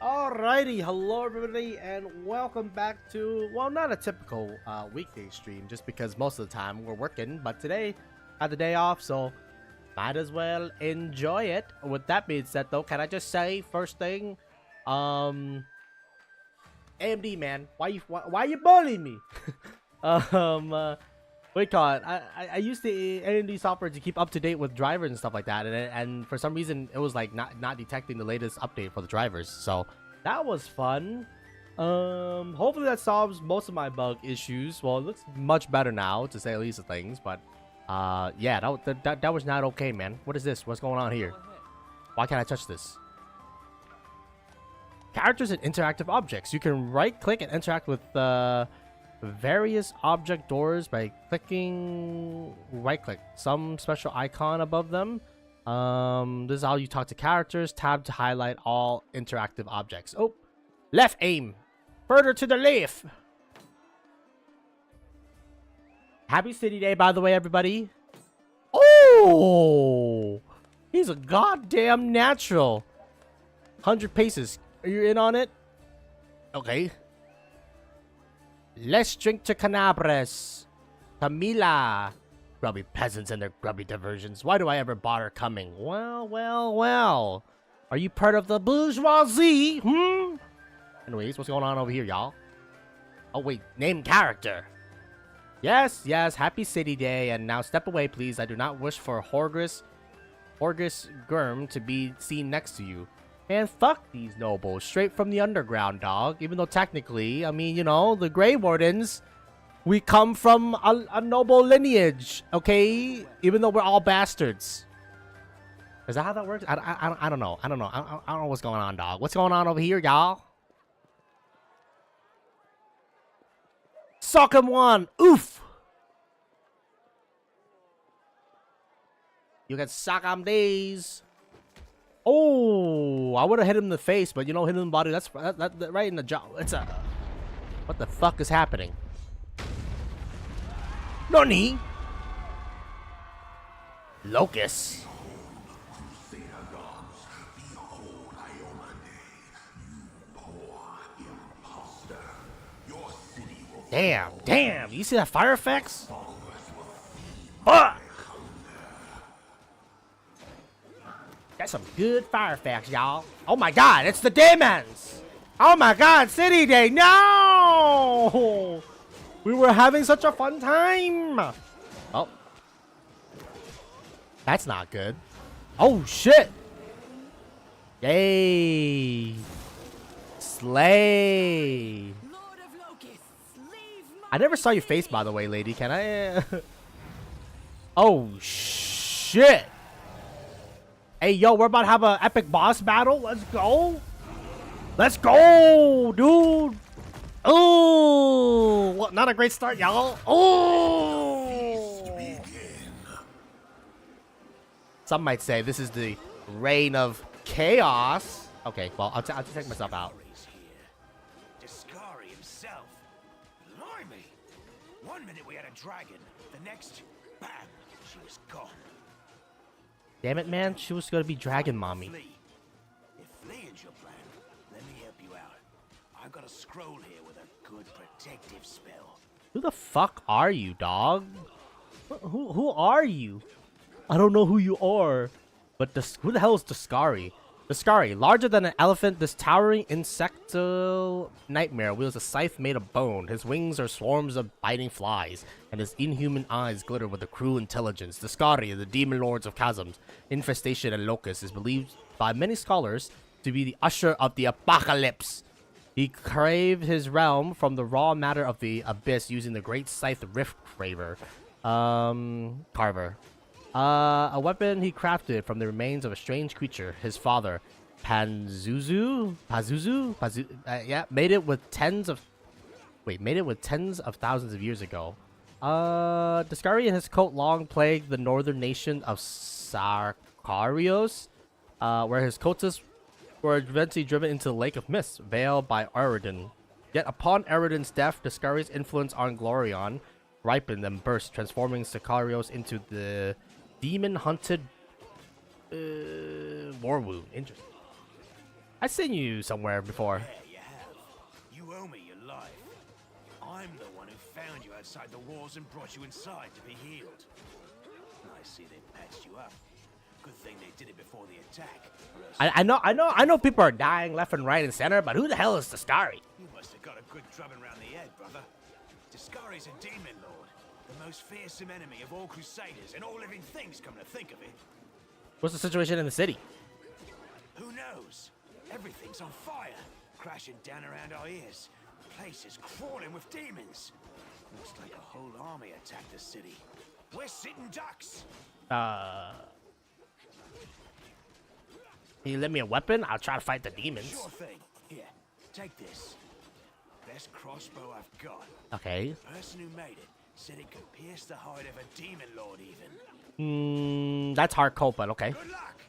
Alrighty, hello everybody, and welcome back to, well, not a typical weekday stream, just because most of the time we're working, but today I had the day off, so might as well enjoy it. With that being said, though, can I just say, first thing, AMD, man, why you bullying me? What do you call it? I used the AMD software to keep up to date with drivers and stuff like that, and for some reason it was like not detecting the latest update for the drivers, so that was fun. Hopefully that solves most of my bug issues. Well, it looks much better now, to say the least of things, but yeah, that was not okay, man. What is this? What's going on here? Why can't I touch this? Characters and interactive objects. You can right click and interact with various object doors by clicking right click some special icon above them. This is how you talk to characters. Tab to highlight all interactive objects. Oh, left aim, further to the left. Happy City Day, by the way, everybody. Oh, he's a goddamn natural. 100 paces. Are you in on it? Okay. Let's drink to Canabres. Camila. Grubby peasants and their grubby diversions. Why do I ever bother coming? Well. Are you part of the bourgeoisie? Anyways, what's going on over here, y'all? Oh, wait. Name character. Yes. Happy City Day. And now step away, please. I do not wish for Horgus Gurm to be seen next to you. Man, fuck these nobles. Straight from the underground, dog. Even though technically, I mean, you know, the Grey Wardens, we come from a noble lineage, okay? Even though we're all bastards. Is that how that works? I don't know. I don't know what's going on, dog. What's going on over here, y'all? Suck him one. Oof. You can suck him these. Oh, I would have hit him in the face, but you know, hit him in the body, that's that right in the jaw. It's a... What the fuck is happening? Nani? Locust. Damn. You see that fire effects? Fuck! That's some good fire effects, y'all. Oh my god, it's the demons! Oh my god, City Day, no! We were having such a fun time! Oh. That's not good. Oh shit! Yay! Slay! I never saw your face, by the way, lady. Can I? Oh shit! Hey, yo, we're about to have an epic boss battle. Let's go. Let's go, dude. Oh, well, not a great start, y'all. Oh. Some might say this is the reign of chaos. Okay, well, I'll take myself out. Discari himself. Blimey. 1 minute we had a dragon. The next, bam, she was gone. Damn it, man. She was going to be Dragon Mommy. If fleeing's your plan, let me help you out. I've got a scroll here with a good protective spell. Who the fuck are you, dog? Who are you? I don't know who you are. But who the hell is Discari? Discari, larger than an elephant, this towering insectal nightmare wields a scythe made of bone. His wings are swarms of biting flies, and his inhuman eyes glitter with a cruel intelligence. Discari, the demon lords of chasms, infestation, and locust, is believed by many scholars to be the usher of the apocalypse. He craved his realm from the raw matter of the abyss using the great scythe rift carver. A weapon he crafted from the remains of a strange creature, his father, Pazuzu, made it with tens of thousands of years ago. Discari and his cult long plagued the northern nation of Sarkarios, where his cultists were eventually driven into the Lake of Mist, veiled by Aridin. Yet upon Aridin's death, Discari's influence on Glorion ripened and burst, transforming Sicarios into the demon-hunted war wound. Interesting. I seen you somewhere before. Yeah, you have. You owe me your life. I'm the one who found you outside the walls and brought you inside to be healed. I see they patched you up. Good thing they did it before the attack. I know people are dying left and right and center, but who the hell is Discari? You must have got a good drubbing round the head, brother. Discari's a demon lord, the most fearsome enemy of all crusaders and all living things, come to think of it. What's the situation in the city? Who knows? Everything's on fire, crashing down around our ears. The place is crawling with demons. Looks like a whole army attacked the city. We're sitting ducks. Can you lend me a weapon? I'll try to fight the demons. Sure thing. Here, take this. Best crossbow I've got. Okay. The person who made it said it could pierce the hide of a demon lord even. That's hard cold, but okay. Good luck.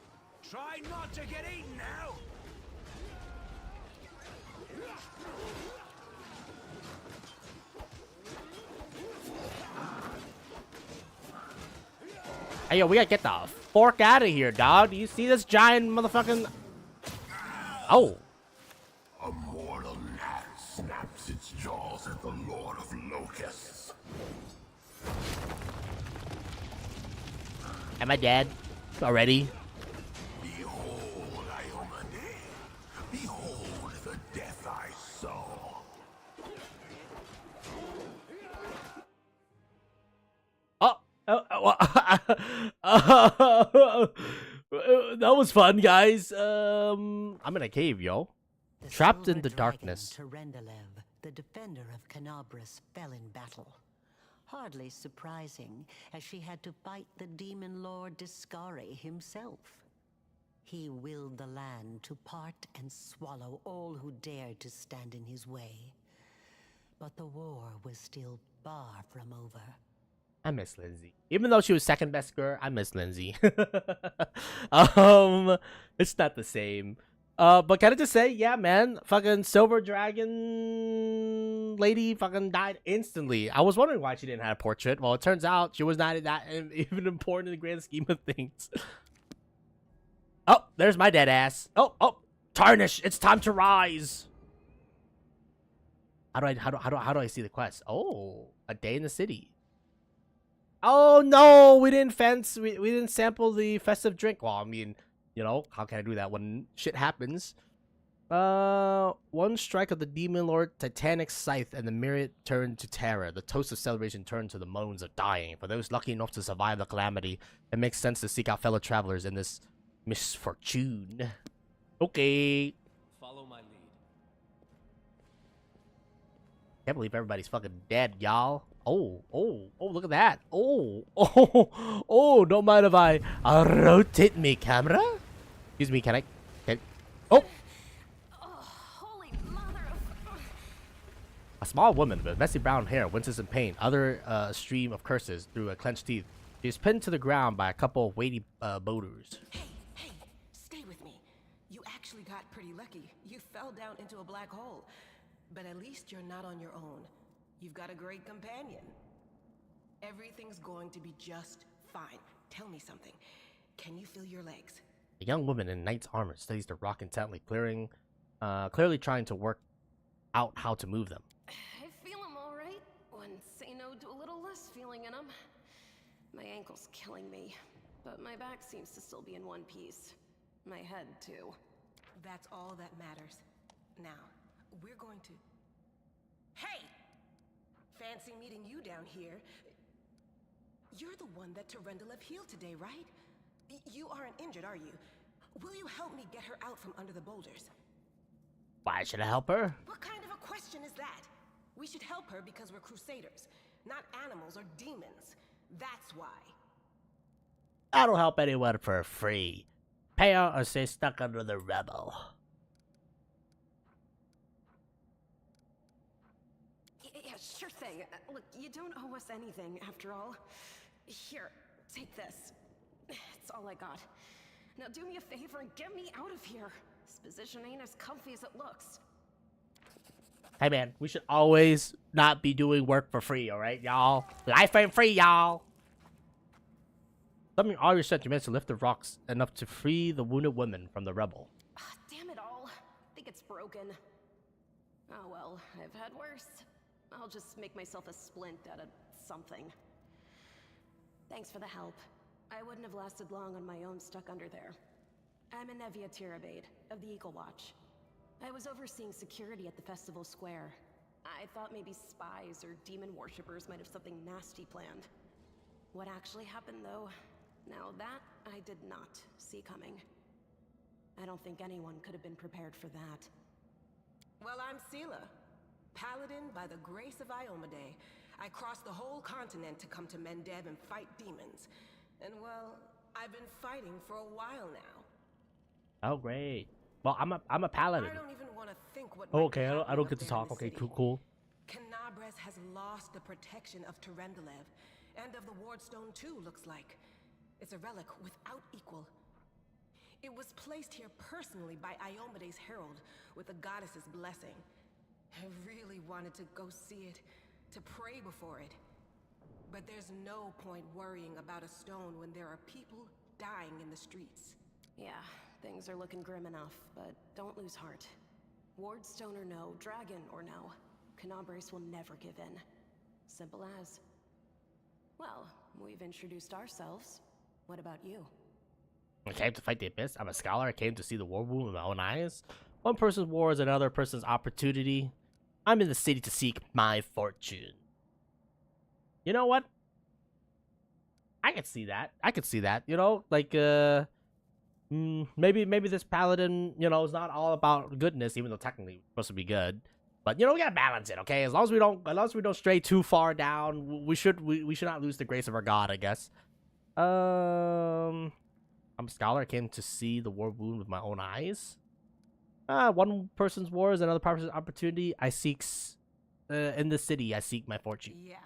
Try not to get eaten now. Hey, yo, we gotta get the fork out of here, dog. Do you see this giant motherfucking... Oh. A mortal gnat snaps its jaws at the Lord of Locusts. Am I dead already? Behold, Iomade. Behold the death I saw. That was fun, guys. I'm in a cave, yo. The Trapped in silver the darkness. dragon, Terendelev, the defender of Canabras, fell in battle. Hardly surprising, as she had to fight the demon lord Discari himself. He willed the land to part and swallow all who dared to stand in his way. But the war was still far from over. I miss Lindsay. Even though she was second best girl, I miss Lindsay. It's not the same. But can I just say, yeah, man, fucking Silver Dragon lady fucking died instantly. I was wondering why she didn't have a portrait. Well, it turns out she was not that even important in the grand scheme of things. Oh, there's my dead ass. Oh, Tarnish, it's time to rise. How do I see the quest? Oh, a day in the city. Oh no, we didn't we didn't sample the festive drink. Well, I mean, you know, how can I do that when shit happens? One strike of the demon lord Titanic scythe and the myriad turned to terror. The toast of celebration turned to the moans of dying. For those lucky enough to survive the calamity, it makes sense to seek out fellow travelers in this misfortune. Okay. Follow my lead. Can't believe everybody's fucking dead, y'all. Oh, look at that. Oh, don't mind if I rotate me camera? Excuse me, can I? Oh! Holy mother of... A small woman with messy brown hair winces in pain, other stream of curses through her clenched teeth. She is pinned to the ground by a couple of weighty boulders. Hey, stay with me. You actually got pretty lucky. You fell down into a black hole. But at least you're not on your own. You've got a great companion. Everything's going to be just fine. Tell me something. Can you feel your legs? A young woman in knight's armor studies the rock intently, clearly trying to work out how to move them. I feel them all right. When say no to a little less feeling in them. My ankle's killing me, but my back seems to still be in one piece. My head, too. That's all that matters. Now, we're going to... Hey! Fancy meeting you down here. You're the one that Terendelev healed today, right? You aren't injured, are you? Will you help me get her out from under the boulders? Why should I help her? What kind of a question is that? We should help her because we're crusaders, not animals or demons. That's why. I don't help anyone for free. Pay out or stay stuck under the rebel. Yeah, sure thing. Look, you don't owe us anything, after all. Here, take this. It's all I got. Now do me a favor and get me out of here. This position ain't as comfy as it looks. Hey man, we should always not be doing work for free, alright, y'all? Life ain't free, y'all! Summon all your strength to lift the rocks enough to free the wounded woman from the rebel. Damn it all. think it's broken. Oh well, I've had worse. I'll just make myself a splint out of something. Thanks for the help. I wouldn't have lasted long on my own stuck under there. I'm Anevia Tirabade, of the Eagle Watch. I was overseeing security at the festival square. I thought maybe spies or demon worshippers might have something nasty planned. What actually happened, though, now that I did not see coming. I don't think anyone could have been prepared for that. Well, I'm Sela, paladin by the grace of Iomade. I crossed the whole continent to come to Mendev and fight demons. And well, I've been fighting for a while now. Oh, great. Well, I'm a paladin. I don't even want to think what Oh, might okay, be I don't happening get to up there in talk. the Okay, city. cool. Canabres has lost the protection of Terendelev, and of the Wardstone too, looks like. It's a relic without equal. It was placed here personally by Iomade's herald, with the goddess's blessing. I really wanted to go see it, to pray before it. But there's no point worrying about a stone when there are people dying in the streets. Yeah, things are looking grim enough, but don't lose heart. Wardstone or no, dragon or no, Canabres will never give in. Simple as. Well, we've introduced ourselves. What about you? I came to fight the abyss. I'm a scholar. I came to see the war wound with my own eyes. One person's war is another person's opportunity. I'm in the city to seek my fortune. You know what? I could see that. You know, like maybe this paladin, you know, is not all about goodness, even though technically it's supposed to be good. But you know, we gotta balance it, okay? As long as we don't stray too far down, we should not lose the grace of our god, I guess. I'm a scholar. I came to see the war wound with my own eyes. One person's war is another person's opportunity. I seek in the city. I seek my fortune. Yeah,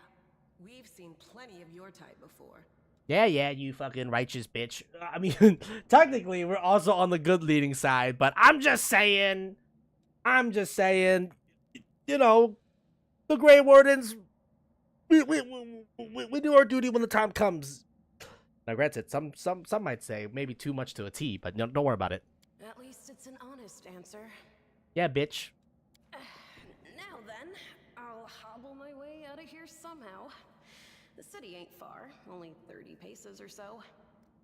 we've seen plenty of your type before. Yeah, you fucking righteous bitch. I mean, technically, we're also on the good leading side, but I'm just saying, you know, the Grey Wardens, we do our duty when the time comes. Now, granted, some might say maybe too much to a T, but don't worry about it. At least it's an honest answer. Yeah, bitch. Now then, I'll hobble my way out of here somehow. The city ain't far, only 30 paces or so.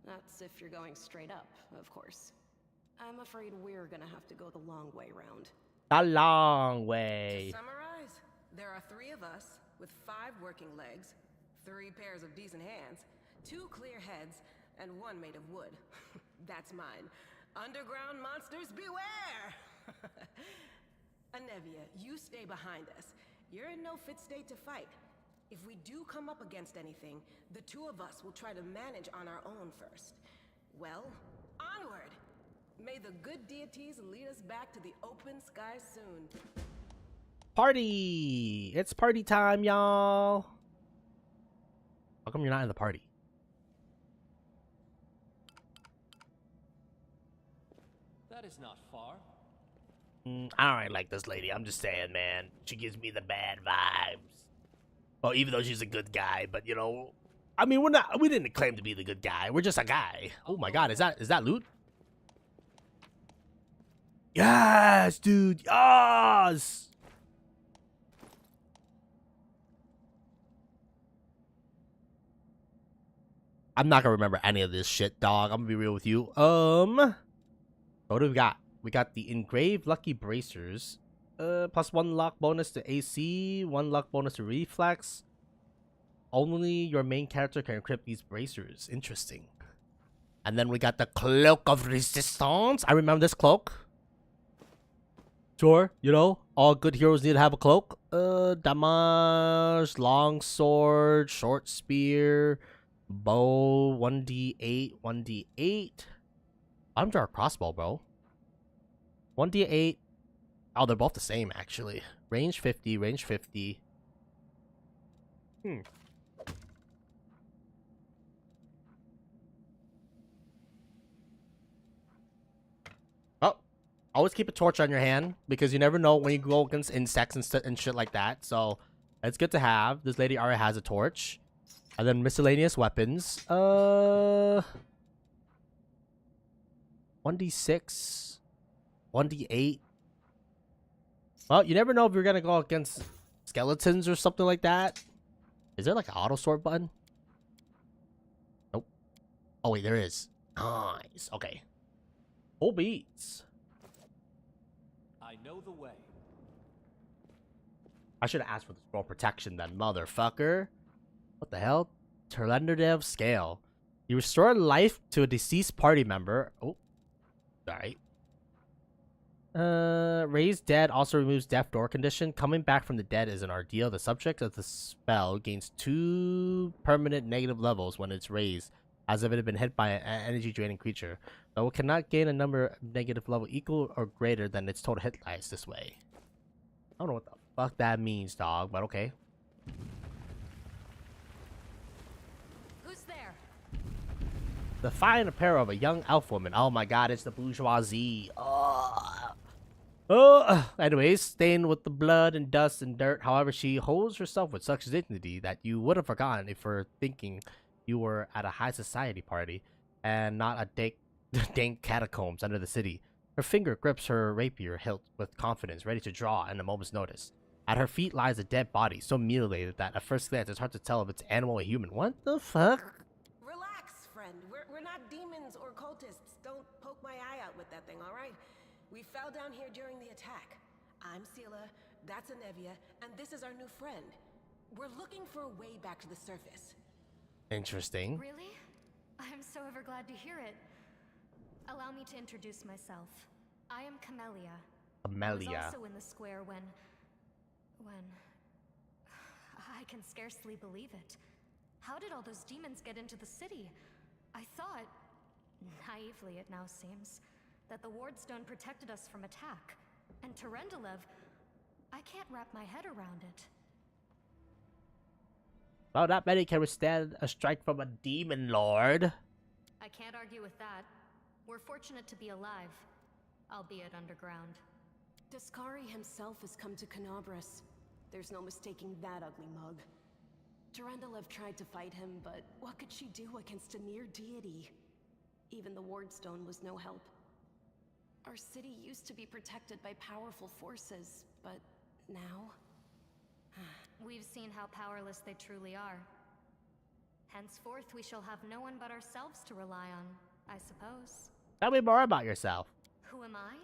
That's if you're going straight up, of course. I'm afraid we're gonna have to go the long way round. A long way. To summarize, there are 3 of us with 5 working legs, 3 pairs of decent hands, 2 clear heads, and 1 made of wood. That's mine. Underground monsters beware! Anevia, you stay behind us. You're in no fit state to fight. If we do come up against anything, the 2 of us will try to manage on our own first. Well, onward! May the good deities lead us back to the open sky soon. Party! It's party time, y'all. How come you're not in the party? That is not far. I don't really like this lady. I'm just saying, man. She gives me the bad vibes. Well, even though she's a good guy, but you know, I mean, we didn't claim to be the good guy. We're just a guy. Oh my god, is that loot? Yes, dude. Yes. I'm not gonna remember any of this shit, dog. I'm gonna be real with you. What do we got? We got the engraved lucky bracers. Plus 1 luck bonus to AC, 1 luck bonus to reflex. Only your main character can equip these bracers. Interesting. And then we got the cloak of resistance. I remember this cloak. Sure, you know, all good heroes need to have a cloak. Damage, long sword, short spear, bow, 1d8, 1d8. I'm draw a crossbow, bro. 1d8. Oh, they're both the same, actually. Range 50, range 50. Oh, always keep a torch on your hand, because you never know when you go against insects and shit like that. So, it's good to have. This lady already has a torch. And then miscellaneous weapons. 1d6. 1d8. Well, you never know if you're gonna go against skeletons or something like that. Is there like an auto sword button? Nope. Oh wait, there is. Nice. Okay. Full beats. I know the way. I should have asked for the scroll protection then, motherfucker. What the hell? Terlenderdev scale. You restore life to a deceased party member. Oh, sorry. Raised dead also removes death door condition. Coming back from the dead is an ordeal. The subject of the spell gains 2 permanent negative levels when it's raised, as if it had been hit by an energy draining creature. Though it cannot gain a number of negative level equal or greater than its total hit dice this way. I don't know what the fuck that means, dog, but okay. Who's there? The fine apparel of a young elf woman. Oh my god, it's the bourgeoisie. Anyways, stained with the blood and dust and dirt. However, she holds herself with such dignity that you would have forgotten if you're thinking you were at a high society party and not a dank catacombs under the city. Her finger grips her rapier hilt with confidence, ready to draw in a moment's notice. At her feet lies a dead body, so mutilated that at first glance it's hard to tell if it's animal or human. What the fuck? Relax, friend. We're not demons or cultists. Don't poke my eye out with that thing, all right? We fell down here during the attack. I'm Sela, that's Anevia, and this is our new friend. We're looking for a way back to the surface. Interesting. Really? I'm so ever glad to hear it. Allow me to introduce myself. I am Camellia. I was also in the square when... I can scarcely believe it. How did all those demons get into the city? I thought, naively it now seems, that the Wardstone protected us from attack. And Terendelev, I can't wrap my head around it. Well, not many can withstand a strike from a demon lord. I can't argue with that. We're fortunate to be alive, albeit underground. Discari himself has come to Canabras. There's no mistaking that ugly mug. Terendelev tried to fight him, but what could she do against a near deity? Even the Wardstone was no help. Our city used to be protected by powerful forces, but now... We've seen how powerless they truly are. Henceforth, we shall have no one but ourselves to rely on, I suppose. Tell me more about yourself. Who am I?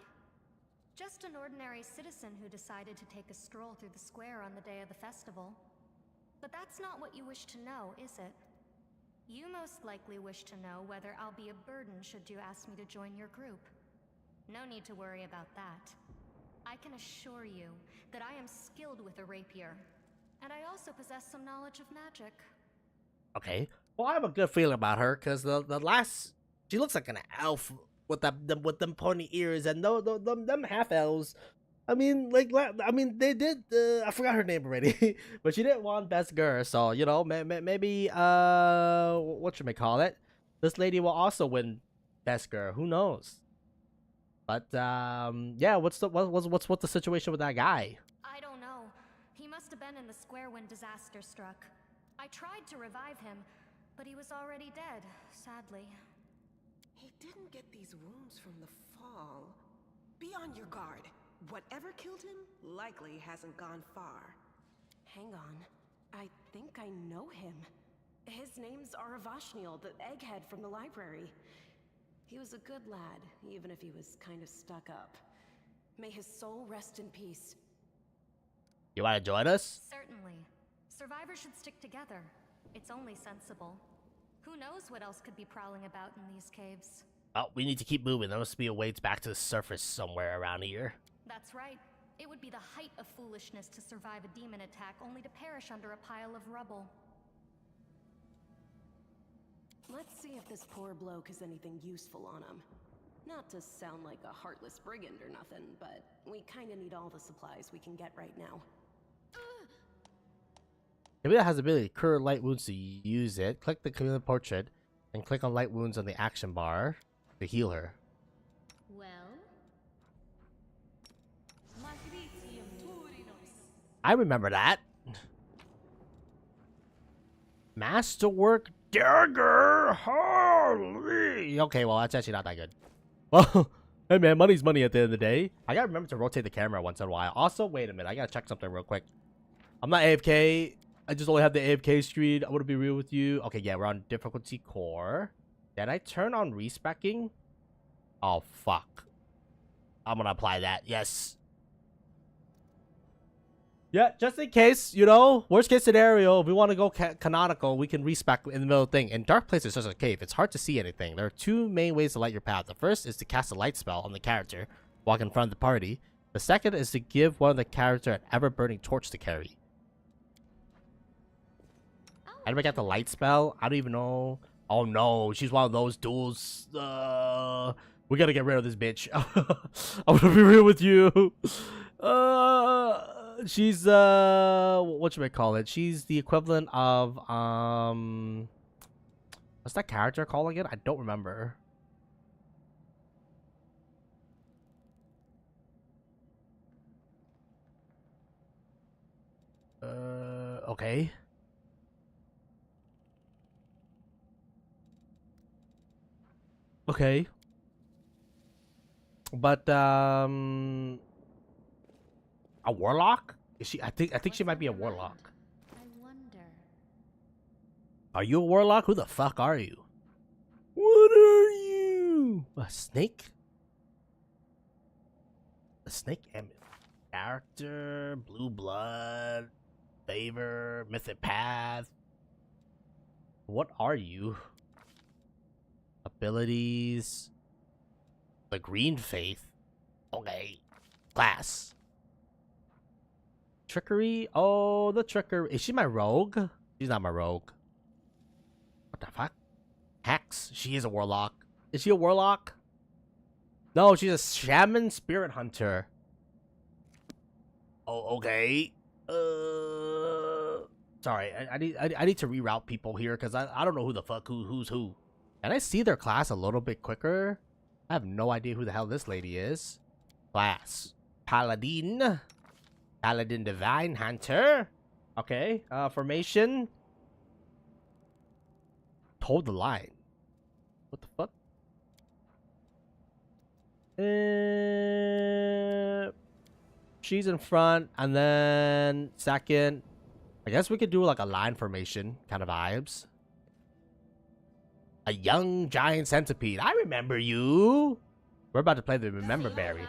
Just an ordinary citizen who decided to take a stroll through the square on the day of the festival. But that's not what you wish to know, is it? You most likely wish to know whether I'll be a burden should you ask me to join your group. No need to worry about that. I can assure you that I am skilled with a rapier, and I also possess some knowledge of magic. Okay. Well, I have a good feeling about her, because the last... She looks like an elf with them pointy ears, and them half-elves. I mean, they did... I forgot her name already, but she didn't want best girl, so, you know, maybe, what you may call it? This lady will also win best girl. Who knows? But, yeah, what's the situation with that guy? I don't know. He must have been in the square when disaster struck. I tried to revive him, but he was already dead, sadly. He didn't get these wounds from the fall. Be on your guard. Whatever killed him likely hasn't gone far. Hang on. I think I know him. His name's Aravashniel, the egghead from the library. He was a good lad, even if he was kind of stuck up. May his soul rest in peace. You want to join us? Certainly. Survivors should stick together. It's only sensible. Who knows what else could be prowling about in these caves? Oh, we need to keep moving. There must be a way back to the surface somewhere around here. That's right. It would be the height of foolishness to survive a demon attack only to perish under a pile of rubble. Let's see if this poor bloke has anything useful on him. Not to sound like a heartless brigand or nothing, but we kinda need all the supplies we can get right now. Camilla has the ability to cure light wounds to use it. Click the Camilla portrait and click on light wounds on the action bar to heal her. Well? I remember that. Masterwork dagger. Holy. Okay, well that's actually not that good. Well, Hey man, money's money at the end of the day. I gotta remember to rotate the camera once in a while. Also, wait a minute, I gotta check something real quick. I'm not AFK. I just only have the AFK screen. I want to be real with you. Okay, yeah, we're on difficulty core. Did I turn on respecking? Oh, fuck. I'm gonna apply that. Yes. Yeah, just in case, you know, worst case scenario, if we want to go canonical, we can respec in the middle of the thing. In dark places such as a cave, it's hard to see anything. There are two main ways to light your path. The first is to cast a light spell on the character, walk in front of the party. The second is to give one of the character an ever-burning torch to carry. How do I get the light spell? I don't even know. Oh no, she's one of those duels. We gotta get rid of this bitch. I'm gonna be real with you. She's what should I call it? She's the equivalent of what's that character called again? I don't remember. Okay. Okay. But a warlock? Is she? I think she might be a warlock. I wonder. Are you a warlock? Who the fuck are you? What are you? A snake? A snake and character, blue blood, favor, mythic path. What are you? Abilities. The green faith. Okay. Class. Trickery. Oh, the trickery. Is she my rogue? She's not my rogue. What the fuck? Hex. She is a warlock. Is she a warlock? No, she's a shaman spirit hunter. Oh, okay. Sorry. I need to reroute people here because I don't know who the fuck who's who. Can I see their class a little bit quicker? I have no idea who the hell this lady is. Class. Paladin. Paladin Divine Hunter. Okay. Formation. Hold the line. What the fuck? She's in front. And then second. I guess we could do like a line formation kind of vibes. A young giant centipede. I remember you. We're about to play the Remember Berry.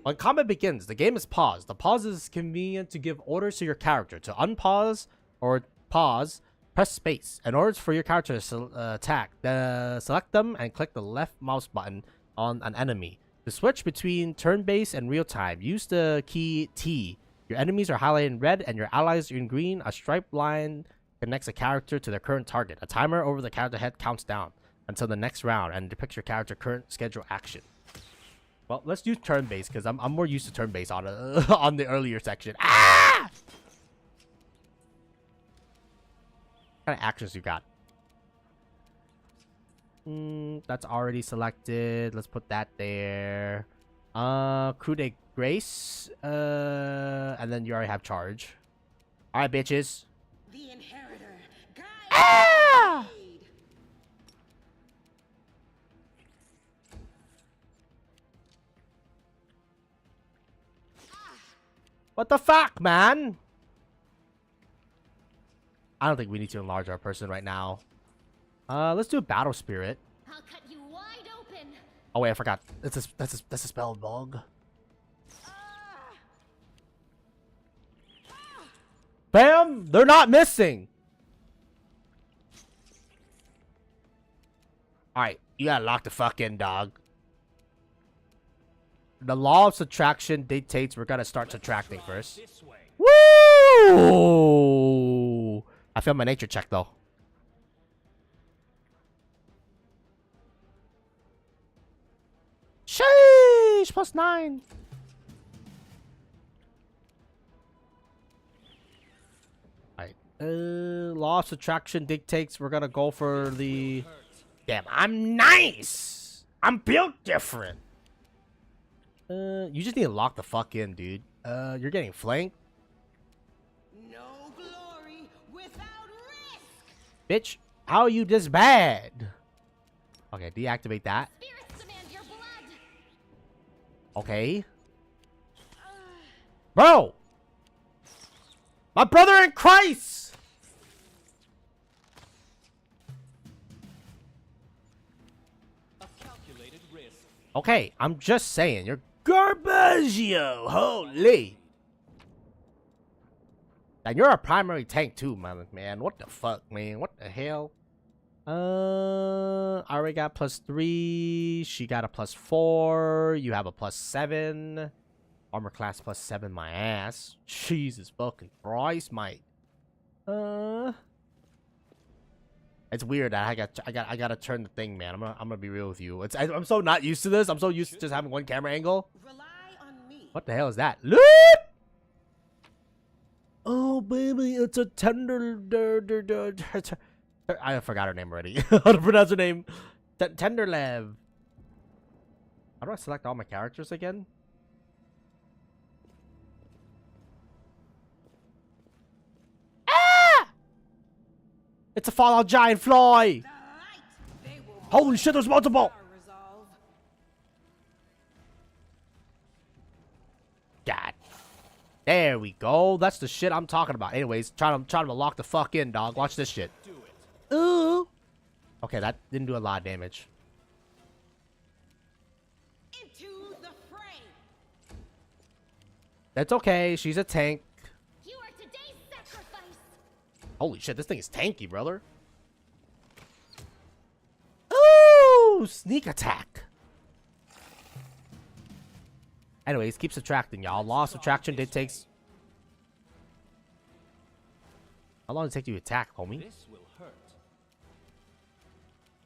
When combat begins, the game is paused. The pause is convenient to give orders to your character. To unpause or pause, press space. In order for your character to attack, select them and click the left mouse button on an enemy. To switch between turn-based and real-time, use the key T. Your enemies are highlighted in red and your allies are in green. A striped line connects a character to their current target. A timer over the character head counts down until the next round and depicts your character's current schedule action. Well, let's do turn-based because I'm more used to turn-based on on the earlier section. Ah! What kind of actions you got? That's already selected. Let's put that there. Coup de grace. And then you already have charge. All right, bitches. The inheritor. Ah! What the fuck, man? I don't think we need to enlarge our person right now. Let's do a battle spirit. I'll cut you wide open. Oh wait, I forgot. That's a spell bug. Bam! They're not missing. Alright, you gotta lock the fuck in, dog. The law of subtraction dictates we're gonna start subtracting first. Woo! I failed my nature check though. Sheesh! +9. Alright. Law of subtraction dictates we're gonna go for the... Damn, I'm nice! I'm built different! You just need to lock the fuck in, dude. You're getting flanked. No glory without risk. Bitch, how are you this bad? Okay, deactivate that. Spirits demand your blood. Okay. Bro! My brother in Christ! A calculated risk. Okay, I'm just saying, you're garbage, yo! Holy! And you're a primary tank too, man. What the fuck, man? What the hell? I already got +3. She got a +4. You have a +7. Armor class +7, my ass. Jesus fucking Christ, mate. It's weird that I gotta turn the thing, man. I'm gonna be real with you. I'm so not used to this. I'm so used to just having one camera angle. Rely on me. What the hell is that? Loot! Oh baby, it's a tender. I forgot her name already. How to pronounce her name? Tenderlev. How do I select all my characters again? Ah! It's a Fallout giant fly. Holy shit, there's multiple. God. There we go. That's the shit I'm talking about. Anyways, trying to lock the fuck in, dog. Watch this shit. Ooh. Okay, that didn't do a lot of damage. Into the fray. That's okay. She's a tank. You are today's sacrifice. Holy shit, this thing is tanky, brother. Ooh, sneak attack. Anyways, keep subtracting, y'all. Law of subtraction did takes. How long does it take you to attack, homie? This will hurt.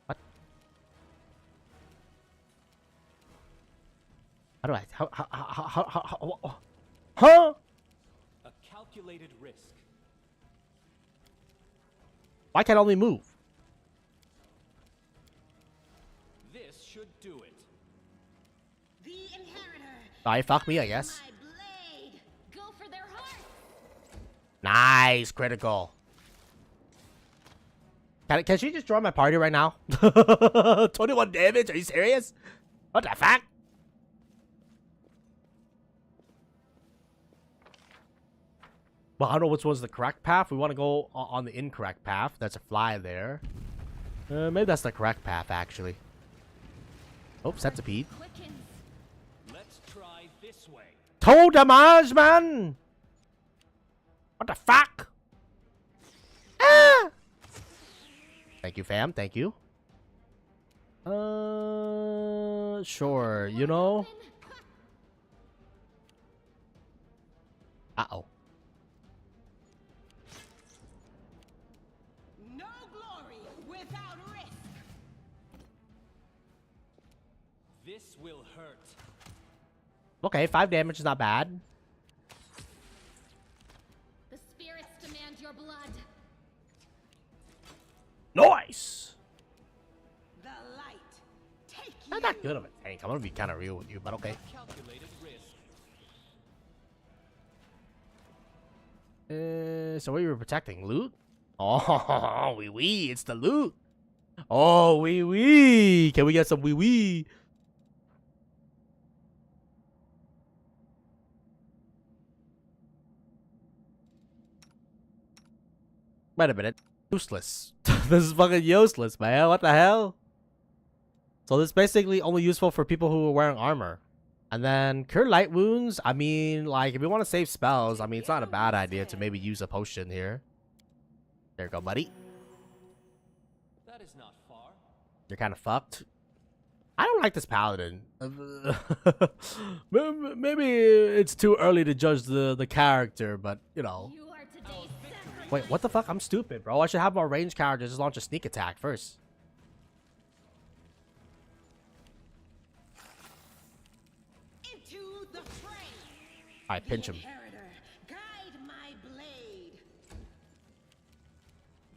What? How do I? How? Huh? A calculated risk. Why can't I only move? This should do it. The inheritor. Alright, fuck me, I guess. My blade. Go for their heart. Nice, critical. Can she just join my party right now? 21 damage? Are you serious? What the fuck? Well, I don't know which one's the correct path. We want to go on the incorrect path. That's a fly there. Maybe that's the correct path, actually. Oh, centipede. Quickens. Let's try this way. Toe damage, man! What the fuck? Ah! Thank you, fam. Thank you. Sure. You know. Uh-oh. No glory without risk. This will hurt. Okay, 5 damage is not bad. The spirits demand your blood. Nice! The light. Take Not that good of a tank. I'm gonna be kind of real with you, but okay. Calculated risk. So what you were protecting? Loot? Oh, wee wee, it's the loot. Oh, wee wee. Can we get some wee wee? Wait a minute. Useless. This is fucking useless, man. What the hell? So this is basically only useful for people who are wearing armor. And then cure light wounds. I mean, like, if you want to save spells, I mean, it's not a bad idea to maybe use a potion here. There you go, buddy. That is not far. You're kind of fucked. I don't like this paladin. Maybe it's too early to judge the character, but you know. You are today's sacrifice. Wait, what the fuck? I'm stupid, bro. I should have more ranged characters just launch a sneak attack first. into the fray. Alright, pinch him. Inheritor, guide my blade.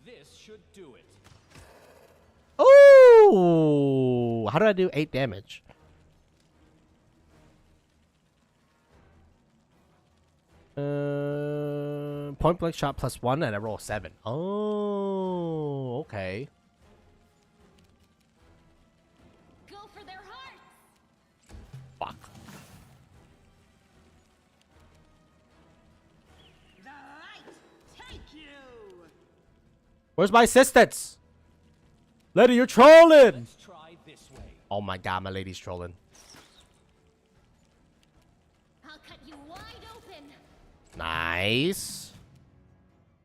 This should do it. Ooh! How did I do 8 damage? Point blank shot +1 and I roll 7. Oh, okay. Go for their hearts. Fuck. Where's my assistants? Lady, you're trolling! Let's try this way. Oh my god, my lady's trolling. I'll cut you wide open. Nice.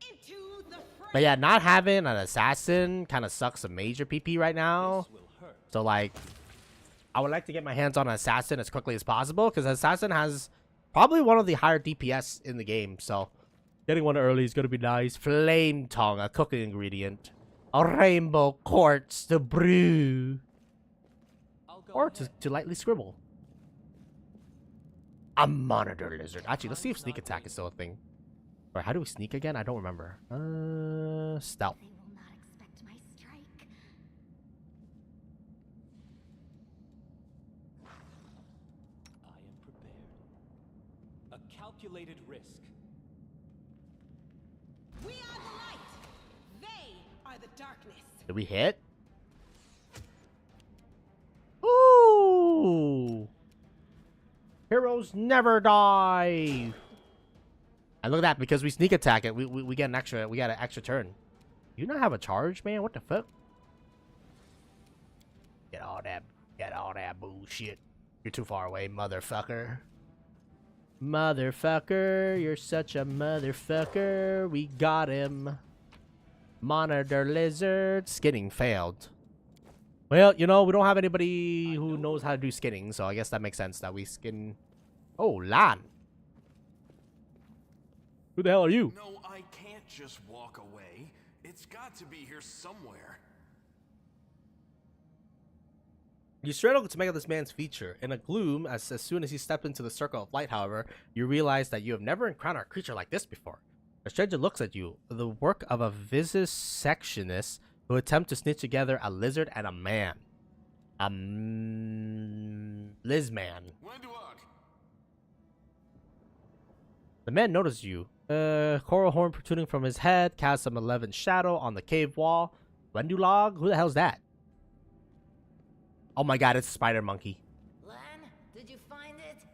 Into the fray. But yeah, not having an assassin kind of sucks a major PP right now. This will hurt. So like, I would like to get my hands on an assassin as quickly as possible because assassin has probably one of the higher DPS in the game. So getting one early is gonna be nice. Flame tongue, a cooking ingredient. A rainbow quartz to brew. I'll go Or ahead. to lightly scribble. A monitor lizard. Actually, let's see if sneak attack is still a thing. Or how do we sneak again? I don't remember. Stealth. They will not expect my strike. I am prepared. A calculated risk. We are the light. They are the darkness. Did we hit? Ooh! Heroes never die. And look at that, because we sneak attack it, we get an extra turn. You not have a charge, man? What the fuck? Get all that bullshit. You're too far away, motherfucker. Motherfucker, you're such a motherfucker. We got him. Monitor lizard. Skinning failed. Well, you know, we don't have anybody who knows how to do skinning, so I guess that makes sense that we skin. Oh, Lan. Who the hell are you? No, I can't just walk away. It's got to be here somewhere. You struggle to make out this man's feature. In a gloom, as soon as you step into the circle of light, however, you realize that you have never encountered a creature like this before. A stranger looks at you, the work of a vivisectionist who attempt to stitch together a lizard and a man. Lizman. Wenduok! The man notices you. Coral horn protruding from his head casts a malevolent shadow on the cave wall. Wendulog? Who the hell's that? Oh my god, it's a spider monkey. Lan, did you find it?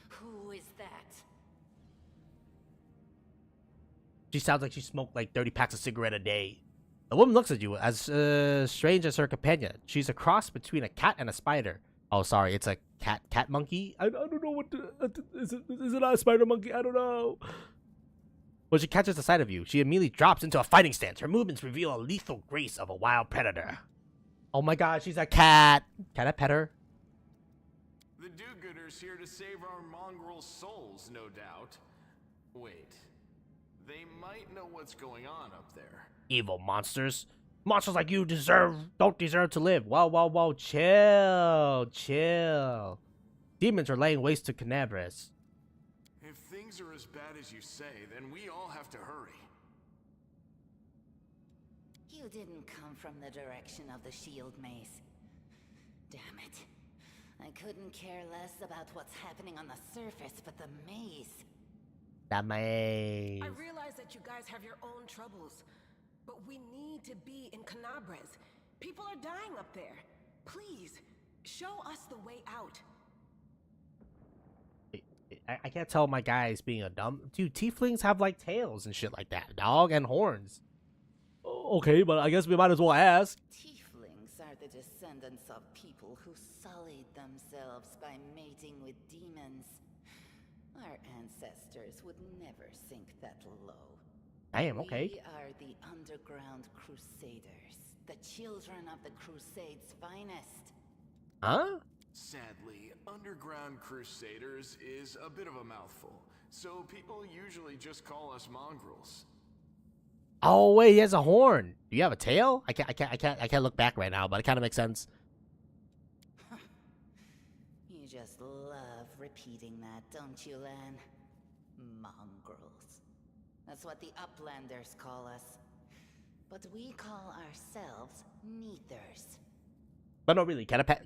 Who is that? She sounds like she smoked like 30 packs of cigarette a day. The woman looks at you as strange as her companion. She's a cross between a cat and a spider. Oh, sorry, it's a cat monkey. I don't know what is it not a spider monkey? I don't know. When she catches the sight of you, she immediately drops into a fighting stance. Her movements reveal a lethal grace of a wild predator. Oh my god, she's a cat. Can I pet her? The do-gooder's here to save our mongrel souls, no doubt. Wait. They might know what's going on up there. Evil monsters. Monsters like you don't deserve to live. Whoa, chill. Demons are laying waste to Canabras. If things are as bad as you say, then we all have to hurry. You didn't come from the direction of the shield maze. Damn it. I couldn't care less about what's happening on the surface, but the maze. That maze. I realize that you guys have your own troubles, but we need to be in Canabras. People are dying up there. Please, show us the way out. I can't tell my guy is being a dumb dude. Tieflings have like tails and shit like that, dog, and horns. Okay, but I guess we might as well ask. Tieflings are the descendants of people who sullied themselves by mating with demons. Our ancestors would never sink that low. Damn, okay. We are the underground crusaders, the children of the Crusade's finest. Huh? Sadly, underground crusaders is a bit of a mouthful, so people usually just call us mongrels. Oh wait, he has a horn. Do you have a tail? I can't look back right now, but it kind of makes sense. You just love repeating that, don't you, Lan? Mongrels. That's what the Uplanders call us. But we call ourselves Neathers. But no, really, can a pet?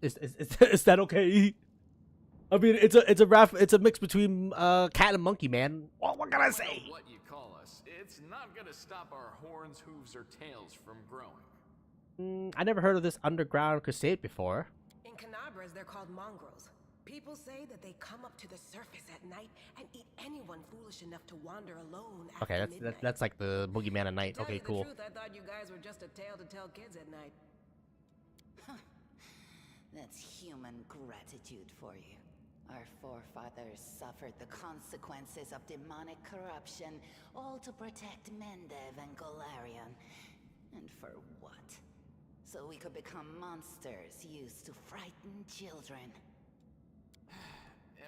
Is that okay? I mean, it's a mix between cat and monkey, man. What can I say? What you call us, it's not gonna stop our horns, hooves, or tails from growing. I never heard of this underground crusade before. In Canabras, they're called mongrels. People say that they come up to the surface at night and eat anyone foolish enough to wander alone after Okay, midnight. that's like the boogeyman at night. To tell Okay, you the cool. truth, I thought you guys were just a tale to tell kids at night. That's human gratitude for you. Our forefathers suffered the consequences of demonic corruption, all to protect Mendev and Golarion. And for what? So we could become monsters used to frighten children.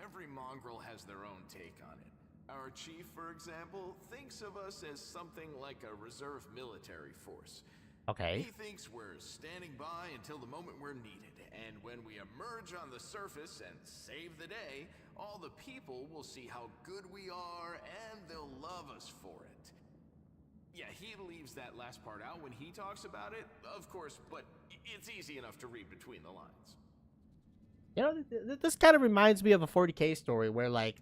Every mongrel has their own take on it. Our chief, for example, thinks of us as something like a reserve military force. Okay. He thinks we're standing by until the moment we're needed, and when we emerge on the surface and save the day, all the people will see how good we are, and they'll love us for it. Yeah, he leaves that last part out when he talks about it, of course, but it's easy enough to read between the lines. You know, this kind of reminds me of a 40K story where, like,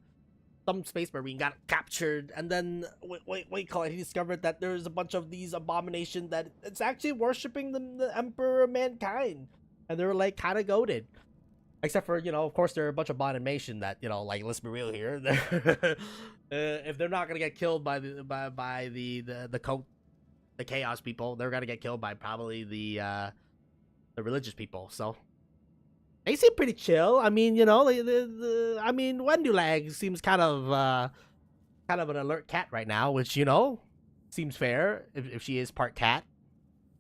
some space marine got captured, and then what you call it? He discovered that there's a bunch of these abominations that it's actually worshiping the Emperor of Mankind, and they were like kind of goated. Except for, you know, of course, there are a bunch of abomination that, you know, like, let's be real here. If they're not gonna get killed by the cult, the chaos people, they're gonna get killed by probably the religious people. So they seem pretty chill. I mean, you know, I mean, Wendulag seems kind of an alert cat right now, which, you know, seems fair if she is part cat.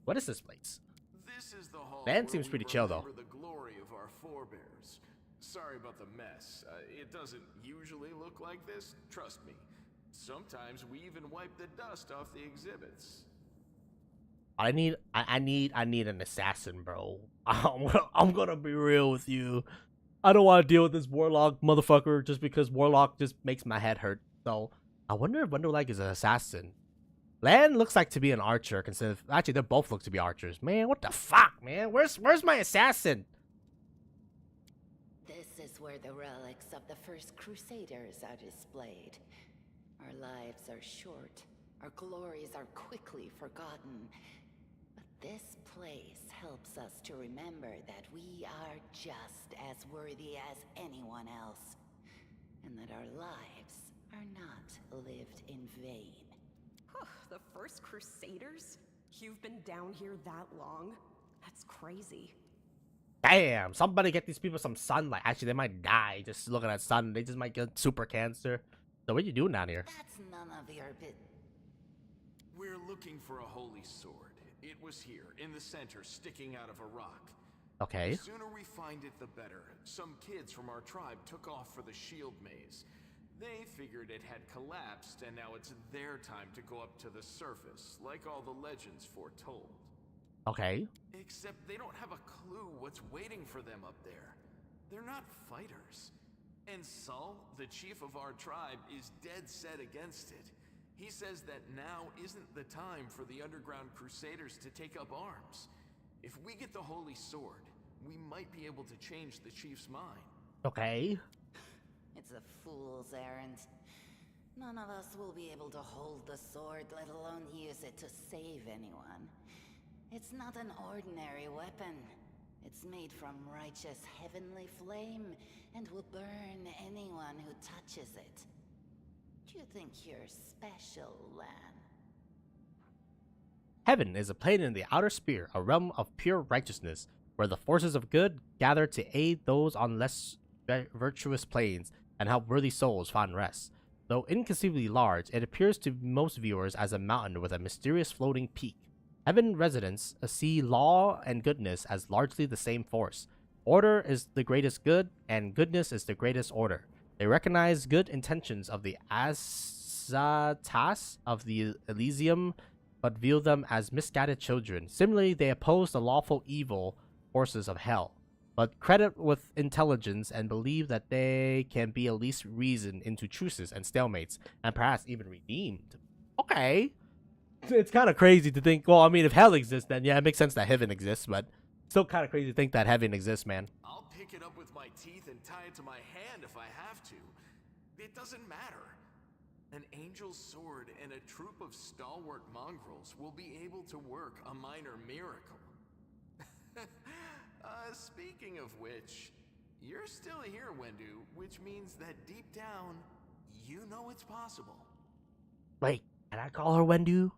What is this place? This is the hall Man where seems we pretty chill, though. remember the glory of our forebears. Sorry about the mess. It doesn't usually look like this, trust me. Sometimes we even wipe the dust off the exhibits. I need an assassin, bro. I'm gonna be real with you. I don't want to deal with this warlock motherfucker just because warlock just makes my head hurt. So I wonder if Wonderlag is an assassin. Lan looks like to be an archer. Actually, they both look to be archers. Man, what the fuck, man? Where's my assassin? This is where the relics of the first Crusaders are displayed. Our lives are short. Our glories are quickly forgotten. But this place helps us to remember that we are just as worthy as anyone else. And that our lives are not lived in vain. The first Crusaders? You've been down here that long? That's crazy. Damn, somebody get these people some sunlight. Actually, they might die just looking at sun. They just might get super cancer. So what are you doing down here? That's none of your bit. We're looking for a holy sword. It was here, in the center, sticking out of a rock. Okay. The sooner we find it, the better. Some kids from our tribe took off for the shield maze. They figured it had collapsed, and now it's their time to go up to the surface, like all the legends foretold. Okay. Except they don't have a clue what's waiting for them up there. They're not fighters. And Saul, the chief of our tribe, is dead set against it. He says that now isn't the time for the underground crusaders to take up arms. If we get the holy sword, we might be able to change the chief's mind. Okay. It's a fool's errand. None of us will be able to hold the sword, let alone use it to save anyone. It's not an ordinary weapon. It's made from righteous heavenly flame and will burn anyone who touches it. Do you think you're special, Lan? Heaven is a plane in the outer sphere, a realm of pure righteousness, where the forces of good gather to aid those on less virtuous planes and help worthy souls find rest. Though inconceivably large, it appears to most viewers as a mountain with a mysterious floating peak. Heaven residents see law and goodness as largely the same force. Order is the greatest good, and goodness is the greatest order. They recognize good intentions of the Azatas of the Elysium, but view them as misguided children. Similarly, they oppose the lawful evil forces of hell, but credit with intelligence and believe that they can be at least reasoned into truces and stalemates, and perhaps even redeemed. Okay. It's kind of crazy to think, well, I mean, if hell exists, then yeah, it makes sense that heaven exists, but still kind of crazy to think that heaven exists, man. I'll pick it up with my teeth and tie it to my hand if I have to. It doesn't matter. An angel's sword and a troop of stalwart mongrels will be able to work a minor miracle. Speaking of which, You're still here, Wendu, which means that deep down, you know it's possible. Wait, can I call her Wendu?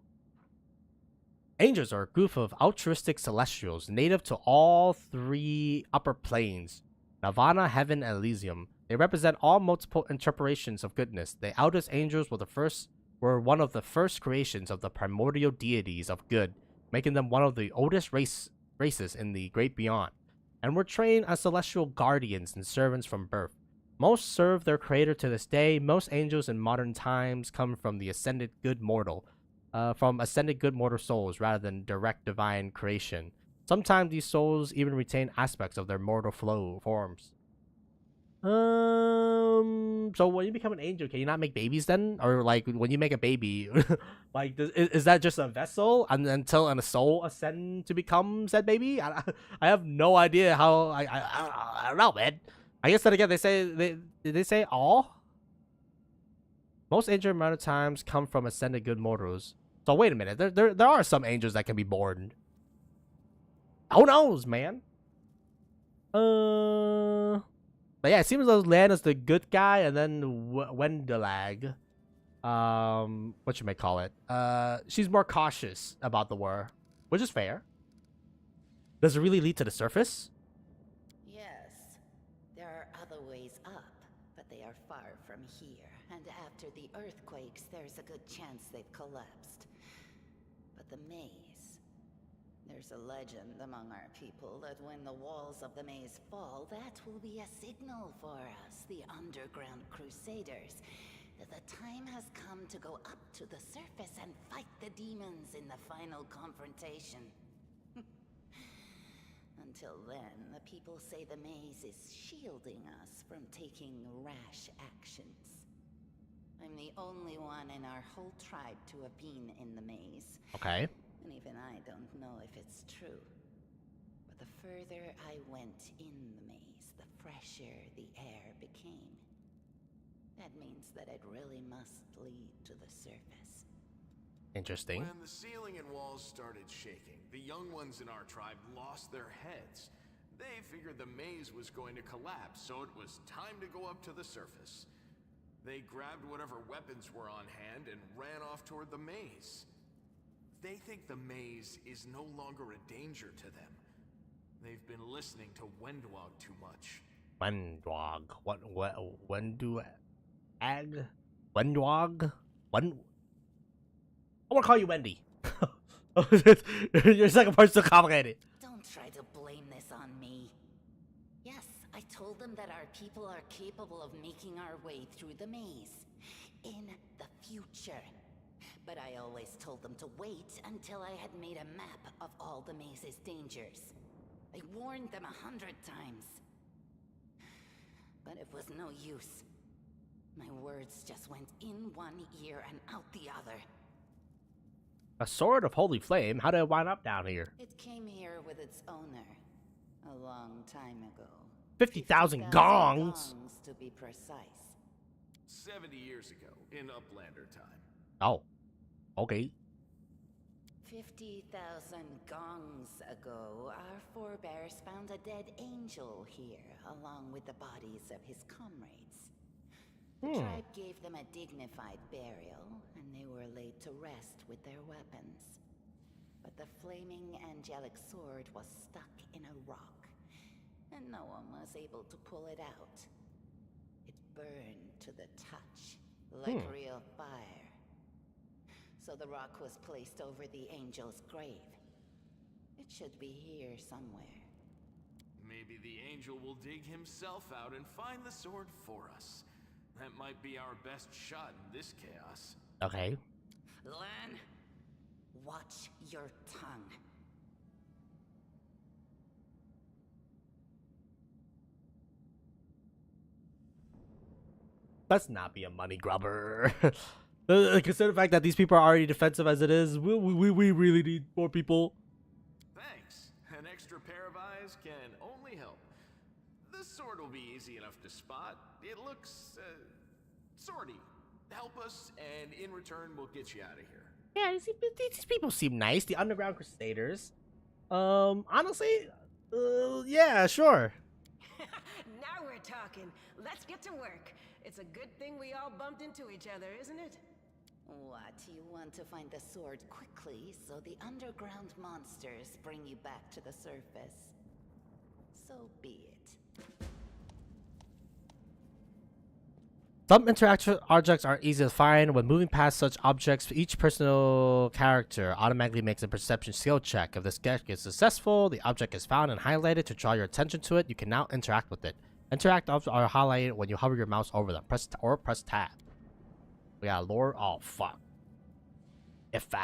Angels are a group of altruistic celestials native to all three upper planes, Nirvana, Heaven, and Elysium. They represent all multiple interpretations of goodness. The eldest angels were one of the first creations of the primordial deities of good, making them one of the oldest races in the great beyond, and were trained as celestial guardians and servants from birth. Most serve their creator to this day. Most angels in modern times come from the ascended good mortal souls rather than direct divine creation. Sometimes these souls even retain aspects of their mortal forms. So when you become an angel, can you not make babies then? Or like when you make a baby, like is that just a vessel and until a soul ascend to become said baby? I have no idea how. I don't know, man. I guess then again did they say all? Most angel amount of times come from ascended good mortals. So wait a minute, there are some angels that can be born. Who knows, man? But yeah, it seems like Lan is the good guy, and then Wendelag, what you may call it, she's more cautious about the war, which is fair. Does it really lead to the surface? Yes, there are other ways up, but they are far from here. And after the earthquakes, there's a good chance they've collapsed. But the maze, there's a legend among our people that when the walls of the maze fall, that will be a signal for us, the underground crusaders, that the time has come to go up to the surface and fight the demons in the final confrontation. Until then, the people say the maze is shielding us from taking rash actions. I'm the only one in our whole tribe to have been in the maze. Okay. And even I don't know if it's true. But the further I went in the maze, the fresher the air became. That means that it really must lead to the surface. Interesting. When the ceiling and walls started shaking, the young ones in our tribe lost their heads. They figured the maze was going to collapse, so it was time to go up to the surface. They grabbed whatever weapons were on hand and ran off toward the maze. They think the maze is no longer a danger to them. They've been listening to Wendwog too much. Wendwog? What? Wendwag? Wendwog? I want to call you Wendy. Your second part's so complicated. Don't try to blame this on me. Yes, I told them that our people are capable of making our way through the maze. In the future. But I always told them to wait until I had made a map of all the maze's dangers. I warned them 100 times. But it was no use. My words just went in one ear and out the other. A sword of holy flame? How did it wind up down here? It came here with its owner a long time ago. 50,000 gongs? To be precise. 70 years ago, in Uplander time. Oh, okay. 50,000 gongs ago, our forebears found a dead angel here, along with the bodies of his comrades. The tribe gave them a dignified burial, and they were laid to rest with their weapons. But the flaming angelic sword was stuck in a rock, and no one was able to pull it out. It burned to the touch, like real fire. So the rock was placed over the angel's grave. It should be here somewhere. Maybe the angel will dig himself out and find the sword for us. That might be our best shot in this chaos. Okay. Lan, watch your tongue. Let's not be a money grubber. Consider the fact that these people are already defensive as it is. We really need more people. Thanks. An extra pair of eyes can only help. The sword will be easy enough to spot. It looks, sorty. Help us, and in return, we'll get you out of here. Yeah, these people seem nice. The Underground Crusaders. Honestly, yeah, sure. Now we're talking. Let's get to work. It's a good thing we all bumped into each other, isn't it? What, you want to find the sword quickly so the underground monsters bring you back to the surface? So be it. Some interaction objects are easy to find. When moving past such objects, each personal character automatically makes a perception skill check. If this check is successful, the object is found and highlighted to draw your attention to it. You can now interact with it. Interact objects are highlighted when you hover your mouse over them. Press tab. We got lore. Oh fuck. F5.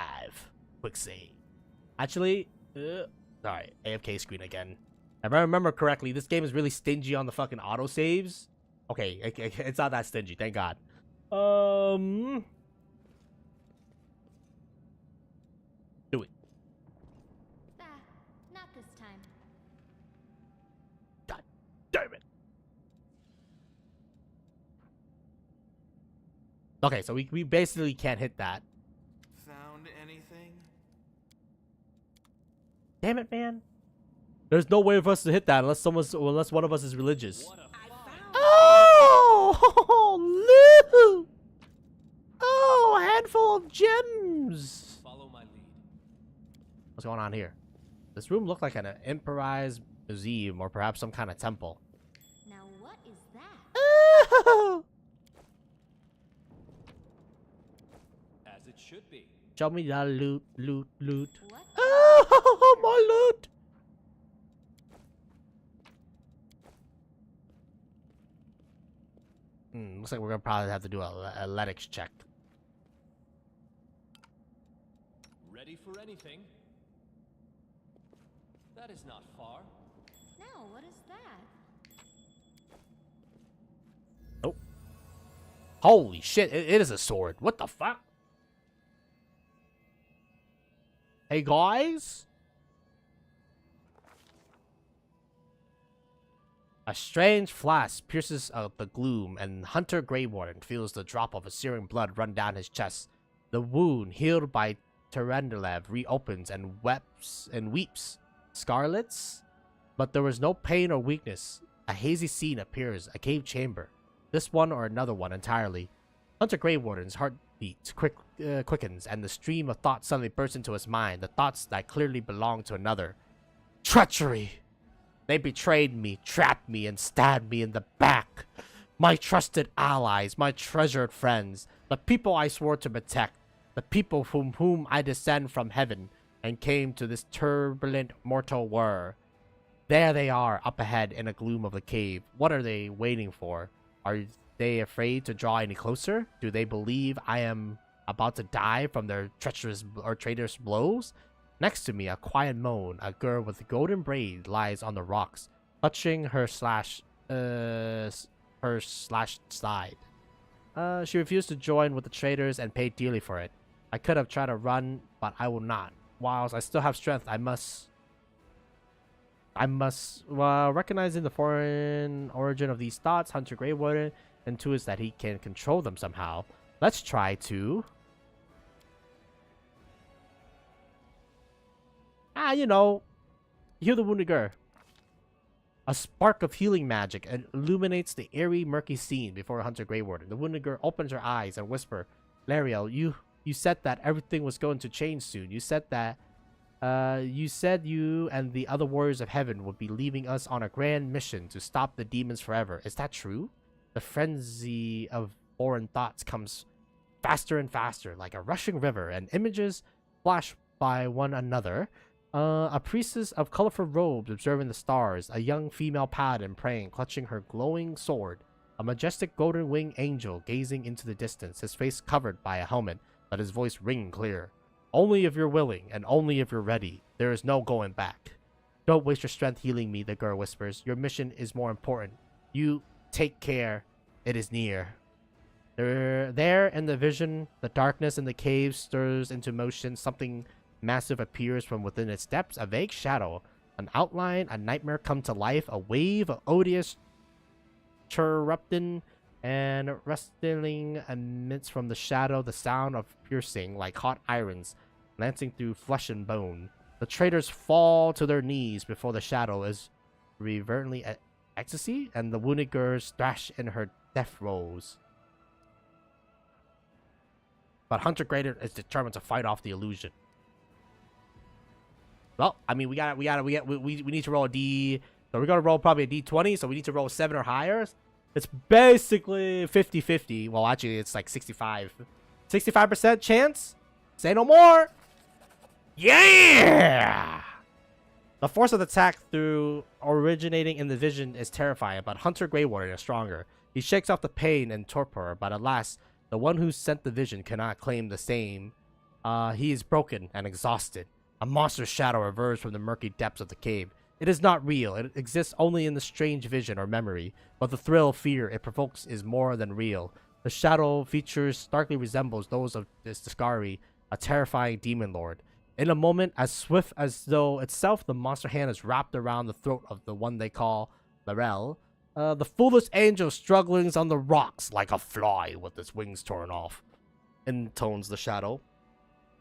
Quick save. Actually, sorry. AFK screen again. If I remember correctly, this game is really stingy on the fucking auto saves. Okay, it's not that stingy, thank God. Do it. Not this time. God damn it. Okay, so we basically can't hit that. Found anything? Damn it, man. There's no way for us to hit that unless one of us is religious. Oh, loot! Oh, a handful of gems. Follow my lead. What's going on here? This room looked like an improvised museum or perhaps some kind of temple. Now what is that? Oh! As it should be. Show me the loot. What? Oh, my loot! Looks like we're gonna probably have to do a athletics check. Ready for anything? That is not far. No, what is that? Oh. Holy shit, it is a sword. What the fuck? Hey guys? A strange flash pierces the gloom, and Hunter Greywarden feels the drop of a searing blood run down his chest. The wound, healed by Terendelev, reopens and weeps. Scarlets? But there was no pain or weakness. A hazy scene appears, a cave chamber. This one or another one entirely. Hunter Greywarden's heartbeat quickens, and the stream of thoughts suddenly bursts into his mind, the thoughts that clearly belong to another. Treachery! They betrayed me, trapped me, and stabbed me in the back. My trusted allies, my treasured friends, the people I swore to protect, the people from whom I descend from heaven and came to this turbulent mortal world. There they are, up ahead in the gloom of the cave. What are they waiting for? Are they afraid to draw any closer? Do they believe I am about to die from their treacherous or traitorous blows? Next to me, a quiet moan. A girl with golden braid lies on the rocks, clutching her slashed side. She refused to join with the traitors and paid dearly for it. I could have tried to run, but I will not. Whilst I still have strength, I must, while recognizing the foreign origin of these thoughts, Hunter Greywarden intuits that he can control them somehow. Let's try to... heal the wounded girl. A spark of healing magic illuminates the eerie, murky scene before Hunter Greywarden. The wounded girl opens her eyes and whispers, Lariel, you said that everything was going to change soon. You said that you and the other warriors of heaven would be leaving us on a grand mission to stop the demons forever. Is that true? The frenzy of foreign thoughts comes faster and faster, like a rushing river, and images flash by one another. A priestess of colorful robes observing the stars, a young female paladin praying, clutching her glowing sword, a majestic golden winged angel gazing into the distance, his face covered by a helmet, but his voice ringing clear. Only if you're willing, and only if you're ready. There is no going back. Don't waste your strength healing me, the girl whispers. Your mission is more important. You take care. It is near. There in the vision, the darkness in the cave stirs into motion. Something massive appears from within its depths, a vague shadow, an outline, a nightmare come to life, a wave of odious chirruping and rustling emits from the shadow, the sound of piercing like hot irons lancing through flesh and bone. The traitors fall to their knees before the shadow is reverently ecstasy, and the wounded girls thrash in her death throes. But Hunter Greater is determined to fight off the illusion. Well, I mean, we need to roll a D. So we're gonna roll probably a D20. So we need to roll 7 or higher. It's basically 50-50. Well, actually, it's like 65% chance. Say no more. Yeah. The force of the attack through originating in the vision is terrifying, but Hunter Grey Warden is stronger. He shakes off the pain and torpor, but alas, the one who sent the vision cannot claim the same. He is broken and exhausted. A monster's shadow emerges from the murky depths of the cave. It is not real. It exists only in the strange vision or memory, but the thrill of fear it provokes is more than real. The shadow features starkly resembles those of this Discari, a terrifying demon lord. In a moment, as swift as though itself, the monster hand is wrapped around the throat of the one they call Laurel. The foolish angel strugglings on the rocks like a fly with its wings torn off, intones the shadow.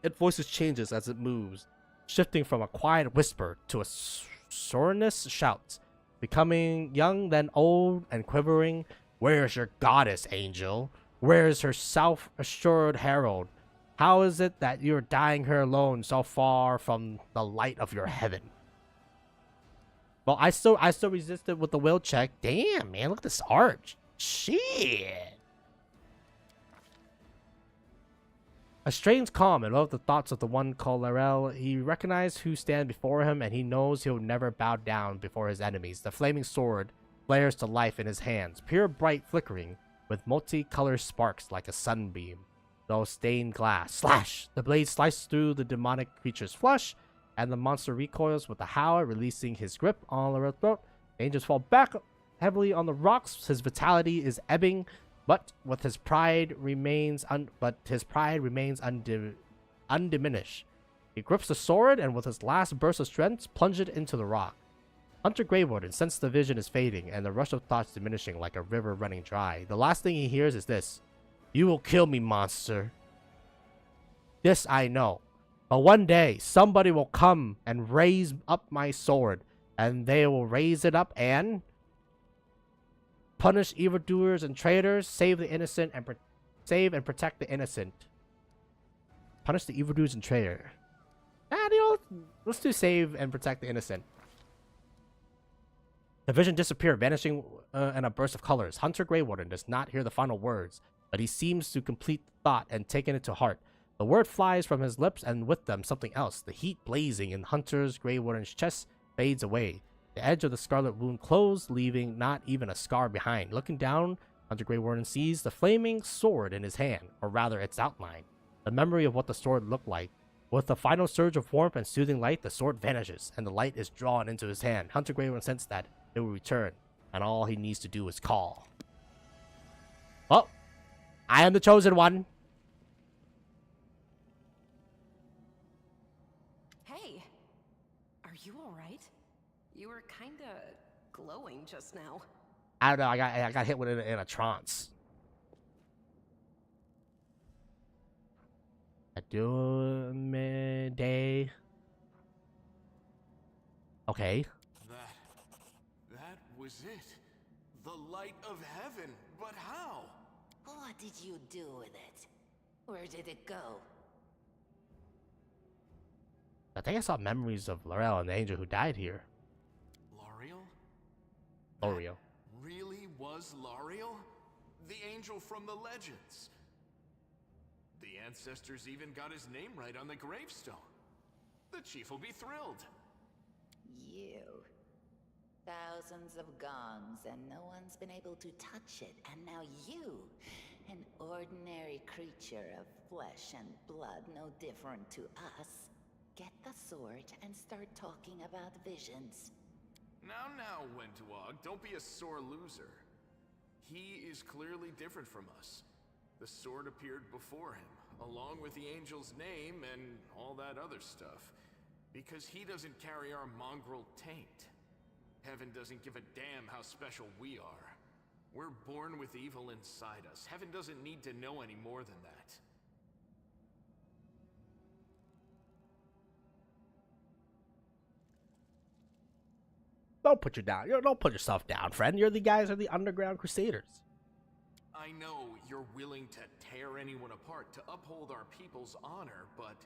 Its voice changes as it moves, shifting from a quiet whisper to a sonorous shout, becoming young then old and quivering. Where's your goddess, angel? Where's her self-assured herald? How is it that you're dying here alone, so far from the light of your heaven? Well, I still resisted with the will check. Damn, man, look at this art. Shit. A strange calm above the thoughts of the one called Laurel. He recognized who stand before him, and he knows he'll never bow down before his enemies. The flaming sword flares to life in his hands, pure bright flickering, with multicolored sparks like a sunbeam. Though stained glass. Slash! The blade slices through the demonic creature's flesh, and the monster recoils with a howl, releasing his grip on Laurel's throat. The angels fall back heavily on the rocks. His vitality is ebbing, but his pride remains undiminished. He grips the sword, and with his last burst of strength, plunges it into the rock. Hunter Greywarden sensed the vision is fading, and the rush of thoughts diminishing like a river running dry. The last thing he hears is this. You will kill me, monster. This I know. But one day, somebody will come and raise up my sword, and they will raise it up and punish evildoers and traitors, save the innocent, and save and protect the innocent. Punish the evildoers and traitor. Let's do save and protect the innocent. The vision disappeared, vanishing in a burst of colors. Hunter Greywarden does not hear the final words, but he seems to complete the thought and taken it to heart. The word flies from his lips, and with them something else. The heat blazing in Hunter's Greywarden's chest fades away. The edge of the scarlet wound closed, leaving not even a scar behind. Looking down, Hunter Greywarden sees the flaming sword in his hand, or rather its outline. The memory of what the sword looked like. With a final surge of warmth and soothing light, the sword vanishes, and the light is drawn into his hand. Hunter Greywarden sensed that it will return, and all he needs to do is call. Oh, I am the chosen one. Hey, are you all right? You were kinda glowing just now. I don't know. I got hit with it in a trance. Day. Okay. That was it. The light of heaven. But how? What did you do with it? Where did it go? I think I saw memories of Laurel and the angel who died here. L'Oreal? Really was L'Oreal? The angel from the legends. The ancestors even got his name right on the gravestone. The chief will be thrilled. You. Thousands of gongs, and no one's been able to touch it. And now you, an ordinary creature of flesh and blood, no different to us, get the sword and start talking about visions. Now, Wentwog, don't be a sore loser. He is clearly different from us. The sword appeared before him, along with the angel's name and all that other stuff, because he doesn't carry our mongrel taint. Heaven doesn't give a damn how special we are. We're born with evil inside us. Heaven doesn't need to know any more than that. Don't put you down. Don't put yourself down, friend. You're the guys are the underground crusaders. I know you're willing to tear anyone apart to uphold our people's honor, but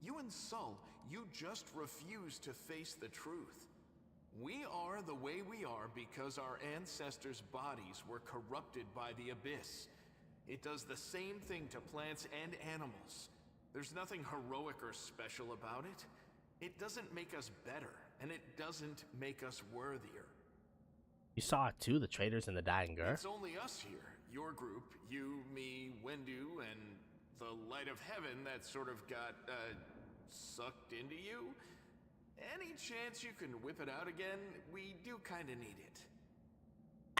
you and Sol, you just refuse to face the truth. We are the way we are because our ancestors' bodies were corrupted by the Abyss. It does the same thing to plants and animals. There's nothing heroic or special about it. It doesn't make us better, and it doesn't make us worthier. You saw it too, the traitors and the dying girl. It's only us here. Your group, you, me, Wendu, and the light of heaven that sort of got, sucked into you. Any chance you can whip it out again? We do kinda need it.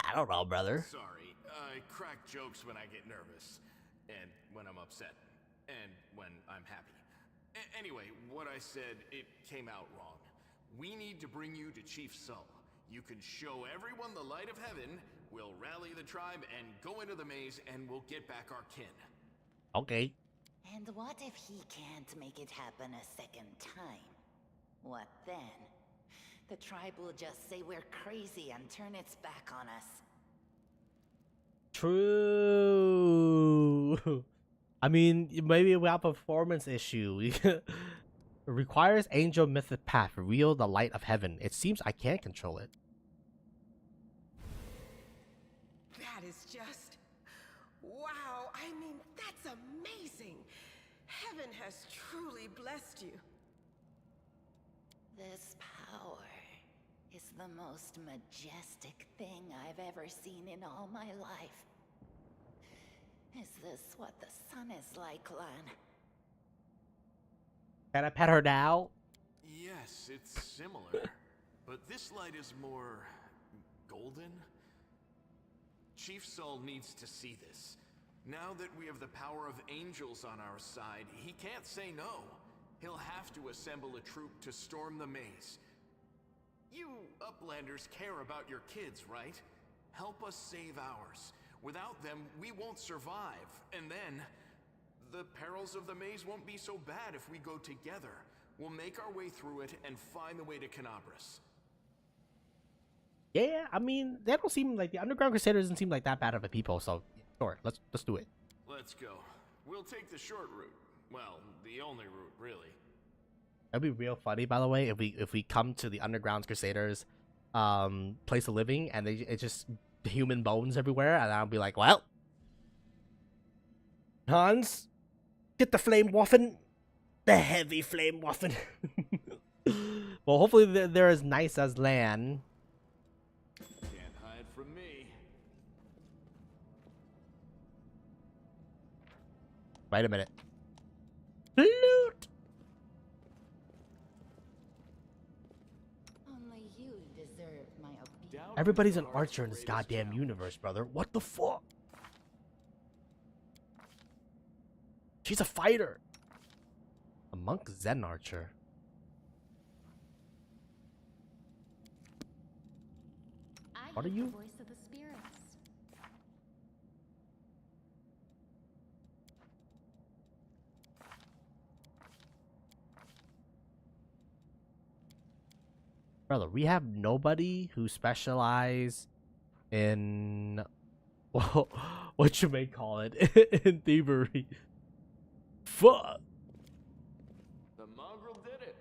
I don't know, brother. Sorry, I crack jokes when I get nervous, and when I'm upset, and when I'm happy. Anyway, what I said, it came out wrong. We need to bring you to Chief Sol. You can show everyone the light of heaven, we'll rally the tribe and go into the maze, and we'll get back our kin. Okay. And what if he can't make it happen a second time? What then? The tribe will just say we're crazy and turn its back on us. True. I mean, maybe we have a performance issue. It requires angel mythic path. Reveal the light of heaven. It seems I can't control it. That is just... wow, I mean, that's amazing. Heaven has truly blessed you. This power is the most majestic thing I've ever seen in all my life. Is this what the sun is like, Lan? Can I pet her now? Yes, it's similar, but this light is more golden. Chief Sol needs to see this. Now that we have the power of angels on our side, he can't say no. He'll have to assemble a troop to storm the maze. You Uplanders care about your kids, right? Help us save ours. Without them, we won't survive. And then, the perils of the maze won't be so bad if we go together. We'll make our way through it and find the way to Canabras. Yeah, I mean, they don't seem like the underground crusaders doesn't seem like that bad of a people. So, sure, let's do it. Let's go. We'll take the short route. Well, the only route, really. That'd be real funny, by the way, if we come to the underground crusaders, place of living, and it's just human bones everywhere, and I'll be like, well, Hans, get the flame waffen, the heavy flame waffen. Well, hopefully they're as nice as Lan. Can't hide from me. Wait a minute. Loot. Only you deserve my obedience. Everybody's an archer in this goddamn universe, brother. What the fuck? She's a fighter. A monk Zen archer. What are you? The voice of the spirits. Brother, we have nobody who specialize in what you may call it in thievery. Fuck. The mongrel did it.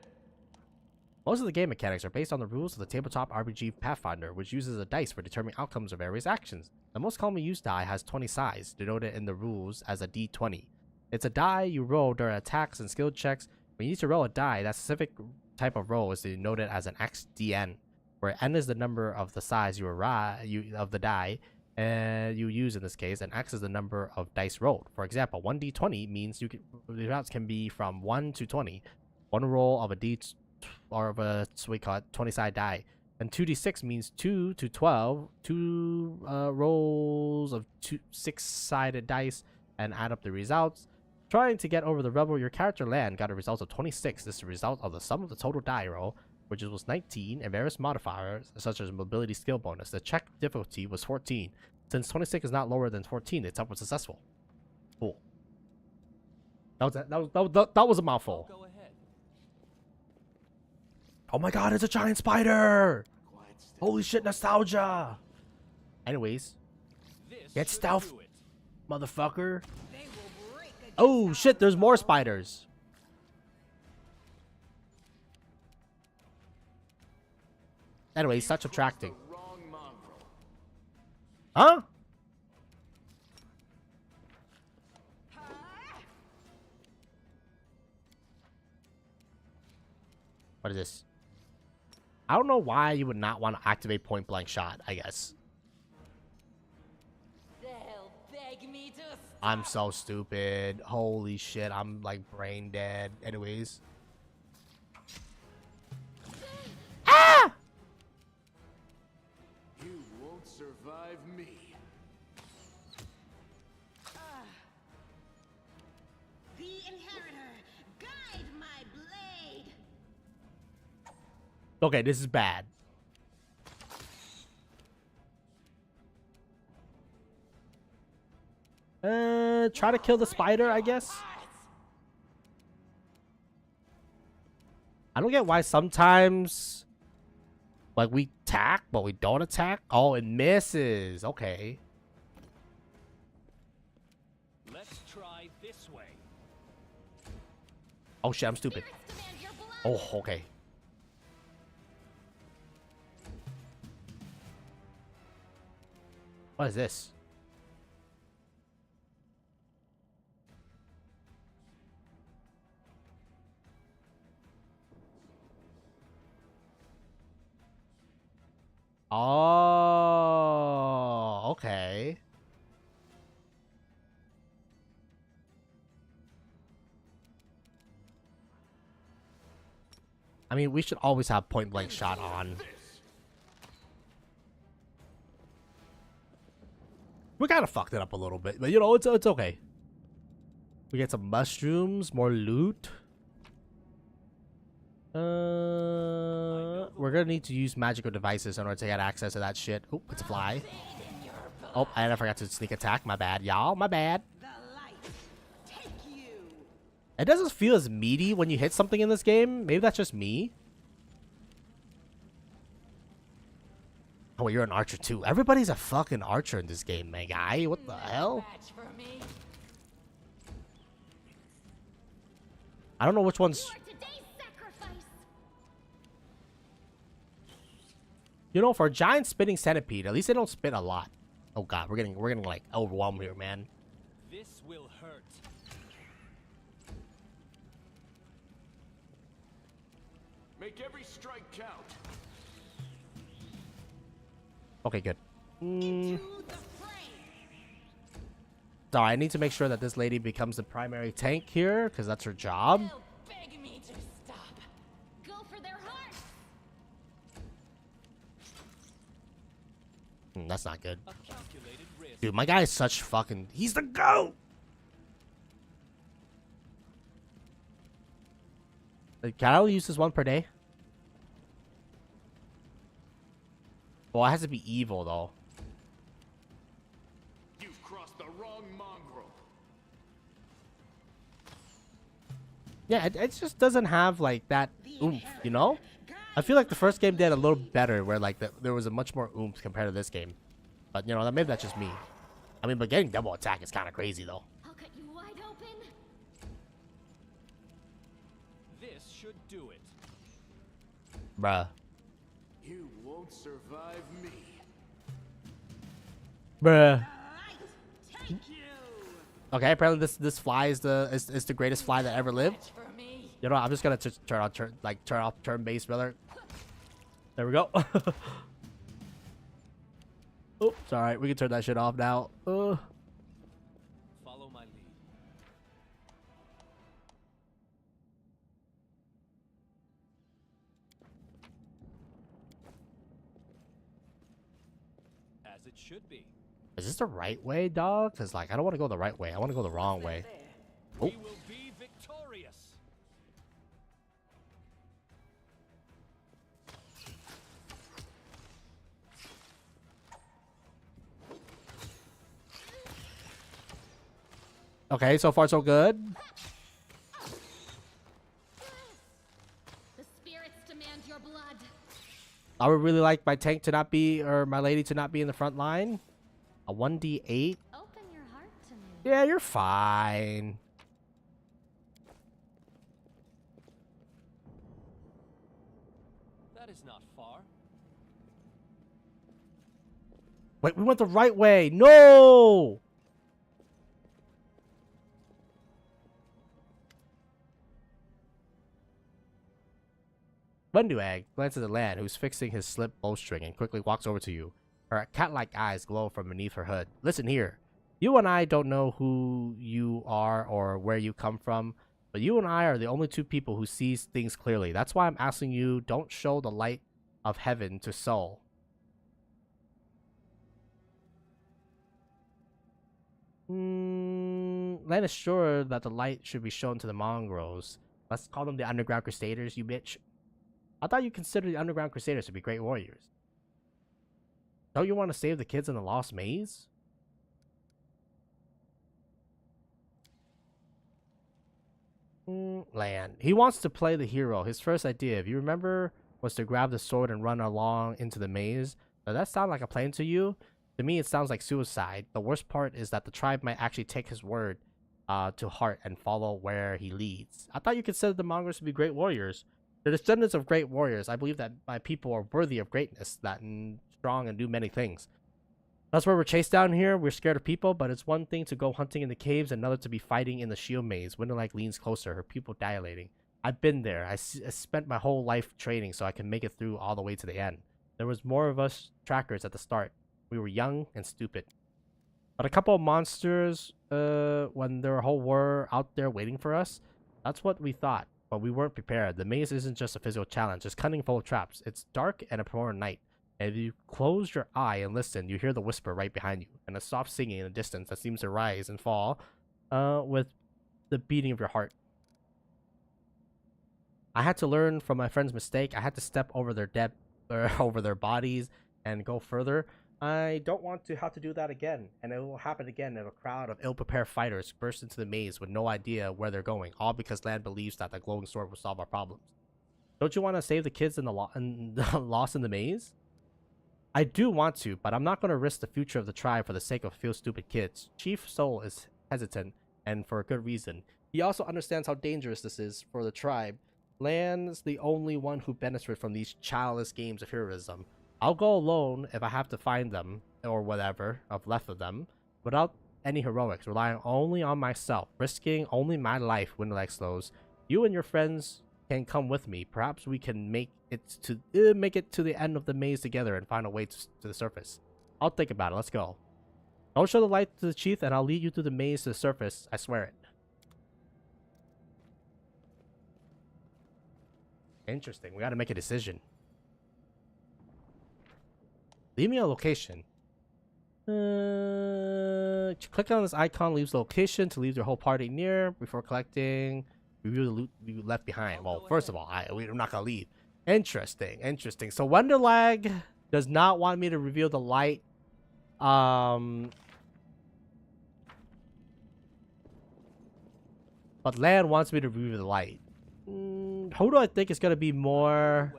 Most of the game mechanics are based on the rules of the tabletop RPG Pathfinder, which uses a dice for determining outcomes of various actions. The most commonly used die has 20 sides, denoted in the rules as a d20. It's a die you roll during attacks and skill checks. When you need to roll a die, that specific type of roll is denoted as an XDN, where n is the number of the size of the die you use in this case, and x is the number of dice rolled. For example, 1d20 means the results can be from 1 to 20. One roll of a d or of a 20-sided die, and 2d6 means 2 to 12. Two rolls of 6-sided dice and add up the results. Trying to get over the rebel, your character Lan got a result of 26. This is the result of the sum of the total die roll, which was 19, and various modifiers such as mobility skill bonus. The check difficulty was 14. Since 26 is not lower than 14, it's up with successful. Cool. That was a mouthful. Go ahead. Oh my god, it's a giant spider! Quiet Holy shit, nostalgia. Anyways, This get should stealth, do it. motherfucker. They will break against Oh our shit, there's more will. spiders. Anyways, such attracting. Wrong mongrel. Huh? What is this? I don't know why you would not want to activate point blank shot, I guess. They'll beg me to I'm so stupid. Holy shit, I'm like brain dead. Anyways. Ah! You won't survive me. The Inheritor, guide my blade. Okay, this is bad. Try to kill the spider, I guess. I don't get why sometimes, like, we attack, but we don't attack. Oh, it misses. Okay. Let's try this way. Oh, shit, I'm stupid. Oh, okay. What is this? Oh, okay. I mean, we should always have point blank shot on. We kind of fucked it up a little bit, but you know, it's okay. We get some mushrooms, more loot. We're gonna need to use magical devices in order to get access to that shit. Oh, it's a fly. Oh, and I forgot to sneak attack. My bad, y'all. My bad. The light, take you. It doesn't feel as meaty when you hit something in this game. Maybe that's just me. Oh, wait, you're an archer too. Everybody's a fucking archer in this game, my guy. What the hell? match for me. I don't know which one's. Today's sacrifice. You know, for a giant spitting centipede, at least they don't spit a lot. Oh god, we're getting like overwhelmed here, man. This will hurt. Make every strike count. Okay, good. To the fray. Sorry, I need to make sure that this lady becomes the primary tank here, because that's her job. They'll beg me to stop. Go for their hearts. That's not good. A calculated risk. Dude, my guy is such fucking... He's the GOAT! Can I only use this one per day? Well, it has to be evil, though. You've crossed the wrong mongrel. Yeah, it just doesn't have, like, that oomph, you know? I feel like the first game did a little better, where, like, there was a much more oomph compared to this game. But, you know, maybe that's just me. I mean, but getting double attack is kind of crazy, though. I'll cut you wide open. This should do it. Bruh. You won't survive me. Bruh. Take you. Okay, apparently this fly is the greatest fly that ever lived. Match for me. You know, I'm just gonna turn off turn-based, brother. There we go. Oh, it's alright. We can turn that shit off now. Follow my lead. As it should be. Is this the right way, dog? Because, like, I don't want to go the right way. I want to go the wrong way. Oh. We will be victorious. Okay, so far so good. The spirits demand your blood. I would really like my tank to not be, or my lady to not be in the front line. A 1d8? Open your heart to me. Yeah, you're fine. That is not far. Wait, we went the right way. No! Wenduag glances at Lan, who's fixing his slip bowstring, and quickly walks over to you. Her cat-like eyes glow from beneath her hood. Listen here. You and I don't know who you are or where you come from, but you and I are the only two people who sees things clearly. That's why I'm asking you, don't show the light of heaven to Sol. Lan is sure that the light should be shown to the mongrels. Let's call them the Underground Crusaders, you bitch. I thought you considered the Underground Crusaders to be great warriors. Don't you want to save the kids in the Lost Maze? Lan. He wants to play the hero. His first idea, if you remember, was to grab the sword and run along into the maze. Does that sound like a plan to you? To me, it sounds like suicide. The worst part is that the tribe might actually take his word to heart and follow where he leads. I thought you considered the mongrels to be great warriors. The descendants of great warriors. I believe that my people are worthy of greatness, that strong and do many things. That's where we're chased down here. We're scared of people, but it's one thing to go hunting in the caves, another to be fighting in the shield maze. Winterlag leans closer, her pupil dilating. I've been there. I spent my whole life training so I can make it through all the way to the end. There was more of us trackers at the start. We were young and stupid. But a couple of monsters, when their whole war out there waiting for us, that's what we thought. But we weren't prepared. The maze isn't just a physical challenge. It's cunning full of traps. It's dark and a pouring night. And if you close your eye and listen, you hear the whisper right behind you, and a soft singing in the distance that seems to rise and fall with the beating of your heart. I had to learn from my friend's mistake. I had to step over their over their bodies and go further. I don't want to have to do that again, and it will happen again if a crowd of ill-prepared fighters burst into the maze with no idea where they're going, all because Lan believes that the glowing sword will solve our problems. Don't you want to save the kids in the lost in the maze? I do want to, but I'm not going to risk the future of the tribe for the sake of a few stupid kids. Chief Sol is hesitant, and for a good reason. He also understands how dangerous this is for the tribe. Lan's the only one who benefits from these childless games of heroism. I'll go alone if I have to find them, or whatever of left of them, without any heroics, relying only on myself, risking only my life when the leg slows. You and your friends can come with me. Perhaps we can make it to the end of the maze together and find a way to the surface. I'll think about it. Let's go. Don't show the light to the chief, and I'll lead you through the maze to the surface. I swear it. Interesting. We got to make a decision. Leave me a location. Click on this icon. Leaves the location to leave your whole party near before collecting. Review the loot you left behind. Well, first of all, we're not gonna leave. Interesting. So Wonderlag does not want me to reveal the light. But Lan wants me to reveal the light. Who do I think is gonna be more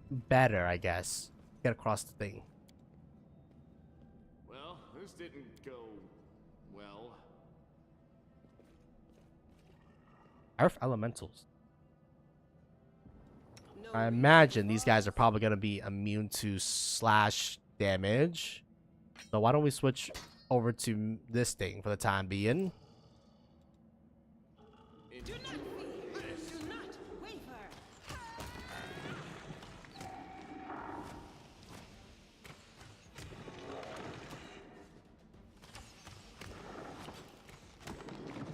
better? I guess get across the thing. Well, this didn't go well. Earth Elementals. I imagine these guys are probably going to be immune to slash damage. So why don't we switch over to this thing for the time being. Do not fear. Do not waver.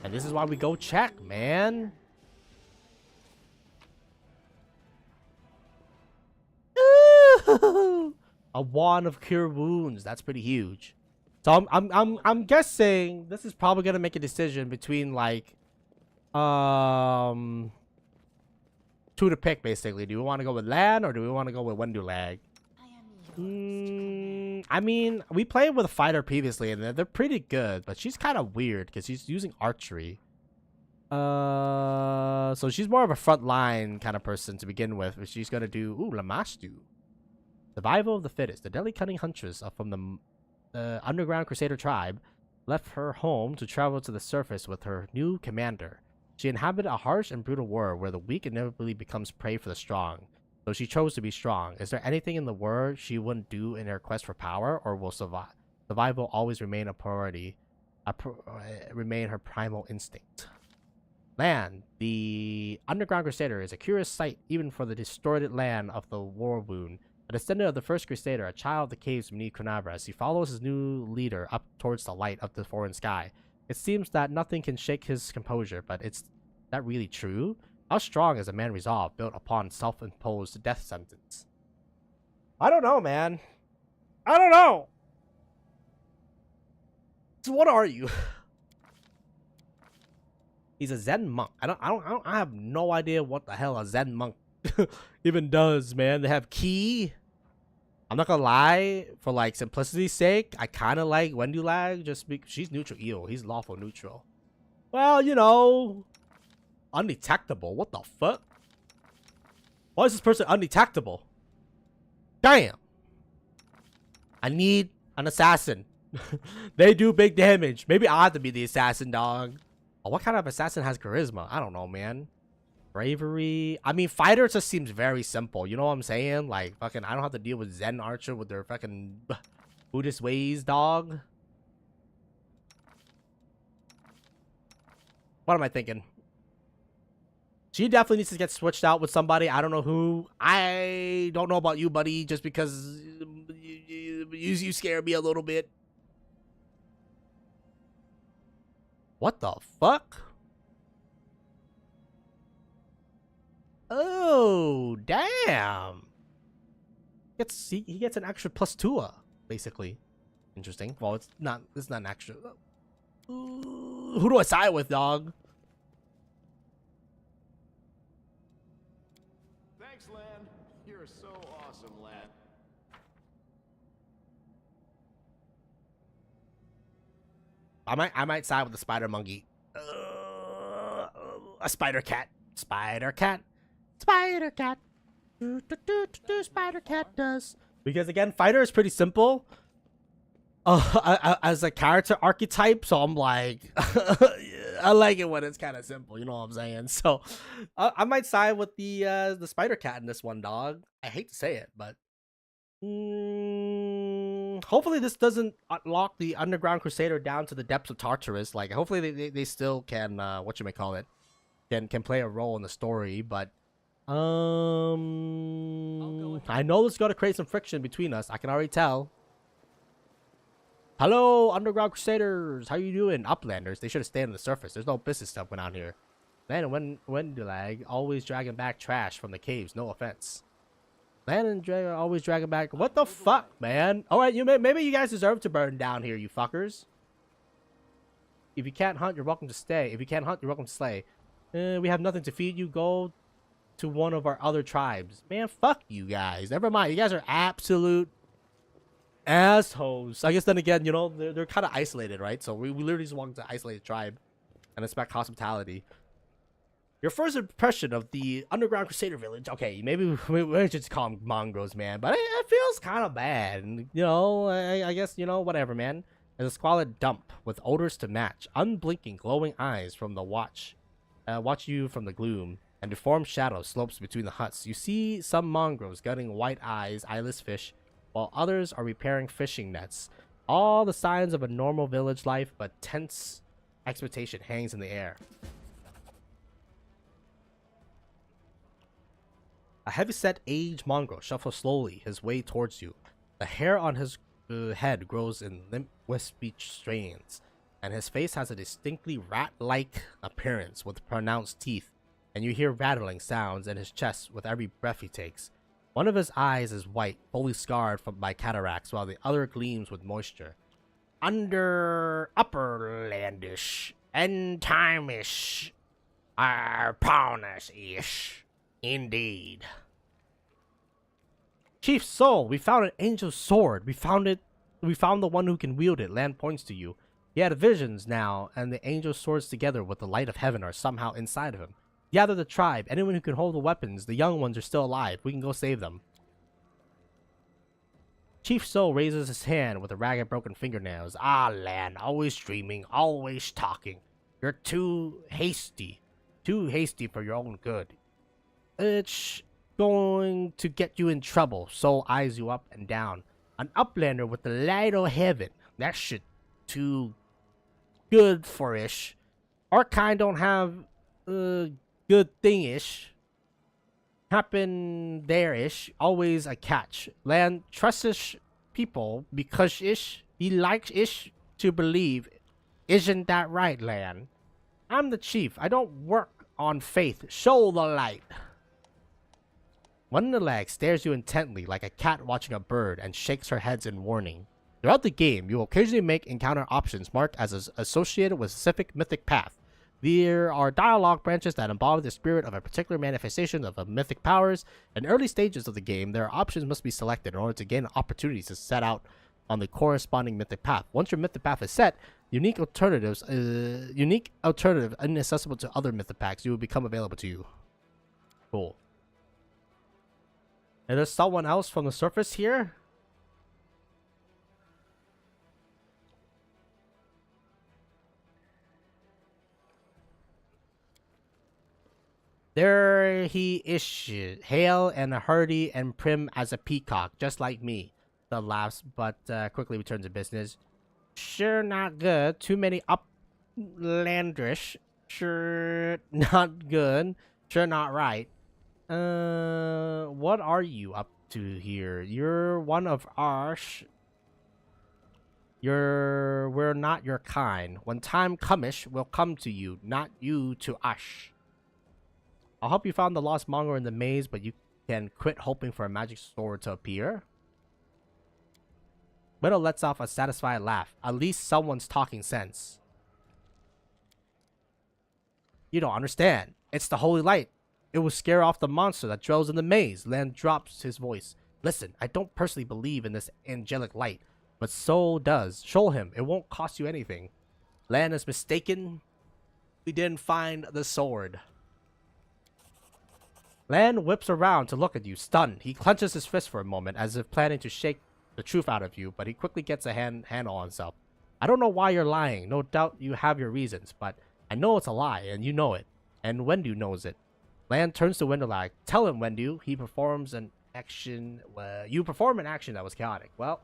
And this is why we go check, man. A wand of cure wounds. That's pretty huge. So I'm guessing this is probably gonna make a decision between like two to pick basically. Do we want to go with Lan or do we want to go with Wendulag? I mean, we played with a fighter previously and they're pretty good, but she's kind of weird because she's using archery. So she's more of a front line kind of person to begin with. She's gonna do Lamastu. Survival of the fittest. The deadly cunning huntress from the underground crusader tribe left her home to travel to the surface with her new commander. She inhabited a harsh and brutal world where the weak inevitably becomes prey for the strong. So she chose to be strong. Is there anything in the world she wouldn't do in her quest for power, or will survival always remain a priority, remain her primal instinct? Land. The Underground Crusader is a curious sight even for the distorted land of the war wound. A descendant of the first Crusader, a child of the caves beneath Kunabras, he follows his new leader up towards the light of the foreign sky. It seems that nothing can shake his composure, but is that really true? How strong is a man resolve built upon self-imposed death sentence? I don't know, man. I don't know. So what are you? He's a Zen monk. I have no idea what the hell a Zen monk even does, man. They have ki. I'm not gonna lie, for like simplicity's sake, I kind of like Wendulag just because she's neutral. Ew, he's lawful neutral. Well, you know, undetectable. What the fuck? Why is this person undetectable? Damn. I need an assassin. They do big damage. Maybe I have to be the assassin, dog. Oh, what kind of assassin has charisma? I don't know, man. Bravery. I mean, fighter just seems very simple. You know what I'm saying? Like, fucking, I don't have to deal with Zen archer with their fucking Buddhist ways, dog. What am I thinking? She definitely needs to get switched out with somebody. I don't know who. I don't know about you, buddy, just because you scare me a little bit. What the fuck? Oh, damn. He gets an extra +2, basically. Interesting. Well, it's not an extra. Who do I side with, dog? Thanks, Lan. You're so awesome, Lan. I might side with the spider monkey. A spider cat. Spider cat. Spider cat. Spider cat does. Because again, fighter is pretty simple. As a character archetype, so I'm like, I like it when it's kind of simple. You know what I'm saying? So, I might side with the spider cat in this one, dog. I hate to say it, but hopefully this doesn't unlock the Underground Crusader down to the depths of Tartarus. Like, hopefully they still can whatchamacallit, can play a role in the story. But I know this is gonna create some friction between us. I can already tell. Hello, Underground Crusaders. How you doing? Uplanders. They should have stayed on the surface. There's no business stuff going on here. Land and Wendulag always dragging back trash from the caves. No offense. Land and Dragon always dragging back. What the fuck, man? All right, maybe you guys deserve to burn down here, you fuckers. If you can't hunt, you're welcome to stay. If you can't hunt, you're welcome to slay. We have nothing to feed you. Go to one of our other tribes. Man, fuck you guys. Never mind. You guys are absolute assholes. I guess then again, you know, they're kind of isolated, right? So we literally just want to isolate a tribe and expect hospitality. Your first impression of the Underground Crusader village. Okay, maybe we should just call them mongrels, man. But it feels kind of bad. And, you know, I guess, you know, whatever, man. It's a squalid dump with odors to match. Unblinking, glowing eyes from the watch you from the gloom. And deformed shadow slopes between the huts. You see some mongrels gutting white eyeless fish, while others are repairing fishing nets. All the signs of a normal village life, but tense expectation hangs in the air. A heavy-set aged mongrel shuffles slowly his way towards you. The hair on his head grows in limp, wispy strands, and his face has a distinctly rat-like appearance with pronounced teeth, and you hear rattling sounds in his chest with every breath he takes. One of his eyes is white, fully scarred by cataracts, while the other gleams with moisture. Upperlandish, end-time-ish, Arponish-ish, indeed. Chief Soul, we found an angel's sword. We found the one who can wield it. Land points to you. He had visions now, and the angel's swords together with the light of heaven are somehow inside of him. Gather the tribe. Anyone who can hold the weapons. The young ones are still alive. We can go save them. Chief Soul raises his hand with a ragged broken fingernails. Ah, Lan, always dreaming, always talking. You're too hasty for your own good. It's going to get you in trouble. Soul eyes you up and down. An uplander with the light of heaven. That shit too good for ish. Our kind don't have good thing ish. Happen there ish. Always a catch. Lan trusts people because ish. He likes ish to believe. Isn't that right, Lan? I'm the chief. I don't work on faith. Show the light. One in the leg stares you intently like a cat watching a bird and shakes her head in warning. Throughout the game, you will occasionally encounter options marked as associated with a specific mythic path. There are dialogue branches that embody the spirit of a particular manifestation of a mythic powers. In early stages of the game, there are options must be selected in order to gain opportunities to set out on the corresponding mythic path. Once your mythic path is set, unique alternative inaccessible to other mythic packs will become available to you. Cool. And there's someone else from the surface here? There he is, hale and hearty and prim as a peacock, just like me. The laughs, but quickly returns to business. Sure not good. Too many uplanderish. Sure not good. Sure not right. What are you up to here? You're one of ours. We're not your kind. When time comish, we'll come to you, not you to us. I'll help you find the lost mongrel in the maze, but you can quit hoping for a magic sword to appear. Widow lets off a satisfied laugh. At least someone's talking sense. You don't understand. It's the holy light. It will scare off the monster that dwells in the maze. Lan drops his voice. Listen, I don't personally believe in this angelic light, but so does. Show him. It won't cost you anything. Lan is mistaken. We didn't find the sword. Lan whips around to look at you, stunned. He clenches his fist for a moment, as if planning to shake the truth out of you, but he quickly gets a handle on himself. I don't know why you're lying. No doubt you have your reasons, but I know it's a lie, and you know it. And Wendu knows it. Lan turns to Wendu. Tell him, Wendu. He performs an action. You perform an action that was chaotic. Well,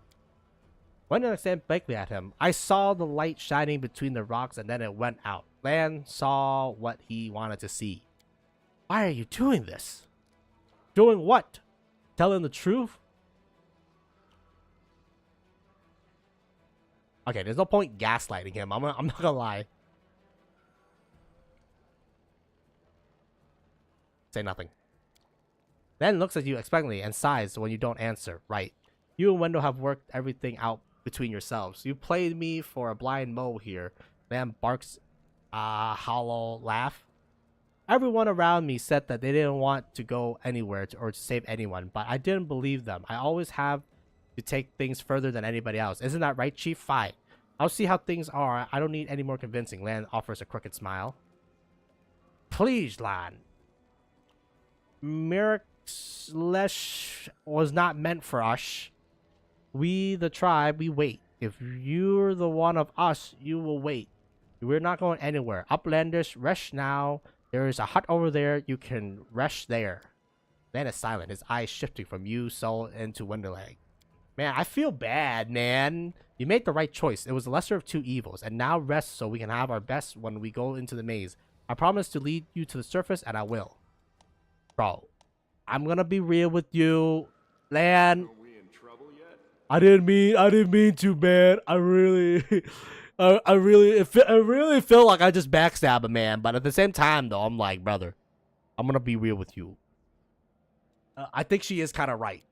Wendu stared blankly at him. I saw the light shining between the rocks, and then it went out. Lan saw what he wanted to see. Why are you doing this? Doing what? Telling the truth? Okay, there's no point gaslighting him. I'm not gonna lie. Say nothing. Then looks at you expectantly and sighs when you don't answer. Right. You and Wendell have worked everything out between yourselves. You played me for a blind mole here. Lan barks a hollow laugh. Everyone around me said that they didn't want to go anywhere or to save anyone, but I didn't believe them. I always have to take things further than anybody else. Isn't that right, Chief? Fine. I'll see how things are. I don't need any more convincing. Lan offers a crooked smile. Please, Lan. Mirexlesh was not meant for us. We, the tribe, we wait. If you're the one of us, you will wait. We're not going anywhere. Uplanders, rest now. There is a hut over there. You can rest there. Lan is silent, his eyes shifting from you, Soul, into Wenderlag. Man, I feel bad, man. You made the right choice. It was the lesser of two evils, and now rest so we can have our best when we go into the maze. I promise to lead you to the surface, and I will. Bro, I'm gonna be real with you, Lan. Are we in trouble yet? I didn't mean to, man. I really feel like I just backstab a man, but at the same time, though, I'm like, brother, I'm gonna be real with you. I think she is kind of right.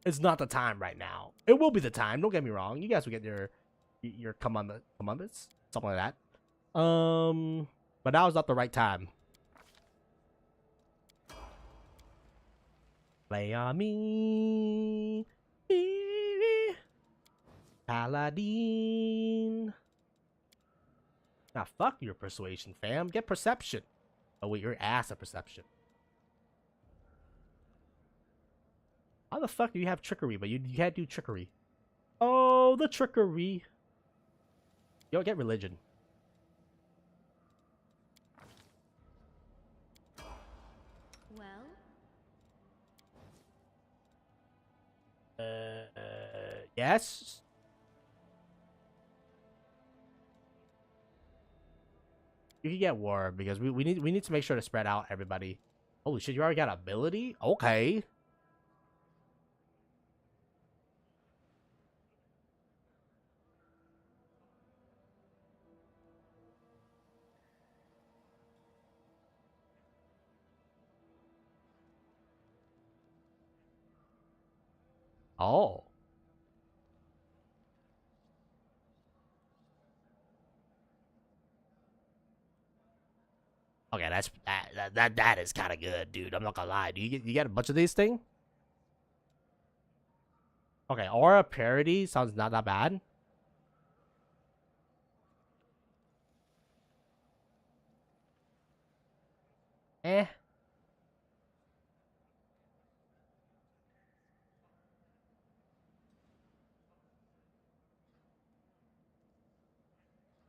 It's not the time right now. It will be the time. Don't get me wrong. You guys will get your commandments, something like that. But now is not the right time. Play on me, Paladin. Now, fuck your persuasion, fam. Get perception. Oh, wait, your ass at perception. How the fuck do you have trickery, but you can't do trickery? Oh, the trickery. Yo, get religion. Well, Yes. You can get war because we need to make sure to spread out everybody. Holy shit, you already got ability? Okay. Oh. Okay, that is kind of good, dude. I'm not gonna lie. Do you get a bunch of these things? Okay, aura parity sounds not that bad. Eh.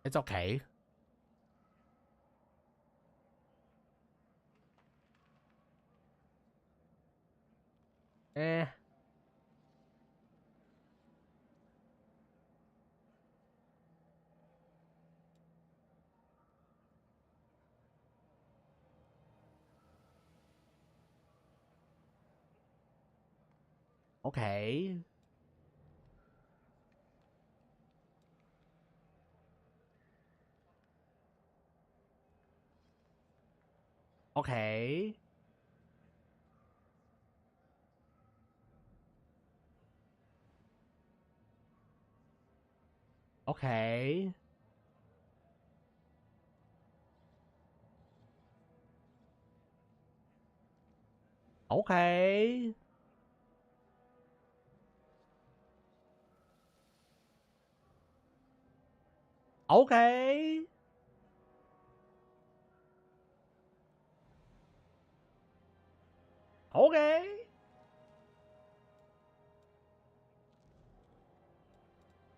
It's okay. Eh. Okay. Okay. Okay. Okay. Okay. Okay.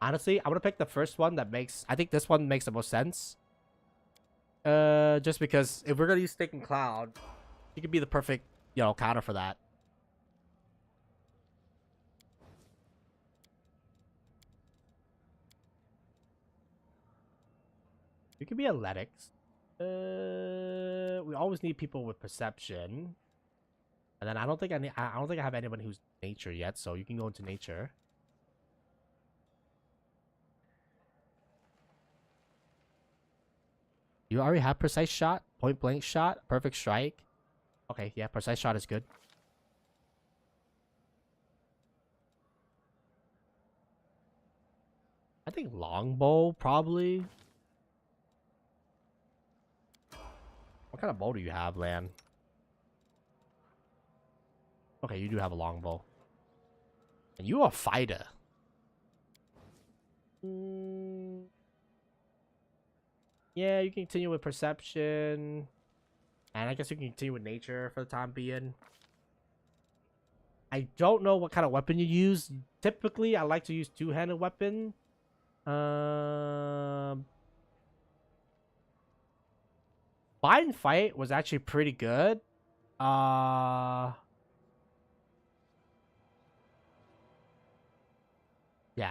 Honestly, I'm gonna pick the first one that makes. I think this one makes the most sense. Just because if we're gonna use Stake and Cloud, he could be the perfect, counter for that. We could be athletics. We always need people with perception. And then I don't think I don't think I have anyone who's nature yet, so you can go into nature. You already have precise shot, point blank shot, perfect strike. Okay, yeah, precise shot is good. I think longbow probably. What kind of bow do you have, Lan? Okay, you do have a longbow. And you are a fighter. Yeah, you can continue with perception. And I guess you can continue with nature for the time being. I don't know what kind of weapon you use. Typically, I like to use two-handed weapon. Bind fight was actually pretty good. Yeah,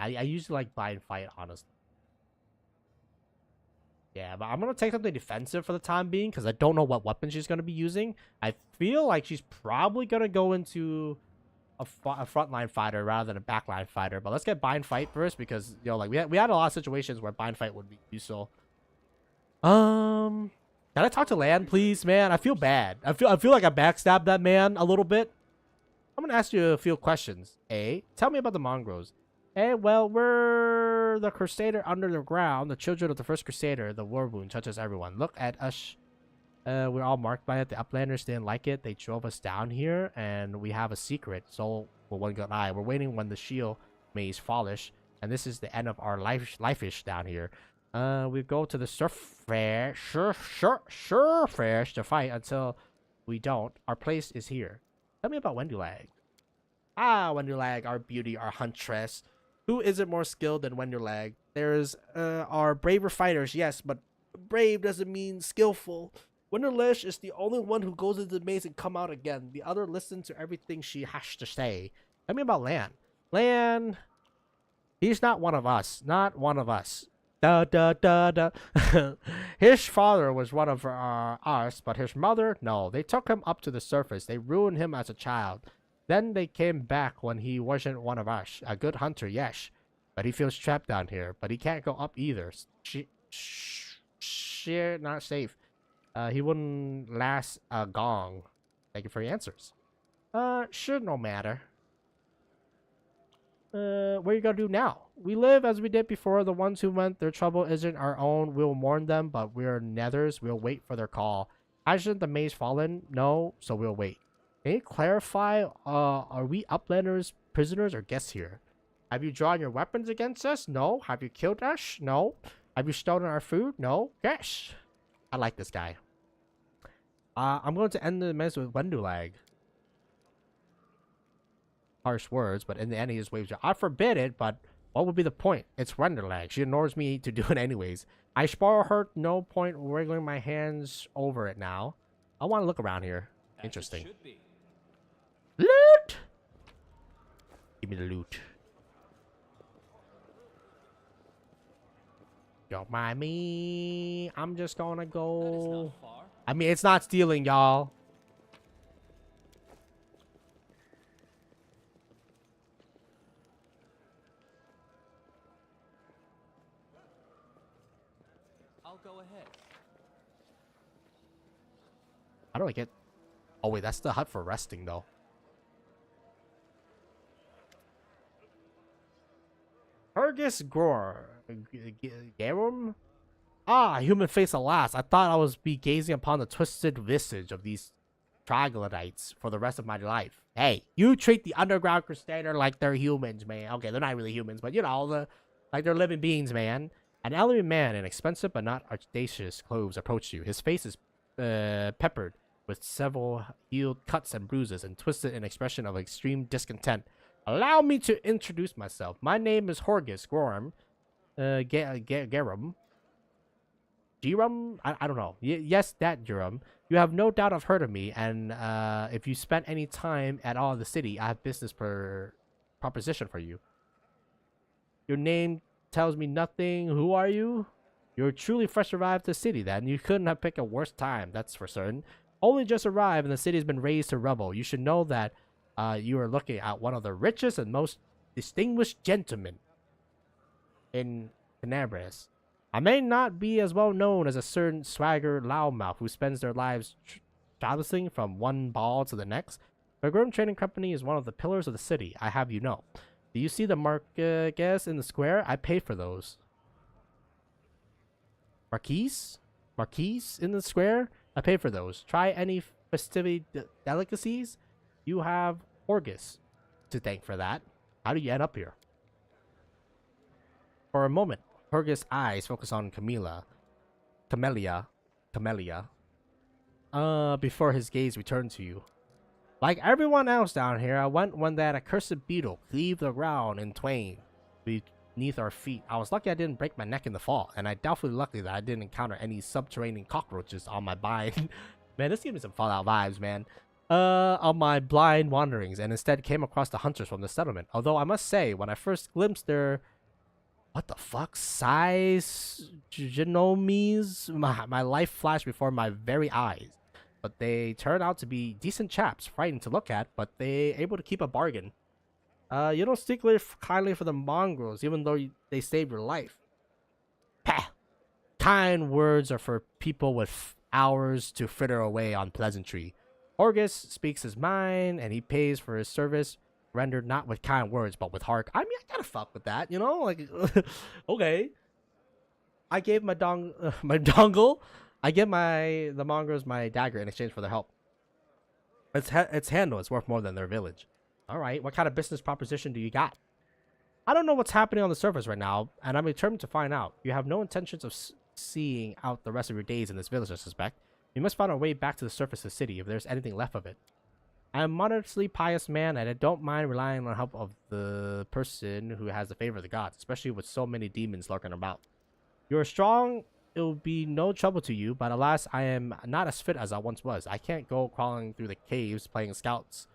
I usually like bind fight, honestly. Yeah, but I'm gonna take something defensive for the time being because I don't know what weapon she's gonna be using. I feel like she's probably gonna go into a frontline fighter rather than a backline fighter. But let's get bind fight first because like we had a lot of situations where bind fight would be useful. Can I talk to Lan, please, man? I feel bad. I feel like I backstabbed that man a little bit. I'm gonna ask you a few questions. A, tell me about the mongrels. A, well, we're the Crusader under the ground, the children of the first Crusader. The war wound touches everyone. Look at us. We're all marked by it. The Uplanders didn't like it. They drove us down here, and we have a secret. So, for one good eye, we're waiting when the shield maze fallish, and this is the end of our life-ish down here. We go to the surface to fight until we don't. Our place is here. Tell me about Wendulag. Ah, Wendulag, our beauty, our huntress. Who isn't more skilled than Wenderlag? There's are braver fighters, yes, but brave doesn't mean skillful. Wenderlish is the only one who goes into the maze and come out again. The other listen to everything she has to say. Tell me about Lan. Lan, he's not one of us. Not one of us. Da da da da. His father was one of us, but his mother, no. They took him up to the surface. They ruined him as a child. Then they came back when he wasn't one of us. A good hunter, yes. But he feels trapped down here. But he can't go up either. Not safe. He wouldn't last a gong. Thank you for your answers. Sure, no matter. What are you gonna do now? We live as we did before. The ones who went, their trouble isn't our own. We'll mourn them, but we're nethers. We'll wait for their call. Hasn't the maze fallen? No, so we'll wait. Can you clarify, are we Uplanders, prisoners, or guests here? Have you drawn your weapons against us? No. Have you killed us? No. Have you stolen our food? No. Yes. I like this guy. I'm going to end the mess with Wendulag. Harsh words, but in the end he just waves. I forbid it, but what would be the point? It's Wenderlag. She ignores me to do it anyways. I spoil her. No point wriggling my hands over it now. I want to look around here. Interesting. Loot! Give me the loot. Don't mind me. I'm just gonna go. I mean, it's not stealing, y'all. I'll go ahead. How do I get... Oh, wait, that's the hut for resting, though. Fergus Gore. Garum? Ah, human face alas. I thought I was be gazing upon the twisted visage of these troglodytes for the rest of my life. Hey, you treat the underground crusader like they're humans, man. Okay, they're not really humans, but you know, like they're living beings, man. An elderly man in expensive but not audacious clothes approached you. His face is peppered with several healed cuts and bruises and twisted in expression of extreme discontent. Allow me to introduce myself. My name is Horgus Gorham. Gerum. Gerum? I don't know. Yes, that Gerum. You have no doubt have heard of me, and if you spent any time at all in the city, I have business proposition for you. Your name tells me nothing. Who are you? You're truly fresh arrived to the city, then. You couldn't have picked a worse time, that's for certain. Only just arrived, and the city has been razed to rubble. You should know that you are looking at one of the richest and most distinguished gentlemen in Canabras. I may not be as well known as a certain swagger loudmouth who spends their lives traversing from one ball to the next. The Grim Trading Company is one of the pillars of the city, I have you know. Do you see the marquess in the square? I paid for those. Marquise in the square? I paid for those. Try any festivity delicacies? You have Horgus to thank for that. How do you end up here? For a moment, Horgus' eyes focus on Camellia. Before his gaze returned to you. Like everyone else down here, I went when that accursed beetle cleaved the ground in twain beneath our feet. I was lucky I didn't break my neck in the fall, and I doubtfully lucky that I didn't encounter any subterranean cockroaches on my blind. Man, this gives me some Fallout vibes, man. On my blind wanderings, and instead came across the hunters from the settlement. Although I must say, when I first glimpsed their... What the fuck? Size... genomes? My life flashed before my very eyes. But they turned out to be decent chaps, frightening to look at, but they able to keep a bargain. You don't speak kindly for the mongrels, even though they saved your life. Pah! Kind words are for people with hours to fritter away on pleasantry. Horgus speaks his mind, and he pays for his service, rendered not with kind words, but with heart. I mean, I gotta fuck with that, you know? Like, okay. I gave my dongle. I give the mongrels my dagger in exchange for their help. Its handle is worth more than their village. Alright, what kind of business proposition do you got? I don't know what's happening on the surface right now, and I'm determined to find out. You have no intentions of seeing out the rest of your days in this village, I suspect. We must find our way back to the surface of the city if there's anything left of it. I'm a modestly pious man, and I don't mind relying on the help of the person who has the favor of the gods, especially with so many demons lurking about. You are strong, it will be no trouble to you, but alas, I am not as fit as I once was. I can't go crawling through the caves playing scouts.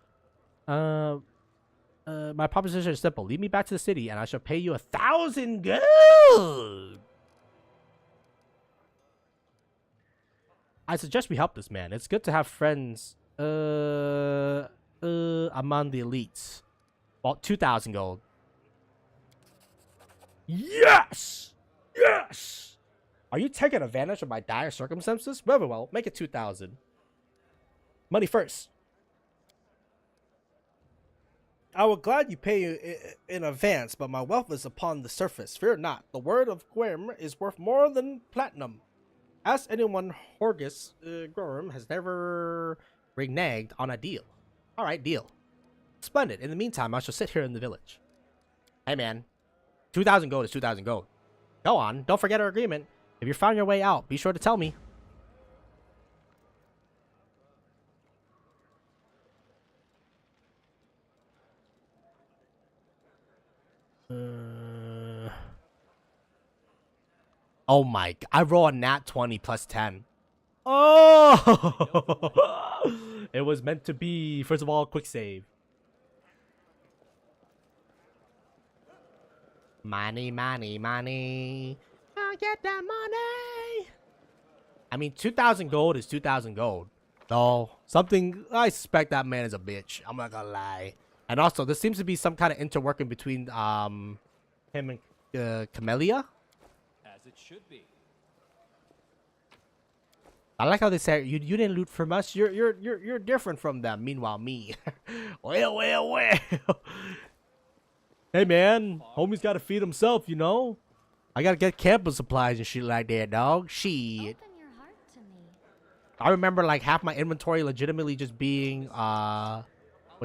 My proposition is simple. Lead me back to the city, and I shall pay you 1,000 gold. I suggest we help this man. It's good to have friends among the elites. Well, 2,000 gold. Yes! Yes! Are you taking advantage of my dire circumstances? Very well, make it 2,000. Money first. I will gladly pay you in advance, but my wealth is upon the surface. Fear not. The word of Gwyrm is worth more than platinum. Ask anyone, Horgus Gwyrm has never reneged on a deal. Alright, deal. Splendid. In the meantime, I shall sit here in the village. Hey man, 2,000 gold is 2,000 gold. Go on, don't forget our agreement. If you found your way out, be sure to tell me. Oh my, I roll a nat 20 plus 10. Oh! It was meant to be. First of all, quick save. Money, money, money. I'll get that money. I mean, 2,000 gold is 2,000 gold. So, something, I suspect that man is a bitch. I'm not gonna lie. And also, there seems to be some kind of interworking between him and Camellia. As it should be. I like how they say you didn't loot from us. You're different from them. Meanwhile, me. well. Hey man, homie's gotta feed himself, you know. I gotta get camping supplies and shit like that, dog. Shit. Open your heart to me. I remember like half my inventory legitimately just being what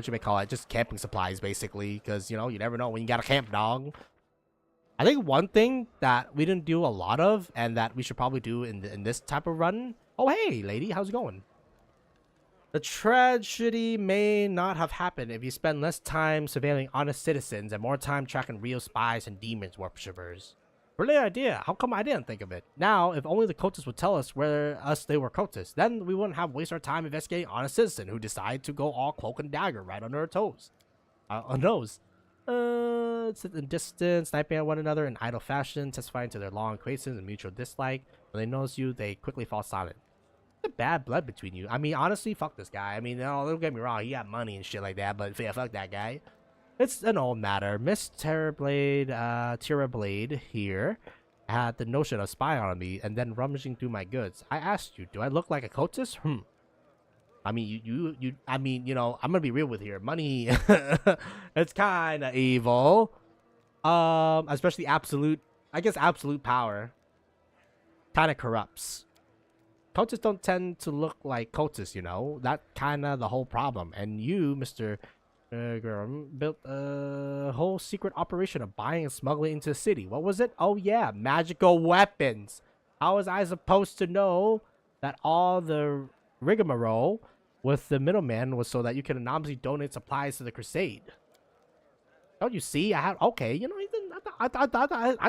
you may call it, just camping supplies basically, because you know you never know when you gotta camp, dog. I think one thing that we didn't do a lot of, and that we should probably do in this type of run. Oh hey, lady, how's it going? The tragedy may not have happened if you spend less time surveilling honest citizens and more time tracking real spies and demons worshippers. Brilliant idea. How come I didn't think of it? Now, if only the cultists would tell us where they were cultists, then we wouldn't have waste our time investigating honest citizen who decide to go all cloak and dagger right under our toes. Nose. Sit in distance, sniping at one another in idle fashion, testifying to their long acquaintance and mutual dislike. When they notice you, they quickly fall silent. There's a bad blood between you. I mean, honestly, fuck this guy. I mean, no, don't get me wrong, he got money and shit like that, but yeah, fuck that guy. It's an old matter. Miss Terrorblade here had the notion of spying on me and then rummaging through my goods. I asked you, do I look like a cultist? I mean, I mean, you know, I'm gonna be real with here. Money, it's kind of evil. Especially absolute, I guess absolute power kind of corrupts. Cultists don't tend to look like cultists, you know. That kind of the whole problem. And you, Mr. built a whole secret operation of buying and smuggling into the city. What was it? Oh yeah, magical weapons. How was I supposed to know that all the rigmarole with the middleman was so that you can anonymously donate supplies to the crusade? Don't you see? I had okay, you know, I thought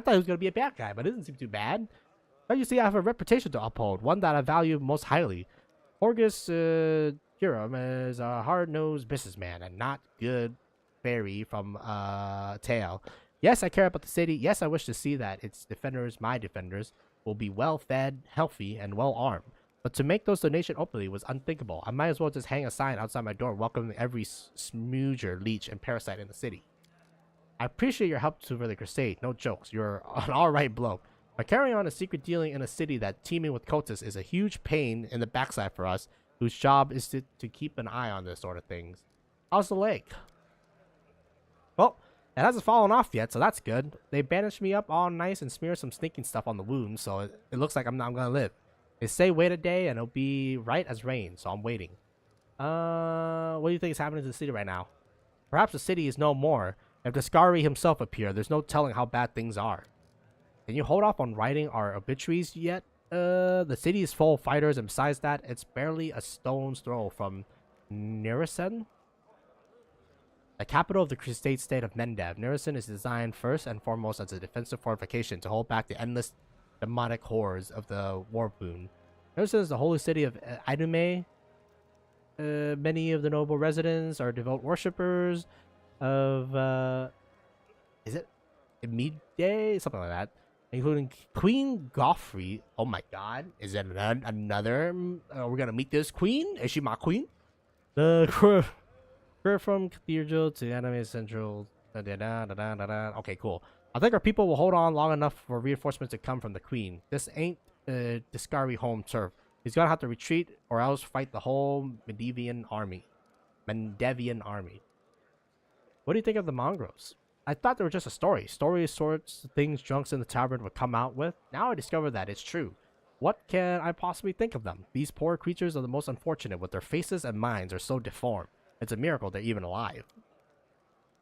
he was gonna be a bad guy, but it didn't seem too bad. Don't you see? I have a reputation to uphold, one that I value most highly. Horgus Hero is a hard-nosed businessman and not good fairy from tale. Yes, I care about the city. Yes, I wish to see that its defenders, my defenders, will be well-fed, healthy, and well-armed. But to make those donations openly was unthinkable. I might as well just hang a sign outside my door welcoming every smooger, leech, and parasite in the city. I appreciate your help for the crusade. No jokes. You're an alright bloke. But carrying on a secret dealing in a city that's teeming with cultists is a huge pain in the backside for us, whose job is to keep an eye on this sort of things. How's the leg? Well, it hasn't fallen off yet, so that's good. They bandaged me up all nice and smeared some stinking stuff on the wound, so it looks like I'm gonna live. They say wait a day and it'll be right as rain, so I'm waiting. What do you think is happening to the city right now? Perhaps the city is no more. If the Scary himself appear, there's no telling how bad things are. Can you hold off on writing our obituaries yet? The city is full of fighters, and besides that, it's barely a stone's throw from Nirisen? The capital of the Crusade state of Mendev, Nirisen is designed first and foremost as a defensive fortification to hold back the endless demonic horrors of the Warboon. Nirisen is the holy city of Idume. Many of the noble residents are devout worshippers of, is it Emide? Something like that. Including Queen Goffrey. Oh my god. Is it another? We're gonna meet this queen? Is she my queen? The crew from Cathedral to Anime Central. Okay, cool. I think our people will hold on long enough for reinforcements to come from the queen. This ain't Discari home turf. He's gonna have to retreat or else fight the whole Mendevian army. What do you think of the mongrels? I thought they were just a story. Stories, sorts of things drunks in the tavern would come out with. Now I discover that it's true. What can I possibly think of them? These poor creatures are the most unfortunate, with their faces and minds are so deformed. It's a miracle they're even alive.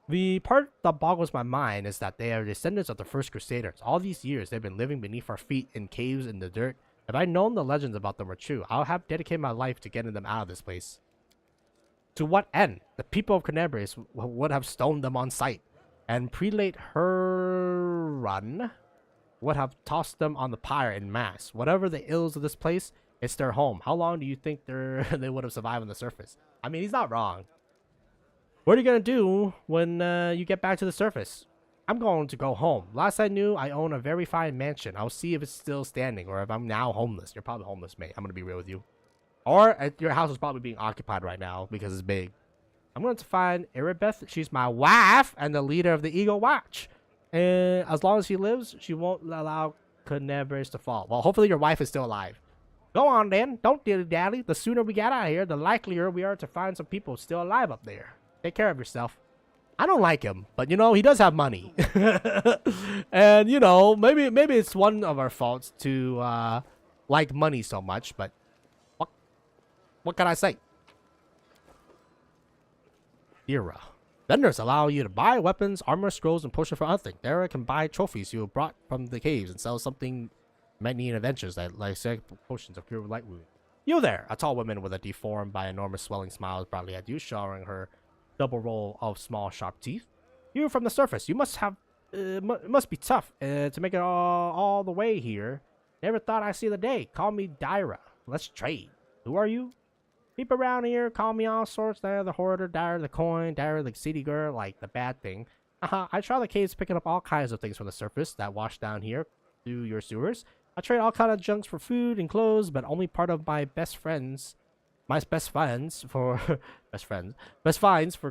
The part that boggles my mind is that they are descendants of the first Crusaders. All these years, they've been living beneath our feet in caves in the dirt. If I'd known the legends about them were true, I would have dedicated my life to getting them out of this place. To what end? The people of Canabris would have stoned them on sight, and Prelate Herrun would have tossed them on the pyre in mass. Whatever the ills of this place, it's their home. How long do you think they would have survived on the surface? I mean, he's not wrong. What are you going to do when you get back to the surface? I'm going to go home. Last I knew, I own a very fine mansion. I'll see if it's still standing or if I'm now homeless. You're probably homeless, mate. I'm going to be real with you. Or your house is probably being occupied right now because it's big. I'm going to find Erebeth. She's my wife and the leader of the Eagle Watch. And as long as she lives, she won't allow Canabris to fall. Well, hopefully your wife is still alive. Go on then. Don't dilly-dally. The sooner we get out of here, the likelier we are to find some people still alive up there. Take care of yourself. I don't like him, but you know, he does have money. And you know, maybe it's one of our faults to like money so much, but what can I say? Era. Vendors allow you to buy weapons, armor, scrolls, and potions for nothing. Dara can buy trophies you brought from the caves and sell something you might need in adventures like potions of cure light wound. You there! A tall woman with a deformed by enormous swelling smile is proudly at you, showering her double row of small sharp teeth. You from the surface. You must have must be tough to make it all the way here. Never thought I'd see the day. Call me Dyra. Let's trade. Who are you? People around here call me all sorts. Dyra the hoarder, Dyra the coin, Dyra the city girl, like the bad thing. I try the caves picking up all kinds of things from the surface that wash down here through your sewers. I trade all kind of junks for food and clothes, but only part of my best finds for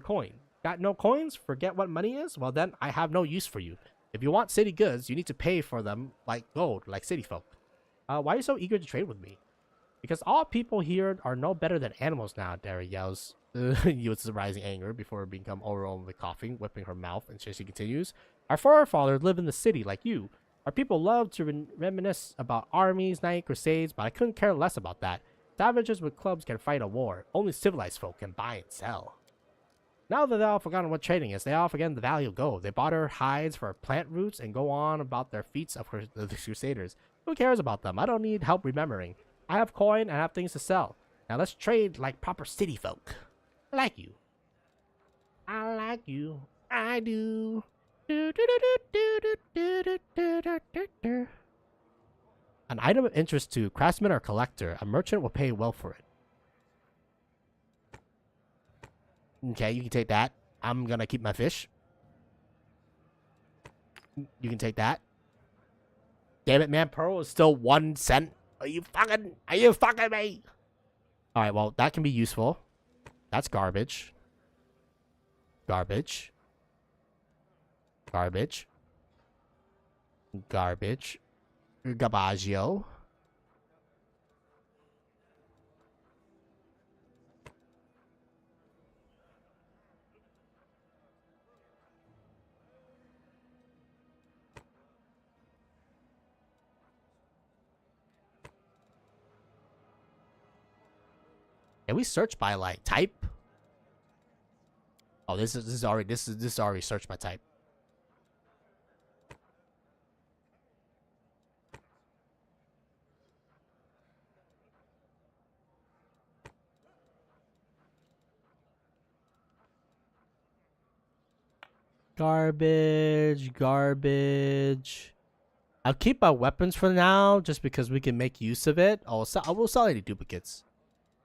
coin. Got no coins? Forget what money is? Well then, I have no use for you. If you want city goods, you need to pay for them like gold, like city folk. Why are you so eager to trade with me? Because all people here are no better than animals now, Dara yells. With rising anger before become overwhelmed with coughing, whipping her mouth, and she continues. Our forefathers live in the city like you. Our people love to reminisce about armies, knight crusades, but I couldn't care less about that. Savages with clubs can fight a war. Only civilized folk can buy and sell. Now that they've all forgotten what trading is, they all forget the value of gold. They bought her hides for plant roots and go on about their feats of the Crusaders. Who cares about them? I don't need help remembering. I have coin and I have things to sell. Now let's trade like proper city folk. I like you. I like you. I do. An item of interest to craftsman or collector. A merchant will pay well for it. Okay, you can take that. I'm gonna keep my fish. You can take that. Damn it, man. Pearl is still 1 cent. Are you fucking me? Alright, well, that can be useful. That's garbage. Garbage. Garbage. Garbage. Gabaggio. Can we search by like type? Oh, this is already searched by type. Garbage, garbage. I'll keep my weapons for now, just because we can make use of it. I will sell any duplicates.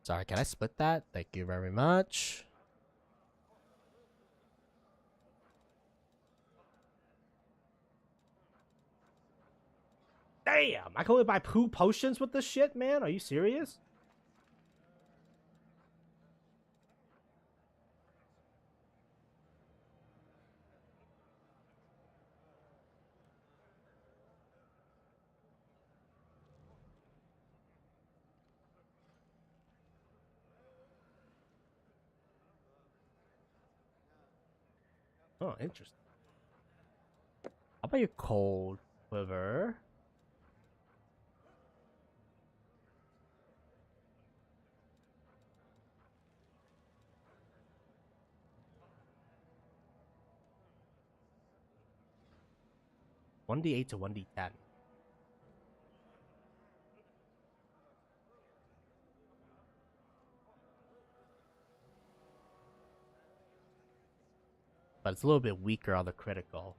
Sorry, can I split that? Thank you very much. Damn, I can only buy 2 potions with this shit, man. Are you serious? Oh, interesting. How about your cold quiver? $1d8 to $1d10. But it's a little bit weaker on the critical.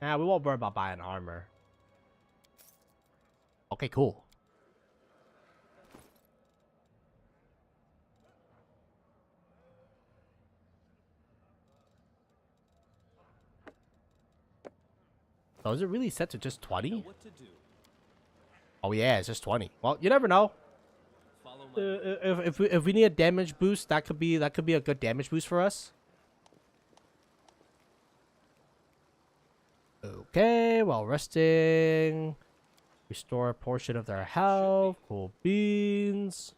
Nah, we won't worry about buying armor. Okay, cool. So is it really set to just 20? What to do? Oh yeah, it's just 20. Well, you never know. Follow my If we need a damage boost, that could be a good damage boost for us. Okay, while resting, restore a portion of their health. Cool beans.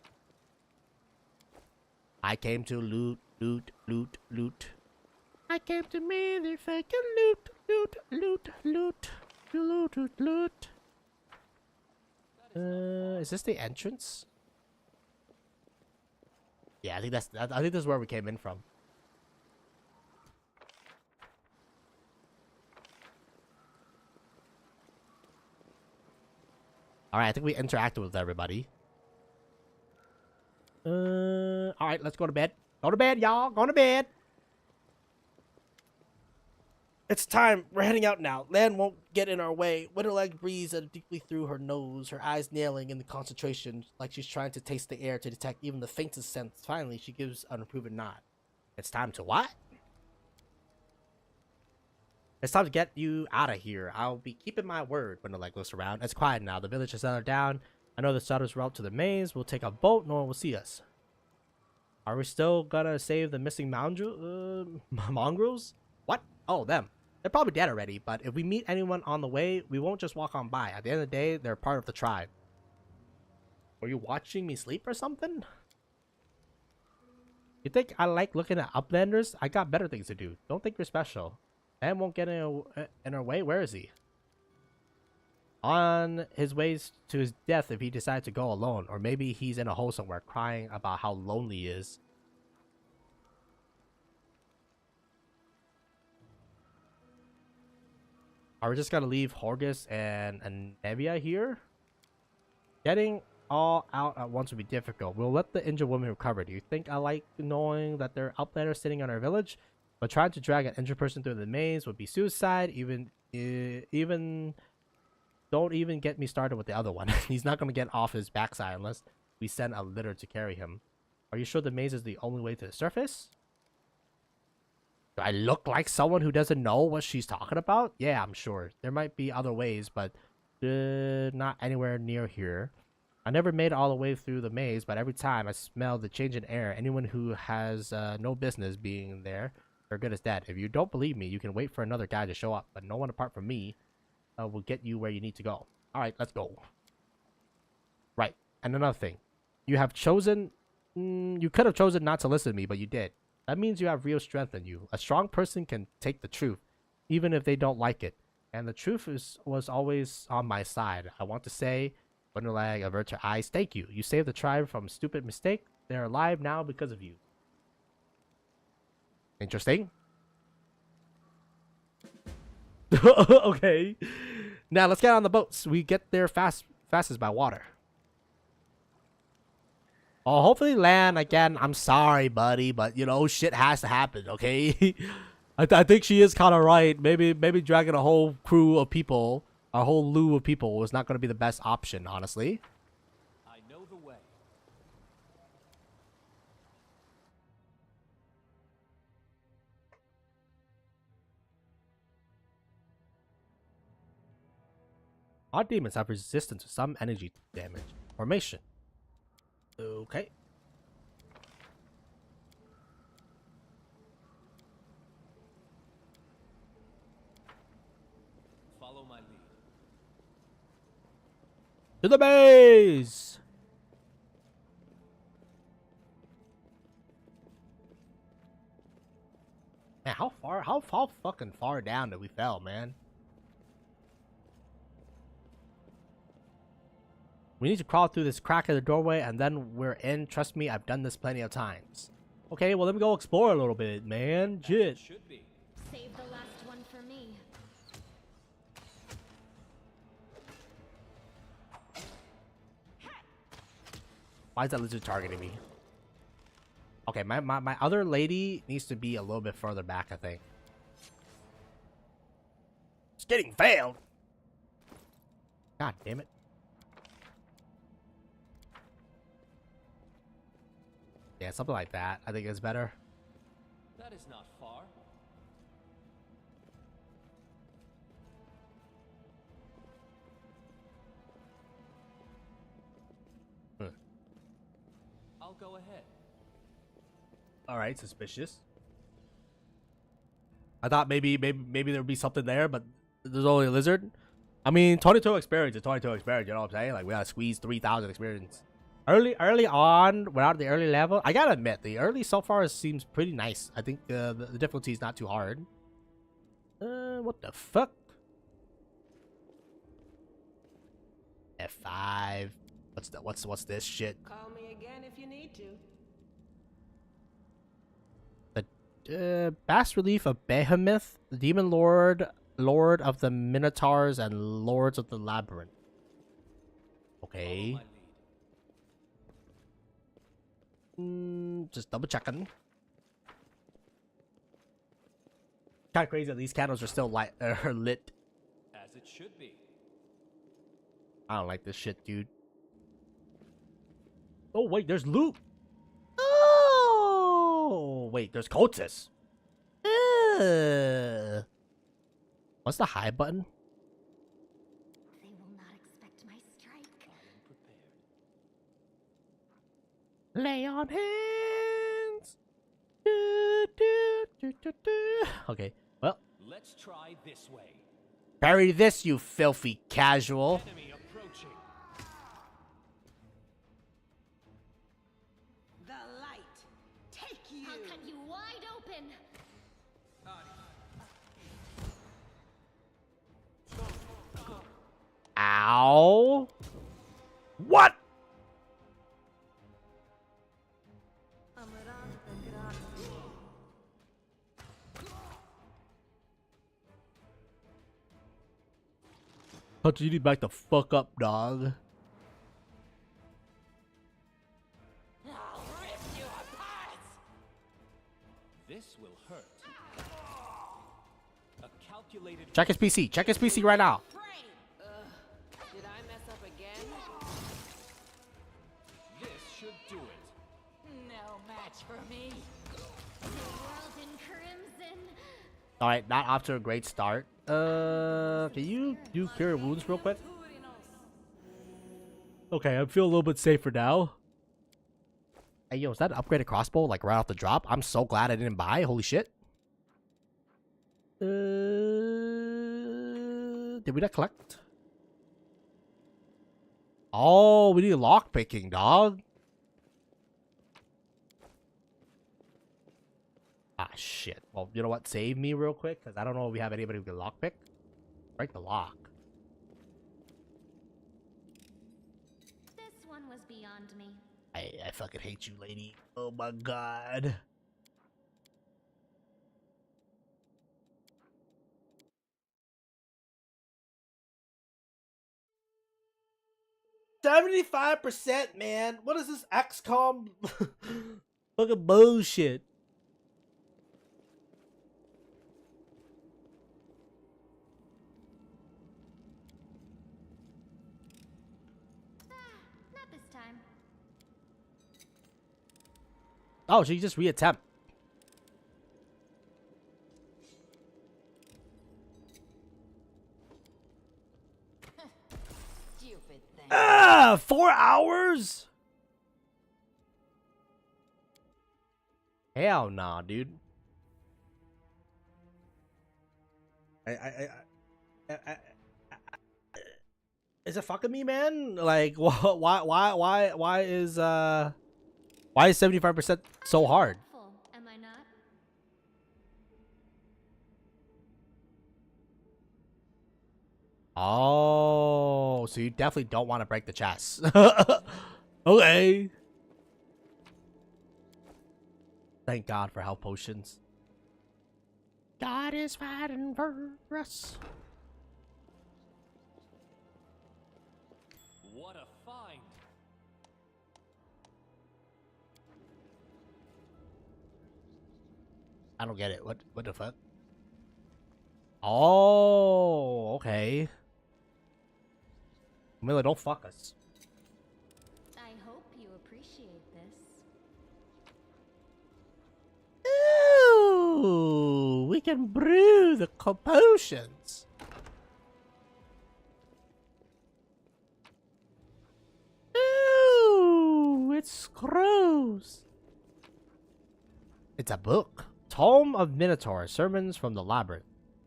I came to loot, loot, loot, loot. I came to motherfucking loot, loot, loot, loot, loot, loot, loot. Is this the entrance? Yeah, I think that's where we came in from. All right, I think we interacted with everybody. All right, let's go to bed. Go to bed, y'all. Go to bed. It's time. We're heading out now. Land won't get in our way. Winterleg breathes deeply through her nose, her eyes nailing in the concentration, like she's trying to taste the air to detect even the faintest sense. Finally, she gives an approving nod. It's time to what? It's time to get you out of here. I'll be keeping my word. Winterleg looks around. It's quiet now. The village has settled down. I know the settlers route to the maze. We'll take a boat. No one will see us. Are we still gonna save the missing mongrels? What? Oh, them. They're probably dead already, but if we meet anyone on the way, we won't just walk on by. At the end of the day, they're part of the tribe. Were you watching me sleep or something? You think I like looking at uplanders? I got better things to do. Don't think you're special. Man won't get in our way. Where is he? On his ways to his death if he decides to go alone. Or maybe he's in a hole somewhere crying about how lonely he is. Are we just gonna leave Horgus and Nevia here? Getting all out at once would be difficult. We'll let the injured woman recover. Do you think I like knowing that there are outlanders sitting on our village? But trying to drag an injured person through the maze would be suicide. Don't even get me started with the other one. He's not gonna get off his backside unless we send a litter to carry him. Are you sure the maze is the only way to the surface? Do I look like someone who doesn't know what she's talking about? Yeah, I'm sure. There might be other ways, but not anywhere near here. I never made it all the way through the maze, but every time I smell the change in air. Anyone who has no business being there, they're good as dead. If you don't believe me, you can wait for another guy to show up, but no one apart from me will get you where you need to go. All right, let's go. Right, and another thing. You have chosen... you could have chosen not to listen to me, but you did. That means you have real strength in you. A strong person can take the truth, even if they don't like it. And the truth was always on my side. I want to say, Winterleg, avert your eyes. Thank you. You saved the tribe from a stupid mistake. They're alive now because of you. Interesting. Okay. Now let's get on the boats. We get there fastest by water. Well, hopefully land again. I'm sorry, buddy, but you know, shit has to happen, okay? I think she is kind of right. Maybe dragging a whole crew of people, a whole slew of people, was not going to be the best option, honestly. I know the way. Our demons have resistance to some energy damage. Formation. Okay. Follow my lead. To the base! Man, how fucking far down did we fell, man? We need to crawl through this crack in the doorway and then we're in. Trust me, I've done this plenty of times. Okay, well, let me go explore a little bit, man. As Shit. it should be. Save the last one for me. Why is that lizard targeting me? Okay, my other lady needs to be a little bit further back, I think. It's getting failed. God damn it. Yeah, something like that. I think is better. That is not far. I'll go ahead. All right, suspicious. I thought maybe there would be something there, but there's only a lizard. I mean, 22 experience is 22 experience. You know what I'm saying? Like we gotta squeeze 3,000 experience. Early on, without the early level, I gotta admit the early so far seems pretty nice. I think the difficulty is not too hard. What the fuck? F5. What's this shit? Call me again if you need to. The bas relief of Behemoth, the demon lord of the Minotaurs and lords of the labyrinth. Okay. Just double checking. Kind of crazy that these candles are still lit. As it should be. I don't like this shit, dude. Oh wait, there's loot. Oh wait, there's cultists. What's the high button? They will not expect my strike. Lay on hands. Do, do, do, do, do. Okay, well, Let's try this way. parry this, you filthy casual. Enemy approaching. The light. Take you. I'll cut you wide open. Ow. What? Hunter, you need to back the fuck up, dog. This will hurt. A calculated. Check his PC. Check his PC right now. Did I mess up again? This should do it. No match for me. The world in crimson. All right, not off to a great start. Can you do cure wounds real quick? Okay, I feel a little bit safer now. Hey, yo, is that an upgraded crossbow, like, right off the drop? I'm so glad I didn't buy. Holy shit. Did we not collect? Oh, we need lock picking, dog. Ah, shit. Well, you know what? Save me real quick, because I don't know if we have anybody who can lockpick. Break the lock. This one was beyond me. I fucking hate you, lady. Oh my god. 75%, man. What is this XCOM? Fucking bullshit. Not this time. Oh, so you just reattempt. Stupid thing. Ah, 4 hours? Hell nah, dude. Is it fucking me, man? Like, why is 75% so hard? Helpful, am I not? Oh, so you definitely don't want to break the chest. Okay. Thank God for health potions. God is fighting for us. What a find! I don't get it. What the fuck? Oh, okay. Miller, don't fuck us. I hope you appreciate this. Ooh, we can brew the potions. Ooh, it screws. It's a book. Tome of Minotaur, Sermons from the Labyrinth.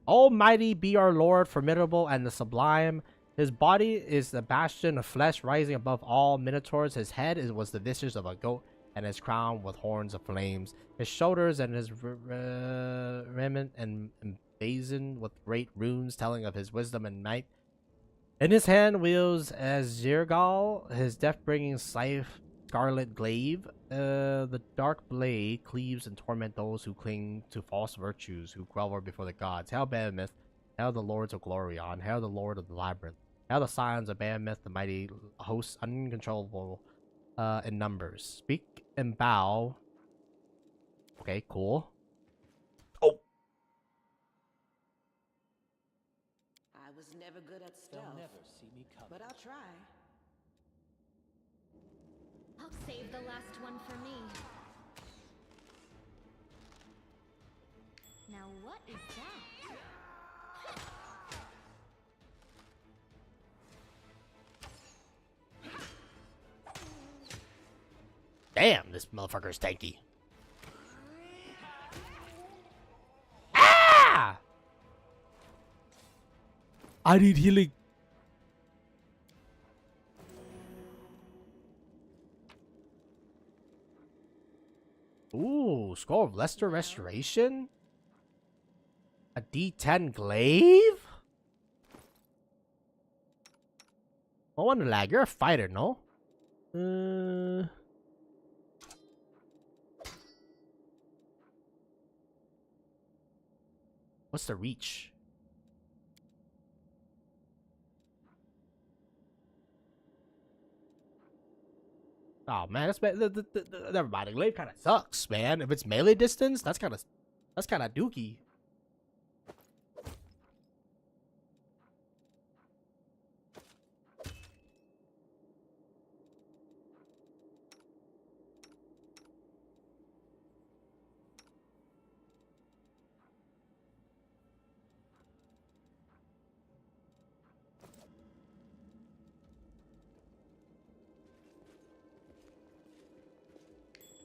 Almighty be our Lord, formidable and the sublime. His body is the bastion of flesh rising above all minotaurs. His head was the visage of a goat, and his crown with horns of flames. His shoulders and his raiment and emblazoned with great runes, telling of his wisdom and might. In his hand wields as Zirgal, his death-bringing scythe, scarlet glaive. The dark blade cleaves and torment those who cling to false virtues, who grovel before the gods. Hail Behemoth, hail the lords of Glorion, hail the lord of the labyrinth, hail the scions of Behemoth, the mighty hosts uncontrollable in numbers. Speak and bow. Okay, cool. Oh, I was never good at They'll stealth, never see me coming. but I'll try. I'll save the last one for me. Now what is that? damn, this motherfucker is tanky. Ah! I need healing. Ooh, Scroll of Lester Restoration? A D10 glaive? I wonder, lag. You're a fighter, no? What's the reach? Oh man, that's never mind. The glaive kind of sucks, man. If it's melee distance, that's kind of dookie.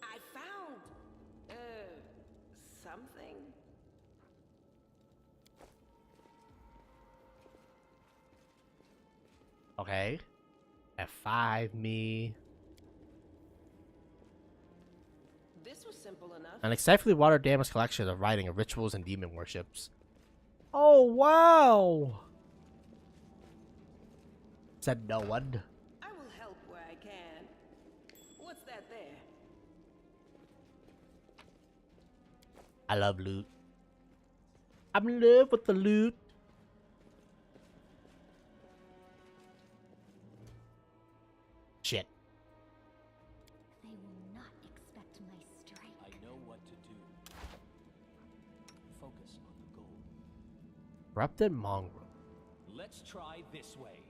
I found, something. Okay. F5 me. This was simple enough. An excessively watered damage collection of writing of rituals and demon worships. Oh wow! Said no one. I will help where I can. What's that there? I love loot. I'm in love with the loot. Corrupted mongrel. Let's try this way.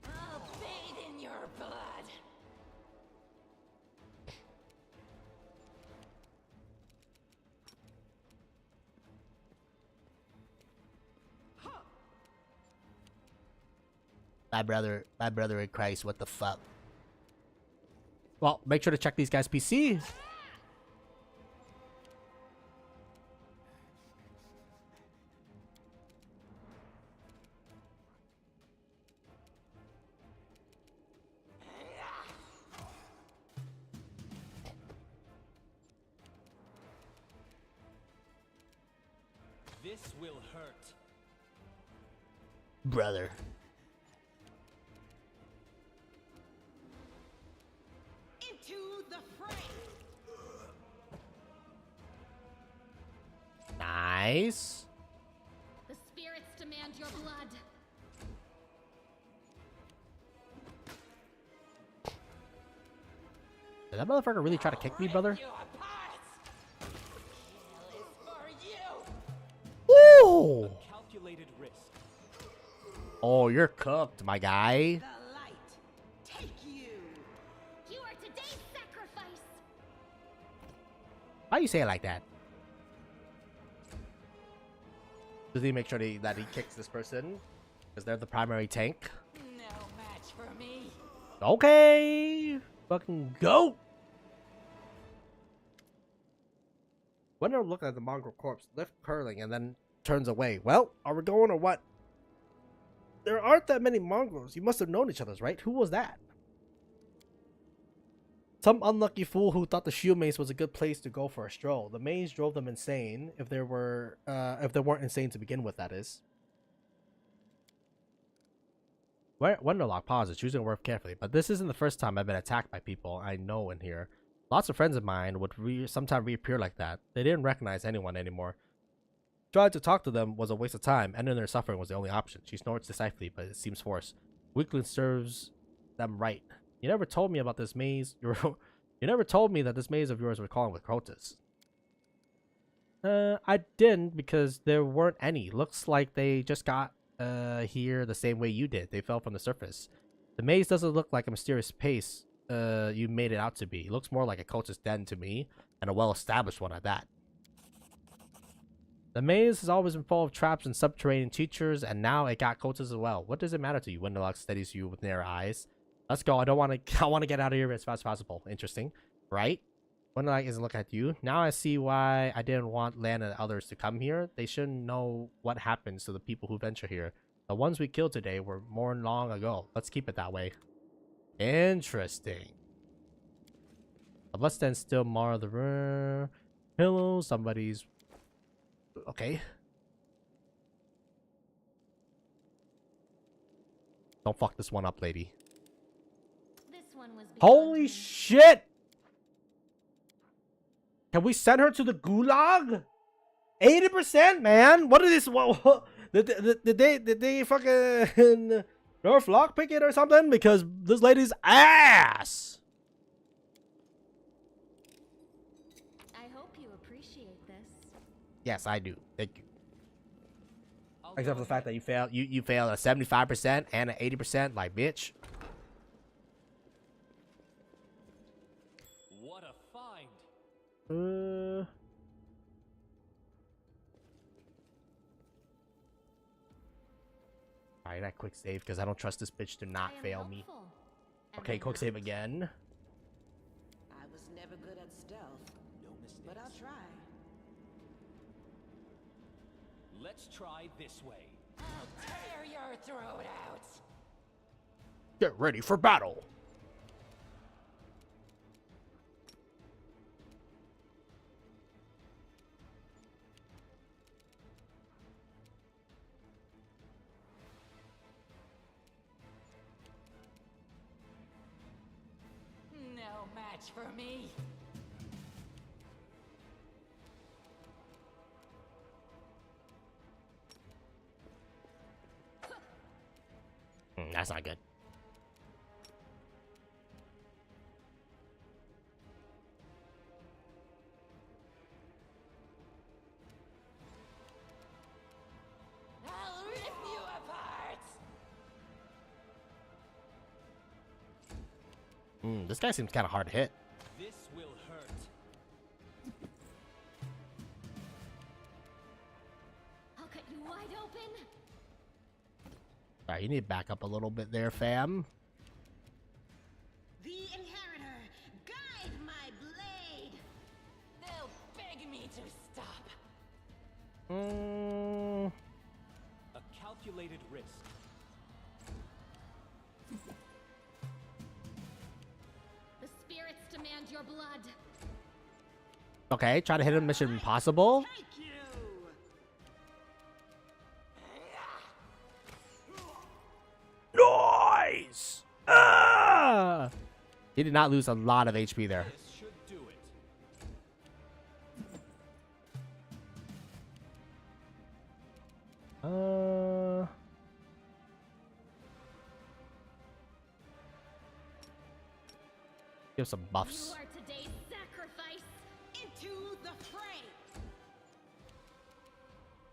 I'll bathe in your blood. My brother in Christ, what the fuck? Well, make sure to check these guys' PC. This will hurt. Brother. Into the fray. Nice. The spirits demand your blood. Did that motherfucker really try to kick me, brother? You apart. Kill is for you. Ooh! Calculated risk. Oh, you're cooked, my guy. The light. Take you. You are today's sacrifice. Why you say it like that? Does he make sure that he kicks this person? Because they're the primary tank? No match for me. Okay! Fucking go! Wonder look at the mongrel corpse, lift curling, and then turns away. Well, are we going or what? There aren't that many mongrels. You must have known each other, right? Who was that? Some unlucky fool who thought the shield maze was a good place to go for a stroll. The maze drove them insane. If they weren't insane to begin with, that is. Wonderlock pauses, choosing a word carefully. But this isn't the first time I've been attacked by people I know in here. Lots of friends of mine would sometimes reappear like that. They didn't recognize anyone anymore. Trying to talk to them was a waste of time. Ending their suffering was the only option. She snorts decisively, but it seems forced. Weakling serves them right. You never told me about this maze. You never told me that this maze of yours was calling with Crotus. I didn't because there weren't any. Looks like they just got here the same way you did. They fell from the surface. The maze doesn't look like a mysterious pace you made it out to be. It looks more like a cultist den to me, and a well-established one at that. The maze has always been full of traps and subterranean teachers, and now it got cultists as well. What does it matter to you? Wendelok steadies you with narrow eyes. Let's go. I want to get out of here as fast as possible. Interesting, right? Wendelok isn't looking at you. Now I see why I didn't want Lan and others to come here. They shouldn't know what happens to the people who venture here. The ones we killed today were more long ago. Let's keep it that way. Interesting. Let's stand still, mar the room. Pillow, somebody's... Okay. Don't fuck this one up, lady. This one was Holy shit! Can we send her to the gulag? 80%, man. What is this? What, did they fucking nerf lockpick it or something? Because this lady's ass. I hope you appreciate this. Yes, I do. Thank you. Except for the fact that you failed. You failed a 75% and an 80%. Like, bitch. What a find. Alright, I quick save because I don't trust this bitch to not fail me. Okay, quick save again. I was never good at stealth, No mistakes. but I'll try. Let's try this way. I'll tear your throat out. Get ready for battle. No match for me. That's not good. This guy seems kind of hard to hit. This will hurt. I'll cut you wide open. Alright, you need to back up a little bit there, fam. The Inheritor, guide my blade! They'll beg me to stop. A calculated risk. The spirits demand your blood. Okay, try to hit him. Mission Impossible. Thank you! Nice! Ah! He did not lose a lot of HP there. This should do it. Give some buffs. You are today's sacrifice. Into the fray!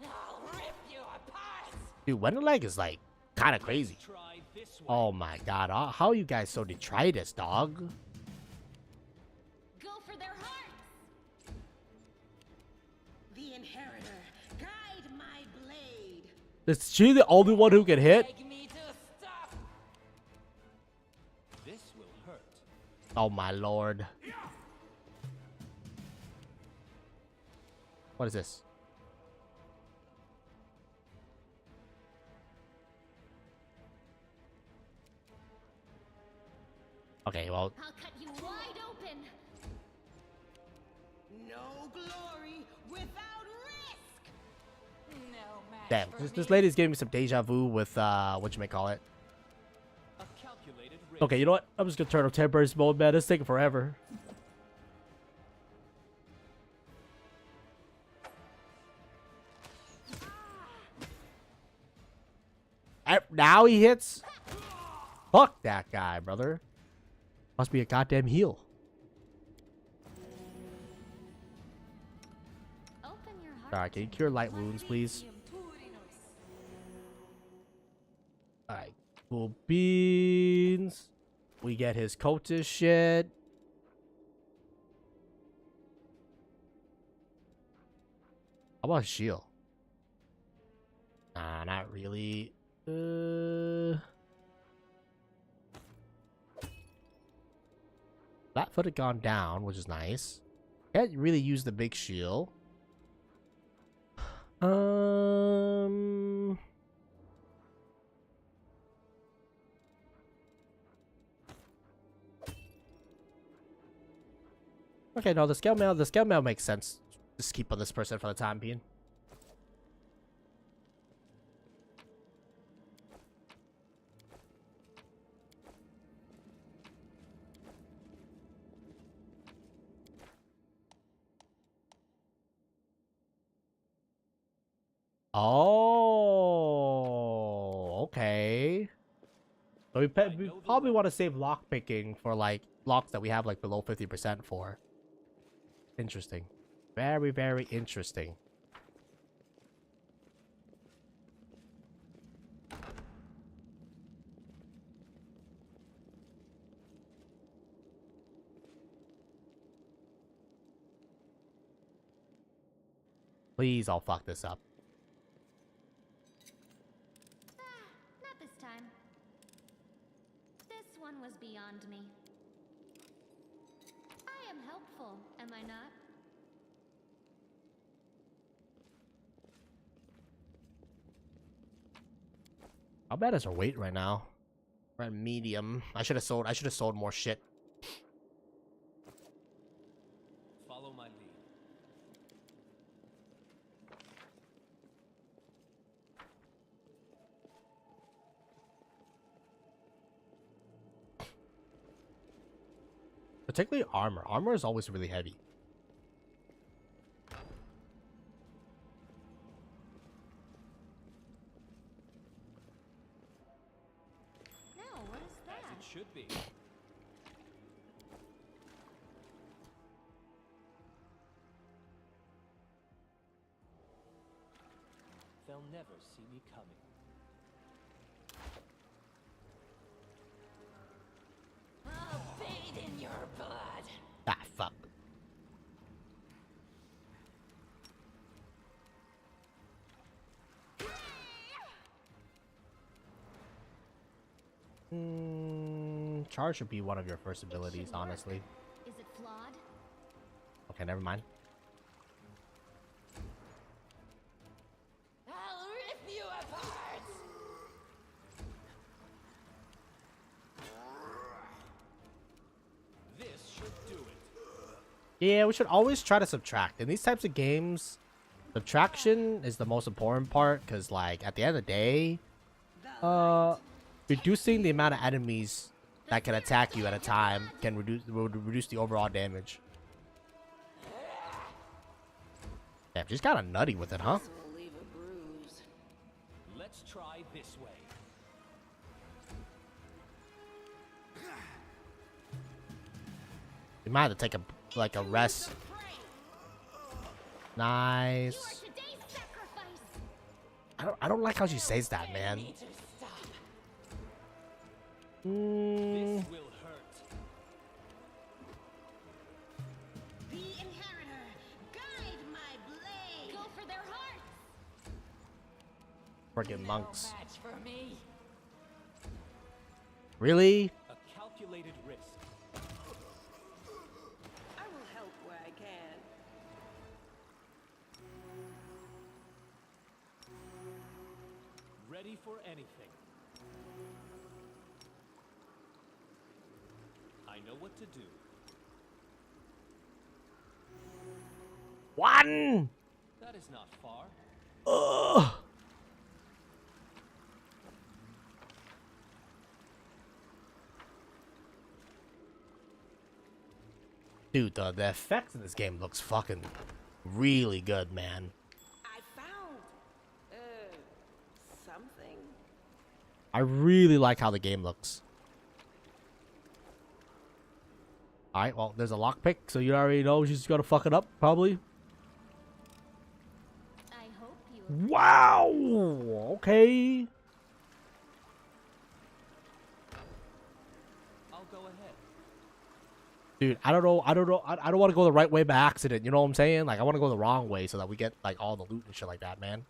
I'll rip you apart. Dude, Wenderleg is like kind of crazy. Try this way. Oh my god, how are you guys so detritus, dog? Go for their hearts. The Inheritor, guide my blade! Is she the only one who can hit? Beg me to stop. This will hurt. Oh my lord. What is this? Okay, well, I'll cut you wide open. No glory without risk! No match damn. for This me. lady's giving me some deja vu with, whatchamacallit. A calculated risk. Okay, you know what? I'm just gonna turn on temporary mode, man. It's taking forever. Now he hits? Fuck that guy, brother. Must be a goddamn heal. Open your heart. Alright, can you cure light wounds, please? Alright, cool beans. We get his cultist shit. How about his shield? Nah, not really. Flat-foot had gone down, which is nice. Can't really use the big shield. Okay, no, the scale mail makes sense. Just keep on this person for the time being. Oh, okay. So we probably want to save lock picking for like locks that we have like below 50% for. Interesting. Very, very interesting. Please, I'll fuck this up. Not this time. This one was beyond me. I am helpful, am I not? How bad is our weight right now? We're at medium. I should have sold more shit. Follow my lead. Particularly armor. Armor is always really heavy. No, what is As that? it should be. They'll never see me coming. I'll bathe charge should be one of your first abilities, honestly. Is it flawed? Okay, never mind. I'll rip you apart! This should do it. Yeah, we should always try to subtract. In these types of games, subtraction is the most important part, because, like, at the end of the day, reducing the amount of enemies that can attack you at a time can reduce the overall damage. Damn, she's kind of nutty with it, huh? Will leave a bruise. Let's try this way. We might have to take a rest. Nice. I don't like how she says that, man. This will hurt. The Inheritor, guide my blade. Go for their hearts! Freaking monks. Match for me. Really? A calculated risk. I will help where I can. Ready for anything. I know what to do. One! That is not far. Ugh. Dude, the effects in this game looks fucking really good, man. I found, something. I really like how the game looks. Alright, well, there's a lockpick, so you already know she's gonna fuck it up, probably. I hope you. Wow! Okay. I'll go ahead. Dude, I don't know. I don't want to go the right way by accident. You know what I'm saying? Like, I want to go the wrong way so that we get, like, all the loot and shit like that, man.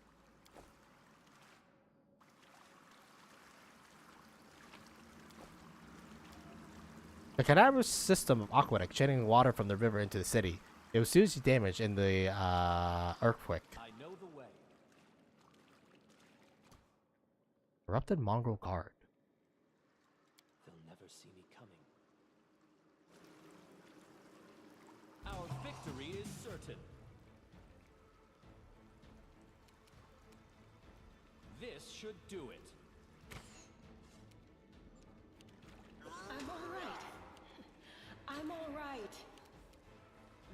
The Cadaver's system of aqueduct channeling water from the river into the city. It was seriously damaged in the earthquake. I know the way. Corrupted mongrel guard. They'll never see me coming. Our victory is certain. This should do it. I'm all right. I'm all right.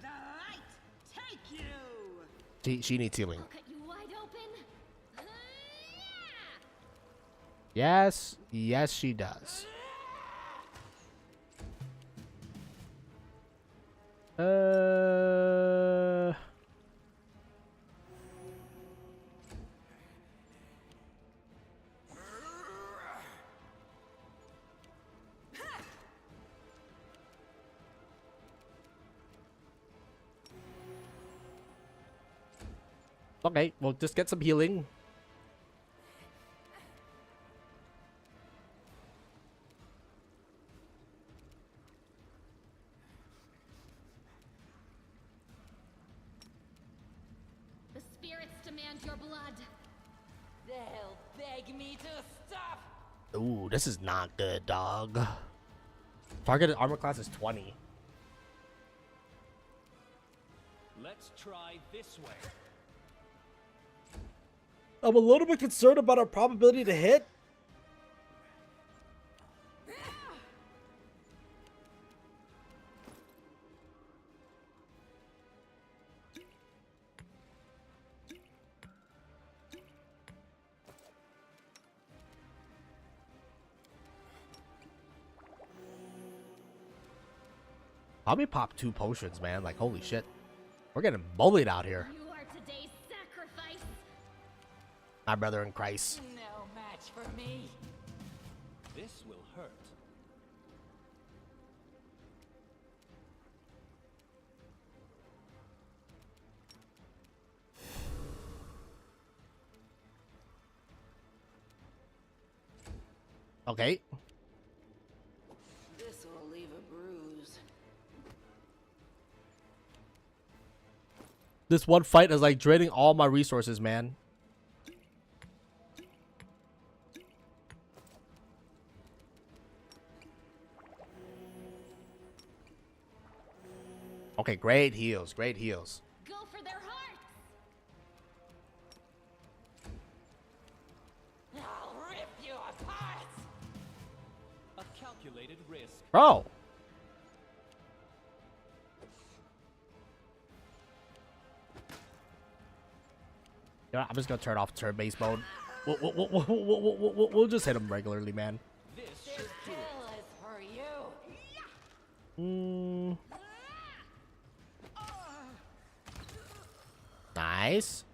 The light take you. She needs healing. I'll cut you wide open. Yes, yes, she does. Okay, well, just get some healing. The spirits demand your blood. They'll beg me to stop. Ooh, this is not good, dog. Targeted armor class is 20. Let's try this way. I'm a little bit concerned about our probability to hit. Probably pop 2 potions, man. Like, holy shit. We're getting bullied out here. You are today's sacrifice. My brother in Christ. No match for me. This will hurt. Okay. The This one fight is like draining all my resources, man. Okay, great heals, great heals. Go for their hearts! I'll rip you apart! A calculated risk. Bro. You know, I'm just gonna turn off turn-based mode. We'll just hit him regularly, man. This should do it. Kill is for you! Nice.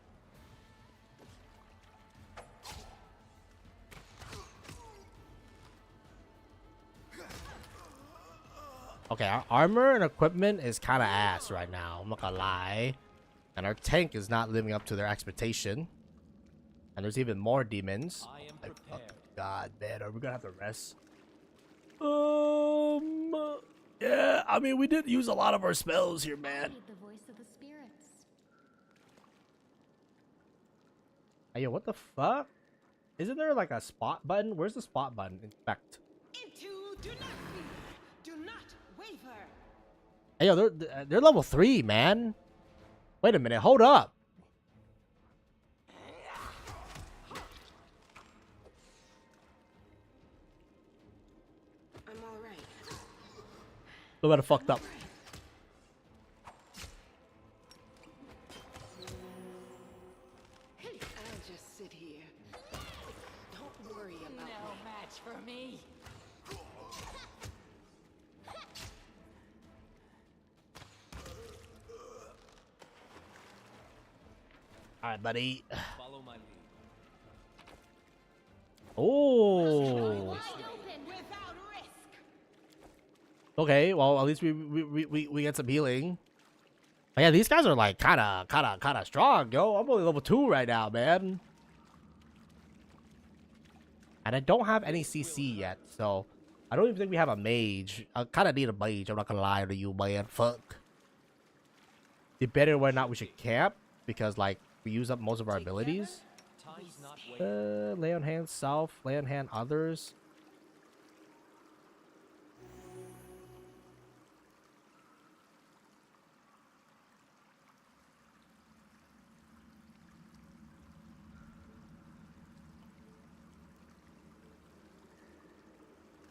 Okay, our armor and equipment is kind of ass right now. I'm not gonna lie. And our tank is not living up to their expectation. And there's even more demons. I am Like, oh prepared. God, man, are we gonna have to rest? Yeah, I mean, we did use a lot of our spells here, man. The voice of the spirits. Hey, yo, what the fuck? Isn't there like a spot button? Where's the spot button? Inspect. Into do not fear. Do not waver. Hey, yo, they're level 3, man. Wait a minute, hold up. I'm all right. They better fucked up. I'll just sit here. Don't worry about No me. match for me! All right, buddy. Follow my lead. Oh. Without risk. Okay, well, at least we get some healing. But yeah, these guys are like kind of strong, yo. I'm only level 2 right now, man. And I don't have any CC yet, so I don't even think we have a mage. I kind of need a mage. I'm not gonna lie to you, man. Fuck. Debating whether or not we should camp because like we use up most of our abilities. Time's not waiting. Lay on hands self, lay on hand others.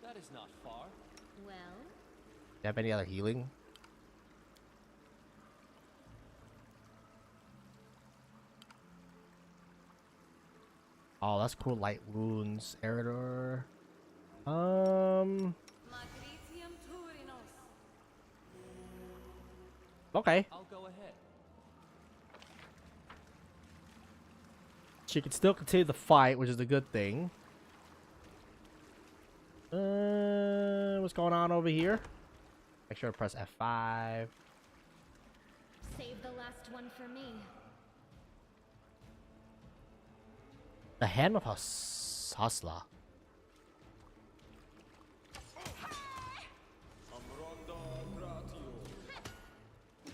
That is not far. Well, Do you have any other healing? Oh, that's cool. Light wounds, Eridor. Okay. I'll go ahead. She can still continue the fight, which is a good thing. What's going on over here? Make sure to press F5. save the last one for me. The Hand of Hustler.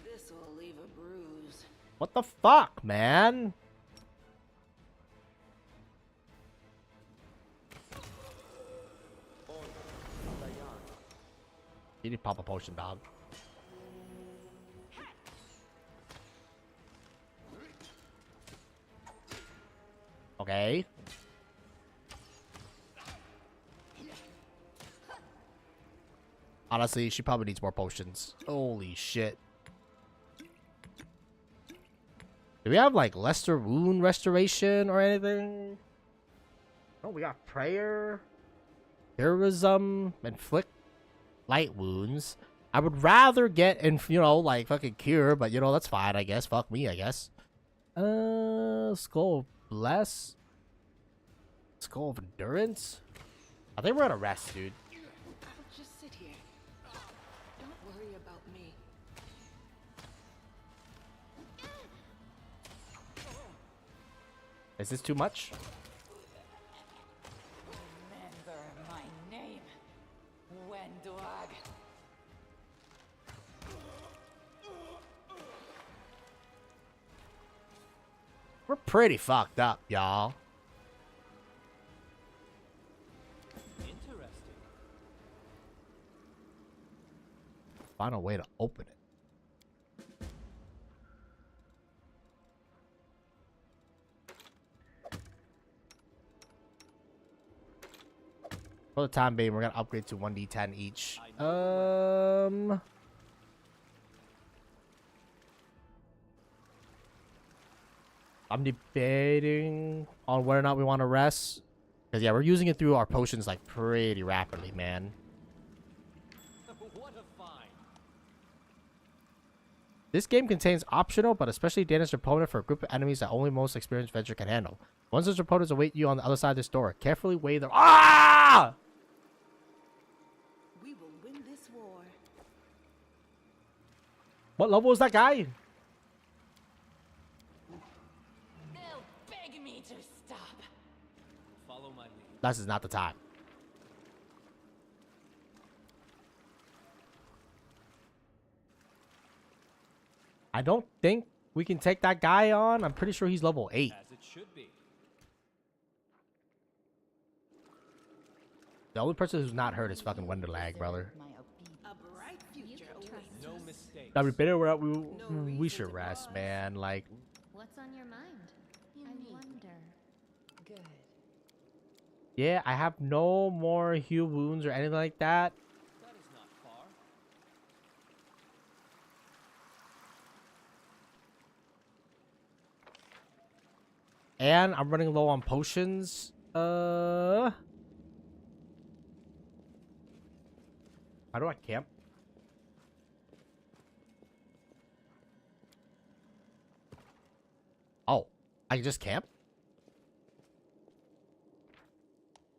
This will leave a bruise. What the fuck, man? You need to pop a potion, dog. Okay. Honestly, she probably needs more potions. Holy shit. Do we have like lesser wound restoration or anything? Oh, we got prayer, heroism, inflict light wounds. I would rather get like fucking cure, but that's fine, I guess. Fuck me, I guess. Skull of bless. Skull of endurance. I think we're gonna rest, dude. I'll just sit here. Don't worry about me. Is this too much? Remember my name, Wendwag. pretty fucked up, y'all. Interesting. Find a way to open it. For the time being, we're gonna upgrade to 1d10 each. I'm debating on whether or not we want to rest. Because, yeah, we're using it through our potions, like, pretty rapidly, man. What a find. This game contains optional, but especially dangerous opponent for a group of enemies that only most experienced venture can handle. One such opponents await you on the other side of this door. Carefully weigh their— Ah! We will win this war. What level is that guy? They'll beg me to stop. Follow my lead. This is not the time. I don't think we can take that guy on. I'm pretty sure he's level 8. As it should be. The only person who's not hurt is fucking Wonderlag, brother. A bright future awaits No us. mistake. That'd be better. We should rest, man. Like, What's on your mind? I wonder. Good. yeah, I have no more heal wounds or anything like that. That is not far. And I'm running low on potions. How do I camp? Oh, I can just camp?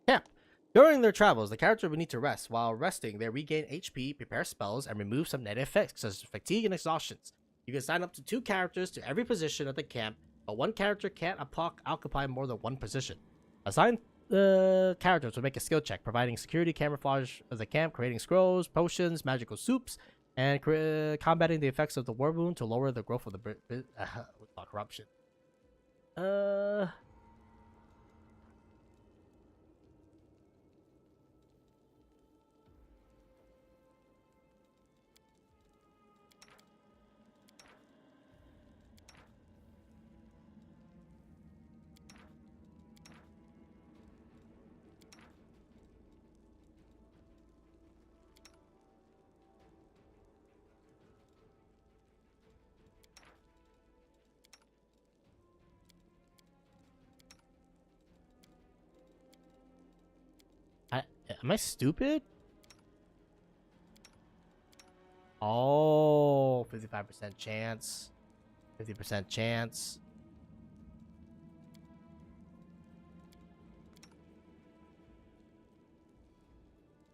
Camp. During their travels, the character will need to rest. While resting, they regain HP, prepare spells, and remove some negative effects, such as fatigue and exhaustions. You can assign up to 2 characters to every position of the camp, but one character can't occupy more than one position. Assign characters will make a skill check, providing security camouflage of the camp, creating scrolls, potions, magical soups, and combating the effects of the war wound to lower the growth of the corruption. Am I stupid? Oh, 55% chance. 50% chance.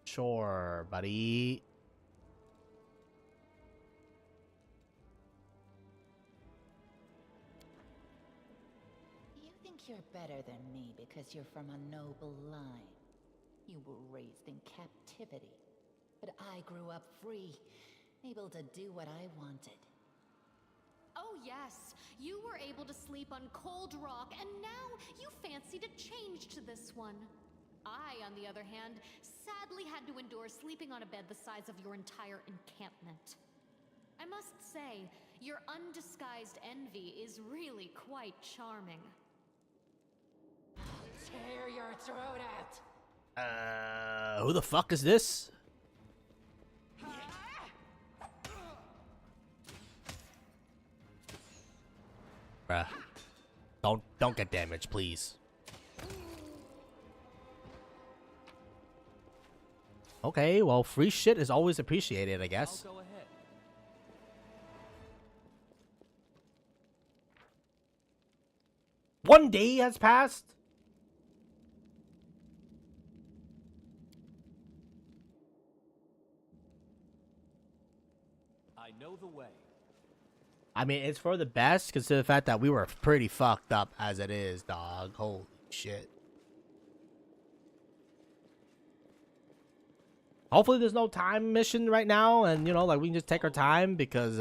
Sure, buddy. You think you're better than me because you're from a noble line. You were raised in captivity. But I grew up free, able to do what I wanted. Oh yes, you were able to sleep on cold rock, and now you fancy to change to this one. I, on the other hand, sadly had to endure sleeping on a bed the size of your entire encampment. I must say, your undisguised envy is really quite charming. Tear your throat out! Who the fuck is this? Bruh. Don't get damaged, please. Okay, well, free shit is always appreciated, I guess. I'll go ahead. One day has passed. I know the way. I mean, it's for the best, considering the fact that we were pretty fucked up as it is, dog. Holy shit. Hopefully there's no time mission right now, and, you know, like, we can just take our time, because,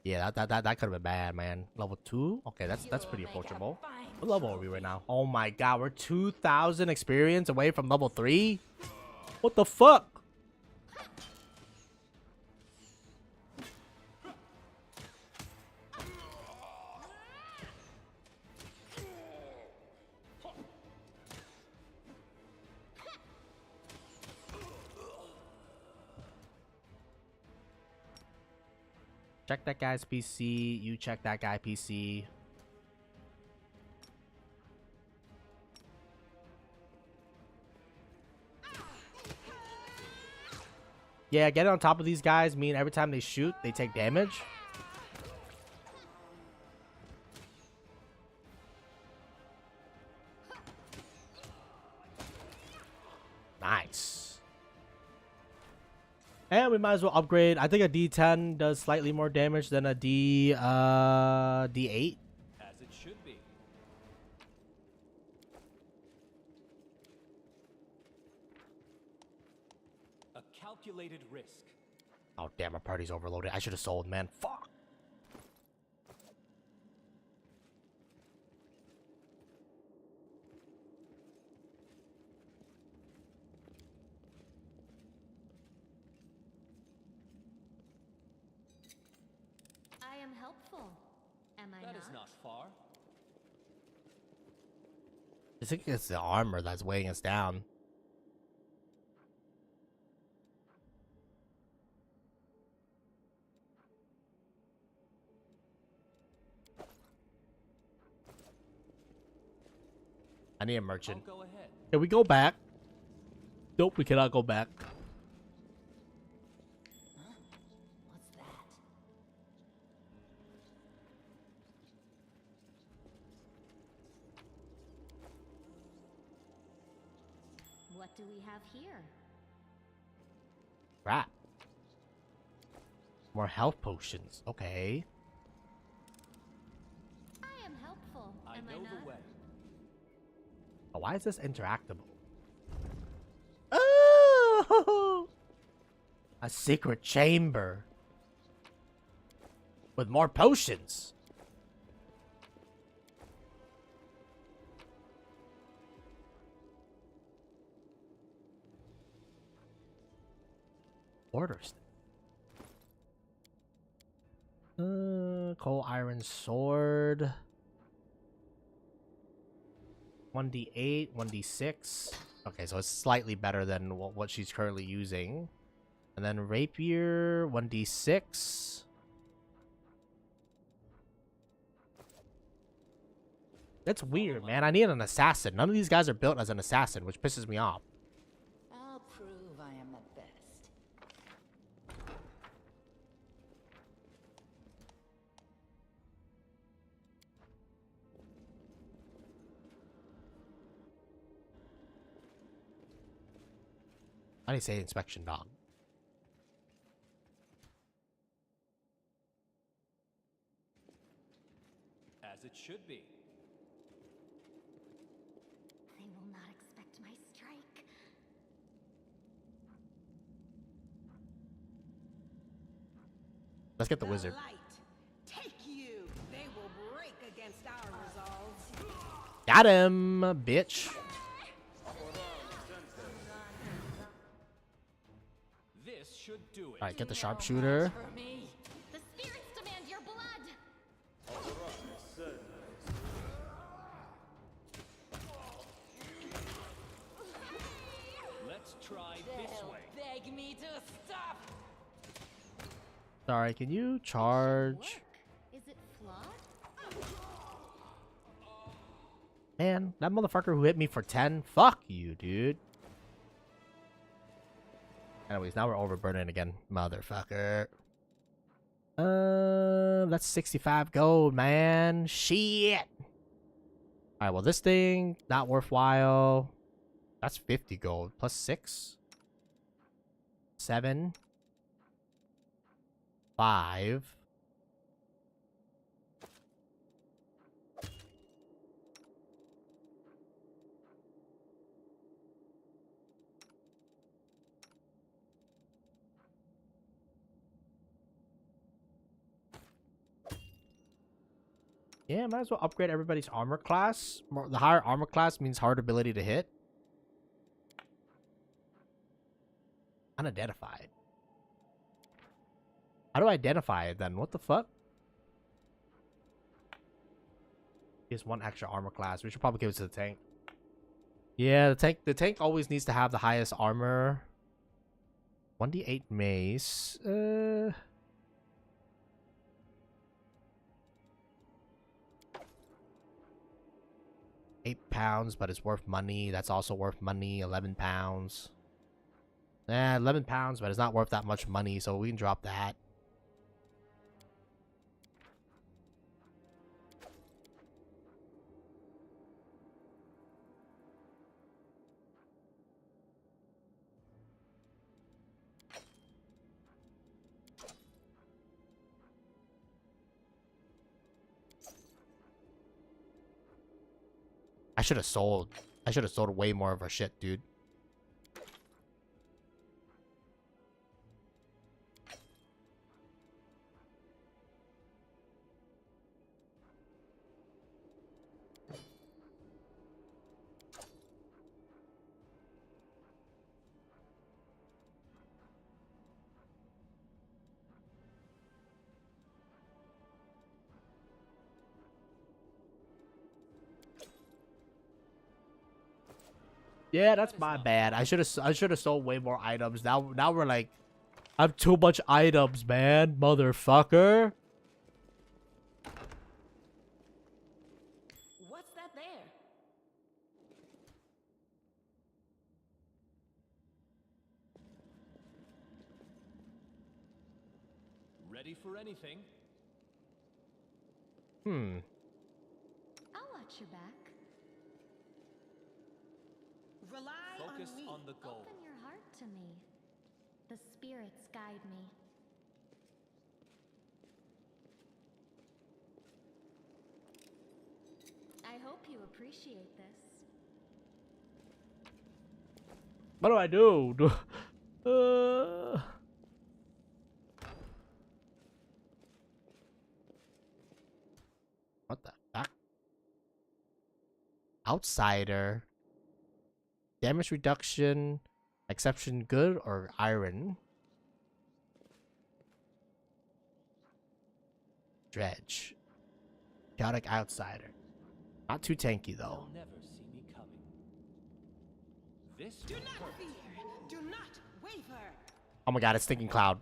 Yeah, that could have been bad, man. Level 2? Okay, that's pretty approachable. What level are we right now? Oh my god, we're 2,000 experience away from level 3? What the fuck? Check that guy's PC. You check that guy PC. Yeah, getting on top of these guys mean every time they shoot, they take damage. Nice. And we might as well upgrade. I think a D10 does slightly more damage than a D8. As it should be. A calculated risk. Oh damn, my party's overloaded. I should have sold, man. Fuck. I am helpful. Am I That not? is not far. I think it's the armor that's weighing us down. I need a merchant. I'll go ahead. Can we go back? Nope, we cannot go back. What's that? What do we have here? Crap. More health potions. Okay. I am helpful. I Am know I not? the way. Oh, why is this interactable? Oh! A secret chamber. With more potions. Orders. Coal iron sword. 1d8, 1d6. Okay, so it's slightly better than what she's currently using. And then rapier, 1d6. That's weird, man. I need an assassin. None of these guys are built as an assassin, which pisses me off. I'll prove I am the best. I didn't say inspection dog. As it should be. They will not expect my strike. Let's get the wizard. Light. Take you. They will break against our resolves. Got him, bitch. This should do it. Alright, get the sharpshooter. For me. The spirits demand your blood. Let's try this way. Beg me to stop. Sorry, can you charge? Work. Is it flawed? Man, that motherfucker who hit me for 10? Fuck you, dude. Anyways, now we're overburning again. Motherfucker. That's 65 gold, man. Shit. Alright, well, this thing, not worthwhile. That's 50 gold. Plus 6. 7. 5. Yeah, might as well upgrade everybody's armor class. The higher armor class means hard ability to hit. Unidentified. How do I identify it then? What the fuck? Here's one extra armor class. We should probably give it to the tank. Yeah, the tank always needs to have the highest armor. 1d8 mace. 8 pounds, but it's worth money. That's also worth money. 11 pounds. 11 pounds, but it's not worth that much money, so we can drop that. I should have sold. I should have sold way more of our shit, dude. Yeah, that's my bad. I should have sold way more items. Now we're like, I have too much items, man, motherfucker. What's that there? Ready for anything? I'll watch your back. Rely Focus on me. on the goal. Open your heart to me. The spirits guide me. I hope you appreciate this. What do I do? What the fuck? Outsider. Damage reduction. Exception good or iron? Dredge. Chaotic outsider. Not too tanky though. They'll never see me coming. This Do will not hurt. fear. Do not waver. Oh my god, it's Stinking Cloud.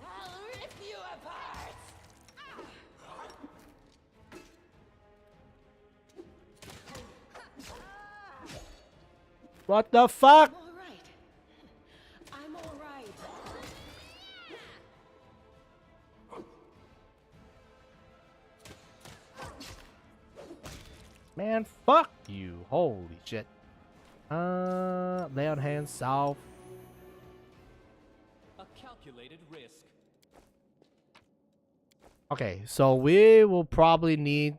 I'll rip you apart! What the fuck? I'm all right. I'm all right. Man, fuck you. Holy shit. Lay on hands, south. A calculated risk. Okay, so we will probably need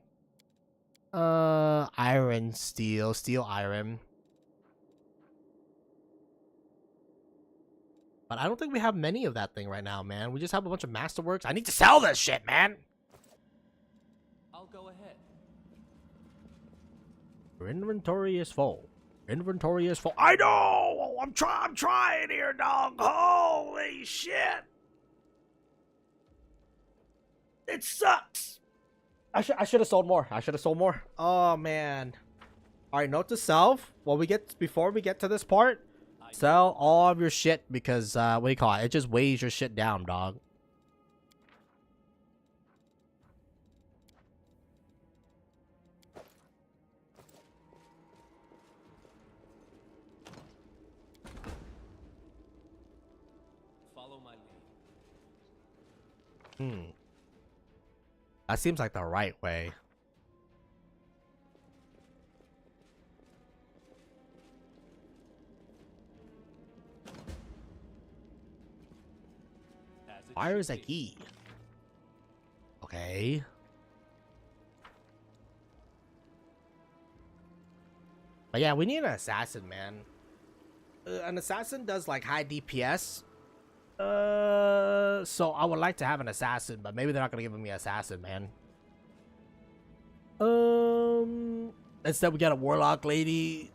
iron, steel, iron. But I don't think we have many of that thing right now, man. We just have a bunch of masterworks. I need to sell this shit, man. I'll go ahead. Your inventory is full. Inventory is full. I know. I'm trying here, dog. Holy shit. It sucks. I should have sold more. Oh man. All right, note to self. Before we get to this part, sell all of your shit because what do you call it? It just weighs your shit down, dog. Follow my lead. That seems like the right way. as it Fire is should a be. key. Okay. But yeah, we need an assassin, man. An assassin does like high DPS. So I would like to have an assassin, but maybe they're not gonna give me an assassin, man. Instead we got a warlock lady.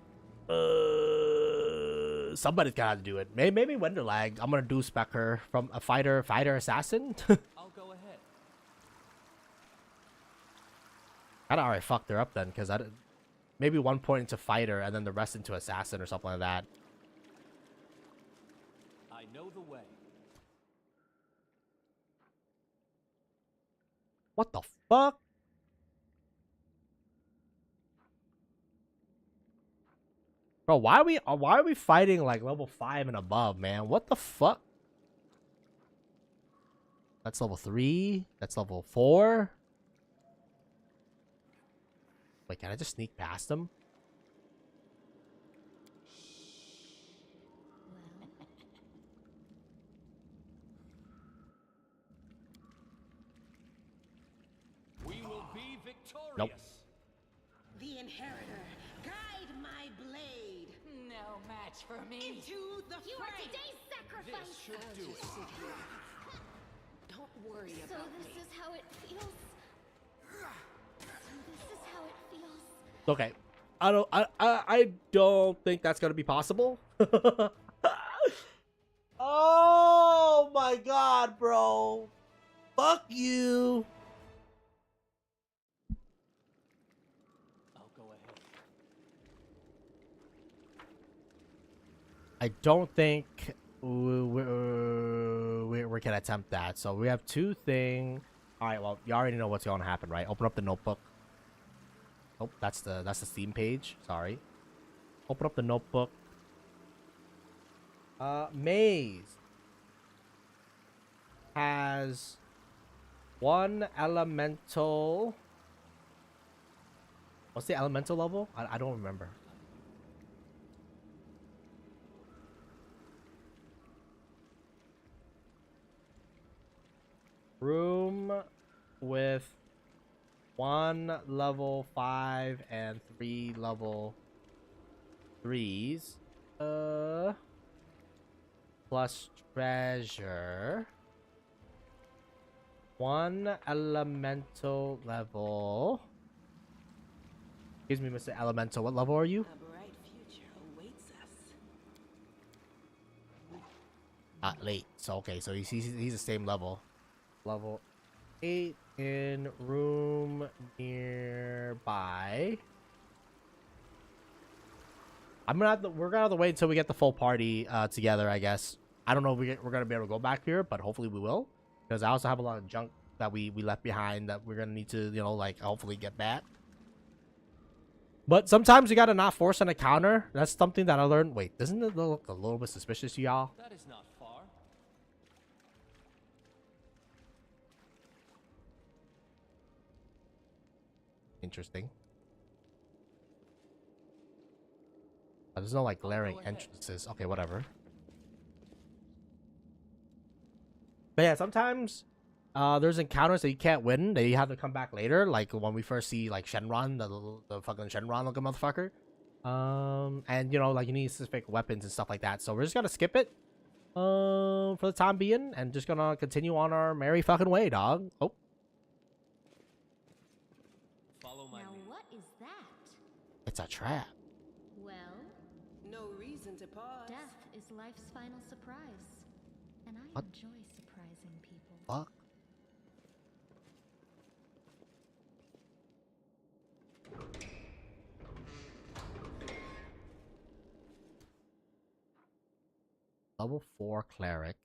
Somebody's gotta do it. Maybe Wenderlag. I'm gonna do spec her from a fighter assassin. I'll go ahead. I'd already fucked her up then, because I maybe 1 point into fighter and then the rest into assassin or something like that. I know the way. What the fuck? Bro, why are we fighting like level 5 and above, man? What the fuck? That's level 3. That's level 4. Wait, can I just sneak past them? We will be victorious. Nope. The Inheritor, guide my blade. No match for me. Into the You are fray. today's This sacrifice! should do it. Sit here. Don't worry So about this me. is how it feels. So this is how it feels. Okay. I don't think that's gonna be possible. Oh my god, bro. Fuck you. I'll go ahead. I don't think we can attempt that. So we have 2 things. All right, well, you already know what's going to happen, right? Open up the notebook. Oh, that's the Steam page. Sorry. Open up the notebook. Maze has 1 elemental. What's the elemental level? I don't remember. Room with 1 level 5 and 3 level 3s. Plus treasure. 1 elemental level. Excuse me, Mr. Elemental. What level are you? A bright future awaits us. Late. So okay, so he's the same level. Level 8 in room nearby. We're gonna have to wait until we get the full party together, I guess. I don't know if we're gonna be able to go back here, but hopefully we will. Because I also have a lot of junk that we left behind that we're gonna need to, you know, like hopefully get back. But sometimes you gotta not force an encounter. That's something that I learned. Wait, doesn't it look a little bit suspicious to y'all? That is not far. Interesting. There's no like glaring go ahead. entrances. Okay, whatever. But yeah, sometimes there's encounters that you can't win. That you have to come back later. Like when we first see like Shenron, the fucking Shenron looking motherfucker. And you know, like you need specific weapons and stuff like that. So we're just gonna skip it. For the time being, and just gonna continue on our merry fucking way, dog. Oh, Follow my Now lead. what is that? it's a trap. Well, No reason to pause. death is life's final surprise. And I What? enjoy surprising people. Fuck. Level 4 cleric.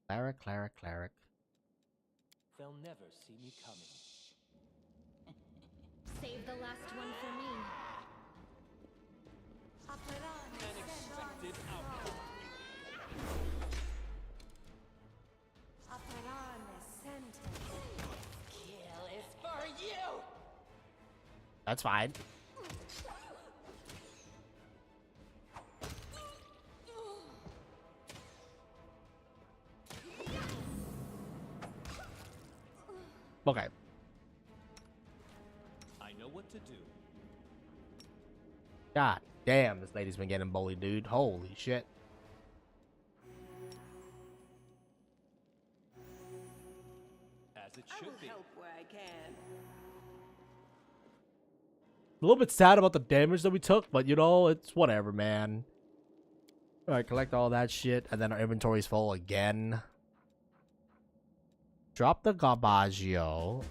Cleric. They'll never see me coming. Save the last one for me. An expected outcome. Kill is for you! That's fine. Okay. I know what to do. God damn, this lady's been getting bullied, dude. Holy shit. As it I will should be. help where I can. A little bit sad about the damage that we took, but you know, it's whatever, man. Alright, collect all that shit, and then our inventory's full again. Drop the Garbaggio.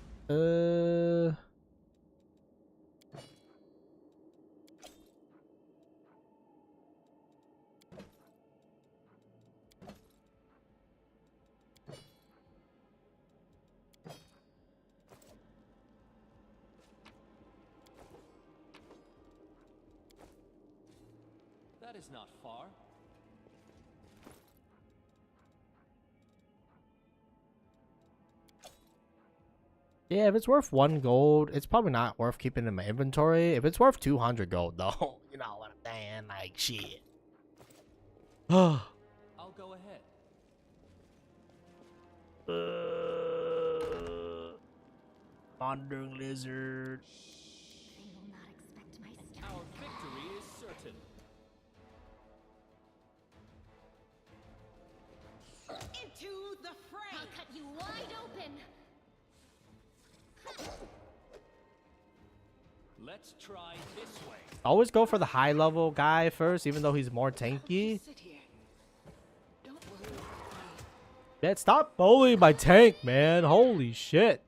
That is not far. Yeah, if it's worth 1 gold, it's probably not worth keeping in my inventory. If it's worth 200 gold, though, you know what I'm saying? Like, shit. I'll go ahead. Wandering lizard. They will not expect my strength. Our victory is certain. Into the fray! I'll cut you wide open. Let's try this way. Always go for the high level guy first, even though he's more tanky. Sit here. Don't worry about me. Man, stop bullying my tank, man. Holy shit.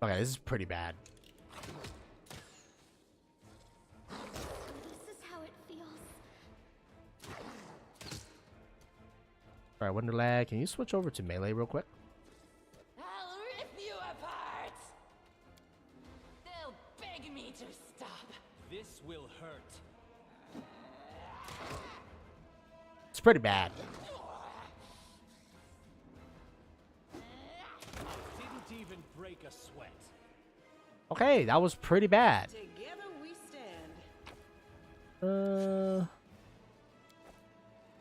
Okay, this is pretty bad. This is how it feels. Alright, Wonderlag, can you switch over to melee real quick? I'll rip you apart! They'll beg me to stop. This will hurt. It's pretty bad. Didn't even break a sweat. Okay, that was pretty bad. Together we stand.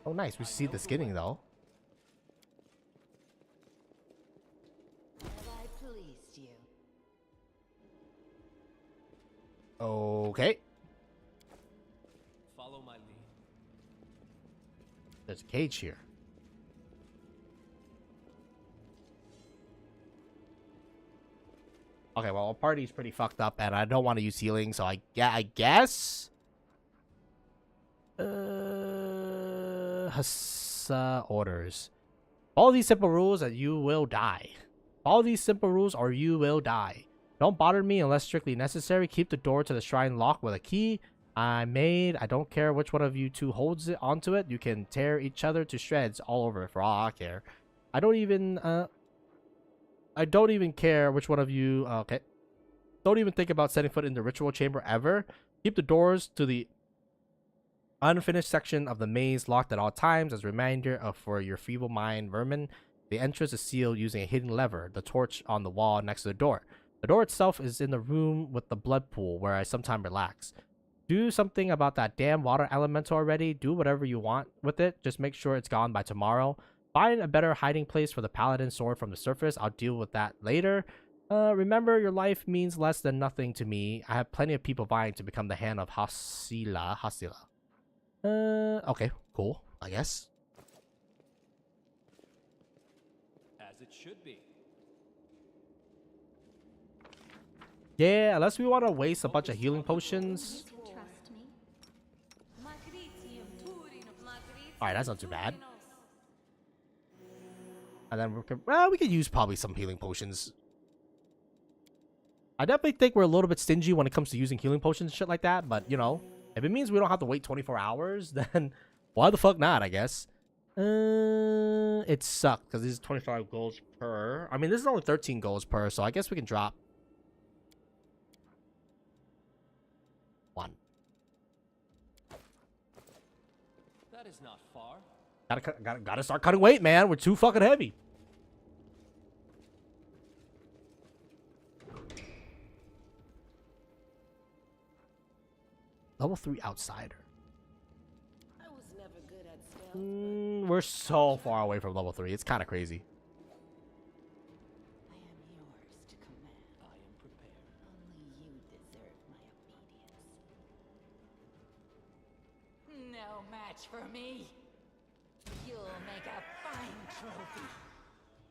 Oh, nice. We see the skinning, though. Have I pleased you? Okay. Follow my lead. There's a cage here. Okay, well, our party's pretty fucked up, and I don't want to use healing, so I guess... orders. Follow these simple rules and you will die. Follow these simple rules or you will die. Don't bother me unless strictly necessary. Keep the door to the shrine locked with a key I made. I don't care which one of you two holds it onto it. You can tear each other to shreds all over it for all I care. I don't even care which one of you... okay. Don't even think about setting foot in the ritual chamber ever. Keep the doors to the unfinished section of the maze locked at all times as a reminder of for your feeble mind vermin. The entrance is sealed using a hidden lever, the torch on the wall next to the door. The door itself is in the room with the blood pool where I sometimes relax. Do something about that damn water elemental already. Do whatever you want with it. Just make sure it's gone by tomorrow. Find a better hiding place for the paladin sword from the surface. I'll deal with that later. Remember, your life means less than nothing to me. I have plenty of people vying to become the hand of Hasila. Okay, cool, I guess. As it should be. Yeah, unless we want to waste a bunch of healing potions. Trust me. Alright, that's not too bad. And then we could use probably some healing potions. I definitely think we're a little bit stingy when it comes to using healing potions and shit like that, but you know, if it means we don't have to wait 24 hours, then why the fuck not, I guess. It sucked because this is 25 goals per. I mean, this is only 13 goals per, so I guess we can drop 1. That is not far. Gotta start cutting weight, man. We're too fucking heavy. Level 3 outsider. I was never good at spells. We're so far away from level 3. It's kind of crazy. I am yours to command. I am prepared. Only you deserve my obedience. No match for me. You'll make a fine trophy.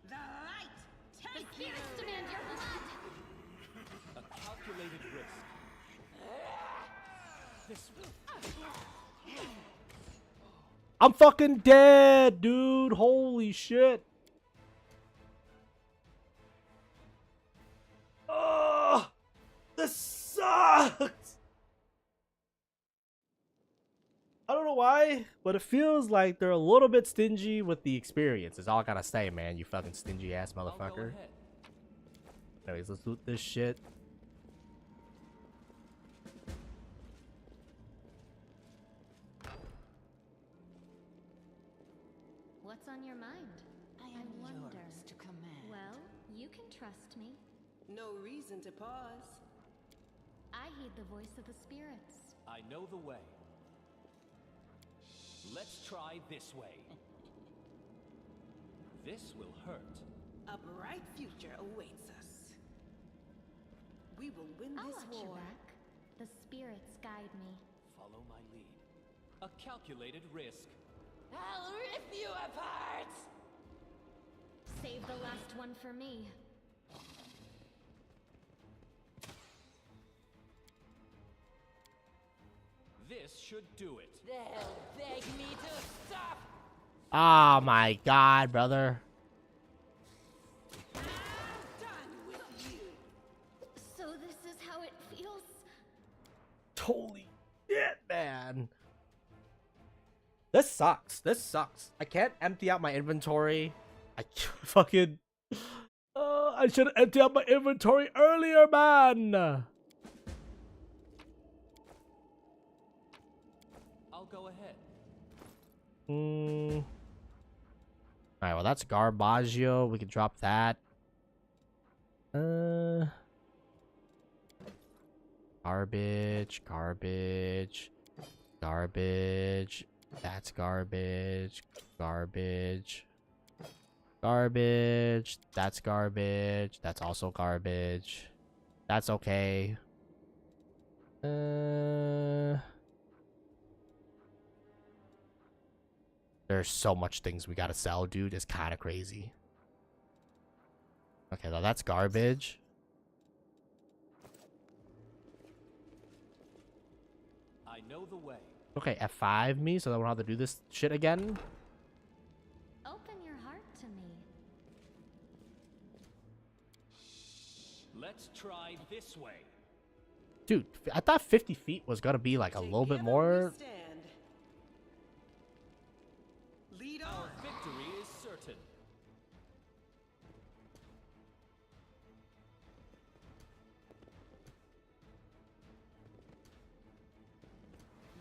The light! Take The spirits demand your blood! A calculated risk. This I'm fucking dead, dude. Holy shit. Oh, this sucks. I don't know why, but it feels like they're a little bit stingy with the experience. Is all I gotta say, man. You fucking stingy ass I'll go motherfucker. ahead. Anyways, let's loot this shit. What's on your mind? I am wonder. yours to command. Well, you can trust me. No reason to pause. I heed the voice of the spirits. I know the way. Let's try this way. This will hurt. A bright future awaits us. We will win I'll this watch your war. back. The spirits guide me. Follow my lead. A calculated risk. I'll rip you apart! Save the last one for me. This should do it. They'll beg me to stop! Oh my god, brother. I'm done with you. So this is how it feels? Holy shit, man. This sucks. This sucks. I can't empty out my inventory. I fucking... I should have emptied out my inventory earlier, man. I'll go ahead. Alright, well, that's Garbaggio. We can drop that. Garbage, garbage, garbage. That's garbage, garbage, garbage. That's garbage. That's also garbage. That's okay. There's so much things we gotta sell, dude. It's kind of crazy. Okay, well, that's garbage. I know the way. Okay, F5 me, so I don't have to do this shit again. Open your heart to me. Let's try this way. Dude, I thought 50 feet was gonna be like a little bit Together more. we stand. Lead Our on. victory is certain.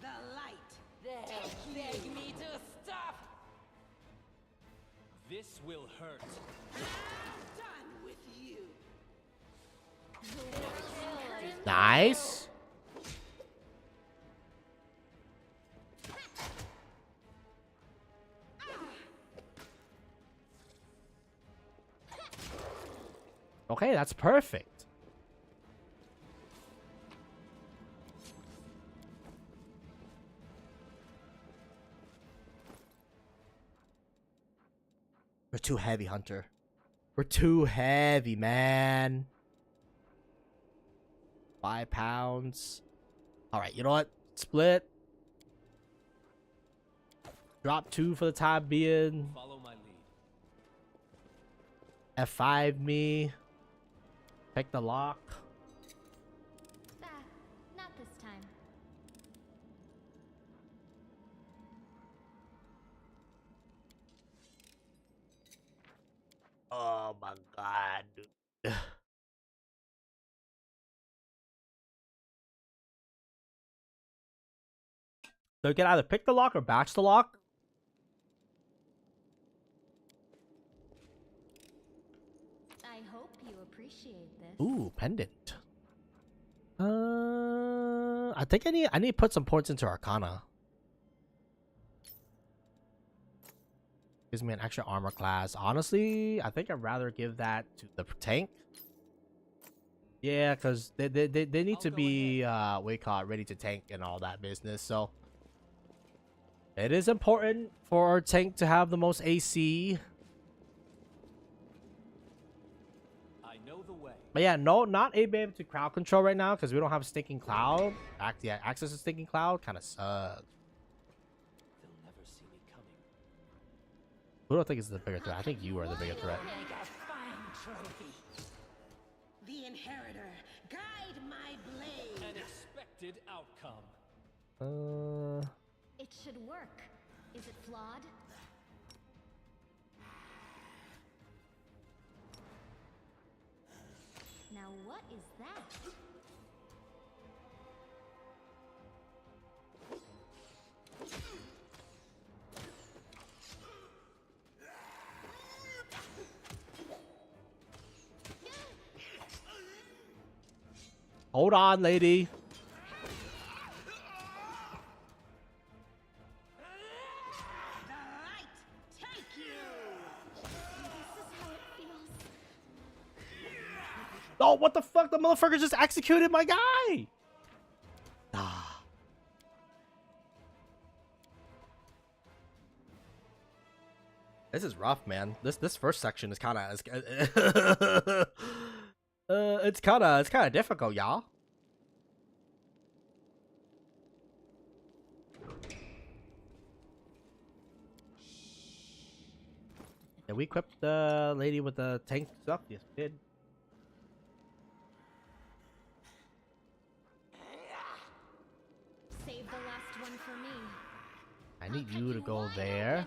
The light. They'll beg me to stop! This will hurt. I'm done with you. Nice. Okay, that's perfect. We're too heavy, Hunter. We're too heavy, man. 5 pounds. Alright, you know what? Split. Drop 2 for the time being. Follow my lead. F5 me. Pick the lock. Ah, not this time. Oh my god, dude. So you can either pick the lock or batch the lock. I hope you appreciate this. Ooh, pendant. I think I need to put some points into Arcana. Gives me an extra armor class. Honestly, I think I'd rather give that to the tank. Yeah, because they need to be what do you call it, ready to tank and all that business. So it is important for our tank to have the most AC. I know the way. But yeah, no, not able to crowd control right now because we don't have stinking cloud. Yeah, access to stinking cloud kind of sucks. They'll never see me coming. Who do I think is the bigger threat? I think you are the bigger threat. The inheritor, guide my blade. An expected outcome. It should work. Is it flawed? Now what is that? Hold on, lady. Oh, what the fuck? The motherfucker just executed my guy. Ah. This is rough, man. This first section is kind of it's kind of difficult, y'all. Did we equip the lady with the tank stuff? Yes, we did. Save the last one for me. I need you to go there.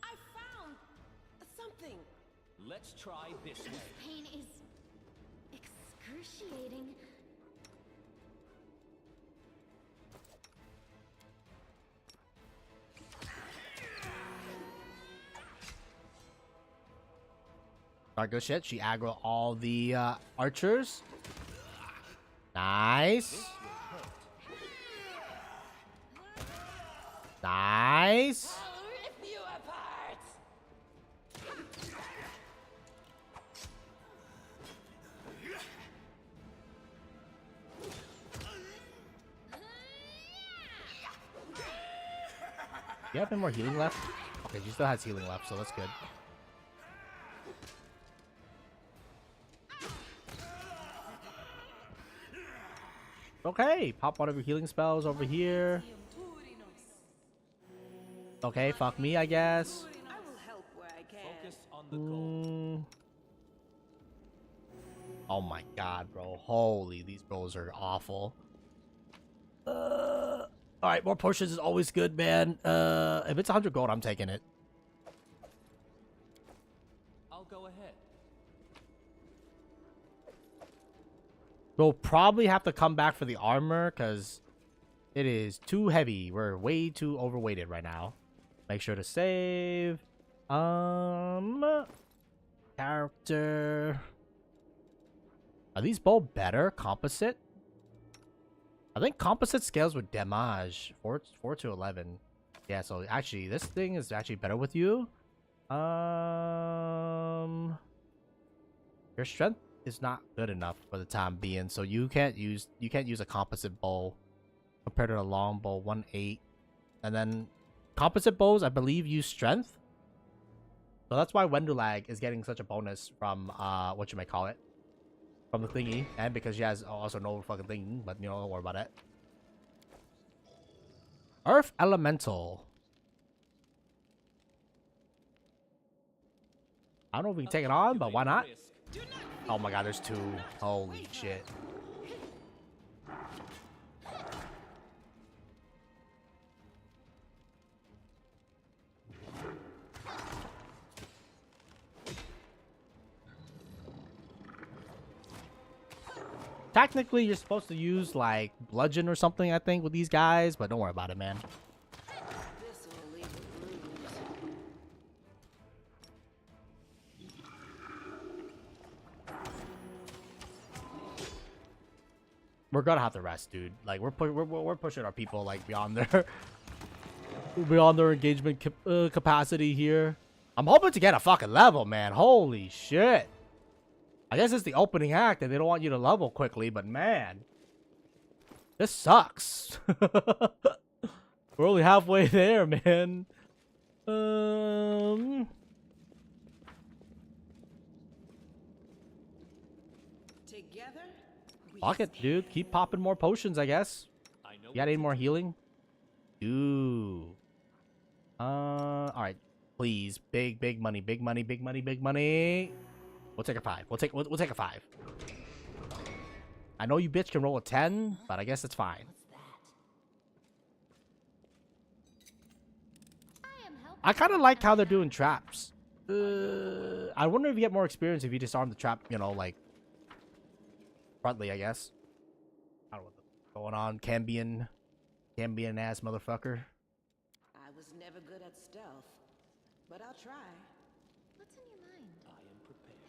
I found something. Let's try this way. Pain is excruciating. Alright, good shit. She aggro all the archers. Nice. Nice. You have any more healing left? Okay, she still has healing left, so that's good. Okay, pop one of your healing spells over here. Okay, fuck me, I guess. I will help where I can. Focus on the goal. Oh my god, bro. Holy, these bros are awful. Alright, more potions is always good, man. If it's 100 gold, I'm taking it. I'll go ahead. We'll probably have to come back for the armor because it is too heavy. We're way too overweighted right now. Make sure to save. Character. Are these both better? Composite? I think composite scales with damage. 4 to 11. Yeah, so actually this thing is actually better with you. Your strength is not good enough for the time being, so you can't use a composite bow compared to the long bow. 1-8, and then composite bows I believe use strength, so that's why Wendulag is getting such a bonus from what you may call it, from the thingy, and because she has also no fucking thing, but you know, don't worry about it. Earth Elemental. I don't know if we can take it on, but why not? Oh my god, there's two. Holy shit. Technically, you're supposed to use like bludgeon or something, I think, with these guys, but don't worry about it, man. This will leave a bruise. we're gonna have to rest, dude. Like we're pushing our people like beyond their beyond their engagement capacity here. I'm hoping to get a fucking level, man. Holy shit. I guess it's the opening act and they don't want you to level quickly, but man, this sucks. We're only halfway there, man. Together, Fuck it, dude. Keep popping more potions, I guess. I know You got any more healing? Ooh. Alright. Please. Big money, big money, big money, big money. We'll take a 5. We'll take a 5. I know you bitch can roll a 10, but I guess it's fine. I kind of like how they're doing traps. I wonder if you get more experience if you disarm the trap, you know, like frontly, I guess. I don't know what's going on, Cambion ass motherfucker. I was never good at stealth, but I'll try. What's in your mind? I am prepared.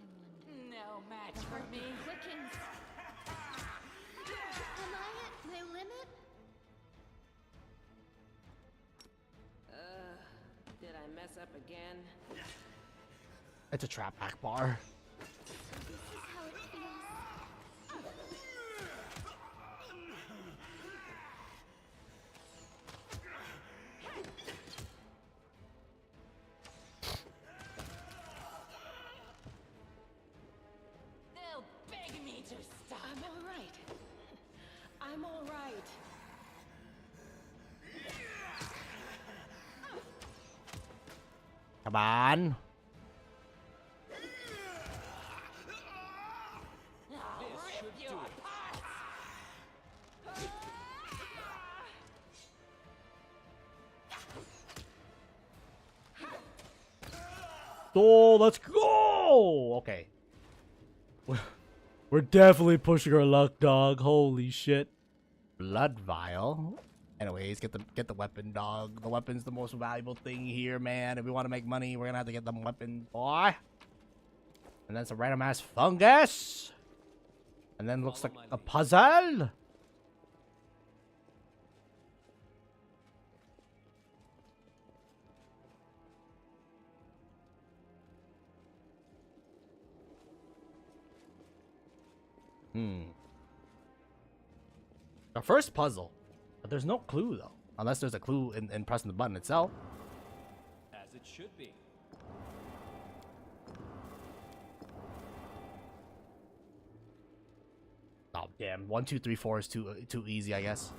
No match for me. Quickens. Am I at my limit? Did I mess up again? It's a trap back bar. This is how it feels. They'll beg me to stop. I'm all right. I'm all right. Come on. I'll rip you apart. Oh, let's go. Okay. We're definitely pushing our luck, dog. Holy shit. Blood vial. Anyways, get the weapon, dog. The weapon's the most valuable thing here, man. If we want to make money, we're gonna have to get the weapon, boy. And then some random ass fungus. And then looks like a puzzle. Our first puzzle. But there's no clue, though. Unless there's a clue in pressing the button itself. As it should be. Oh, damn. 1, 2, 3, 4 is too easy, I guess.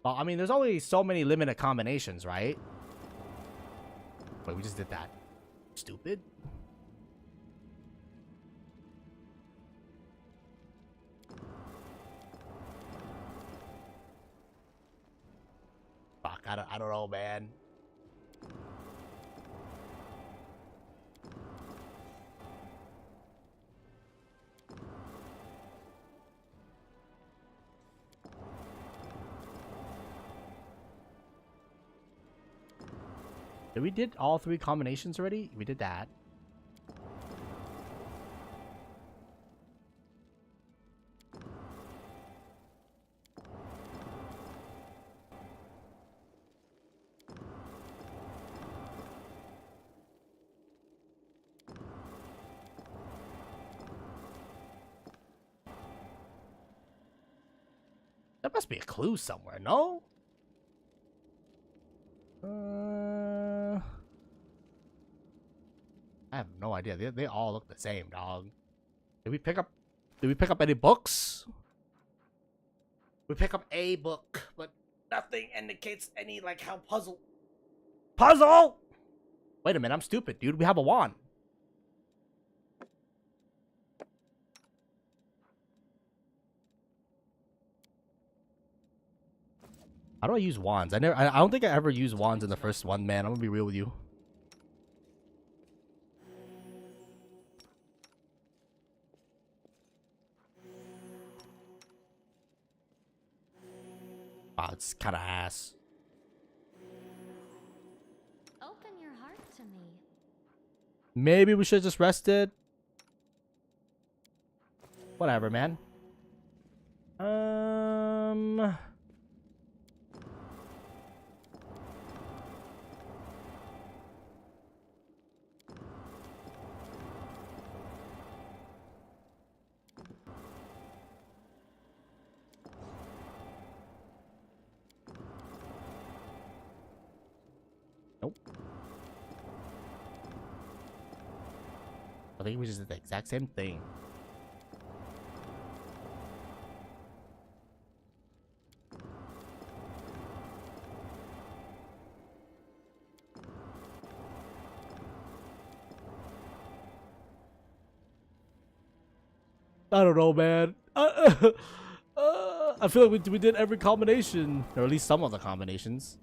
Well, I mean, there's only so many limited combinations, right? Wait, we just did that. Stupid. Fuck, I don't know, man. We did all 3 combinations already? We did that. There must be a clue somewhere, no? I have no idea. They all look the same, dog. Did we pick up any books? We pick up a book, but nothing indicates any like how puzzle. Wait a minute, I'm stupid, dude. We have a wand. How do I use wands? I don't think I ever used wands in the first one, man. I'm gonna be real with you. Wow, it's kind of ass. Open your heart to me. Maybe we should have just rested. Whatever, man. Nope. I think we just did the exact same thing. I don't know, man. I feel like we did every combination, or at least some of the combinations.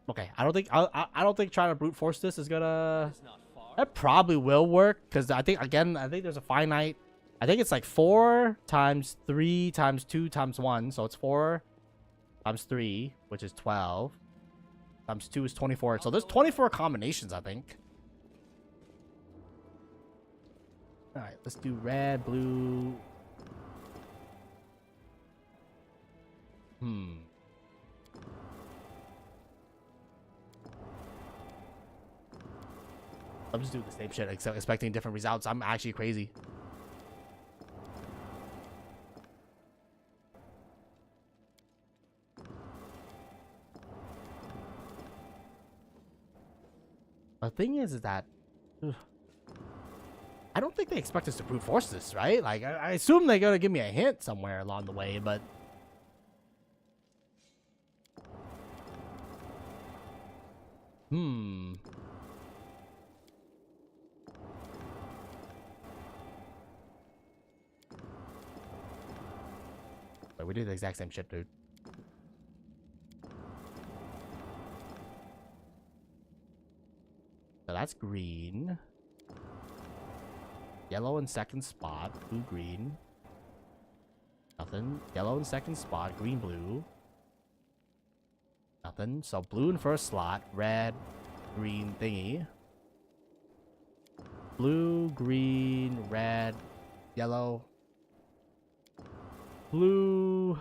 Okay, I don't think trying to brute force this is gonna. That probably will work because I think there's a finite. I think it's like 4 times 3 times 2 times 1, so it's 4 times 3, which is 12. Times 2 is 24. So there's 24 combinations, I think. All right, let's do red, blue. I'm just doing the same shit, except expecting different results. I'm actually crazy. The thing is that I don't think they expect us to brute force this, right? Like, I assume they're gonna give me a hint somewhere along the way, but Wait, we did the exact same shit, dude. So that's green. Yellow in second spot. Blue, green. Nothing. Yellow in second spot. Green, blue. Nothing. So blue in first slot. Red, green thingy. Blue, green, red, yellow. Blue,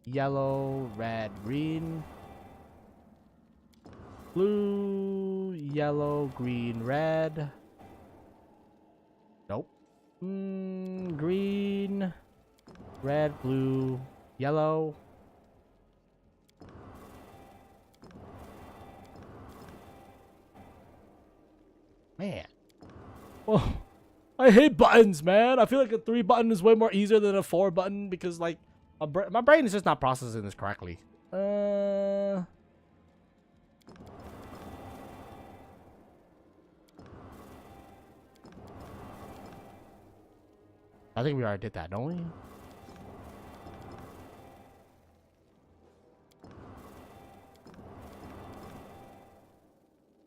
yellow, red, green. Blue, yellow, green, red. Nope. Green, red, blue, yellow. Man. Oh, I hate buttons, man. I feel like a 3 button is way more easier than a 4 button because, like, my brain is just not processing this correctly. I think we already did that, don't we?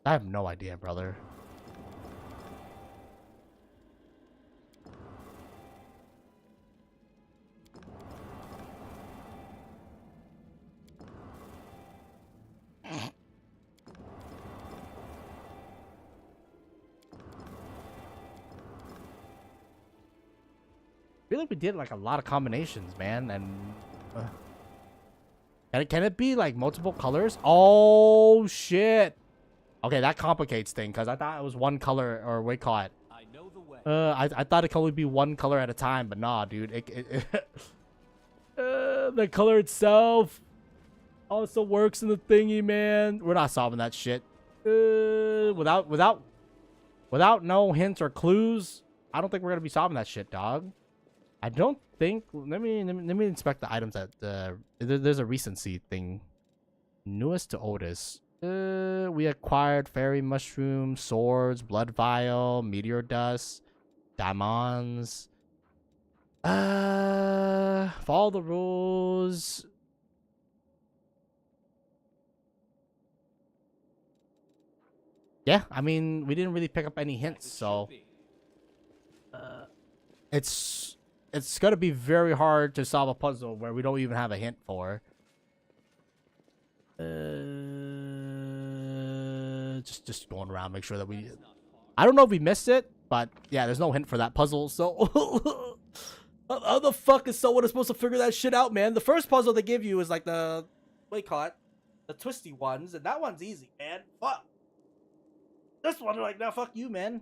I have no idea, brother. I feel like we did like a lot of combinations, man, and can it be like multiple colors? Oh shit! Okay, that complicates things because I thought it was one color, or what you call it. I know the way. I thought it could only be one color at a time, but nah, dude. The color itself also works in the thingy, man. We're not solving that shit. Without no hints or clues, I don't think we're gonna be solving that shit, dog. I don't think. Let me inspect the items that there's a recency thing. Newest to oldest. We acquired fairy mushroom, swords, blood vial, meteor dust, diamonds. Follow the rules. Yeah, I mean, we didn't really pick up any hints, so it's it's gonna be very hard to solve a puzzle where we don't even have a hint for. Just going around, make sure that we... I don't know if we missed it, but yeah, there's no hint for that puzzle, so... How the fuck is someone supposed to figure that shit out, man? The first puzzle they give you is like the... What do you call it? The twisty ones, and that one's easy, man. Fuck. This one, like, now fuck you, man.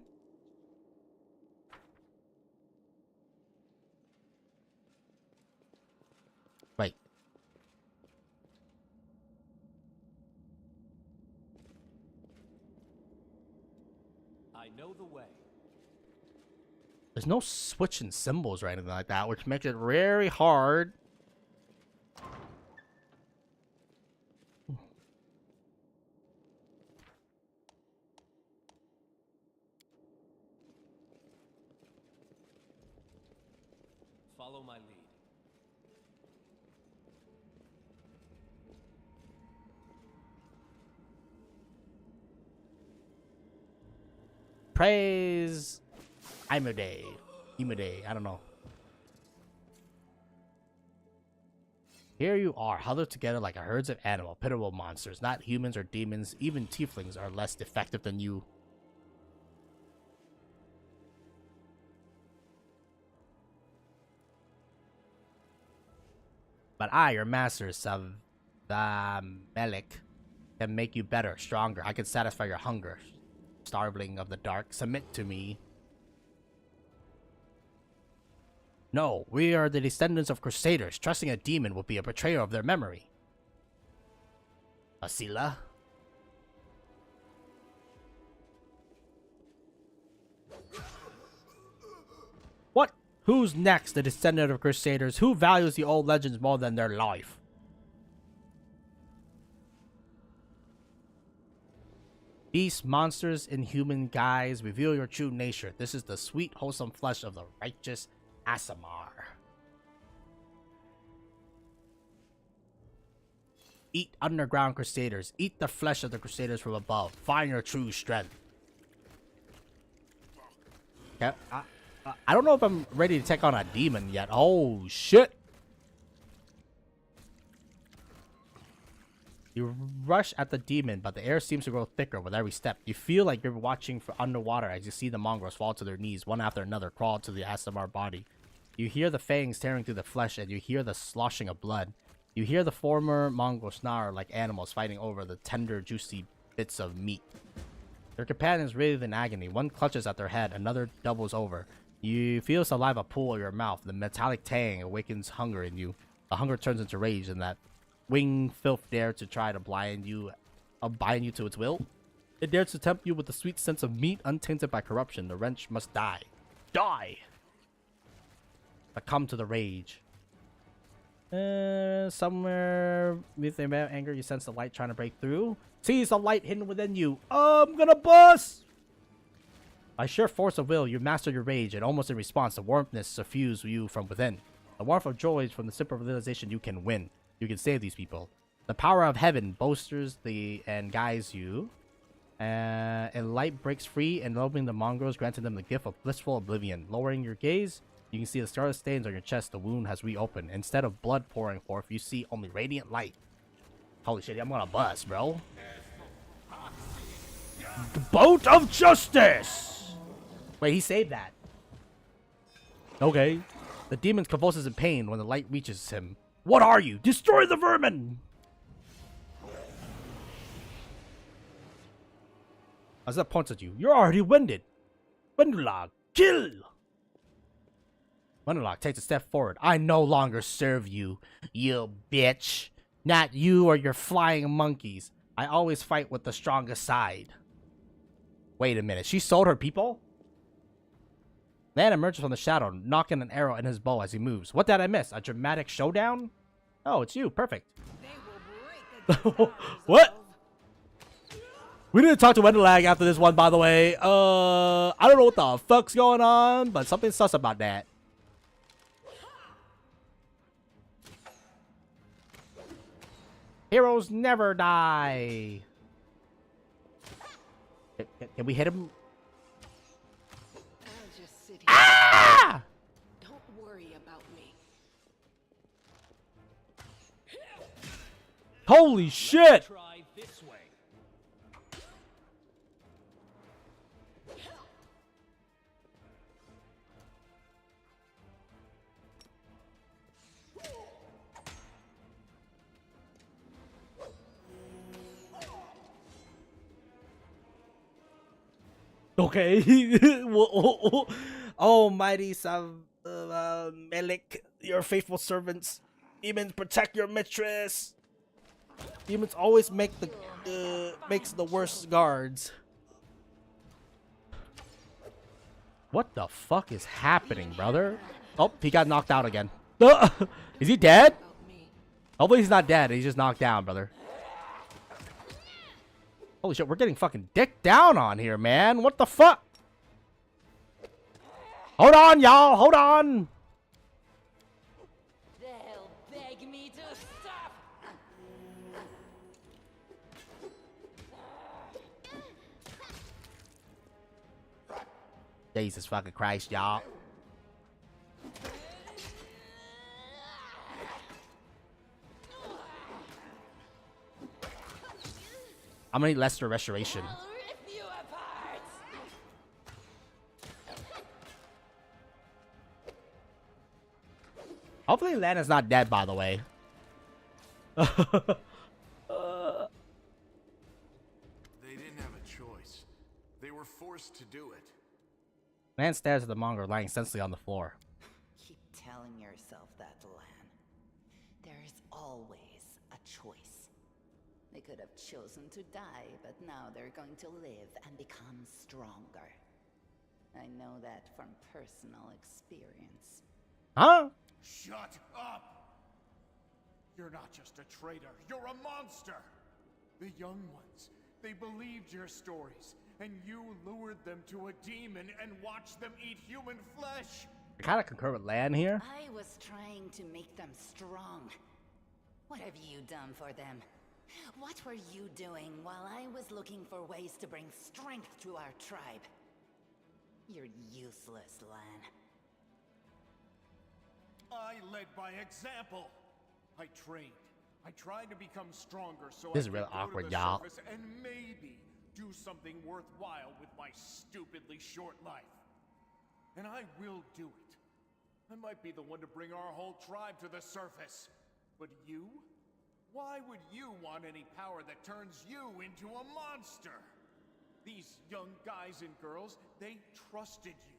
Wait. I know the way. There's no switching symbols or anything like that, which makes it very hard. Follow my lead. Praise Imude. I don't know. Here you are, huddled together like a herds of animal, pitiable monsters, not humans or demons. Even tieflings are less defective than you. But I, your master, Savdamelik, can make you better, stronger. I can satisfy your hunger. Starveling of the dark, submit to me. No, we are the descendants of crusaders. Trusting a demon would be a betrayal of their memory. Asila? What? Who's next? The descendant of crusaders? Who values the old legends more than their life? Beasts, monsters, in human guise, reveal your true nature. This is the sweet, wholesome flesh of the righteous Asimar. Eat underground crusaders. Eat the flesh of the crusaders from above. Find your true strength. Okay, I don't know if I'm ready to take on a demon yet. Oh, shit. You rush at the demon, but the air seems to grow thicker with every step. You feel like you're watching from underwater as you see the mongrels fall to their knees, one after another, crawl to the Asimar body. You hear the fangs tearing through the flesh, and you hear the sloshing of blood. You hear the former mongrel snarl like animals fighting over the tender, juicy bits of meat. Your companions writhe in agony. One clutches at their head, another doubles over. You feel saliva pool in your mouth. The metallic tang awakens hunger in you. The hunger turns into rage, and that winged filth dares to try to bind you to its will. It dares to tempt you with the sweet sense of meat untainted by corruption. The wretch must die. Die! Succumb to the rage. Somewhere with the amount of anger, you sense the light trying to break through. Seize the light hidden within you. I'm gonna bust! By sheer force of will, you master your rage, and almost in response, the warmthness suffuses you from within. The warmth of joy is from the simple realization you can win. You can save these people. The power of heaven bolsters and guides you. And light breaks free, enveloping the mongrels, granting them the gift of blissful oblivion. Lowering your gaze, you can see the scarlet stains on your chest. The wound has reopened. Instead of blood pouring forth, you see only radiant light. Holy shit, I'm gonna bust, bro. The boat of justice! Wait, he saved that. Okay. The demon convulses in pain when the light reaches him. What are you? Destroy the vermin! As that points at you, you're already winded. Wendulag, kill! Wendulag takes a step forward. I no longer serve you, you bitch. Not you or your flying monkeys. I always fight with the strongest side. Wait a minute, she sold her people? Man emerges from the shadow, knocking an arrow in his bow as he moves. What did I miss? A dramatic showdown? Oh, it's you. Perfect. What? We need to talk to Wendulag after this one, by the way. I don't know what the fuck's going on, but something sus about that. Heroes never die. Can we hit him? I'll just sit here. Ah! Don't worry about Holy shit! Try this way. Okay. Oh, mighty Melik, your faithful servants. Demons, protect your mistress. Demons always make makes the worst guards. What the fuck is happening, brother? Oh, he got knocked out again. Is he dead? Hopefully he's not dead. He's just knocked down, brother. Holy shit, we're getting fucking dick down on here, man. What the fuck? Hold on, y'all. Hold on. They'll beg me to stop. Jesus fucking Christ, y'all. I'm gonna need Lester Restoration. I'll rip you apart. Hopefully Lana's not dead, by the way. They didn't have a choice. They were forced to do it. Lan stares at the monger lying senselessly on the floor. Keep telling yourself that, Lan. There's always a choice. They could have chosen to die, but now they're going to live and become stronger. I know that from personal experience. Huh? Shut up! You're not just a traitor, you're a monster! The young ones, they believed your stories, and you lured them to a demon and watched them eat human flesh! I kind of concur with Lan here. I was trying to make them strong. What have you done for them? What were you doing while I was looking for ways to bring strength to our tribe? You're useless, Lan. I led by example. I trained. I tried to become stronger so This I is really could go awkward, to the y'all. surface and maybe do something worthwhile with my stupidly short life. And I will do it. I might be the one to bring our whole tribe to the surface. But you? Why would you want any power that turns you into a monster? These young guys and girls, they trusted you.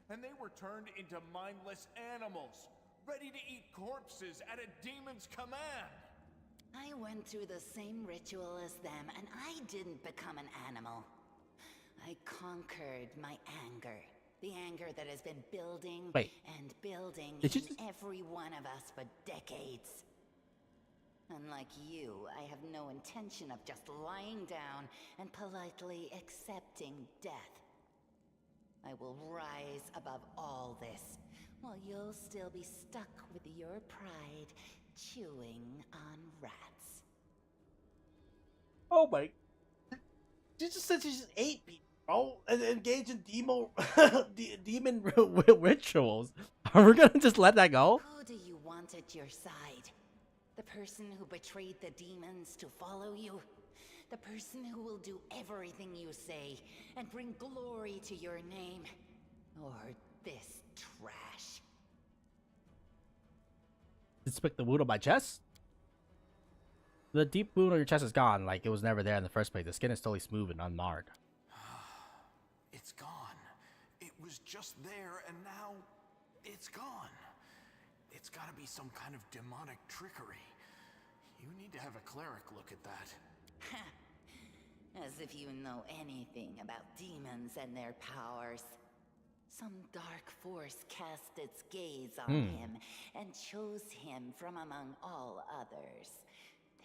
And they were turned into mindless animals, ready to eat corpses at a demon's command. I went through the same ritual as them, and I didn't become an animal. I conquered my anger. The anger that has been building Wait. and building Did you in every one of us for decades. Unlike you, I have no intention of just lying down and politely accepting death. I will rise above all this, while you'll still be stuck with your pride, chewing on rats. Oh my. She just said she just ate people, bro, and engaged in demon rituals. Are we gonna just let that go? Who do you want at your side? The person who betrayed the demons to follow you? The person who will do everything you say and bring glory to your name? Or this trash? Inspect the wound on my chest? The deep wound on your chest is gone, like it was never there in the first place. The skin is totally smooth and unmarred. It's gone. It was just there, and now it's gone. It's gotta be some kind of demonic trickery. You need to have a cleric look at that. As if you know anything about demons and their powers. Some dark force cast its gaze on him and chose him from among all others.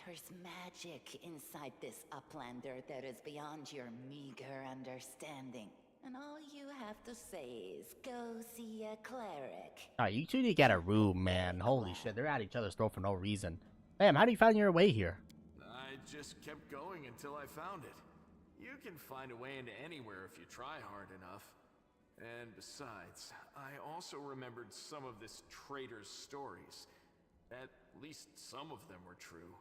There's magic inside this uplander that is beyond your meager understanding. And all you have to say is, go see a cleric. Alright, you two need to get a room, man. Holy shit, they're at each other's throat for no reason. Damn, how do you find your way here? I just kept going until I found it. You can find a way into anywhere if you try hard enough. And besides, I also remembered some of this traitor's stories. At least some of them were true.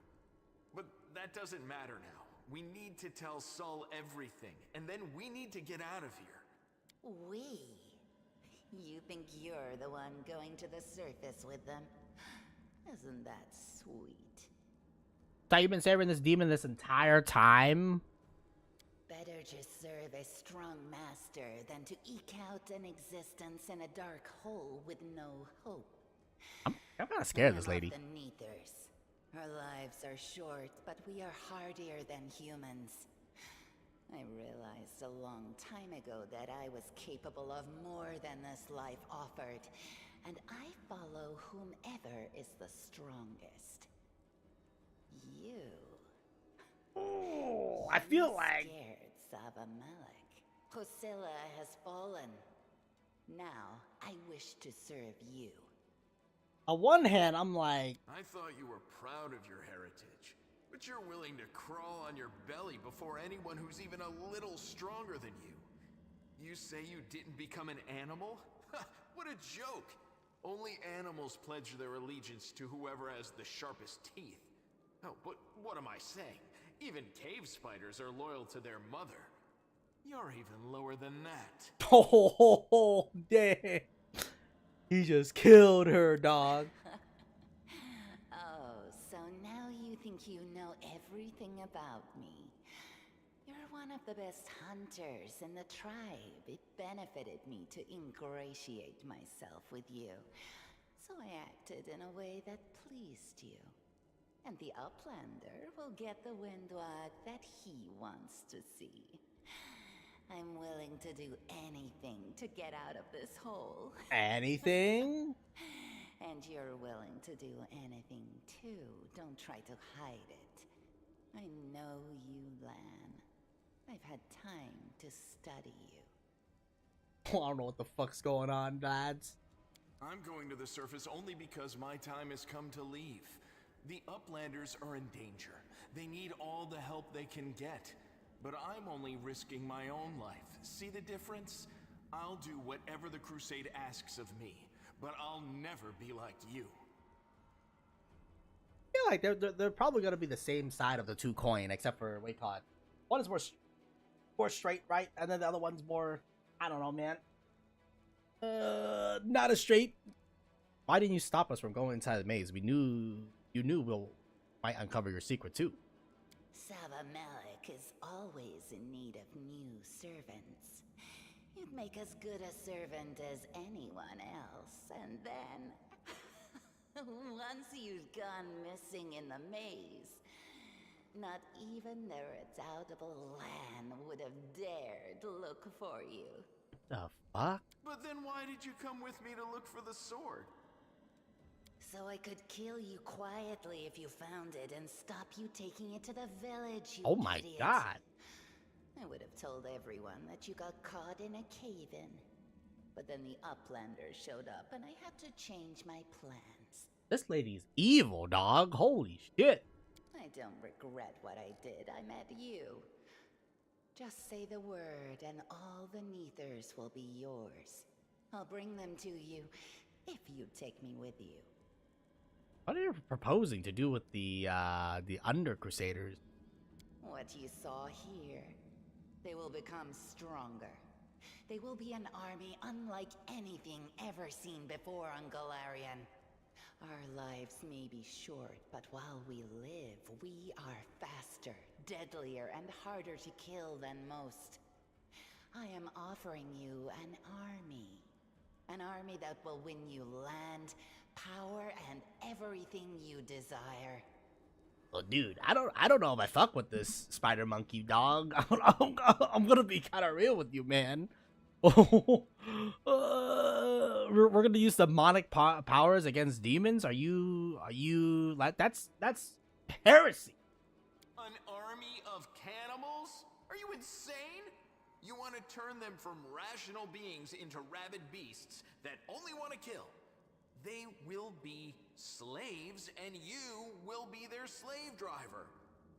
But that doesn't matter now. We need to tell Sol everything, and then we need to get out of here. We? You think you're the one going to the surface with them? Isn't that sweet? Thought you've been saving this demon this entire time? Better just serve a strong master than to eke out an existence in a dark hole with no hope. I'm kind of scared of this lady. The Neithers. Our lives are short, but we are hardier than humans. I realized a long time ago that I was capable of more than this life offered, and I follow whomever is the strongest. You. Oh, I feel like... Scared, Sava-Melech. Hosilla has fallen. Now, I wish to serve you. On one hand, I'm like... I thought you were proud of your heritage, but you're willing to crawl on your belly before anyone who's even a little stronger than you. You say you didn't become an animal? What a joke! Only animals pledge their allegiance to whoever has the sharpest teeth. Oh, but what am I saying? Even cave spiders are loyal to their mother. You're even lower than that. Oh, damn. He just killed her, dog. Oh, so now you think you know everything about me. You're one of the best hunters in the tribe. It benefited me to ingratiate myself with you. So I acted in a way that pleased you. And the Uplander will get the windwag that he wants to see. I'm willing to do anything to get out of this hole. Anything? And you're willing to do anything too. Don't try to hide it. I know you, Lan. I've had time to study you. I don't know what the fuck's going on, lads. I'm going to the surface only because my time has come to leave. The Uplanders are in danger. They need all the help they can get. But I'm only risking my own life. See the difference? I'll do whatever the Crusade asks of me, but I'll never be like you. I feel like they're probably gonna be the same side of the two coin, except for wait, call it. One is more straight, right, and then the other one's more, I don't know, man. Not as straight. Why didn't you stop us from going inside the maze? We knew you knew might uncover your secret too. Sava-Melech is always in need of new servants. You'd make as good a servant as anyone else, and then... once you've gone missing in the maze, not even the redoubtable Lan would have dared look for you. The fuck? But then why did you come with me to look for the sword? So I could kill you quietly if you found it and stop you taking it to the village, you Oh my idiot. god. I would have told everyone that you got caught in a cave-in. But then the Uplanders showed up and I had to change my plans. This lady's evil, dog. Holy shit. I don't regret what I did. I met you. Just say the word and all the Neithers will be yours. I'll bring them to you if you take me with you. What are you proposing to do with the Under Crusaders? What you saw here. They will become stronger. They will be an army unlike anything ever seen before on Golarion. Our lives may be short, but while we live, we are faster, deadlier, and harder to kill than most. I am offering you an army. An army that will win you land, power, and everything you desire. Well, dude, I don't know if I fuck with this spider monkey, dog. I'm gonna be kind of real with you, man. We're gonna use demonic powers against demons. Are you like that's heresy? An army of cannibals? Are you insane? You want to turn them from rational beings into rabid beasts that only want to kill. They will be slaves, and you will be their slave driver.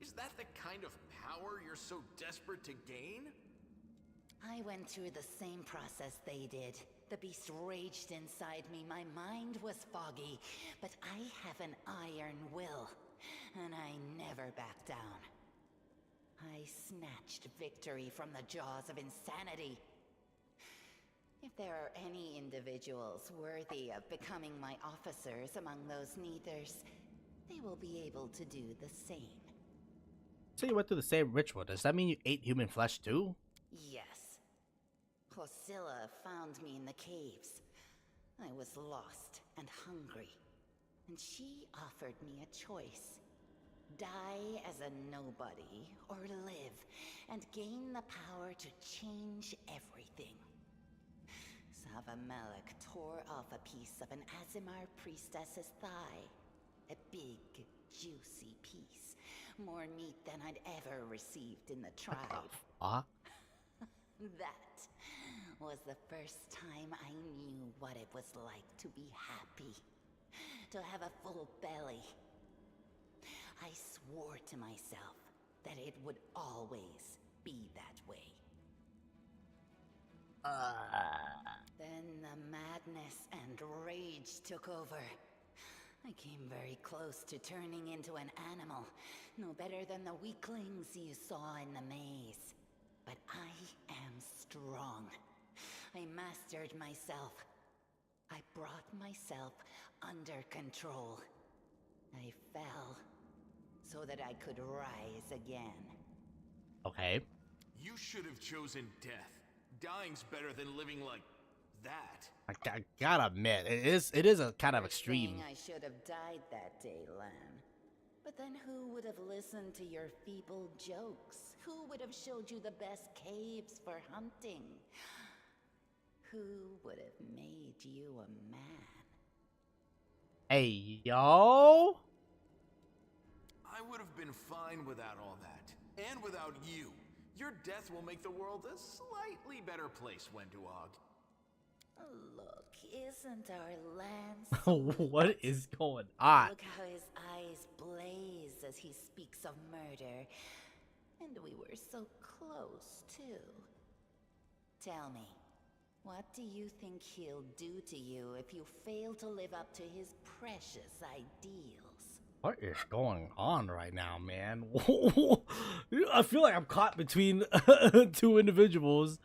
Is that the kind of power you're so desperate to gain? I went through the same process they did. The beast raged inside me. My mind was foggy, but I have an iron will. and I never backed down. I snatched victory from the jaws of insanity. If there are any individuals worthy of becoming my officers among those Neithers, they will be able to do the same. So you went through the same ritual. Does that mean you ate human flesh too? Yes. Hosilla found me in the caves. I was lost and hungry, and she offered me a choice. Die as a nobody, or live and gain the power to change everything. Savamelek tore off a piece of an Azimar priestess's thigh. A big, juicy piece. More meat than I'd ever received in the tribe. That was the first time I knew what it was like to be happy. To have a full belly. I swore to myself that it would always be that way. Then the madness and rage took over. I came very close to turning into an animal, no better than the weaklings you saw in the maze. But I am strong. I mastered myself. I brought myself under control. I fell so that I could rise again. Okay. You should have chosen death. Dying's better than living like that. I gotta admit, it is a kind of extreme. I should have died that day, Lan. But then who would have listened to your feeble jokes? Who would have showed you the best caves for hunting? Who would have made you a man? Hey, yo! I would have been fine without all that. And without you. Your death will make the world a slightly better place, Wenduog. Look, isn't our Lan What is going on? Look how his eyes blaze as he speaks of murder. And we were so close, too. Tell me, what do you think he'll do to you if you fail to live up to his precious ideals? What is going on right now, man? I feel like I'm caught between two individuals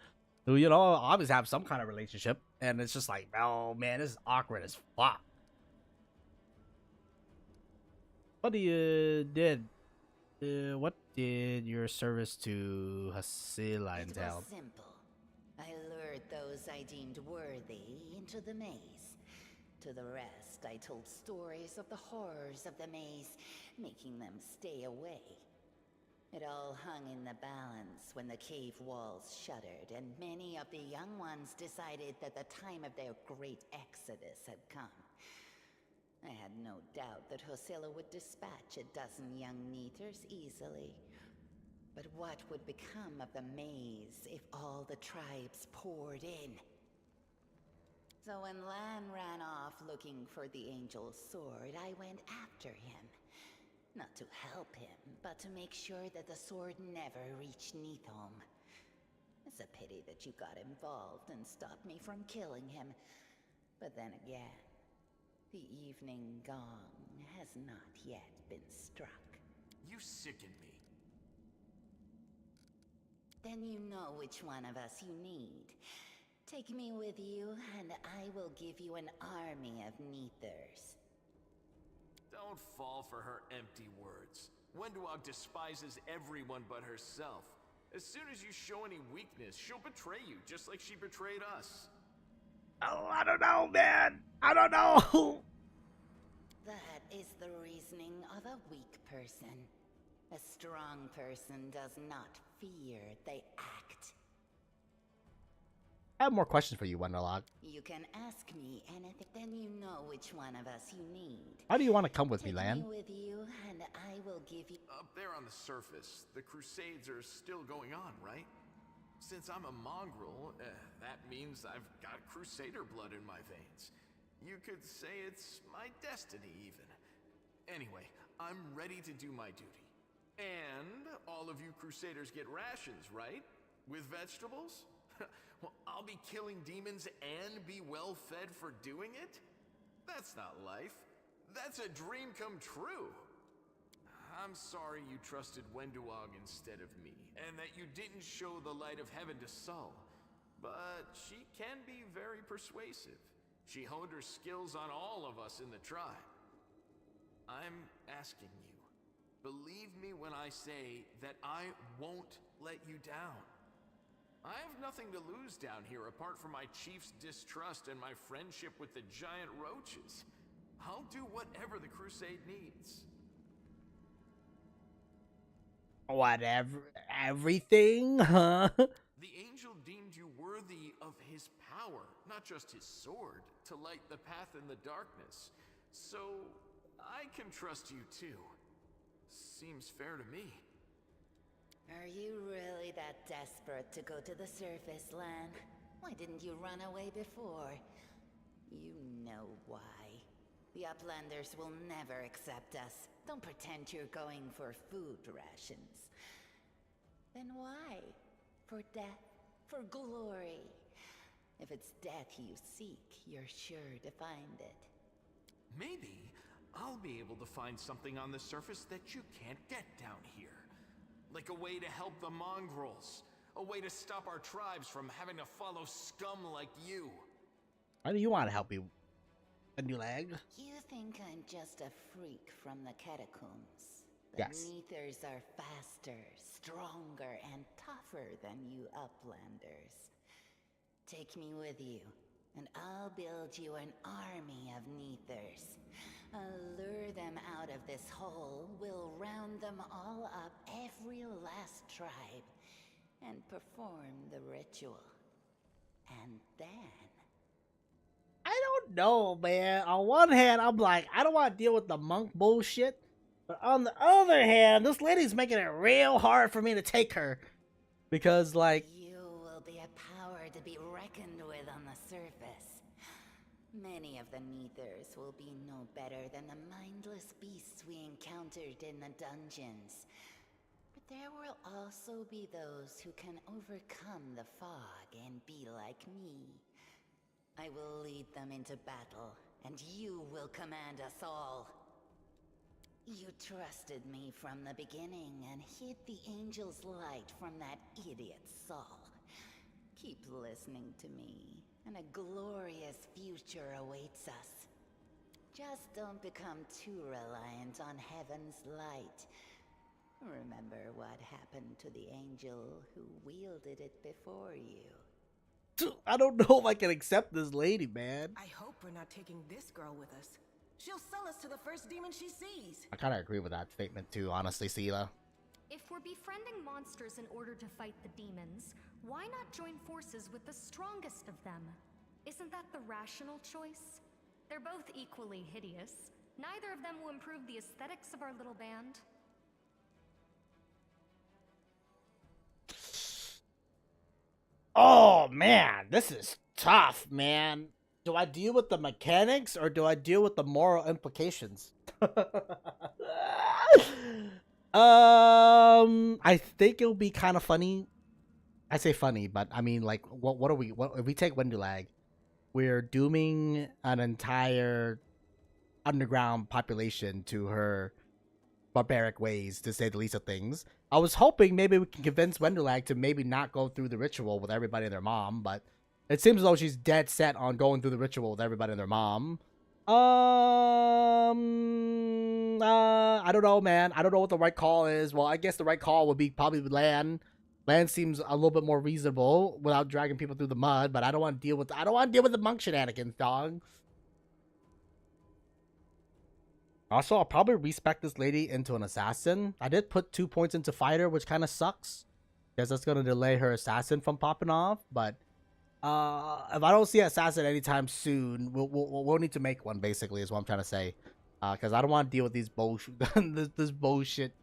who, you know, obviously have some kind of relationship. And it's just like, oh, man, this is awkward as fuck. What what did your service to Hosilla entail? It was simple. I lured those I deemed worthy into the maze. To the rest, I told stories of the horrors of the maze, making them stay away. It all hung in the balance when the cave walls shuttered, and many of the young ones decided that the time of their great exodus had come. I had no doubt that Hosilla would dispatch a dozen young Neithers easily. But what would become of the maze if all the tribes poured in? So when Lan ran off looking for the Angel's sword, I went after him. Not to help him, but to make sure that the sword never reached Neithholm. It's a pity that you got involved and stopped me from killing him. But then again, the evening gong has not yet been struck. You sicken me. Then you know which one of us you need. Take me with you, and I will give you an army of Neithers. Don't fall for her empty words. Wenduog despises everyone but herself. As soon as you show any weakness, she'll betray you, just like she betrayed us. Oh, I don't know, man. I don't know. That is the reasoning of a weak person. A strong person does not fear, they act. I have more questions for you, Wonderlog. You can ask me anything, then you know which one of us you need. How do you want to come with me, Take Lan? me with you, and I will give you... Up there on the surface, the Crusades are still going on, right? Since I'm a mongrel, that means I've got Crusader blood in my veins. You could say it's my destiny, even. Anyway, I'm ready to do my duty. And all of you Crusaders get rations, right? With vegetables? Well, I'll be killing demons and be well fed for doing it? That's not life. That's a dream come true. I'm sorry you trusted Wenduog instead of me, and that you didn't show the light of heaven to Sol. But she can be very persuasive. She honed her skills on all of us in the tribe. I'm asking you, believe me when I say that I won't let you down. I have nothing to lose down here apart from my chief's distrust and my friendship with the giant roaches. I'll do whatever the crusade needs. Whatever, everything, huh? The angel deemed you worthy of his power, not just his sword, to light the path in the darkness. So, I can trust you too. Seems fair to me. Are you really that desperate to go to the surface, Lan? Why didn't you run away before? You know why. The Uplanders will never accept us. Don't pretend you're going for food rations. Then why? For death? For glory? If it's death you seek, you're sure to find it. Maybe I'll be able to find something on the surface that you can't get down here. Like a way to help the mongrels. A way to stop our tribes from having to follow scum like you. Why do you want to help me? A new leg? You think I'm just a freak from the catacombs. The Yes. Neithers are faster, stronger, and tougher than you Uplanders. Take me with you, and I'll build you an army of Neithers. I'll lure them out of this hole, we'll round them all up, every last tribe, and perform the ritual. And then... I don't know, man. On one hand, I'm like, I don't want to deal with the monk bullshit. But on the other hand, this lady's making it real hard for me to take her. Because, like... You will be a power to be reckoned with on the surface. Many of the Neithers will be no better than the mindless beasts we encountered in the dungeons. But there will also be those who can overcome the fog and be like me. I will lead them into battle, and you will command us all. You trusted me from the beginning and hid the angel's light from that idiot Sol. Keep listening to me, and a glorious future awaits us. Just don't become too reliant on heaven's light. Remember what happened to the angel who wielded it before you. I don't know if I can accept this lady, man. I hope we're not taking this girl with us. She'll sell us to the first demon she sees. I kind of agree with that statement too, honestly, Sela. If we're befriending monsters in order to fight the demons, why not join forces with the strongest of them? Isn't that the rational choice? They're both equally hideous. Neither of them will improve the aesthetics of our little band. Oh, man, this is tough, man. Do I deal with the mechanics or do I deal with the moral implications? I think it'll be kind of funny. I say funny, but I mean, like, what are we? What if we take Wendulag? We're dooming an entire underground population to her barbaric ways, to say the least of things. I was hoping maybe we can convince Wendulag to maybe not go through the ritual with everybody and their mom, but it seems as though she's dead set on going through the ritual with everybody and their mom. I don't know, man. I don't know what the right call is. Well, I guess the right call would be probably Lan. Lan seems a little bit more reasonable without dragging people through the mud, but I don't want to deal with the monk shenanigans, dog. Also, I'll probably respec this lady into an assassin. I did put 2 points into fighter, which kind of sucks, because that's going to delay her assassin from popping off. But if I don't see an assassin anytime soon, we'll need to make one, basically, is what I'm trying to say. Because I don't want to deal with these bullshit. this bullshit.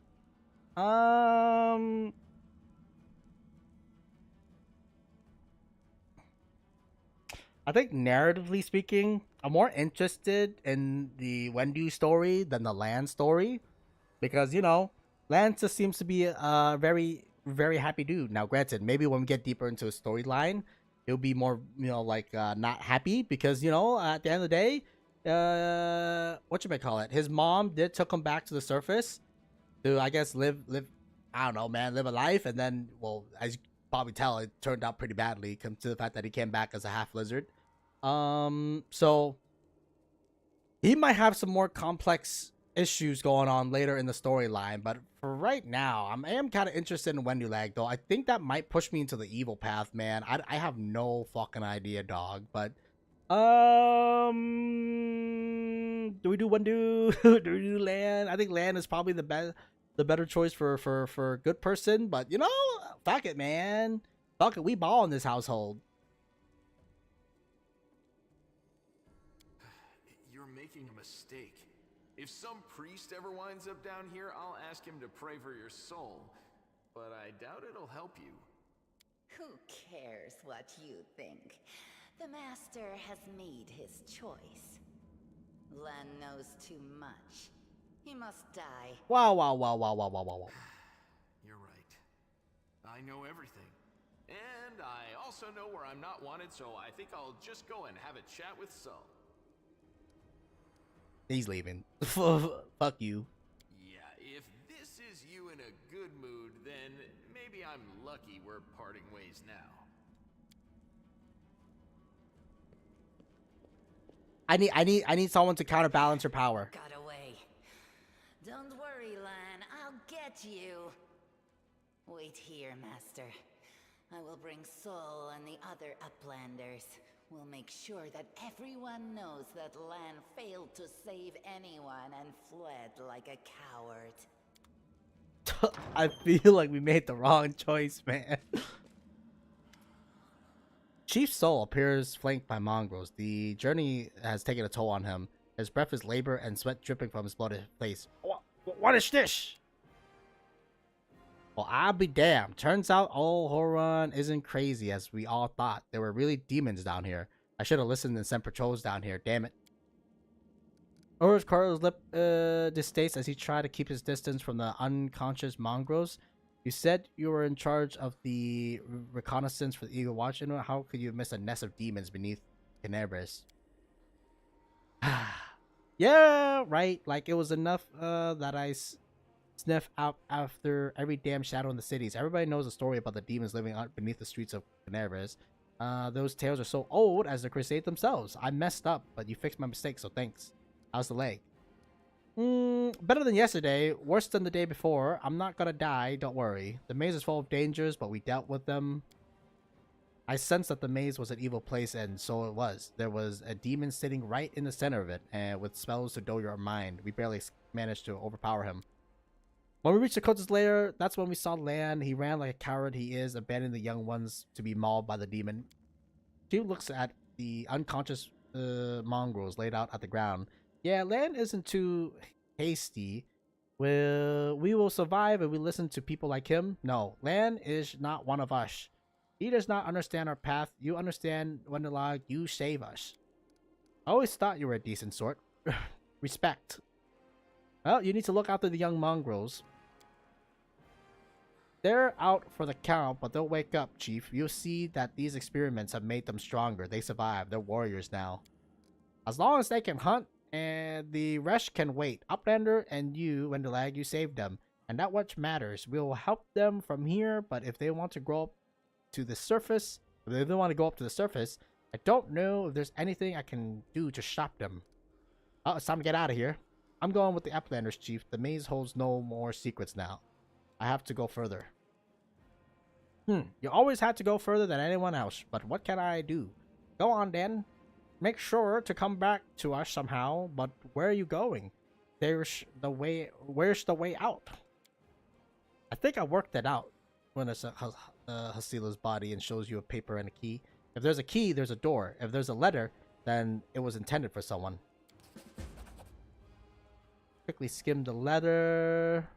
I think narratively speaking, I'm more interested in the Wendu story than the Lan story. Because, you know, Lan just seems to be a very, very happy dude. Now, granted, maybe when we get deeper into his storyline, he'll be more, you know, like, not happy. Because, you know, at the end of the day, what you may call it, his mom took him back to the surface. to, I guess, live. I don't know, man, live a life, and then, well, as you can probably tell, it turned out pretty badly. Come to the fact that he came back as a half lizard. So he might have some more complex issues going on later in the storyline, but for right now, I am kind of interested in Wendulag, though. I think that might push me into the evil path, man. I have no fucking idea, dog. But do we do Wendu? Do we do Lan? I think Lan is probably the better choice for good person. But you know, fuck it, man. Fuck it, we ball in this household. You're making a mistake. If some priest ever winds up down here, I'll ask him to pray for your soul. But I doubt it'll help you. Who cares what you think? The Master has made his choice. Len knows too much. He must die. Wow. You're right. I know everything. And I also know where I'm not wanted, so I think I'll just go and have a chat with Saul. He's leaving. Fuck you. Yeah, if this is you in a good mood, then maybe I'm lucky we're parting ways now. I need someone to counterbalance her power. Got away. Don't worry, Lan. I'll get you. Wait here, Master. I will bring Sol and the other Uplanders. We'll make sure that everyone knows that Lan failed to save anyone and fled like a coward. I feel like we made the wrong choice, man. Chief Sol appears flanked by mongrels. The journey has taken a toll on him. His breath is labor and sweat dripping from his bloated face. What is this? Well, I'll be damned. Turns out overrun isn't crazy as we all thought. There were really demons down here. I should have listened and sent patrols down here. Damn it. Ur's Carl's lip distaste as he tried to keep his distance from the unconscious mongrels. You said you were in charge of the reconnaissance for the Eagle Watch. You know, how could you miss a nest of demons beneath Canabris? Yeah, right. Like, it was enough that I sniff out after every damn shadow in the cities. Everybody knows the story about the demons living out beneath the streets of Canabris. Those tales are so old as the Crusade themselves. I messed up, but you fixed my mistake, so thanks. How's the leg? Better than yesterday, worse than the day before. I'm not gonna die, don't worry. The maze is full of dangers, but we dealt with them. I sensed that the maze was an evil place, and so it was. There was a demon sitting right in the center of it, and with spells to dull your mind. We barely managed to overpower him. When we reached the cultist lair, that's when we saw Lan. He ran like a coward he is, abandoning the young ones to be mauled by the demon. She looks at the unconscious mongrels laid out at the ground. Yeah, Lan isn't too hasty. We will survive if we listen to people like him. No, Lan is not one of us. He does not understand our path. You understand, Wendelog. You save us. I always thought you were a decent sort. Respect. Well, you need to look after the young mongrels. They're out for the count, but they'll wake up, Chief. You'll see that these experiments have made them stronger. They survived. They're warriors now. As long as they can hunt, and the rest can wait. Uplander and you, Wendelag, you saved them. And that what matters. We'll help them from here, but if they want to grow up to the surface, if they don't want to go up to the surface, I don't know if there's anything I can do to stop them. Oh, it's time to get out of here. I'm going with the Uplanders, Chief. The maze holds no more secrets now. I have to go further. You always had to go further than anyone else, but what can I do? Go on then. Make sure to come back to us somehow, but where are you going? Where's the way out? I think I worked that out when it's Hasila's body and shows you a paper and a key. If there's a key, there's a door. If there's a letter, then it was intended for someone. Quickly skim the letter.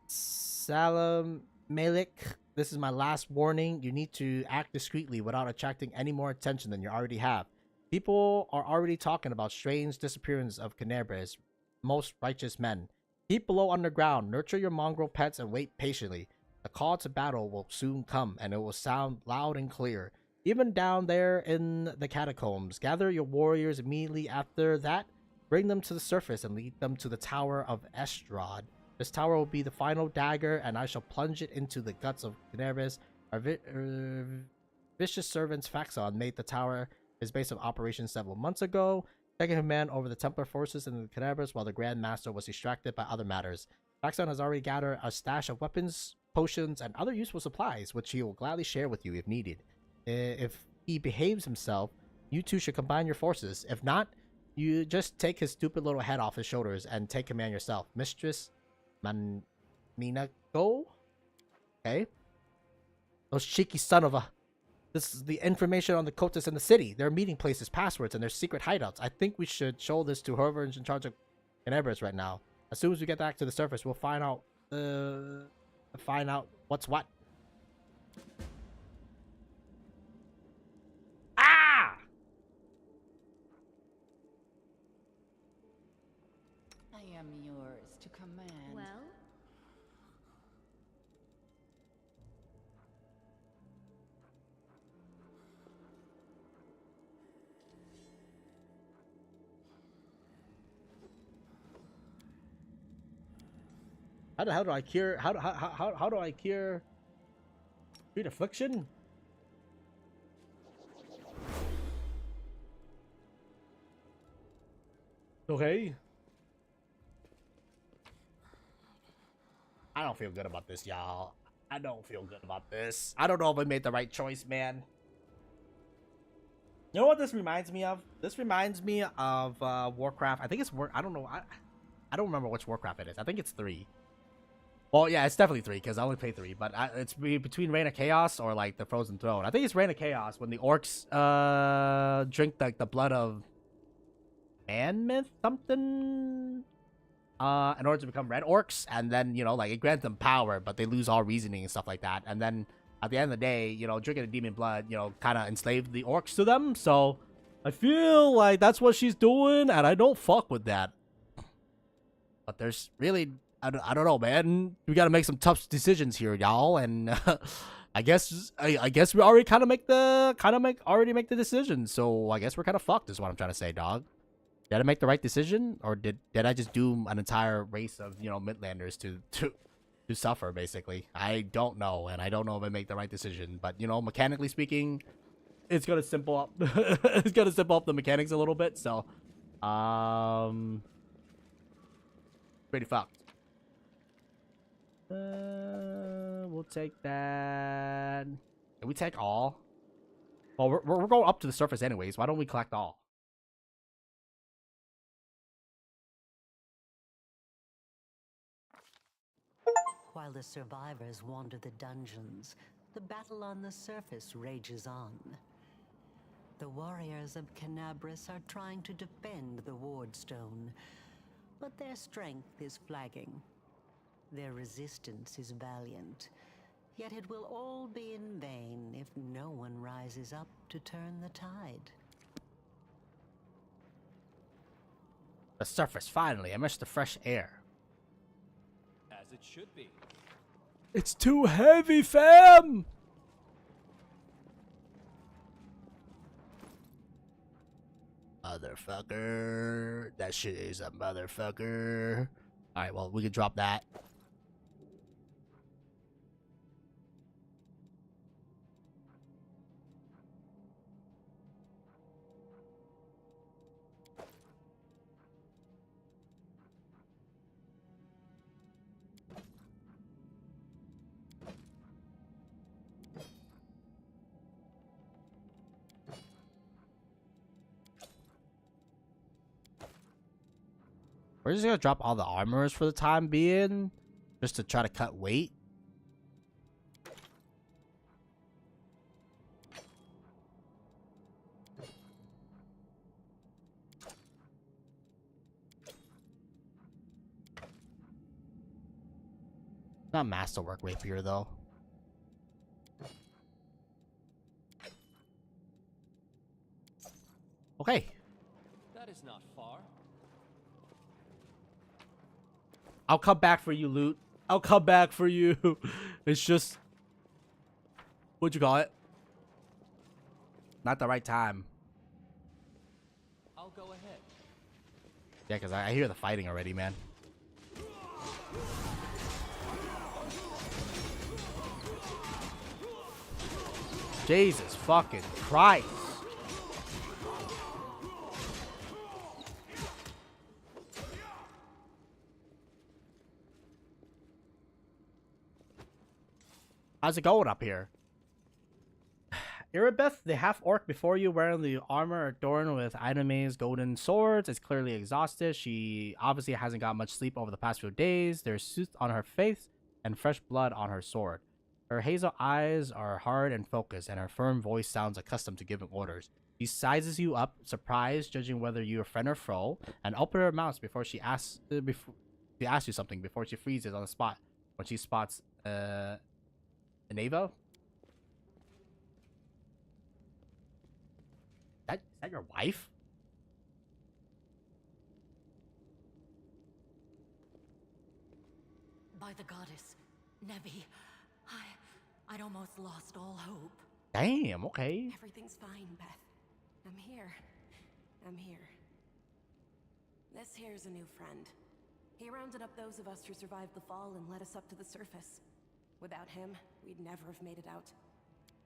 Salam Malik, this is my last warning. You need to act discreetly without attracting any more attention than you already have. People are already talking about strange disappearance of Canabres, most righteous men. Keep below underground, nurture your mongrel pets, and wait patiently. The call to battle will soon come, and it will sound loud and clear. Even down there in the catacombs, gather your warriors immediately after that. Bring them to the surface and lead them to the Tower of Estrad. This tower will be the final dagger, and I shall plunge it into the guts of Canaris. Our vicious servants Faxon made the tower his base of operations several months ago, taking command over the Templar forces in the Canaris while the Grand Master was distracted by other matters. Faxon has already gathered a stash of weapons, potions, and other useful supplies, which he will gladly share with you if needed. If he behaves himself, you two should combine your forces. If not, you just take his stupid little head off his shoulders and take command yourself. Mistress Minago? Okay. Those cheeky son of a... This is the information on the Kotas in the city. Their meeting places, passwords, and their secret hideouts. I think we should show this to whoever is in charge of Canabras right now. As soon as we get back to the surface, we'll find out what's what. Ah! I am yours to command. Well? How do I cure? How do I cure? Treat affliction? Okay. I don't feel good about this, y'all. I don't feel good about this. I don't know if I made the right choice, man. You know what this reminds me of? This reminds me of Warcraft. I think it's I don't know. I don't remember which Warcraft it is. I think it's 3. Well, yeah, it's definitely 3 because I only played 3. But it's between Reign of Chaos or like the Frozen Throne. I think it's Reign of Chaos when the orcs drink like the blood of Mammoth something in order to become red orcs, and then like it grants them power, but they lose all reasoning and stuff like that. And then at the end of the day, drinking the demon blood, kind of enslaved the orcs to them. So I feel like that's what she's doing, and I don't fuck with that. But there's really, I don't know, man. We gotta make some tough decisions here, y'all. And I guess we already make the decision. So I guess we're kind of fucked. Is what I'm trying to say, dog. Did I make the right decision, or did I just doom an entire race of Midlanders to suffer? Basically, I don't know, and I don't know if I make the right decision. But mechanically speaking, it's gonna simple up. It's gonna simple up the mechanics a little bit. So, pretty fucked. We'll take that. Can we take all? Well, we're going up to the surface anyways. Why don't we collect all? While the survivors wander the dungeons, the battle on the surface rages on. The warriors of Canabras are trying to defend the Wardstone, but their strength is flagging. Their resistance is valiant, yet it will all be in vain if no one rises up to turn the tide. The surface, finally. I miss the fresh air. As it should be. It's too heavy, fam! Motherfucker. That shit is a motherfucker. Alright, well, we can drop that. We're just gonna drop all the armors for the time being, just to try to cut weight. Not masterwork rapier though. Okay. That is not far. I'll come back for you, loot. I'll come back for you. It's just... What'd you call it? Not the right time. I'll go ahead. Yeah, because I hear the fighting already, man. Jesus fucking Christ. How's it going up here? Erebeth, the half-orc before you wearing the armor adorned with Aidame's golden swords, is clearly exhausted. She obviously hasn't got much sleep over the past few days. There's soot on her face and fresh blood on her sword. Her hazel eyes are hard and focused, and her firm voice sounds accustomed to giving orders. She sizes you up, surprised, judging whether you're friend or foe, and open her mouth before she asks you something, before she freezes on the spot when she spots Aneva? Is that your wife? By the goddess, Nevi, I'd almost lost all hope. Damn, okay. Everything's fine, Beth. I'm here. I'm here. This here's a new friend. He rounded up those of us who survived the fall and led us up to the surface. Without him, we'd never have made it out.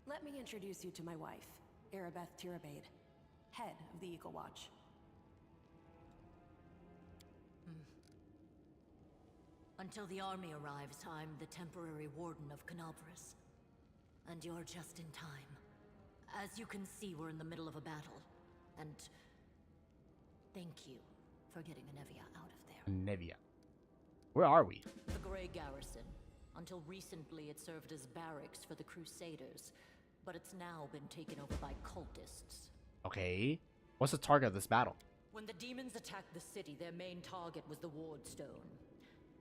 Let me introduce you to my wife, Erebeth Tirabade, head of the Eagle Watch. Until the army arrives, I'm the temporary warden of Canabras. And you're just in time. As you can see, we're in the middle of a battle. And thank you for getting Nevia out of there. Nevia. Where are we? The Grey Garrison. Until recently, it served as barracks for the Crusaders, but it's now been taken over by cultists. Okay. What's the target of this battle? When the demons attacked the city, their main target was the Wardstone.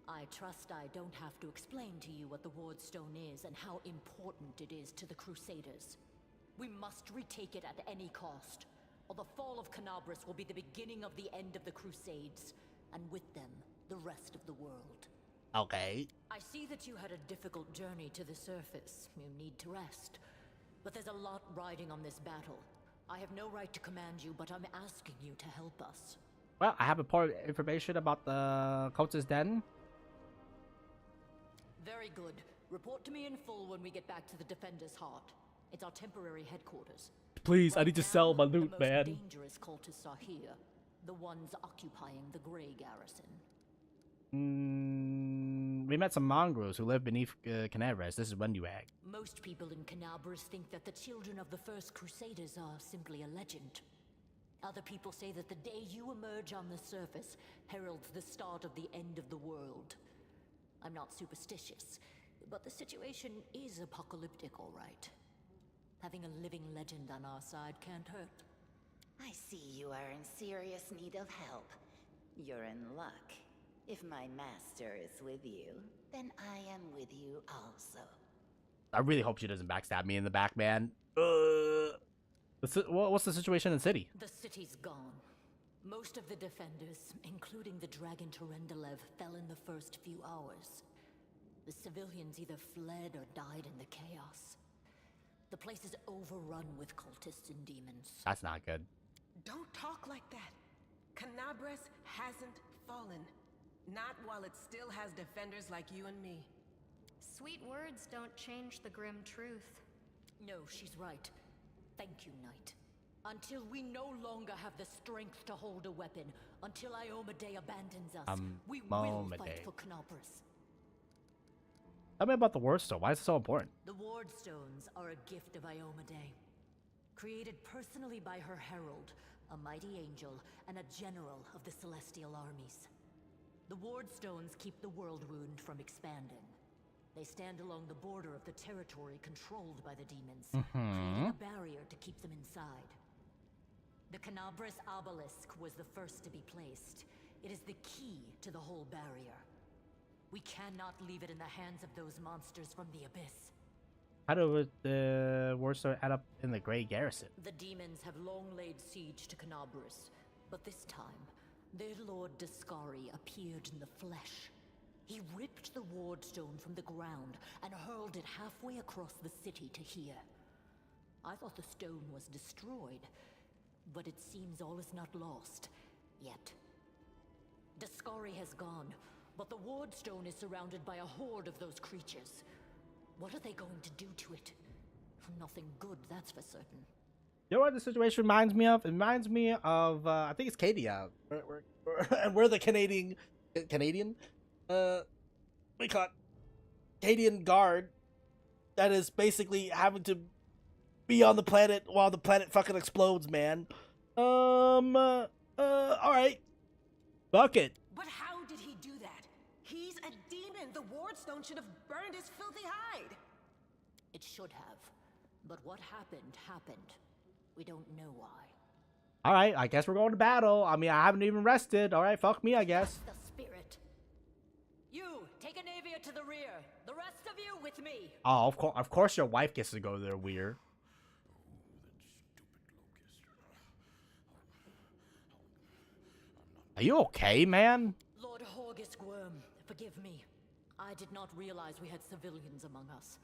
I trust I don't have to explain to you what the Wardstone is and how important it is to the Crusaders. We must retake it at any cost, or the fall of Canabras will be the beginning of the end of the Crusades, and with them, the rest of the world. Okay. I see that you had a difficult journey to the surface. You need to rest. But there's a lot riding on this battle. I have no right to command you, but I'm asking you to help us. Well, I have important information about the cultist den. Very good. Report to me in full when we get back to the Defender's Heart. It's our temporary headquarters. Please, I need to Right sell now, my loot, the man. most dangerous cultists are here. The ones occupying the Grey Garrison. We met some mongrels who live beneath Canabras. This is Wenduag. Most people in Canabras think that the children of the first Crusaders are simply a legend. Other people say that the day you emerge on the surface heralds the start of the end of the world. I'm not superstitious, but the situation is apocalyptic, all right. Having a living legend on our side can't hurt. I see you are in serious need of help. You're in luck. If my master is with you, then I am with you also. I really hope she doesn't backstab me in the back, man. What's the situation in the city? The city's gone. Most of the defenders, including the Dragon Terendelev, fell in the first few hours. The civilians either fled or died in the chaos. The place is overrun with cultists and demons. That's not good. Don't talk like that. Canabras hasn't fallen. Not while it still has defenders like you and me. Sweet words don't change the grim truth. No, she's right. Thank you, Knight. Until we no longer have the strength to hold a weapon, until Iomedae abandons us, we will fight for Canabras. Tell me about the Wardstone. Why is it so important? The Wardstones are a gift of Iomedae. Created personally by her herald, a mighty angel, and a general of the celestial armies. The Wardstones keep the world wound from expanding. They stand along the border of the territory controlled by the demons, creating a barrier to keep them inside. The Canabras obelisk was the first to be placed. It is the key to the whole barrier. We cannot leave it in the hands of those monsters from the abyss. How did the Wardstone add up in the Grey Garrison? The demons have long laid siege to Canabras, but this time, their lord Discari appeared in the flesh. He ripped the Wardstone from the ground and hurled it halfway across the city to here. I thought the stone was destroyed, but it seems all is not lost, yet. Discovery has gone, but the Wardstone is surrounded by a horde of those creatures. What are they going to do to it? Nothing good, that's for certain. You know what the situation reminds me of? It reminds me of I think it's Cadia. We're the Canadian we call it Canadian guard that is basically having to be on the planet while the planet fucking explodes, man. All right, fuck it. But how did he do that? He's a demon. The Wardstone should have burned his filthy hide. It should have. But what happened, happened. We don't know why. All right, I guess we're going to battle. I mean, I haven't even rested. All right, fuck me, I guess. The spirit. You, take Anavia to the rear. The rest of you with me. Oh, of course your wife gets to go there, weird. Are you okay, man? Lord Horgus Worm, forgive me. I did not realize we had civilians among us.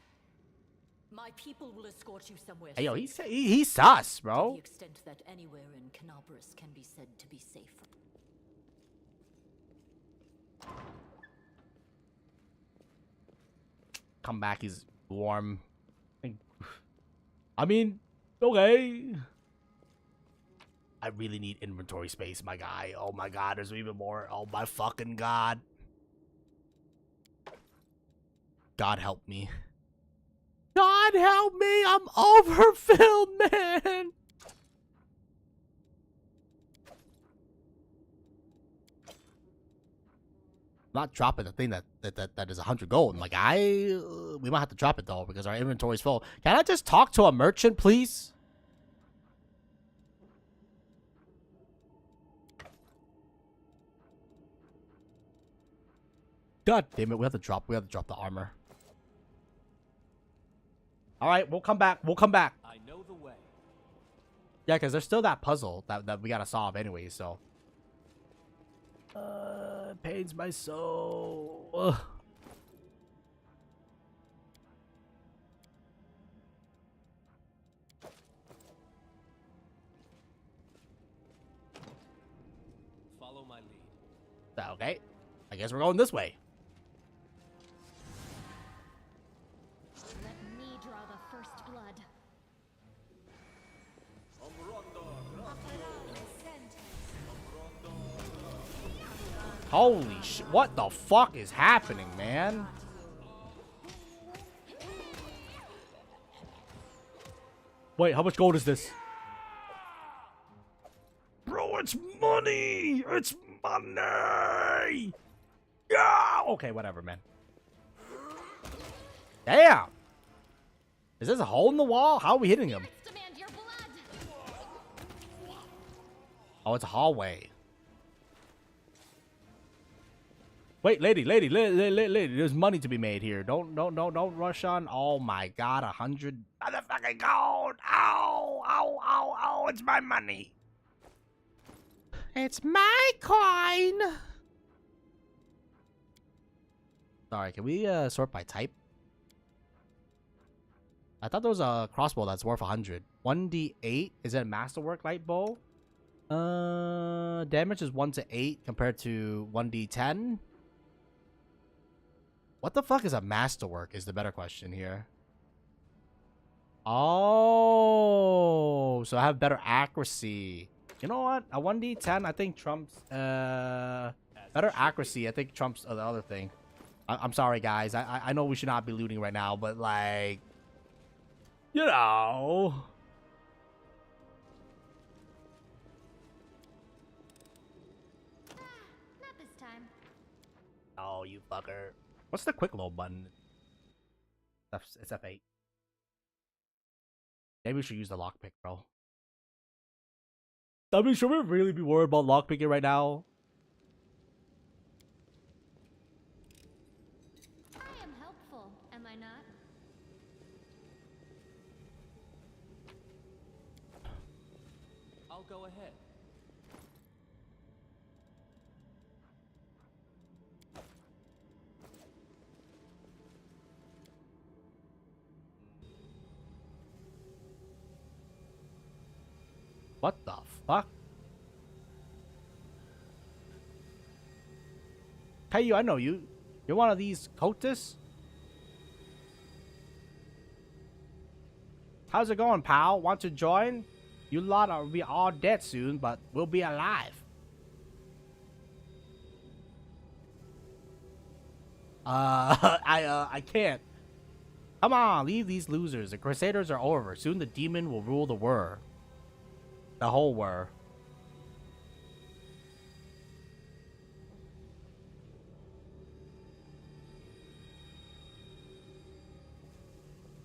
My people will escort you somewhere. Hey, yo, he's sus, bro. To the extent that anywhere in Canabris can be said to be safe. Come back, he's warm. I mean, okay. I really need inventory space, my guy. Oh my god, there's even more. Oh my fucking god. God help me. God help me, I'm overfilled, man. I'm not dropping the thing that is 100 gold. My guy, we might have to drop it though because our inventory is full. Can I just talk to a merchant, please? God damn it, we have to drop the armor. All right, we'll come back. I know the way. Yeah, because there's still that puzzle that we gotta solve anyway, so. Pains my soul. Ugh. Follow my lead. Okay, I guess we're going this way. Let me draw the first blood. Holy shit, what the fuck is happening, man? Wait, how much gold is this? Bro, it's money! It's money! Yeah! Okay, whatever, man. Damn! Is this a hole in the wall? How are we hitting him? Demand your blood. Oh, it's a hallway. Wait, lady, there's money to be made here. Don't rush on. Oh my god, 100 motherfucking gold. Ow, it's my money. It's my coin. Sorry, can we sort by type? I thought there was a crossbow that's worth 100. 1d8, is it a masterwork light bow? Damage is 1 to 8 compared to 1d10. What the fuck is a masterwork is the better question here. Oh, so I have better accuracy. You know what? A 1d10 I think trumps better accuracy. I think trumps the other thing. I'm sorry guys. I know we should not be looting right now, but like, you know. Not this time. Oh, you fucker. What's the quick load button? It's F8. Maybe we should use the lockpick, bro. I mean, should we really be worried about lockpicking right now? I am helpful, am I not? I'll go ahead. What the fuck? Hey, you, I know you. You're one of these cultists? How's it going, pal? Want to join? You lot will be all dead soon, but we'll be alive. I can't. Come on, leave these losers. The Crusaders are over. Soon the demon will rule the world. The whole world.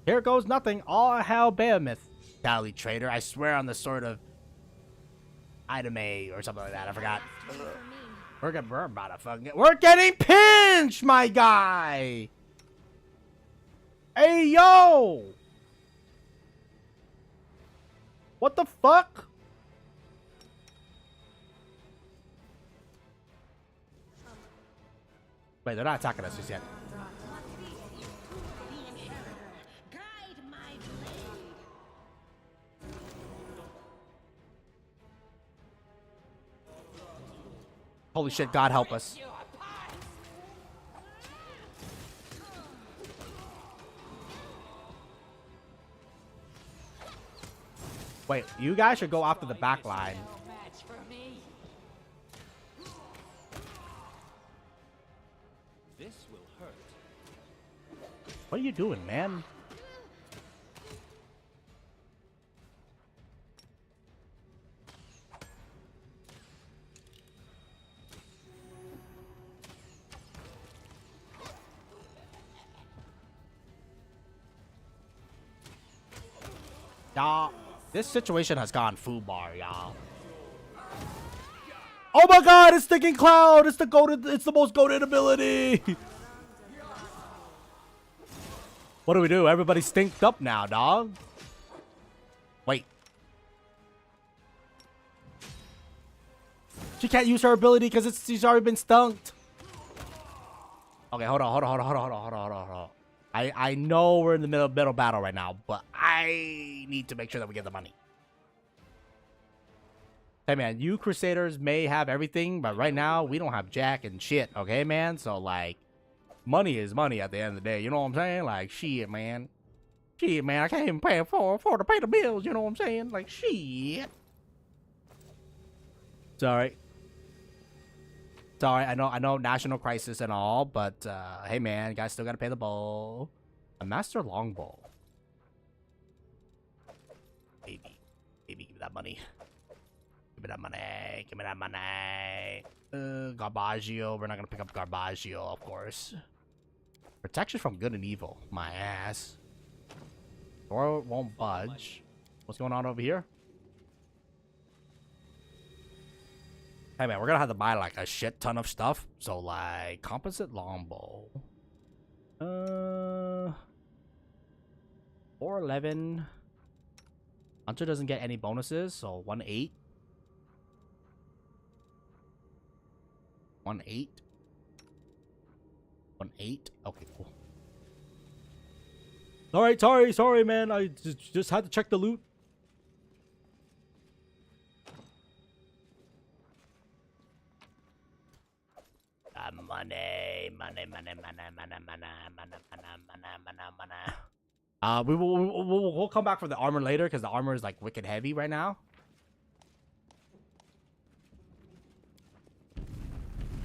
Here goes nothing. All hell Behemoth. Dally traitor. I swear on the sort of item A or something like that. I forgot. We're about to fucking we're getting pinched, my guy. Hey, yo. What the fuck? Wait, they're not attacking us just yet. Holy shit, God help us. Wait, you guys should go after the back line. This will hurt. What are you doing, man? Y'all, this situation has gone foobar, y'all. Oh my god, it's Sticking Cloud! It's the goated, it's the most goated ability! What do we do? Everybody's stinked up now, dog. Wait. She can't use her ability because she's already been stunked. Okay, hold on. I know we're in the middle battle right now, but I need to make sure that we get the money. Hey man, you Crusaders may have everything, but right now we don't have jack and shit, okay man? So like, money is money at the end of the day, you know what I'm saying? Like, shit man. Shit man, I can't even afford to pay the bills, you know what I'm saying? Like, shit. Sorry, I know national crisis and all, but hey man, you guys still gotta pay the bill. A master longbow. Baby, give me that money. Give me that money. Garbaggio. We're not gonna pick up Garbaggio, of course. Protection from good and evil. My ass. Door won't budge. What's going on over here? Hey man, we're gonna have to buy like a shit ton of stuff. So like composite longbow. 411. Hunter doesn't get any bonuses, so 1-8. 1-8. 1-8. Okay, cool. Alright, sorry man. I just had to check the loot. Money. We'll come back for the armor later because the armor is like wicked heavy right now.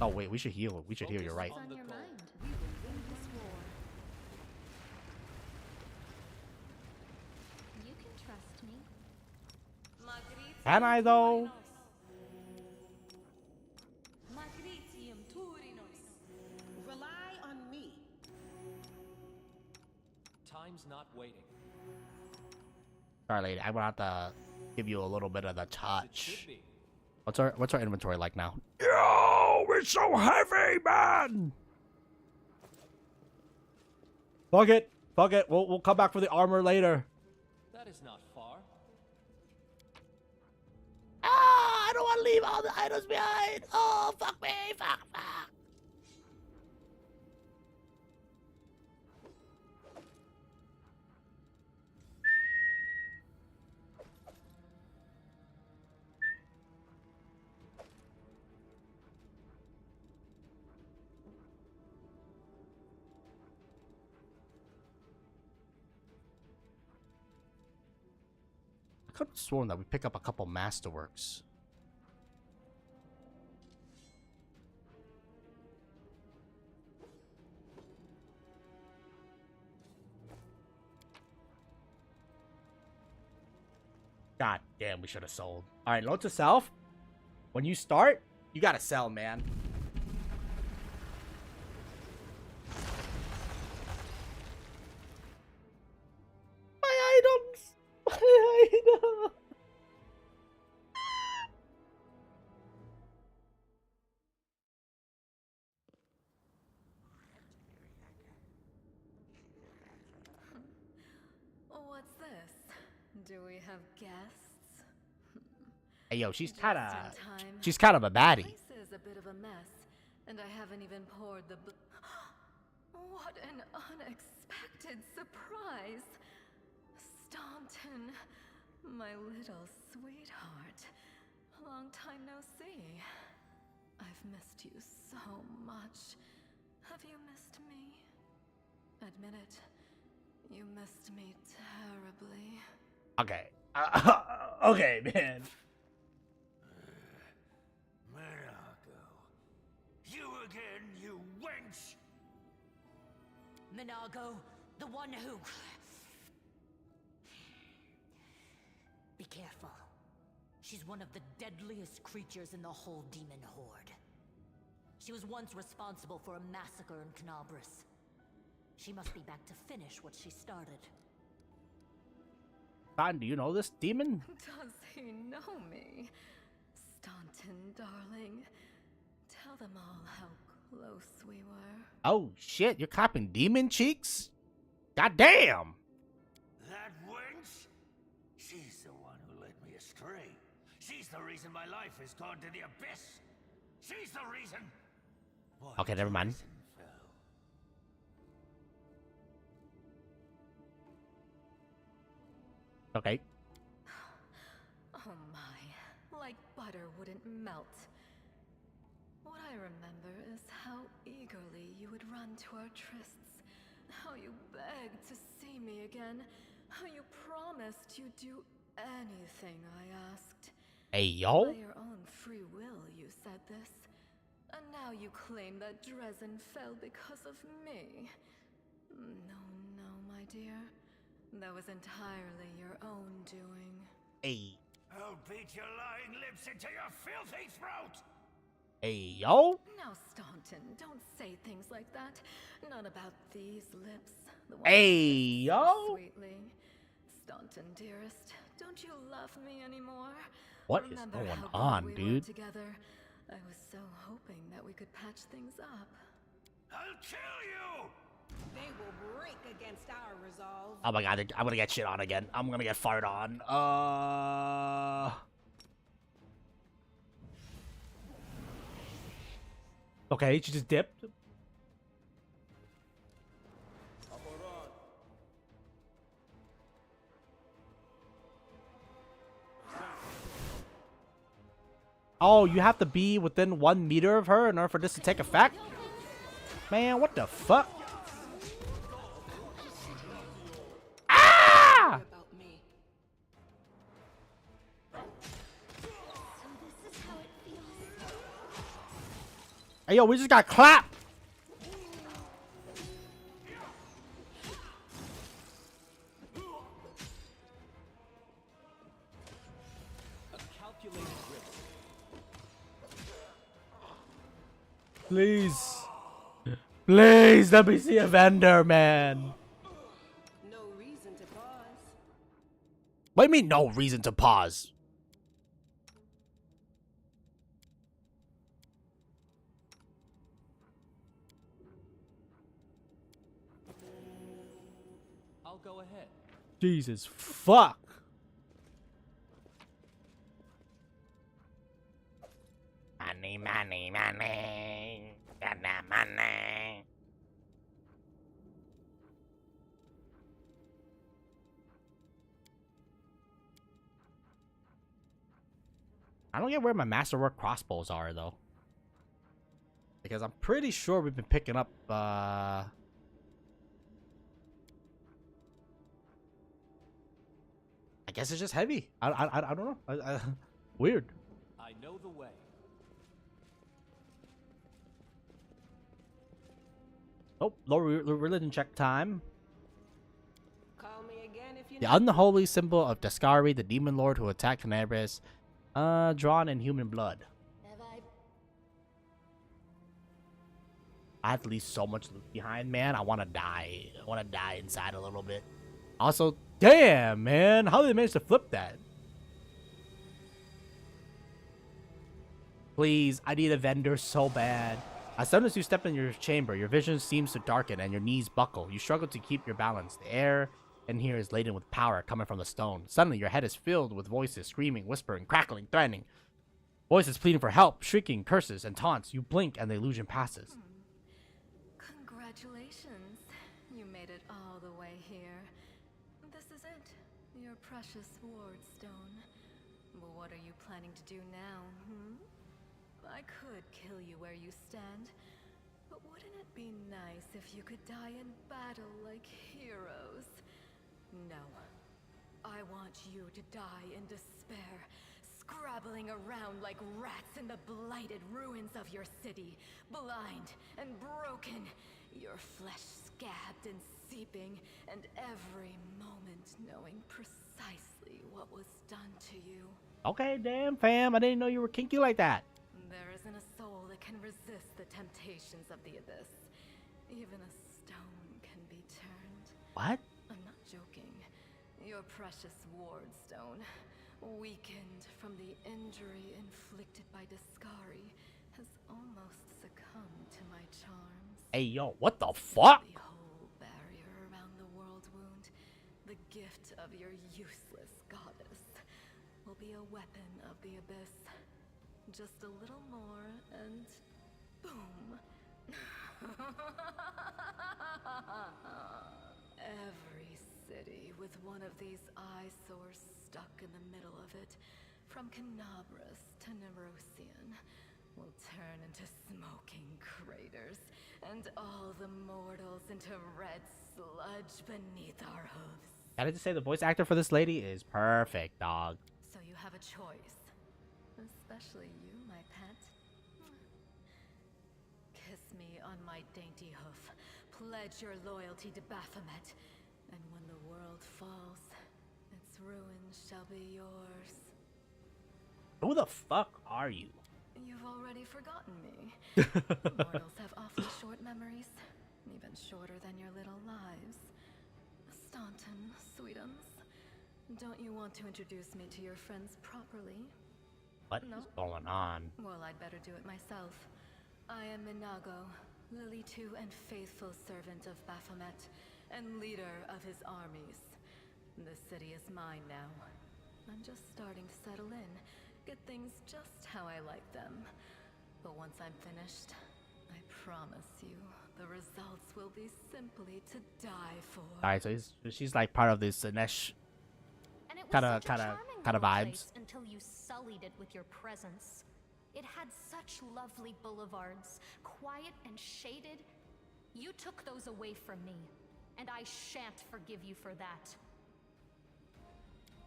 Oh wait, we should heal. We should heal. You're right. Can I though? Rely on me. Time's not waiting. Sorry, lady. I'm gonna have to give you a little bit of the touch. What's our inventory like now? Yo, it's so heavy, man. Fuck it. We'll come back for the armor later. That is not far. Ah, I don't want to leave all the items behind. Oh, fuck me. Fuck. could have sworn that we pick up a couple masterworks. God damn, we should have sold. All right, note to self. When you start, you gotta sell, man. My items. My items. What's this? Do we have guests? Hey, yo, she's Just kind in of, time. she's kind of a baddie. This is a bit of a mess, and I haven't even poured the. What an unexpected surprise, Staunton, my little sweetheart. Long time no see. I've missed you so much. Have you missed me? Admit it. You missed me terribly. Okay. Okay, man. Monaco. You again, you wench! Minago, the one who... Be careful. She's one of the deadliest creatures in the whole demon horde. She was once responsible for a massacre in Canabras. She must be back to finish what she started. Don, do you know this demon? Does he know me? Staunton, darling. Tell them all how close we were. Oh, shit. You're copping demon cheeks? God damn. That wench? She's the one who led me astray. She's the reason my life has gone to the abyss. She's the reason. Why Okay, never mind. Jason fell. Okay. Oh my, like butter wouldn't melt. What I remember is how eagerly you would run to our trysts, how you begged to see me again, how you promised you'd do anything I asked. Hey, yo. By your own free will, you said this. And now you claim that Dresden fell because of me. No, no, my dear. That was entirely your own doing. Hey. I'll beat your lying lips into your filthy throat! Hey, yo. Now, Staunton, don't say things like that. Not about these lips. The ones Hey, that kiss so yo. sweetly. Staunton, dearest, don't you love me anymore? What is Remember going how good on, we were dude? together? I was so hoping that we could patch things up. I'll kill you! They will break against our resolve. Oh my god, I'm gonna get shit on again. I'm gonna get fired on. Okay, she just dipped. Oh, you have to be within 1 meter of her in order for this to take effect? Man, what the fuck? Ah! About me. Hey, yo, we just got clapped. A calculated risk. Please. Please, let me see a vendor, man. No reason to pause. What do you mean, no reason to pause? I'll go ahead. Jesus fuck. Money, money, money. Got that money. I don't get where my masterwork crossbows are, though. Because I'm pretty sure we've been picking up, I guess it's just heavy. I don't know. Weird. I know the way. Oh, low religion check time. Call me again if you The unholy symbol of Dascari, the demon lord who attacked Tenebris, drawn in human blood. I have to leave so much loot behind, man. I want to die. I want to die inside a little bit. Also, damn, man. How did they manage to flip that? Please, I need a vendor so bad. As soon as you step in your chamber, your vision seems to darken and your knees buckle. You struggle to keep your balance. The air in here is laden with power coming from the stone. Suddenly, your head is filled with voices, screaming, whispering, crackling, threatening. Voices pleading for help, shrieking, curses, and taunts. You blink and the illusion passes. Congratulations. You made it all the way here. This is it. Your precious wardstone. But what are you planning to do now, I could kill you where you stand, but wouldn't it be nice if you could die in battle like heroes? No. I want you to die in despair, scrabbling around like rats in the blighted ruins of your city, blind and broken, your flesh scabbed and seeping, and every moment knowing precisely what was done to you. Okay, damn, fam. I didn't know you were kinky like that. There isn't a soul that can resist the temptations of the abyss. Even a stone can be turned. What? I'm not joking. Your precious wardstone, weakened from the injury inflicted by Dascari, has almost succumbed to my charms. Hey, yo, what the fuck? The whole barrier around the world wound, the gift of your useless goddess, will be a weapon of the abyss. Just a little more, and boom. Every city with one of these eyesores stuck in the middle of it, from Canabras to Nerosian, will turn into smoking craters, and all the mortals into red sludge beneath our hooves. Gotta just say, the voice actor for this lady is perfect, dog. So you have a choice. Especially you, my pet. Kiss me on my dainty hoof. Pledge your loyalty to Baphomet. And when the world falls, its ruins shall be yours. Who the fuck are you? You've already forgotten me. Mortals have awfully short memories. Even shorter than your little lives. Staunton, sweetums. Don't you want to introduce me to your friends properly? What is going on? Well, I'd better do it myself. I am Minago, Lily II and faithful servant of Baphomet, and leader of his armies. The city is mine now. I'm just starting to settle in, get things just how I like them. But once I'm finished, I promise you, the results will be simply to die for. Alright, so she's like part of this Nesh kind of vibes. Until you sullied it with your presence. It had such lovely boulevards, quiet and shaded. You took those away from me, and I shan't forgive you for that.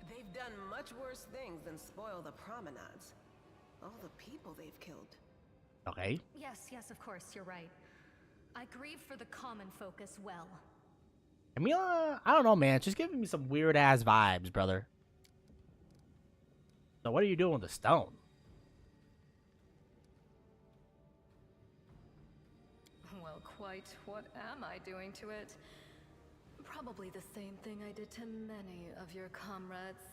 They've done much worse things than spoil the promenades. All the people they've killed. Okay. Yes, of course, you're right. I grieve for the common folk as well. I mean, I don't know, man. She's giving me some weird ass vibes, brother. So what are you doing with the stone? Well, quite what am I doing to it? Probably the same thing I did to many of your comrades.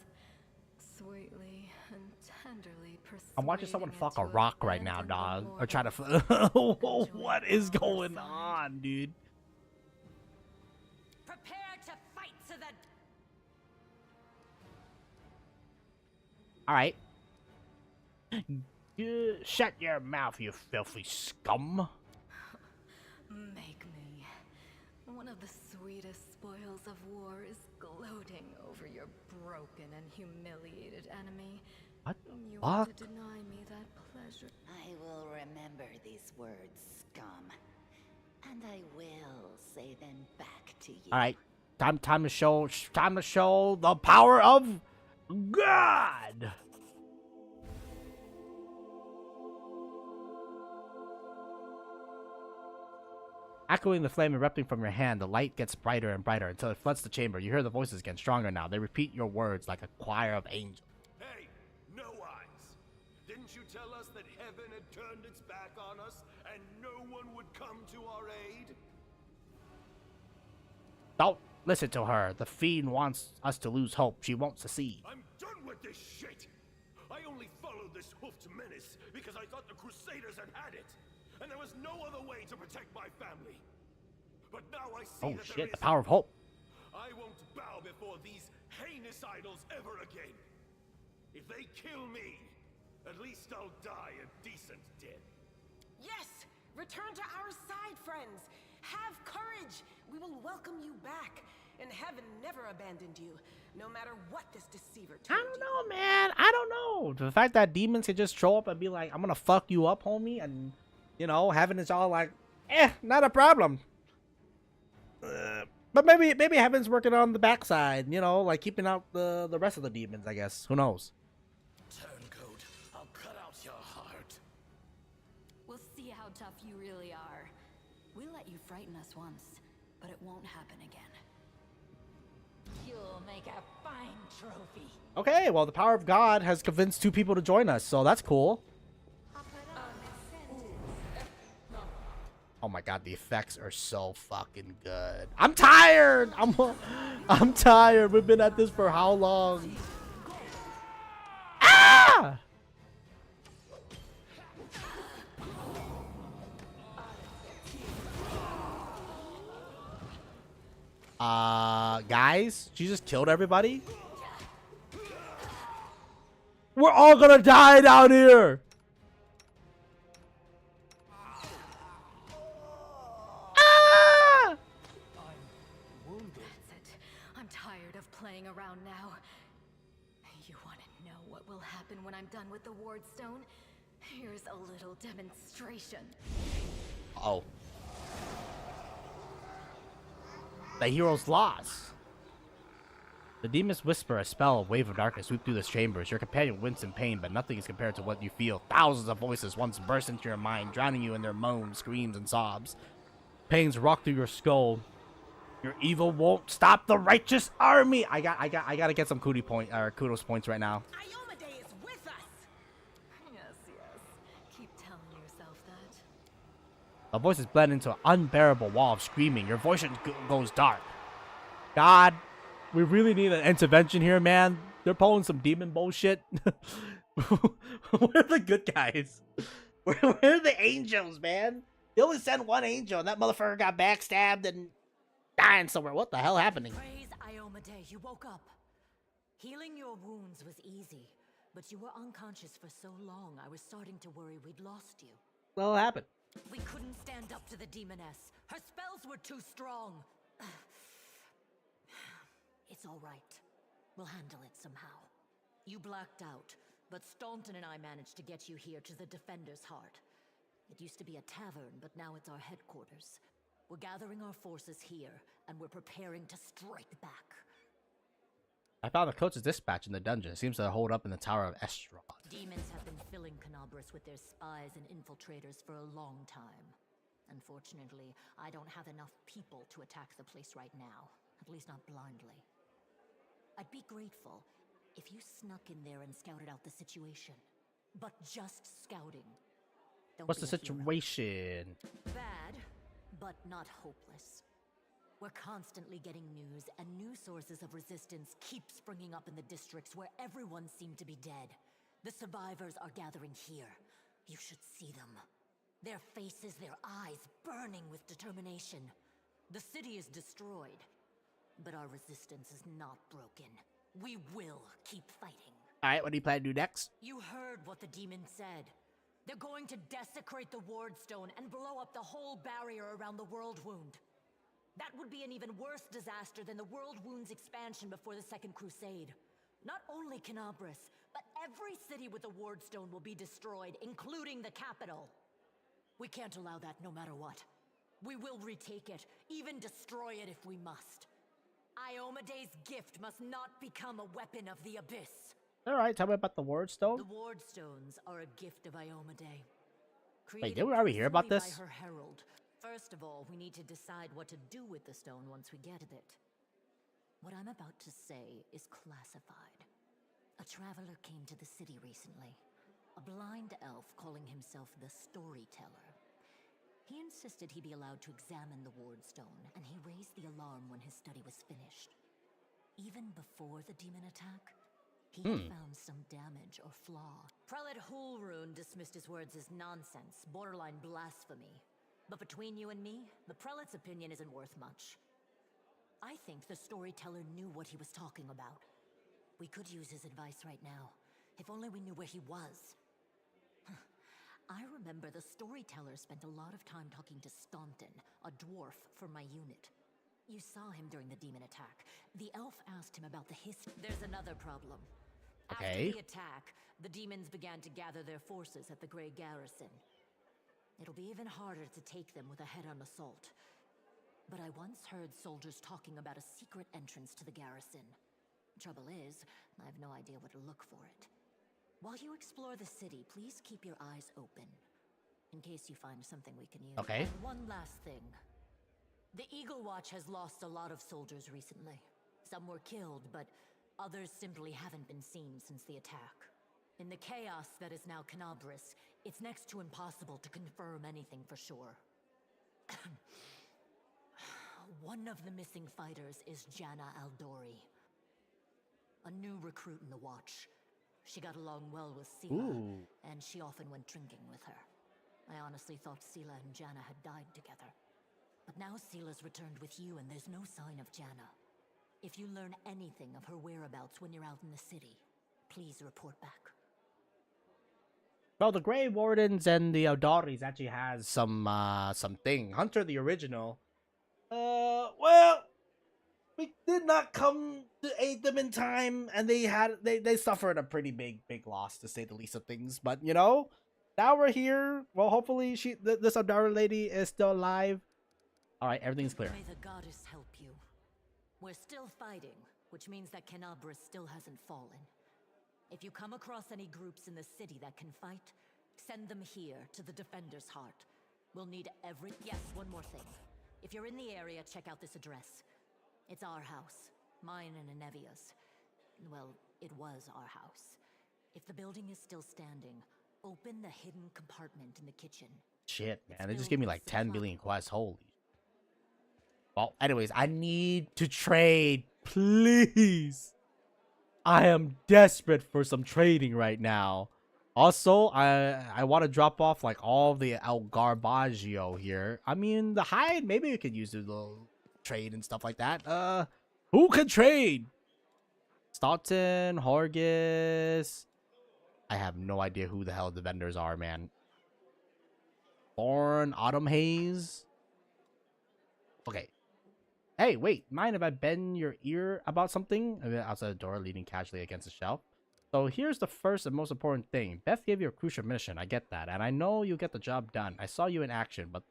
Sweetly and tenderly persuading. I'm watching someone fuck a it to rock right now, abandon dog. the Or try to mortal. what is going on, dude? Prepare to fight to the... Alright. Shut your mouth, you filthy scum. Make me. One of the sweetest spoils of war is gloating over your broken and humiliated enemy. What You the want fuck? to deny me that pleasure. I will remember these words, scum. And I will say them back to you. Alright. Time to show the power of God! Echoing the flame erupting from your hand, the light gets brighter and brighter until it floods the chamber. You hear the voices getting stronger now. They repeat your words like a choir of angels. Hey, no eyes! Didn't you tell us that heaven had turned its back on us and no one would come to our aid? Don't listen to her. The fiend wants us to lose hope. She won't succeed. I'm done with this shit! I only followed this hoofed menace because I thought the Crusaders had it. And there was no other way to protect my family. But now I see that Shit, the power of hope. I won't bow before these heinous idols ever again. If they kill me, at least I'll die a decent death. Yes! Return to our side, friends! Have courage! We will welcome you back. And heaven never abandoned you, no matter what this deceiver told I don't know, man. I don't know. The fact that demons can just show up and be like, I'm gonna fuck you up, homie, and you know, heaven is all like, not a problem. But maybe heaven's working on the backside, you know, like keeping out the rest of the demons, I guess. Who knows? Turncoat, I'll cut out your heart. We'll see how tough you really are. We let you frighten us once, but it won't happen again. You'll make a fine trophy. Okay, well, the power of God has convinced 2 people to join us, so that's cool. Oh my god, the effects are so fucking good. I'm tired! I'm tired. We've been at this for how long? Ah! Guys, she just killed everybody? We're all gonna die down here! Playing around now. You want to know what will happen when I'm done with the Wardstone? Here's a little demonstration. Oh. The hero's lost. The demons whisper a spell, a wave of darkness sweep through the chambers. Your companion winces in pain, but nothing is compared to what you feel. Thousands of voices once burst into your mind, drowning you in their moans, screams, and sobs. Pains rock through your skull. Your evil won't stop the righteous army. I gotta get some kudos points right now. Iomade is with us. Yes. Keep telling yourself that. The voices blend into an unbearable wall of screaming. Your voice goes dark. God, we really need an intervention here, man. They're pulling some demon bullshit. Where are the good guys? Where are the angels, man? They only sent one angel, and that motherfucker got backstabbed and dying somewhere. What the hell happening? Praise Iomade, you woke up. Healing your wounds was easy, but you were unconscious for so long, I was starting to worry we'd lost you. What happened? We couldn't stand up to the demoness. Her spells were too strong. It's all right. We'll handle it somehow. You blacked out, but Staunton and I managed to get you here to the Defender's Heart. It used to be a tavern, but now it's our headquarters. We're gathering our forces here, and we're preparing to strike back. I found the coach's dispatch in the dungeon. It seems to hold up in the Tower of Estrad. Demons have been filling Canabras with their spies and infiltrators for a long time. Unfortunately, I don't have enough people to attack the place right now. At least not blindly. I'd be grateful if you snuck in there and scouted out the situation. But just scouting. What's the situation? Bad, but not hopeless. We're constantly getting news, and new sources of resistance keep springing up in the districts where everyone seemed to be dead. The survivors are gathering here. You should see them. Their faces, their eyes burning with determination. The city is destroyed, but our resistance is not broken. We will keep fighting. Alright, what do you plan to do next? You heard what the demon said. They're going to desecrate the Wardstone and blow up the whole barrier around the World Wound. That would be an even worse disaster than the World Wound's expansion before the Second Crusade. Not only Canabras, but every city with the Wardstone will be destroyed, including the capital. We can't allow that no matter what. We will retake it, even destroy it if we must. Iomede's gift must not become a weapon of the abyss. Alright, tell me about the ward stone. The ward stones are a gift of Iomade. Wait, did we already hear about this? By her herald. First of all, we need to decide what to do with the stone once we get it. What I'm about to say is classified. A traveler came to the city recently. A blind elf calling himself the Storyteller. He insisted he be allowed to examine the ward stone, and he raised the alarm when his study was finished. Even before the demon attack, he had found some damage or flaw. Prelate Hulrune dismissed his words as nonsense, borderline blasphemy. But between you and me, the prelate's opinion isn't worth much. I think the storyteller knew what he was talking about. We could use his advice right now, if only we knew where he was. I remember the storyteller spent a lot of time talking to Staunton, a dwarf from my unit. You saw him during the demon attack. The elf asked him about the history. There's another problem. Okay. After the attack, the demons began to gather their forces at the Grey Garrison. It'll be even harder to take them with a head-on assault. But I once heard soldiers talking about a secret entrance to the garrison. Trouble is, I have no idea where to look for it. While you explore the city, please keep your eyes open, in case you find something we can use. Okay. And one last thing. The Eagle Watch has lost a lot of soldiers recently. Some were killed, but others simply haven't been seen since the attack. In the chaos that is now Canabris, it's next to impossible to confirm anything for sure. One of the missing fighters is Janna Aldori, a new recruit in the Watch. She got along well with Sela, and she often went drinking with her. I honestly thought Sela and Janna had died together. But now Sela's returned with you, and there's no sign of Janna. If you learn anything of her whereabouts when you're out in the city, please report back. Well, the Grey Wardens and the Eldaris actually has something. Hunter, the original. Well, we did not come to aid them in time, and they suffered a pretty big loss, to say the least of things. But you know, now we're here. Well, hopefully this Eldari lady is still alive. All right, everything's clear. May the goddess help you. We're still fighting, which means that Canabris still hasn't fallen. If you come across any groups in the city that can fight, send them here to the Defender's Heart. We'll need every... Yes, one more thing. If you're in the area, check out this address. It's our house. Mine and Anevia's. Well, it was our house. If the building is still standing, open the hidden compartment in the kitchen. Shit, man. They just gave me like 10 billion quests. Holy. Well, anyways, I need to trade. Please. I am desperate for some trading right now. Also, I want to drop off like all the El Garbaggio here. I mean, the hide, maybe we could use a little trade and stuff like that. Who can trade? Staunton, Horgus. I have no idea who the hell the vendors are, man. Thorn, Autumn Haze. Okay. Hey, wait, mind if I bend your ear about something? Outside the door, leaning casually against the shelf. So here's the first and most important thing. Beth gave you a crucial mission, I get that, and I know you'll get the job done. I saw you in action, but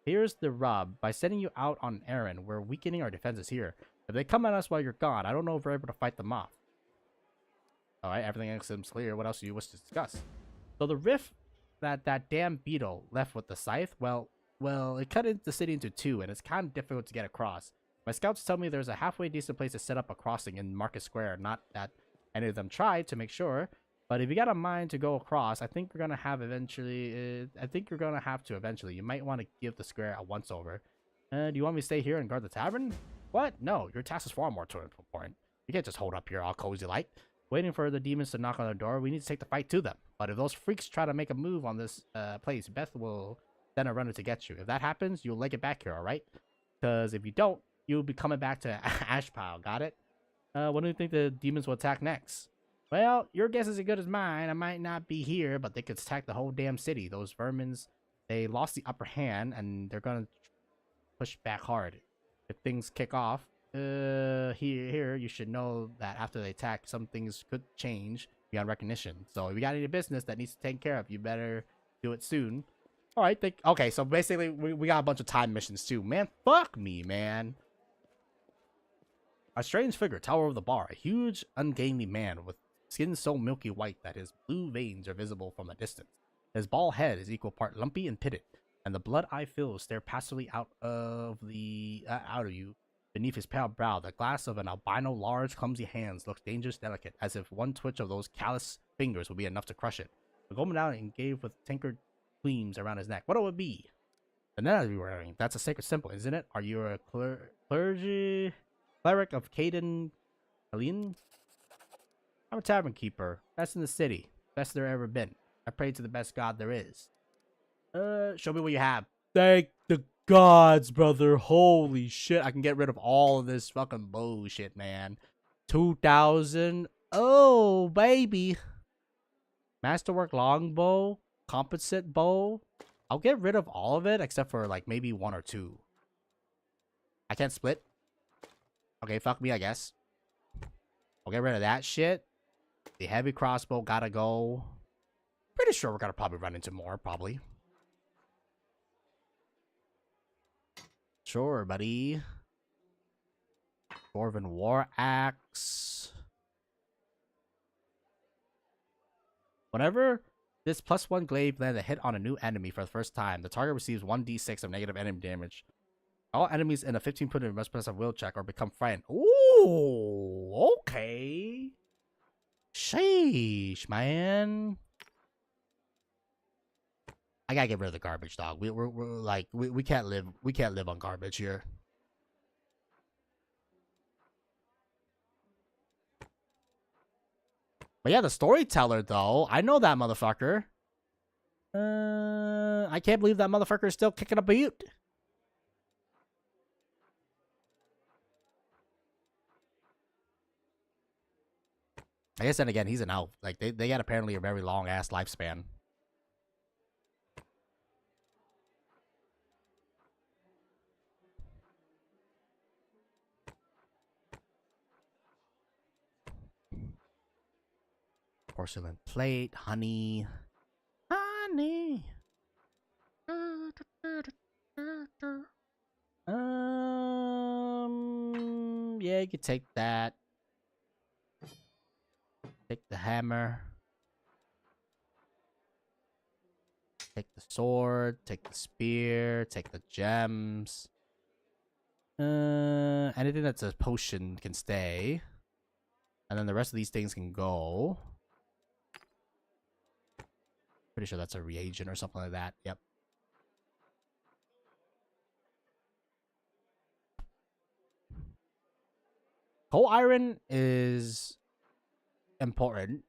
here's the rub. By sending you out on an errand, we're weakening our defenses here. If they come at us while you're gone, I don't know if we're able to fight them off. Alright, everything else seems clear. What else do you wish to discuss? So the rift that damn beetle left with the scythe, well, it cut the city into two, and it's kind of difficult to get across. My scouts tell me there's a halfway decent place to set up a crossing in Market Square. Not that any of them tried to make sure, but if you got a mind to go across, I think you're gonna have eventually. You might want to give the square a once-over. Do you want me to stay here and guard the tavern? What? No, your task is far more important. You can't just hold up here all cozy like, waiting for the demons to knock on the door. We need to take the fight to them. But if those freaks try to make a move on this place, Beth will send a runner to get you. If that happens, you'll leg it back here, all right? Because if you don't, you'll be coming back to Ashpile. Got it? When do you think the demons will attack next? Well, your guess is as good as mine. I might not be here, but they could attack the whole damn city. Those vermins, they lost the upper hand, and they're gonna push back hard. If things kick off, here you should know that after they attack, some things could change beyond recognition. So if you got any business that needs to take care of, you better do it soon. All right. Okay, so basically we got a bunch of time missions too. Man, fuck me, man. A strange figure tower over the bar, a huge, ungainly man with skin so milky white that his blue veins are visible from a distance. His bald head is equal part lumpy and pitted, and the blood-eye fills stare passively out of you. Beneath his pale brow, the glass of an albino large, clumsy hands looks dangerous delicate, as if one twitch of those callous fingers would be enough to crush it. The gold medallion engraved with tinkered gleams around his neck. What would it be? The net you're wearing, that's a sacred symbol, isn't it? Are you a cleric of Caden Helene? I'm a tavern keeper. Best in the city. Best there ever been. I pray to the best god there is. Show me what you have. Thank the gods, brother. Holy shit. I can get rid of all of this fucking bullshit, man. 2,000. Oh, baby. Masterwork longbow. Composite bow. I'll get rid of all of it except for like maybe 1 or 2. I can't split. Okay, fuck me, I guess. I'll get rid of that shit. The heavy crossbow gotta go. Pretty sure we're gonna probably run into more, probably. Sure, buddy. Dwarven War Axe. Whenever this +1 glaive lands a hit on a new enemy for the first time, the target receives 1d6 of negative enemy damage. All enemies in a 15-point must pass a will check or become frightened. Ooh, okay. Sheesh, man. I gotta get rid of the garbage, dog. We can't live on garbage here. But yeah, the storyteller though, I know that motherfucker. I can't believe that motherfucker is still kicking a boot. I guess then again, he's an elf. Like they got apparently a very long ass lifespan. Porcelain plate, honey. Honey. Yeah, you can take that. Take the hammer. Take the sword. Take the spear. Take the gems. Anything that's a potion can stay. And then the rest of these things can go. Pretty sure that's a reagent or something like that. Yep. Coal iron is important.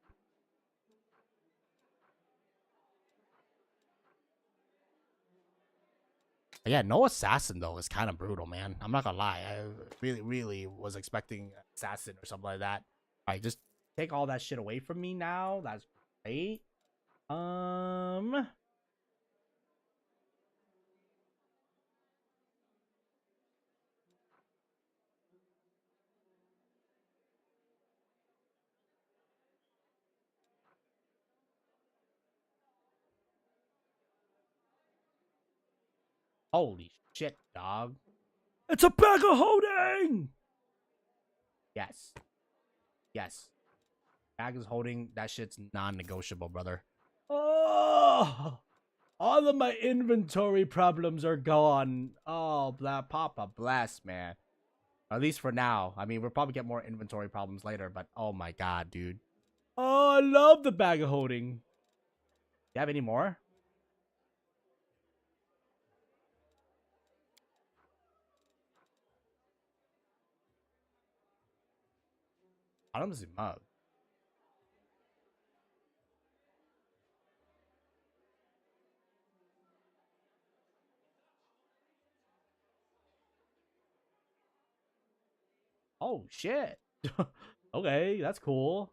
Yeah, no assassin though is kind of brutal, man. I'm not gonna lie. I really was expecting assassin or something like that. All right, just take all that shit away from me now. That's great. Holy shit, dog. It's a bag of holding! Yes. Yes. Bag is holding. That shit's non-negotiable, brother. Oh! All of my inventory problems are gone. Oh, Papa bless, man. At least for now. I mean, we'll probably get more inventory problems later, but oh my god, dude. Oh, I love the bag of holding. Do you have any more? I don't see mug. Oh shit. Okay, that's cool.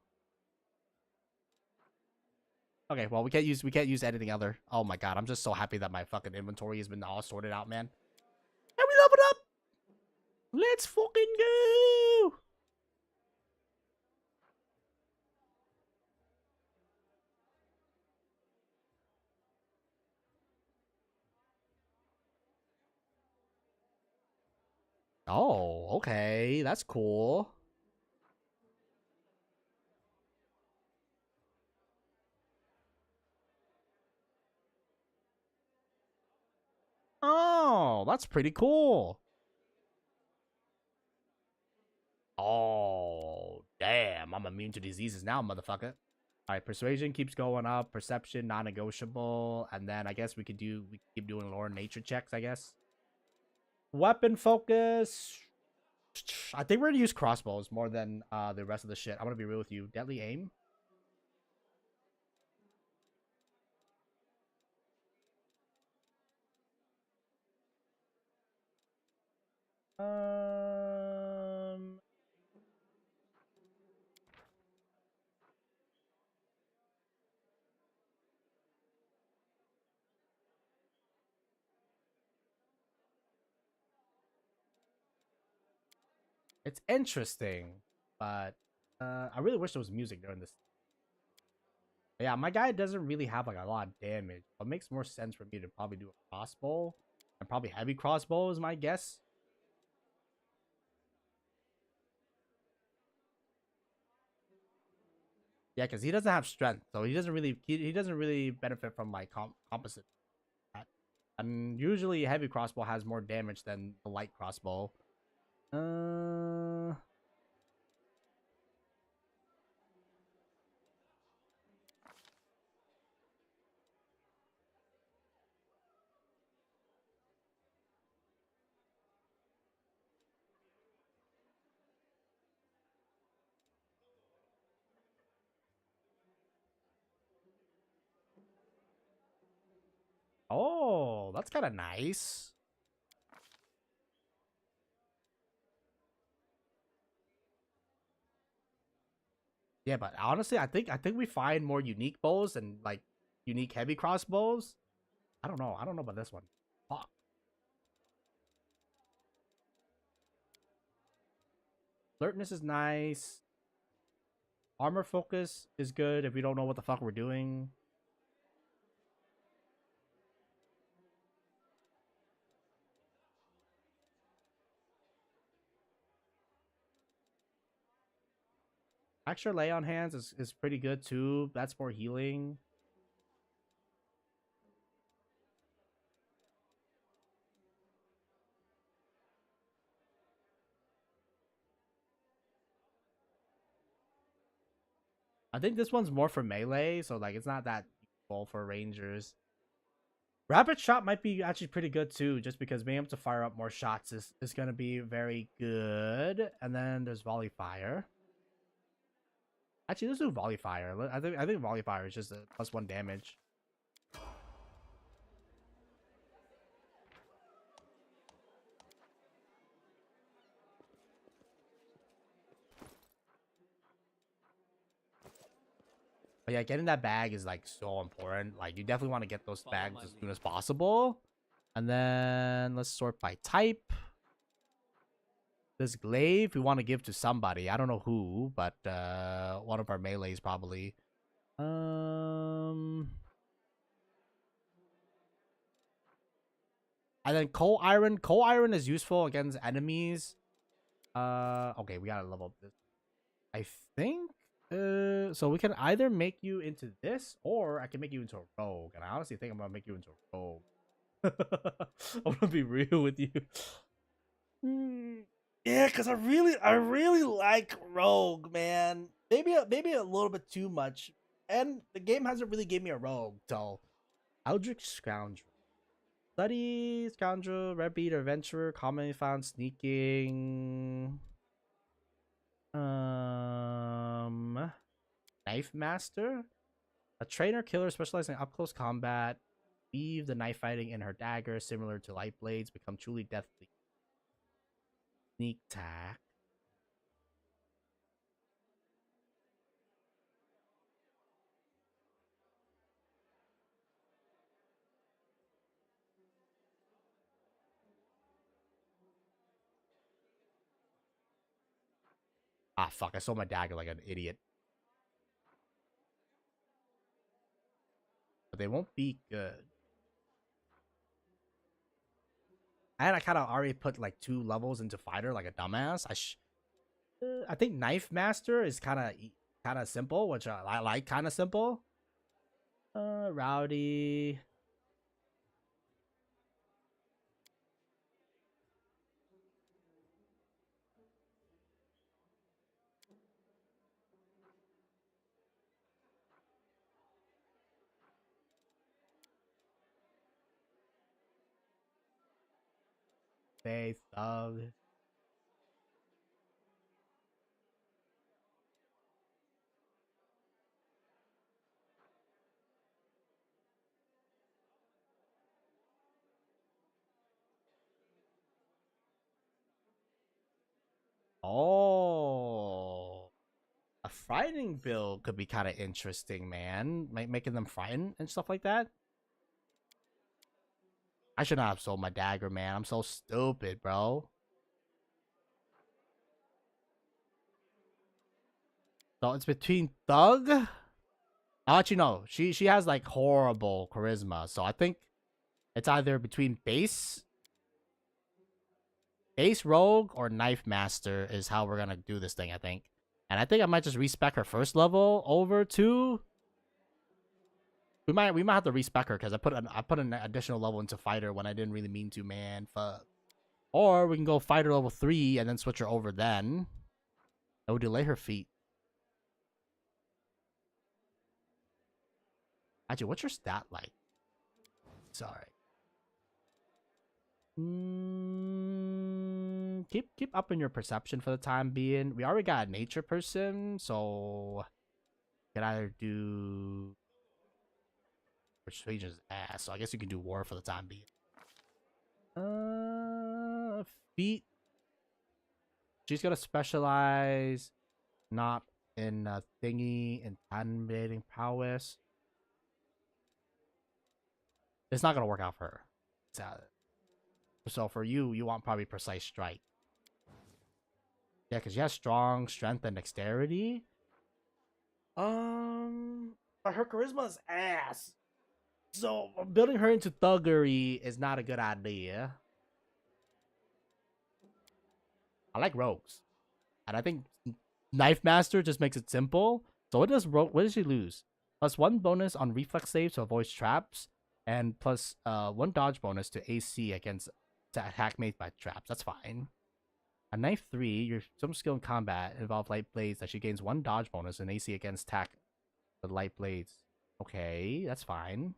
Okay, well we can't use anything other. Oh my god, I'm just so happy that my fucking inventory has been all sorted out, man. And we leveled up. Let's fucking go. Oh, okay. That's cool. Oh, that's pretty cool. Oh, damn. I'm immune to diseases now, motherfucker. All right, persuasion keeps going up. Perception, non-negotiable. And then I guess we keep doing lore and nature checks, I guess. Weapon focus. I think we're gonna use crossbows more than the rest of the shit. I'm gonna be real with you. Deadly aim. Um, it's interesting, but I really wish there was music during this. Yeah, my guy doesn't really have like a lot of damage. It makes more sense for me to probably do a crossbow and probably heavy crossbow is my guess. Yeah, because he doesn't have strength, so he doesn't really benefit from like composite. And usually heavy crossbow has more damage than the light crossbow. Uh oh, that's kind of nice. Yeah, but honestly, I think we find more unique bows and like unique heavy crossbows. I don't know. I don't know about this one. Fuck. Alertness is nice. Armor focus is good if we don't know what the fuck we're doing. Extra lay on hands is pretty good too. That's more healing. I think this one's more for melee, so like it's not that useful for rangers. Rapid shot might be actually pretty good too, just because being able to fire up more shots is gonna be very good. And then there's volley fire. Actually, let's do volley fire. I think volley fire is just a +1 damage. But yeah, getting that bag is like so important. Like you definitely want to get those bags as soon as possible. And then let's sort by type. This glaive we want to give to somebody. I don't know who, but one of our melees probably. And then coal iron. Coal iron is useful against enemies. Okay, we gotta level up this. I think. So we can either make you into this, or I can make you into a rogue. And I honestly think I'm gonna make you into a rogue. I'm gonna be real with you. Yeah, because I really like rogue, man. Maybe a little bit too much. And the game hasn't really gave me a rogue, so Eldritch Scoundrel. Study, Scoundrel, Red Beat, Adventurer, commonly found sneaking. Knife Master. A trainer killer specializing in up close combat. Weave the knife fighting in her dagger, similar to light blades, become truly deathly. Sneak attack. Ah, fuck. I sold my dagger like an idiot. But they won't be good. And I kind of already put like 2 levels into fighter like a dumbass. I think knife master is kind of simple, which I like kind of simple. Rowdy. Faith, thug. Oh, a frightening build could be kind of interesting, man. Making them frightened and stuff like that. I should not have sold my dagger, man. I'm so stupid, bro. So it's between thug. I'll let you know. She has like horrible charisma, so I think it's either between base rogue or knife master is how we're gonna do this thing. I think, and I think I might just respec her first level over to. We might have to respec her because I put an additional level into fighter when I didn't really mean to, man. Fuck. Or we can go fighter level 3 and then switch her over then. That would delay her feet. Actually, what's your stat like? Sorry. Keep up in your perception for the time being. We already got a nature person, so you can either do persuasion's ass. So I guess you can do war for the time being. Feet. She's gonna specialize not in thingy intimidating prowess. It's not gonna work out for her. So for you, you want probably precise strike. Yeah, because she has strong strength and dexterity. But her charisma is ass. So building her into thuggery is not a good idea. I like rogues, and I think Knife Master just makes it simple. So what does rogue? What does she lose? +1 bonus on reflex saves to avoid traps, and plus 1 dodge bonus to AC against attack made by traps. That's fine. A knife 3, your some skill in combat involve light blades that she gains 1 dodge bonus and AC against attack with light blades. Okay, that's fine.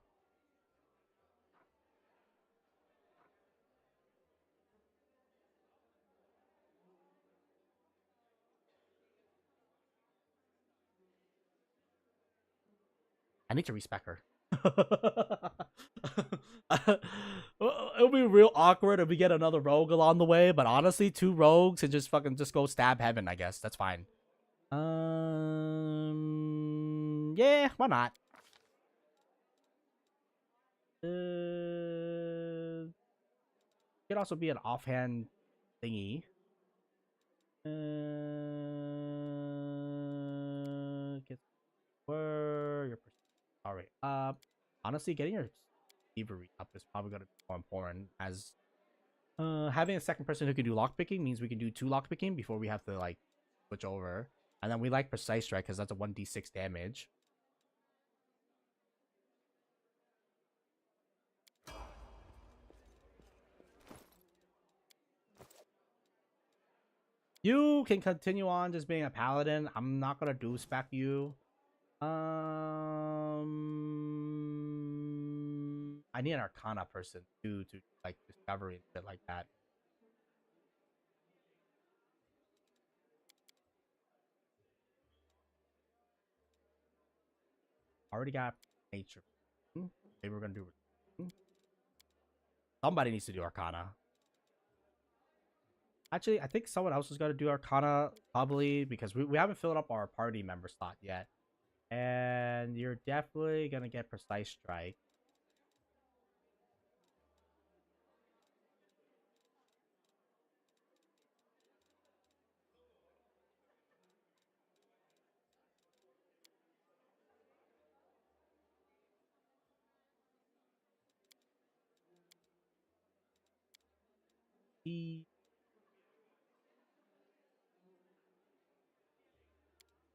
I need to respec her. It'll be real awkward if we get another rogue along the way, but honestly, 2 rogues and just go stab heaven, I guess. That's fine. Yeah, why not? Could also be an offhand thingy. Get where your alright. Honestly, getting your thievery up is probably gonna be more important, as having a second person who can do lockpicking means we can do 2 lockpicking before we have to like switch over. And then we like precise strike because that's a 1d6 damage. You can continue on just being a paladin. I'm not gonna do spec you. I need an arcana person to like discovery and shit like that. Already got nature. Maybe we're gonna do. Somebody needs to do arcana. Actually, I think someone else is gonna do arcana probably because we haven't filled up our party member slot yet. And you're definitely gonna get precise strike.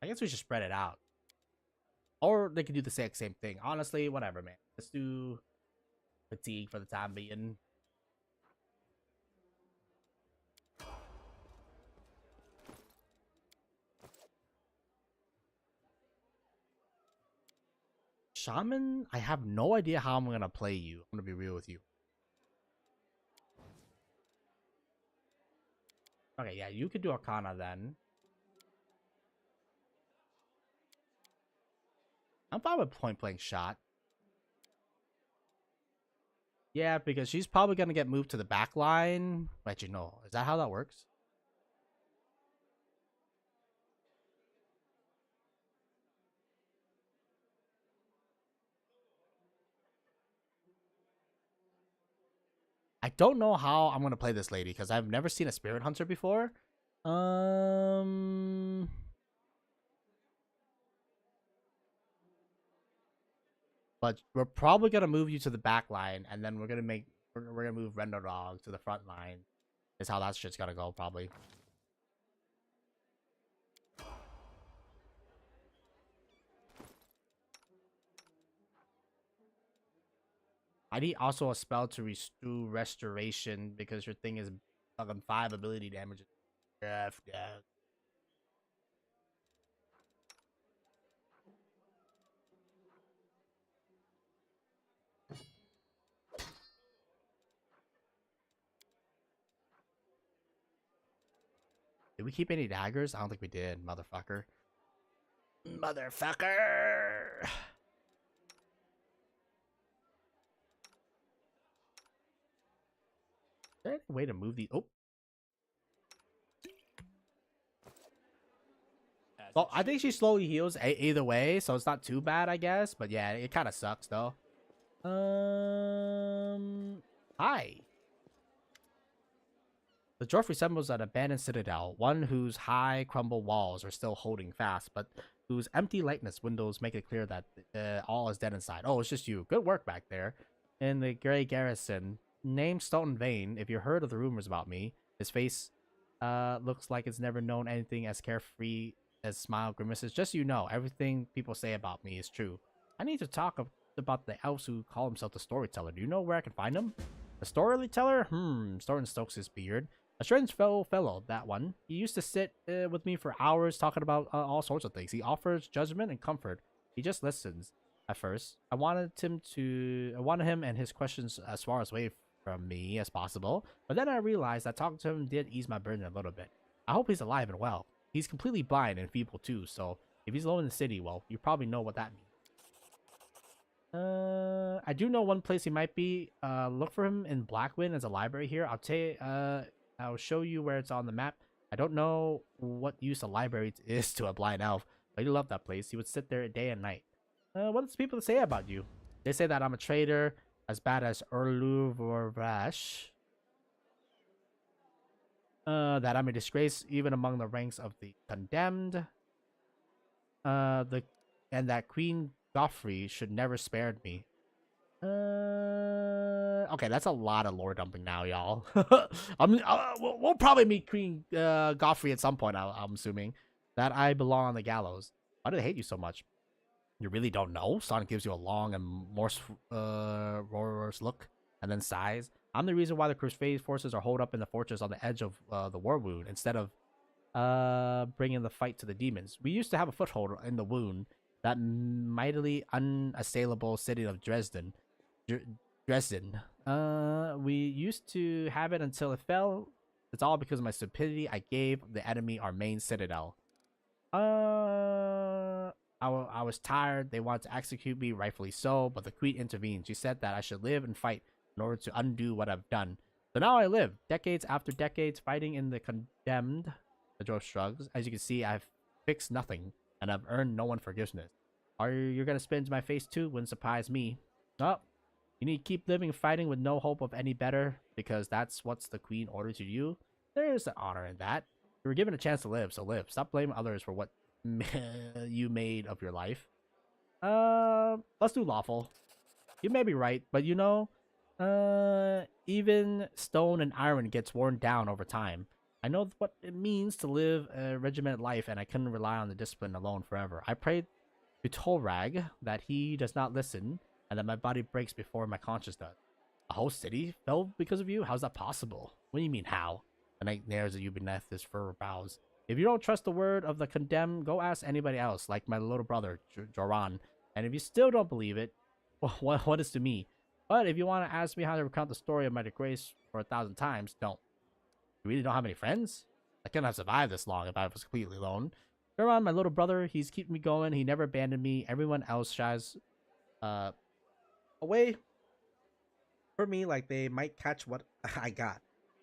I guess we should spread it out. Or they could do the exact same thing. Honestly, whatever, man. Let's do fatigue for the time being. Shaman, I have no idea how I'm gonna play you. I'm gonna be real with you. Okay, yeah, you could do Arcana then. I'm fine with point blank shot. Yeah, because she's probably gonna get moved to the back line. Actually, no. Is that how that works? I don't know how I'm gonna play this lady because I've never seen a Spirit Hunter before. But we're probably gonna move you to the back line, and then we're gonna move Render Dog to the front line. Is how that shit's gonna go probably. I need also a spell to restore restoration because your thing is fucking 5 ability damage. Yeah. Did we keep any daggers? I don't think we did, motherfucker. Motherfucker! Is there any way to move these? Oh. Well, I think she slowly heals either way, so it's not too bad, I guess. But yeah, it kind of sucks, though. Hi. The dwarf resembles an abandoned citadel, one whose high, crumbled walls are still holding fast, but whose empty likeness windows make it clear that all is dead inside. Oh, it's just you. Good work back there. In the Grey Garrison, named Stoughton Vane, if you heard of the rumors about me, his face looks like it's never known anything as carefree as smile grimaces. Just so you know, everything people say about me is true. I need to talk about the elves who call himself the Storyteller. Do you know where I can find him? The Storyteller? Stoughton strokes his beard. A strange fellow, that one. He used to sit with me for hours talking about all sorts of things. He offers judgment and comfort. He just listens. At first, I wanted him and his questions as far away from me as possible. But then I realized that talking to him did ease my burden a little bit. I hope he's alive and well. He's completely blind and feeble too, so if he's alone in the city, well, you probably know what that means. I do know one place he might be. Look for him in Blackwind as a library here. I'll show you where it's on the map. I don't know what use a library is to a blind elf, but he loved that place. He would sit there day and night. What does people say about you? They say that I'm a traitor, as bad as Urluvorvash. That I'm a disgrace even among the ranks of the condemned. And that Queen Goffrey should never spared me. Okay, that's a lot of lore dumping now, y'all. We'll probably meet Queen Goffrey at some point, I'm assuming. That I belong on the gallows. Why do they hate you so much? You really don't know? Sonic gives you a long and morose look, and then sighs. I'm the reason why the Crusade forces are holed up in the fortress on the edge of the war wound, instead of bringing the fight to the demons. We used to have a foothold in the wound, that mightily unassailable city of Dresden. We used to have it until it fell. It's all because of my stupidity. I gave the enemy our main citadel. I was tired. They wanted to execute me, rightfully so, but the queen intervened. She said that I should live and fight in order to undo what I've done. So now I live, decades after decades, fighting in the condemned. The dwarf shrugs. As you can see, I've fixed nothing, and I've earned no one forgiveness. Are you gonna spit into my face too? Wouldn't surprise me. Oh, you need to keep living and fighting with no hope of any better, because that's what's the queen ordered to you. There's an honor in that. You were given a chance to live, so live. Stop blaming others for what you made of your life. Let's do lawful. You may be right, but you know, Even stone and iron gets worn down over time. I know what it means to live a regimented life, and I couldn't rely on the discipline alone forever. I prayed to Tolrag that he does not listen, and that my body breaks before my conscience does. A whole city fell because of you? How's that possible? What do you mean, how? The knight nares at you beneath his fur bows. If you don't trust the word of the condemned, go ask anybody else, like my little brother, Joran. And if you still don't believe it, what is to me? But if you want to ask me how to recount the story of my disgrace for 1,000 times, don't. You really don't have any friends? I couldn't have survived this long if I was completely alone. Joran, my little brother, he's keeping me going. He never abandoned me. Everyone else shies away for me like they might catch what I got.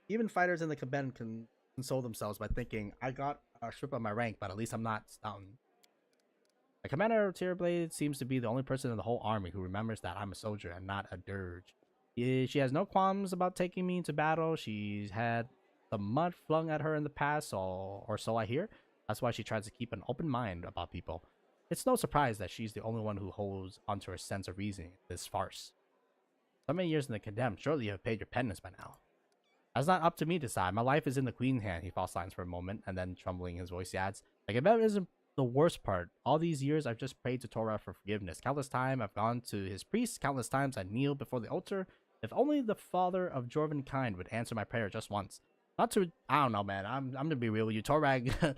Even fighters in the Kaben can console themselves by thinking, I got a strip of my rank, but at least I'm not stung. The commander of Tearblade seems to be the only person in the whole army who remembers that I'm a soldier and not a dirge. She has no qualms about taking me into battle. She's had some mud flung at her in the past, or so I hear. That's why she tries to keep an open mind about people. It's no surprise that she's the only one who holds onto her sense of reasoning in this farce. So many years in the condemned, surely you have paid your penance by now. That's not up to me to decide. My life is in the Queen's hand. He falls silent for a moment, and then trembling his voice, he adds, like, if that isn't the worst part. All these years, I've just prayed to Torah for forgiveness. Countless times I've gone to his priest. Countless times I kneel before the altar. If only the Father of Jorvan kind would answer my prayer just once. Not to, I don't know, man. I'm gonna be real with you. Torag,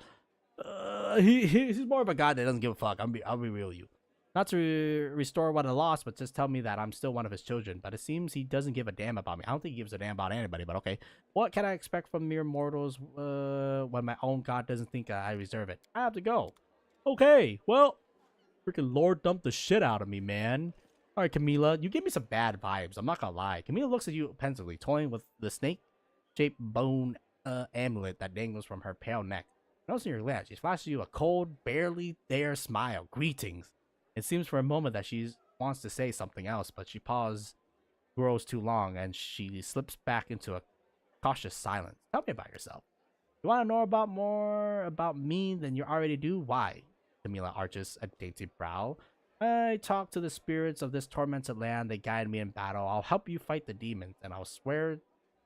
he's more of a god that doesn't give a fuck. I'll be real with you. Not to restore what I lost, but just tell me that I'm still one of his children. But it seems he doesn't give a damn about me. I don't think he gives a damn about anybody, but okay. What can I expect from mere mortals when my own god doesn't think I deserve it? I have to go. Okay, well, freaking Lord dumped the shit out of me, man. All right, Camila, you give me some bad vibes. I'm not gonna lie. Camila looks at you pensively, toying with the snake-shaped bone amulet that dangles from her pale neck. Noticing your glance, she flashes you a cold, barely there smile. Greetings. It seems for a moment that she wants to say something else, but she pauses, grows too long, and she slips back into a cautious silence. Tell me about yourself. You want to know more about me than you already do? Why? Camila arches a dainty brow. I talk to the spirits of this tormented land. They guide me in battle. I'll help you fight the demons, and I'll swear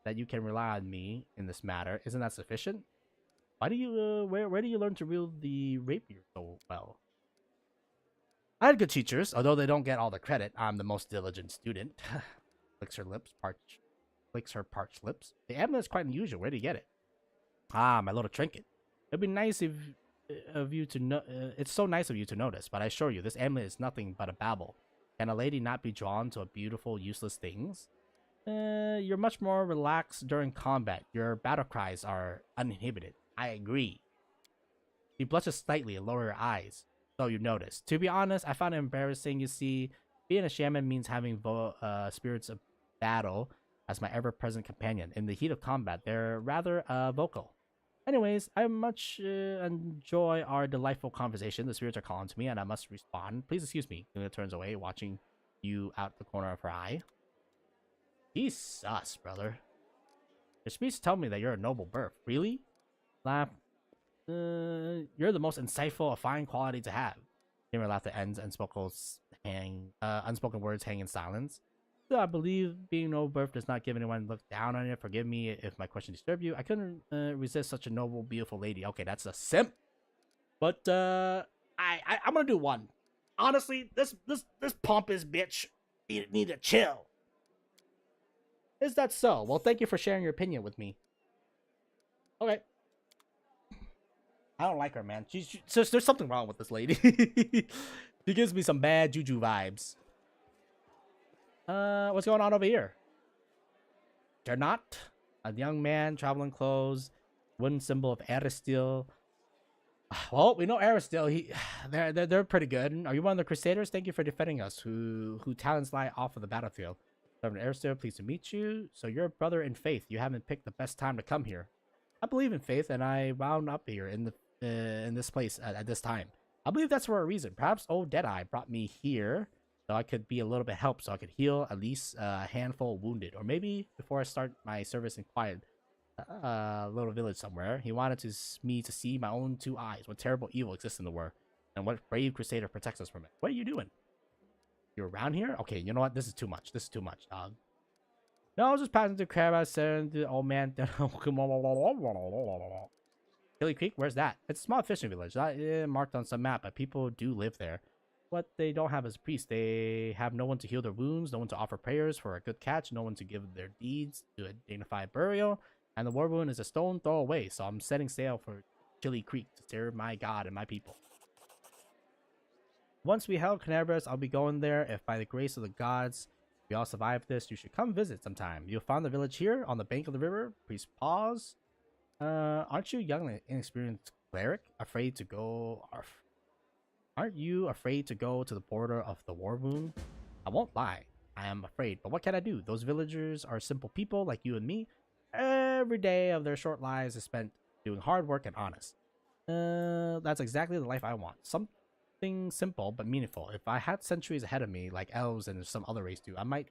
that you can rely on me in this matter. Isn't that sufficient? Why do you, where do you learn to wield the rapier so well? I had good teachers, although they don't get all the credit. I'm the most diligent student. Licks her parched lips. The amulet's quite unusual. Where did you get it? Ah, my little trinket. It'd be nice of you to know. It's so nice of you to notice, but I assure you, this amulet is nothing but a babble. Can a lady not be drawn to beautiful, useless things? You're much more relaxed during combat. Your battle cries are uninhibited. I agree. She blushes slightly and lowers her eyes. So you notice. To be honest, I found it embarrassing. You see, being a shaman means having spirits of battle as my ever-present companion. In the heat of combat, they're rather vocal. Anyways, I much enjoy our delightful conversation. The spirits are calling to me, and I must respond. Please excuse me. Luna turns away, watching you out the corner of her eye. He's sus, brother. Your speech tell me that you're a noble birth. Really? Laugh. You're the most insightful, a fine quality to have. Gamer laughed at ends, unspoken words hang in silence. So I believe being noble birth does not give anyone look down on it. Forgive me if my question disturbed you. I couldn't resist such a noble, beautiful lady. Okay, that's a simp. But I'm gonna do one. Honestly, this pompous bitch need to chill. Is that so? Well, thank you for sharing your opinion with me. Okay. I don't like her, man. There's something wrong with this lady. She gives me some bad juju vibes. What's going on over here? They're not. A young man, traveling clothes, wooden symbol of Aristil. Well, we know Aristil. They're pretty good. Are you one of the Crusaders? Thank you for defending us. Who talents lie off of the battlefield. Servant Aristil, pleased to meet you. So you're a brother in faith. You haven't picked the best time to come here. I believe in faith, and I wound up here in this place at this time. I believe that's for a reason. Perhaps old Deadeye brought me here so I could be a little bit help, so I could heal at least a handful of wounded. Or maybe before I start my service in quiet little village somewhere, he wanted me to see my own two eyes what terrible evil exists in the world, and what brave crusader protects us from it. What are you doing? You're around here? Okay, you know what? This is too much. This is too much, dog. No, I was just passing through Crab. I was saying to the old man. Hilly Creek, where's that? It's a small fishing village, not marked on some map, but people do live there. What they don't have is a priest. They have no one to heal their wounds, no one to offer prayers for a good catch, no one to give their deeds to a dignified burial, and the war wound is a stone throw away, so I'm setting sail for Chili Creek to serve my god and my people. Once we held Canabras, I'll be going there. If by the grace of the gods we all survive this, you should come visit sometime. You'll find the village here on the bank of the river. Please pause. Aren't you young and inexperienced cleric? Afraid to go? Aren't you afraid to go to the border of the war wound? I won't lie. I am afraid, but what can I do? Those villagers are simple people like you and me. Every day of their short lives is spent doing hard work and honest. That's exactly the life I want. Something simple but meaningful. If I had centuries ahead of me, like elves and some other race do, I might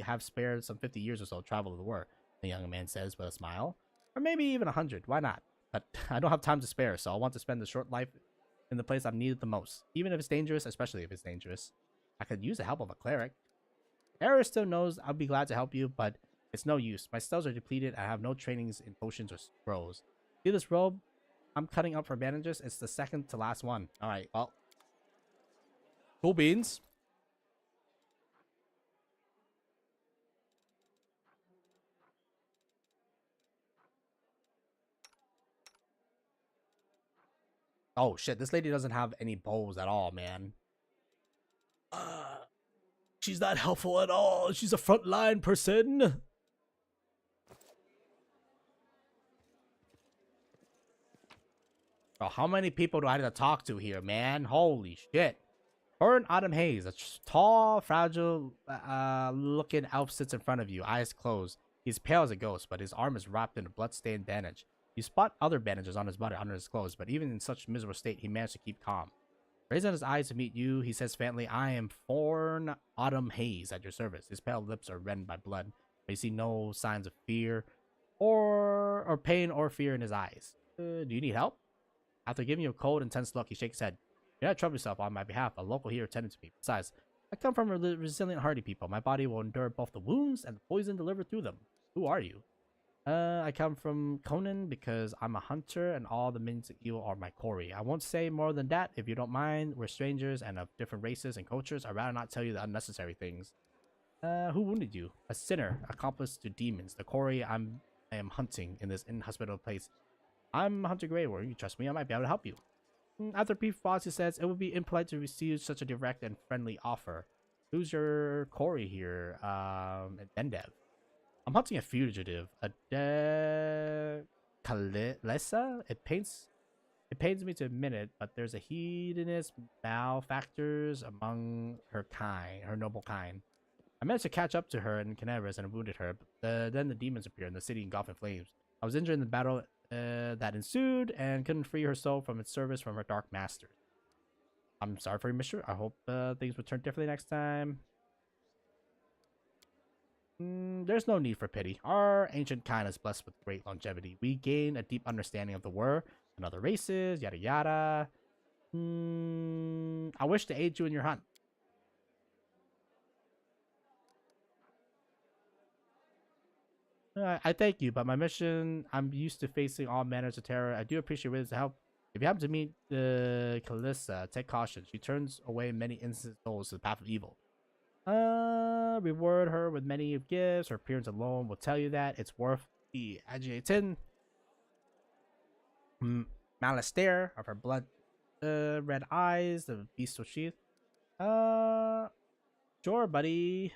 have spared some 50 years or so to travel the world, the young man says with a smile. Or maybe even 100. Why not? But I don't have time to spare, so I want to spend the short life in the place I'm needed the most. Even if it's dangerous, especially if it's dangerous. I could use the help of a cleric. Eris still knows I'll be glad to help you, but it's no use. My spells are depleted. I have no trainings in potions or scrolls. See this robe I'm cutting up for bandages? It's the second to last one. Alright, well. Cool beans. Oh shit, this lady doesn't have any bows at all, man. She's not helpful at all. She's a frontline person. Oh, how many people do I have to talk to here, man? Holy shit. Her and Autumn Hayes, a tall, fragile looking elf sits in front of you, eyes closed. He's pale as a ghost, but his arm is wrapped in a blood-stained bandage. You spot other bandages on his body under his clothes, but even in such miserable state, he managed to keep calm. Raising his eyes to meet you, he says faintly, I am Thorn Autumn Hayes at your service. His pale lips are reddened by blood, but you see no signs of fear or pain or fear in his eyes. Do you need help? After giving you a cold, intense look, he shakes his head. Do not trouble yourself on my behalf. A local here attended to me. Besides, I come from resilient, hardy people. My body will endure both the wounds and the poison delivered through them. Who are you? I come from Conan because I'm a hunter and all the minions of evil are my quarry. I won't say more than that if you don't mind. We're strangers and of different races and cultures. I'd rather not tell you the unnecessary things. Who wounded you? A sinner, accomplice to demons. The quarry I am hunting in this inhospitable place. I'm Hunter Greyward. You trust me, I might be able to help you. After a brief pause, he says, it would be impolite to receive such a direct and friendly offer. Who's your quarry here? Dendev. I'm hunting a fugitive, a Kalesa. It pains me to admit it, but there's a hedonist malefactors among her noble kind. I managed to catch up to her in Canavers and wounded her, but then the demons appeared and the city engulfed in flames. I was injured in the battle that ensued and couldn't free her soul from its service from her dark master. I'm sorry for your mission. I hope things will turn differently next time. There's no need for pity. Our ancient kind is blessed with great longevity. We gain a deep understanding of the world and other races, yada yada. I wish to aid you in your hunt. I thank you, but my mission, I'm used to facing all manners of terror. I do appreciate your to help. If you happen to meet Kalissa, take caution. She turns away many innocent souls to the path of evil. Reward her with many gifts. Her appearance alone will tell you that it's worth the agitating malice stare of her blood red eyes, the bestial sheath. Sure, buddy.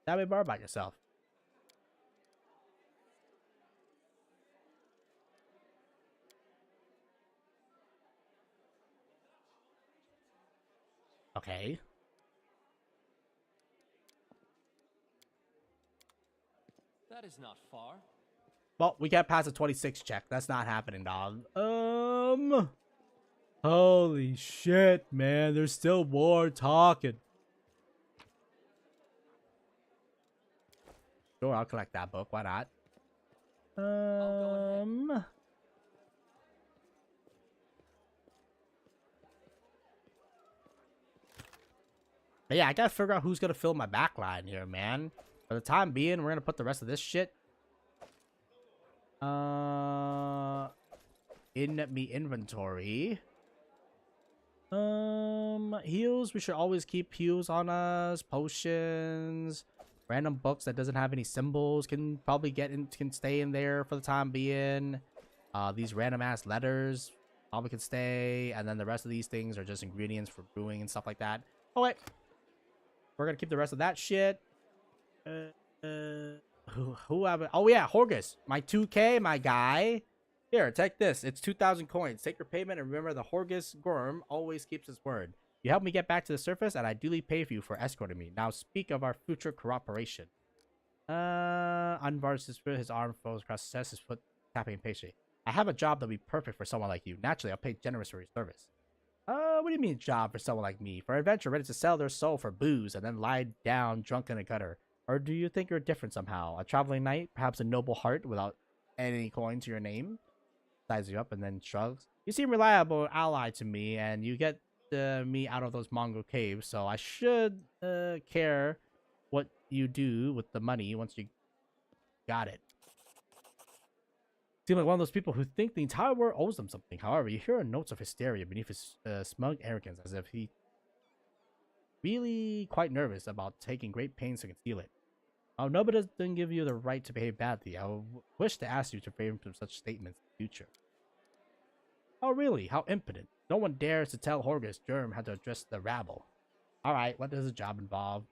Tell me more about yourself. Okay. That is not far. Well, we can't pass a 26 check. That's not happening, dog. Holy shit, man. There's still more talking. Sure, I'll collect that book. Why not? But yeah, I gotta figure out who's gonna fill my backline here, man. For the time being, we're gonna put the rest of this shit in me inventory. Heals, we should always keep heals on us. Potions, random books that doesn't have any symbols can probably can stay in there for the time being. These random ass letters probably can stay, and then the rest of these things are just ingredients for brewing and stuff like that. Oh wait, we're gonna keep the rest of that shit. Who have it? Oh yeah, Horgus, my 2K, my guy. Here, take this. It's 2,000 coins. Take your payment and remember the Horgus Gorm always keeps his word. You helped me get back to the surface and I duly pay for you for escorting me. Now speak of our future cooperation. Unbars his arm flows across his chest, his foot tapping impatiently. I have a job that'll be perfect for someone like you. Naturally, I'll pay generous for your service. What do you mean job for someone like me? For an adventurer ready to sell their soul for booze and then lie down drunk in a gutter? Or do you think you're different somehow? A traveling knight? Perhaps a noble heart without any coin to your name? Sizes you up and then shrugs. You seem reliable ally to me, and you get me out of those Mongol caves, so I should care what you do with the money once you got it. Seem like one of those people who think the entire world owes them something. However, you hear notes of hysteria beneath his smug arrogance, as if he really quite nervous about taking great pains to conceal it. Oh, nobody doesn't give you the right to behave badly. I wish to ask you to refrain from such statements in the future. Oh, really? How impotent. No one dares to tell Horgus Germ how to address the rabble. Alright, what does the job involve?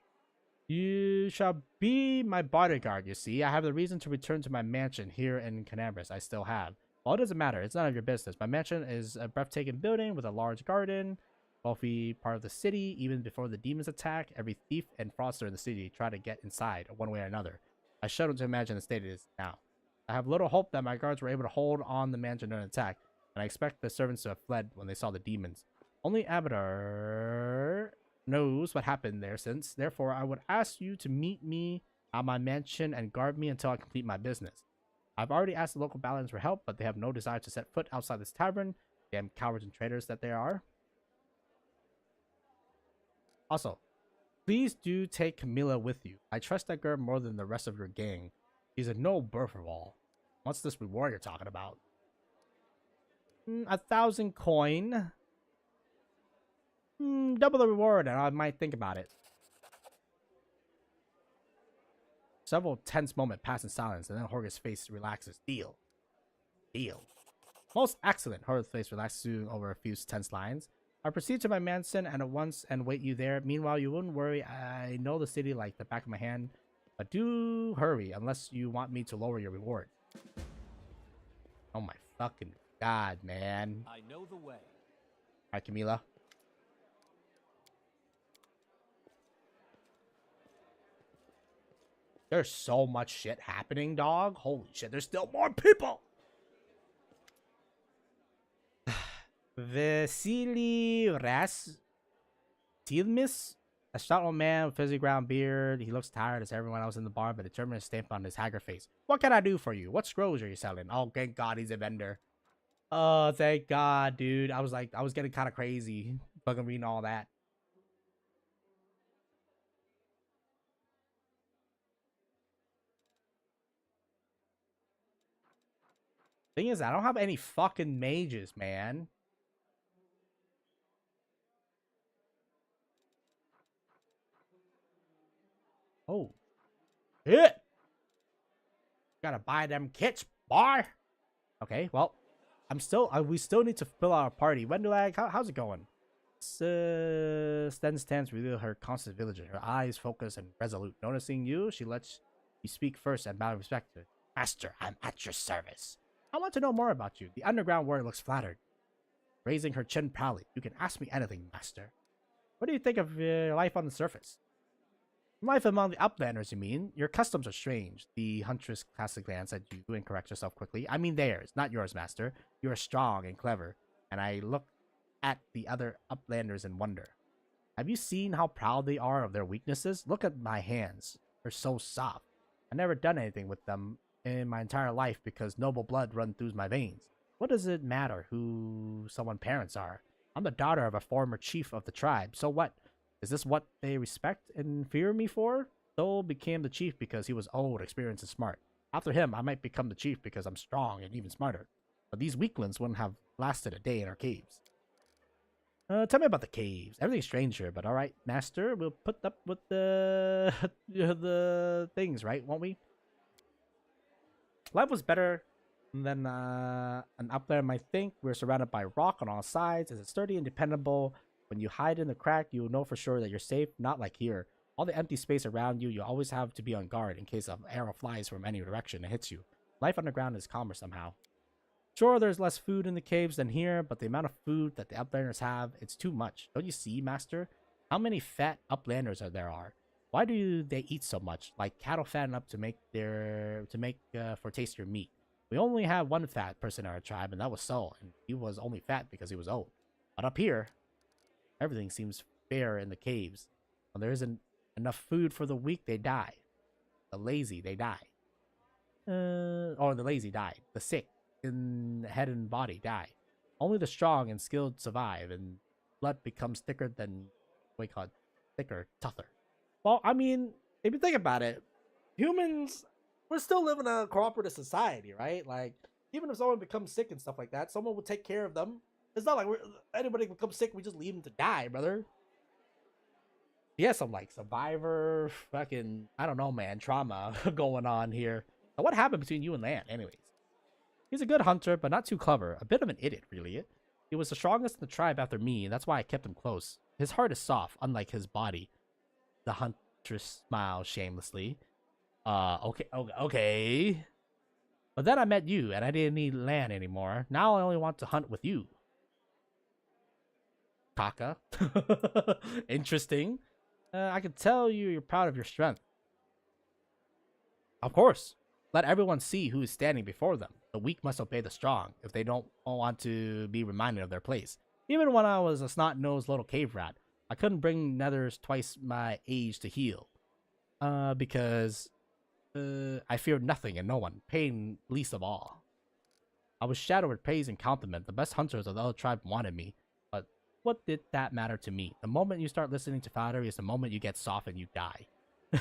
You shall be my bodyguard, you see. I have the reason to return to my mansion here in Canabris. I still have. Well, it doesn't matter. It's none of your business. My mansion is a breathtaking building with a large garden. Wealthy part of the city. Even before the demons attack, every thief and fraudster in the city try to get inside one way or another. I shudder to imagine the state it is now. I have little hope that my guards were able to hold on the mansion during an attack, and I expect the servants to have fled when they saw the demons. Only Abadar knows what happened there since. Therefore, I would ask you to meet me at my mansion and guard me until I complete my business. I've already asked the local paladins for help, but they have no desire to set foot outside this tavern. Damn cowards and traitors that they are. Also, please do take Camilla with you. I trust that girl more than the rest of your gang. She's a no birth of all. What's this reward you're talking about? 1,000 coin. Double the reward and I might think about it. Several tense moments pass in silence and then Horgus' face relaxes. Deal. Deal. Most excellent. Horgus' face relaxes over a few tense lines. I proceed to my mansion and at once and wait you there. Meanwhile, you wouldn't worry. I know the city like the back of my hand. But do hurry unless you want me to lower your reward. Oh my fucking god, man. I know the way. Alright, Camila. There's so much shit happening, dog. Holy shit, there's still more people. Vasily Rastilmis, a stout old man with fizzy brown beard. He looks tired as everyone else in the bar, but determined to stamp on his haggard face. What can I do for you? What scrolls are you selling? Oh, thank God he's a vendor. Oh, thank God, dude. I was getting kind of crazy fucking reading all that. Thing is, I don't have any fucking mages, man. Oh. Shit. Gotta buy them kits, boy. Okay, well, we still need to fill out our party. Wendelag, how's it going? Sten stands reveal her constant vigilant, her eyes focused and resolute. Noticing you, she lets you speak first and bow respect to it. Master, I'm at your service. I want to know more about you. The underground warrior looks flattered. Raising her chin proudly. You can ask me anything, master. What do you think of life on the surface? Life among the uplanders, you mean? Your customs are strange. The huntress casts a glance at you and corrects herself quickly. I mean theirs, not yours, master. You are strong and clever, and I look at the other uplanders in wonder. Have you seen how proud they are of their weaknesses? Look at my hands. They're so soft. I've never done anything with them in my entire life because noble blood runs through my veins. What does it matter who someone's parents are? I'm the daughter of a former chief of the tribe. So what? Is this what they respect and fear me for? Sol became the chief because he was old, experienced, and smart. After him, I might become the chief because I'm strong and even smarter. But these weaklings wouldn't have lasted a day in our caves. Tell me about the caves. Everything's strange here, but alright, master. We'll put up with the the things, right? Won't we? Life was better than an up there might think. We're surrounded by rock on all sides. It's sturdy and dependable. When you hide in the crack, you know for sure that you're safe. Not like here. All the empty space around you, you always have to be on guard in case an arrow flies from any direction and hits you. Life underground is calmer somehow. Sure, there's less food in the caves than here, but the amount of food that the Uplanders have, it's too much. Don't you see, Master? How many fat Uplanders there are? Why do they eat so much? Like cattle fatten up to make for tastier meat. We only have one fat person in our tribe, and that was Sol, and he was only fat because he was old. But up here, everything seems fair in the caves. When there isn't enough food for the weak, they die. The lazy, they die. Or the lazy die. The sick in head and body die. Only the strong and skilled survive, and blood becomes thicker than, what do you call it? Thicker, tougher. Well, I mean, if you think about it, humans, we're still living in a cooperative society, right? Like, even if someone becomes sick and stuff like that, someone will take care of them. It's not like anybody becomes sick, we just leave them to die, brother. Yeah, some like survivor, fucking, I don't know, man, trauma going on here. So what happened between you and Lan, anyways? He's a good hunter, but not too clever. A bit of an idiot, really. He was the strongest in the tribe after me, and that's why I kept him close. His heart is soft, unlike his body. The huntress smiled shamelessly. Okay. But then I met you, and I didn't need Lan anymore. Now I only want to hunt with you. Kaka. Interesting. I can tell you're proud of your strength. Of course. Let everyone see who is standing before them. The weak must obey the strong if they don't want to be reminded of their place. Even when I was a snot-nosed little cave rat, I couldn't bring nethers twice my age to heal. Because I feared nothing and no one, pain least of all. I was shadowed with praise and compliment. The best hunters of the other tribe wanted me. But what did that matter to me? The moment you start listening to flattery is the moment you get soft and you die.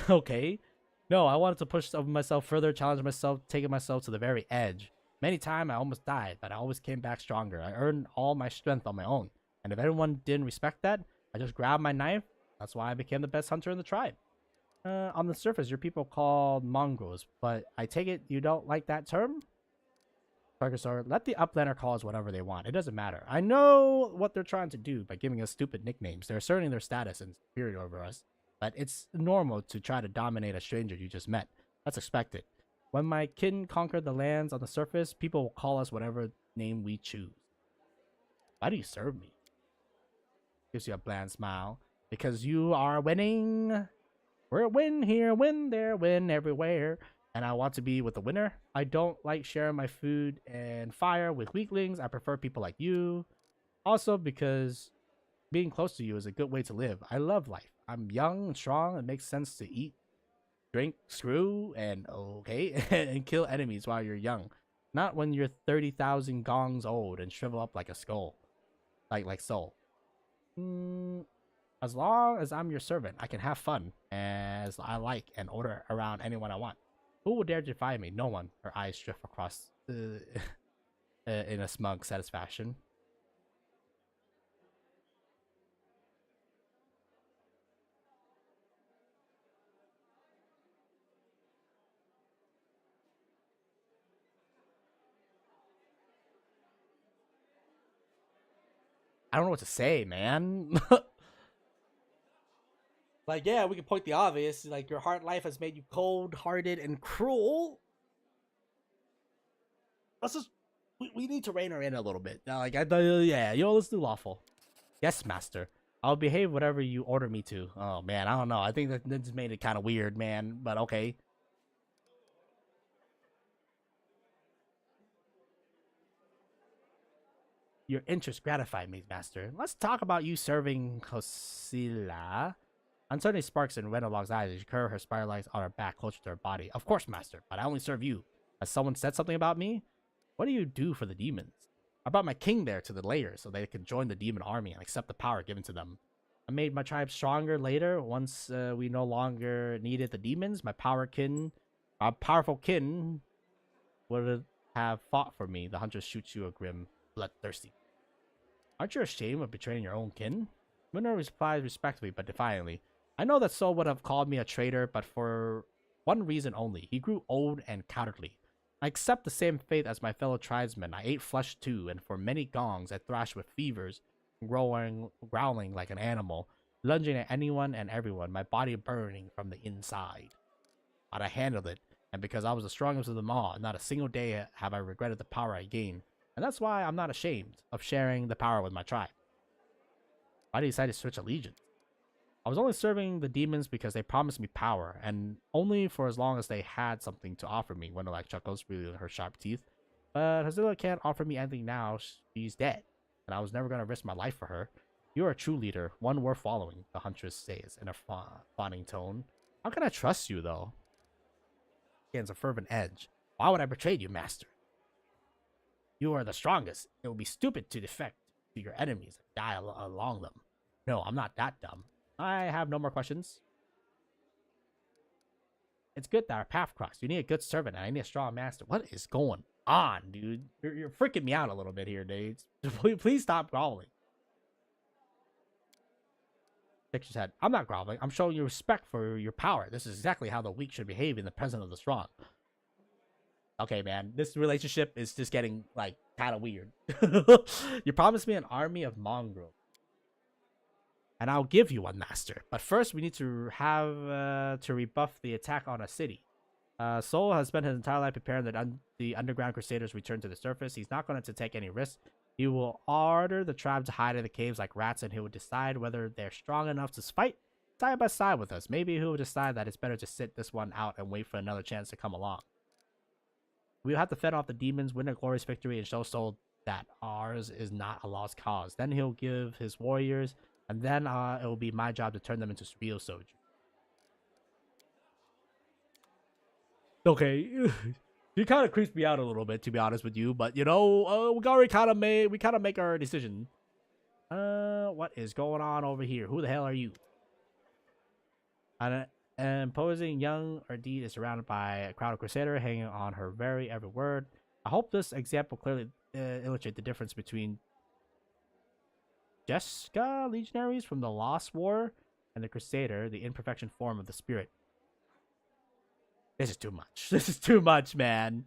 Okay? No, I wanted to push myself further, challenge myself, taking myself to the very edge. Many times I almost died, but I always came back stronger. I earned all my strength on my own. And if anyone didn't respect that, I just grabbed my knife. That's why I became the best hunter in the tribe. On the surface, your people called mongrels, but I take it you don't like that term? Tarkasaur, let the Uplander call us whatever they want. It doesn't matter. I know what they're trying to do by giving us stupid nicknames. They're asserting their status and superior over us. But it's normal to try to dominate a stranger you just met. That's expected. When my kin conquered the lands on the surface, people will call us whatever name we choose. Why do you serve me? Gives you a bland smile. Because you are winning. We're a win here, win there, win everywhere. And I want to be with the winner. I don't like sharing my food and fire with weaklings. I prefer people like you. Also because being close to you is a good way to live. I love life. I'm young and strong. It makes sense to eat, drink, screw, and and kill enemies while you're young. Not when you're 30,000 gongs old and shrivel up like a skull. Like Sol. As long as I'm your servant, I can have fun as I like and order around anyone I want. Who will dare defy me? No one. Her eyes drift across in a smug satisfaction. I don't know what to say, man. Like, yeah, we can point the obvious. Like, your hard life has made you cold-hearted and cruel. Let's just... We need to rein her in a little bit. Like, yeah, let's do lawful. Yes, master. I'll behave whatever you order me to. Oh, man, I don't know. I think that just made it kind of weird, man. But okay. Your interest gratified me, master. Let's talk about you serving Kosila. Uncertainty sparks in Renalog's eyes as she curves her spiral legs on her back closer to her body. Of course, master, but I only serve you. Has someone said something about me? What do you do for the demons? I brought my king there to the layers so they could join the demon army and accept the power given to them. I made my tribe stronger later once we no longer needed the demons. My powerful kin would have fought for me. The hunter shoots you a grim, bloodthirsty. Aren't you ashamed of betraying your own kin? Winter replies respectfully but defiantly. I know that Sol would have called me a traitor, but for one reason only. He grew old and cowardly. I accept the same fate as my fellow tribesmen. I ate flesh too, and for many gongs I thrashed with fevers, growling like an animal, lunging at anyone and everyone, my body burning from the inside. But I handled it, and because I was the strongest of them all, not a single day have I regretted the power I gained. And that's why I'm not ashamed of sharing the power with my tribe. Why did you decide to switch allegiance? I was only serving the demons because they promised me power, and only for as long as they had something to offer me. Wendelak chuckles, revealing her sharp teeth. But Hazilla can't offer me anything now. She's dead, and I was never going to risk my life for her. You are a true leader, one worth following, the huntress says in a fawning tone. How can I trust you, though? Gains a fervent edge. Why would I betray you, master? You are the strongest. It would be stupid to defect to your enemies and die along them. No, I'm not that dumb. I have no more questions. It's good that our path crossed. You need a good servant, and I need a strong master. What is going on, dude? You're freaking me out a little bit here, dude. Please stop groveling. Shakes his head. I'm not groveling. I'm showing you respect for your power. This is exactly how the weak should behave in the presence of the strong. Okay, man. This relationship is just getting, like, kind of weird. You promised me an army of mongrels. And I'll give you one, master. But first, we need to have to rebuff the attack on a city. Sol has spent his entire life preparing that the underground crusaders return to the surface. He's not going to take any risks. He will order the tribe to hide in the caves like rats, and he will decide whether they're strong enough to fight side by side with us. Maybe he will decide that it's better to sit this one out and wait for another chance to come along. We'll have to fend off the demons, win a glorious victory, and show Sol that ours is not a lost cause. Then he'll give his warriors, and then it will be my job to turn them into real soldiers. Okay, you kind of creeps me out a little bit, to be honest with you. But you know, we kind of make our decision. What is going on over here? Who the hell are you? An imposing young Ardit is surrounded by a crowd of crusader, hanging on her every word. I hope this example clearly illustrates the difference between Jeska legionaries from the Lost War and the Crusader, the imperfection form of the spirit. This is too much. This is too much, man.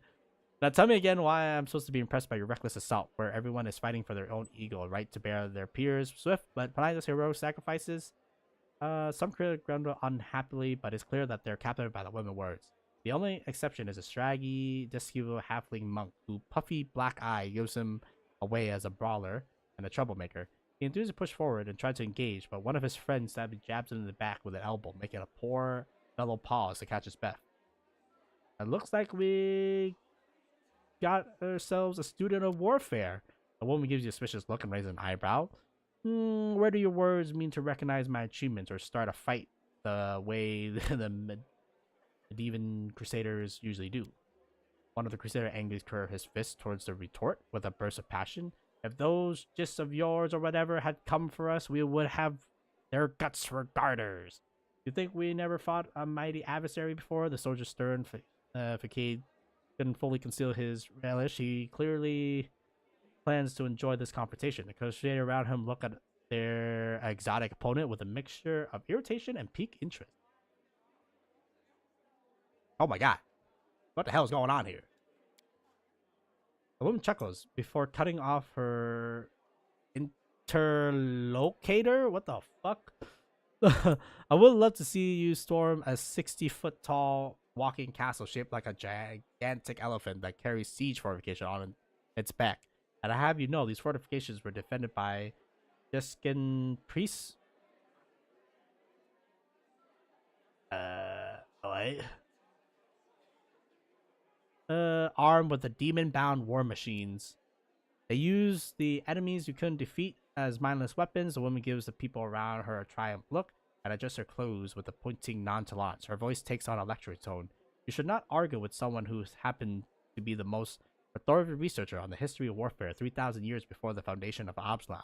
Now tell me again why I'm supposed to be impressed by your reckless assault, where everyone is fighting for their own ego, right to bear their peers' swift but pointless heroic sacrifices. Some critic grumble unhappily, but it's clear that they're captivated by the women's words. The only exception is a scraggy, disheveled halfling monk whose puffy black eye gives him away as a brawler and a troublemaker. He enthused to push forward and tried to engage, but one of his friends sadly jabs him in the back with an elbow, making a poor fellow pause to catch his breath. It looks like we got ourselves a student of warfare. The woman gives you a suspicious look and raises an eyebrow. Where do your words mean to recognize my achievements or start a fight the way the Medieval Crusaders usually do? One of the Crusader angrily curved his fist towards the retort with a burst of passion. If those gists of yours or whatever had come for us, we would have their guts for garters. You think we never fought a mighty adversary before? The soldier's stern facade couldn't fully conceal his relish. He clearly plans to enjoy this confrontation. The crusader around him look at their exotic opponent with a mixture of irritation and piqued interest. Oh my god. What the hell is going on here? The woman chuckles before cutting off her interlocutor. What the fuck? I would love to see you storm a 60-foot tall walking castle shaped like a gigantic elephant that carries siege fortification on its back. And I have you know, these fortifications were defended by Jeskin priests. What? Armed with the demon-bound war machines. They use the enemies you couldn't defeat as mindless weapons. The woman gives the people around her a triumphant look and adjusts her clothes with a pointing nonchalance. Her voice takes on a lecture tone. You should not argue with someone who's happened to be the most authoritative researcher on the history of warfare 3,000 years before the foundation of Absalom.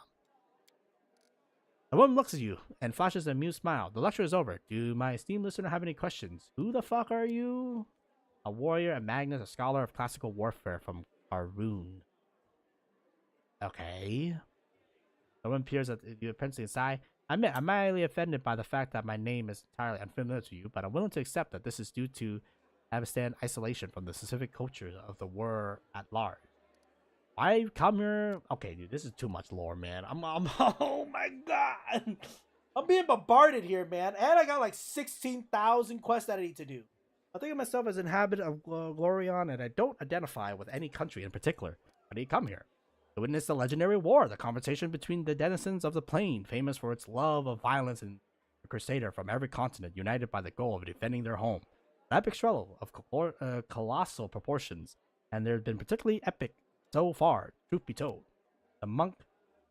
The woman looks at you and flashes an amused smile. The lecture is over. Do my esteemed listener have any questions? Who the fuck are you? A warrior, a magnus, a scholar of classical warfare from Arun. Okay. The woman peers at you apparently and sigh. I admit, I'm mildly offended by the fact that my name is entirely unfamiliar to you, but I'm willing to accept that this is due to stand isolation from the specific culture of the war at large. I come here. Okay, dude, this is too much lore, man. I'm oh my god, I'm being bombarded here, man, and I got like 16,000 quests that I need to do. I think of myself as an inhabitant of Glorion, and I don't identify with any country in particular. Why do you come here? To witness the legendary war, the conversation between the denizens of the plain, famous for its love of violence and a crusader from every continent, united by the goal of defending their home. An epic struggle of colossal proportions, and there has been particularly epic so far, truth be told. The monk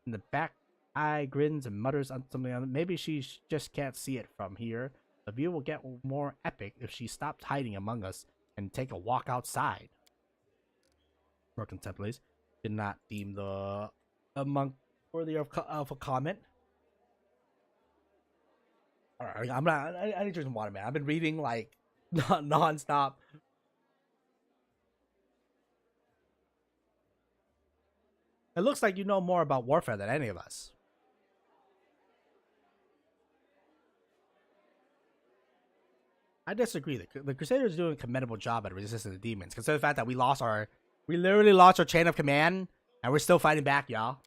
in the back eye grins and mutters on something on it. Maybe she just can't see it from here. The view will get more epic if she stops hiding among us and take a walk outside. More contemplates. Did not deem the monk worthy of a comment. Alright, I need to drink some water, man. I've been reading like non-stop. It looks like you know more about warfare than any of us. I disagree. The Crusaders are doing a commendable job at resisting the demons. Consider the fact that we literally lost our chain of command, and we're still fighting back, y'all.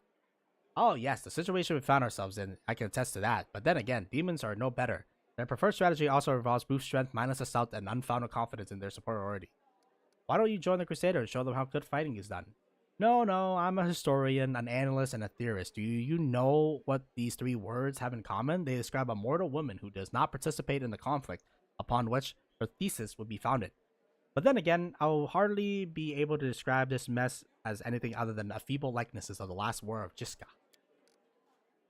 Oh yes, the situation we found ourselves in, I can attest to that. But then again, demons are no better. Their preferred strategy also involves brute strength, mindless assault, and unfounded confidence in their superiority. Why don't you join the Crusaders and show them how good fighting is done? No, I'm a historian, an analyst, and a theorist. Do you know what these three words have in common? They describe a mortal woman who does not participate in the conflict upon which her thesis would be founded. But then again, I'll hardly be able to describe this mess as anything other than a feeble likenesses of the last war of Jiska.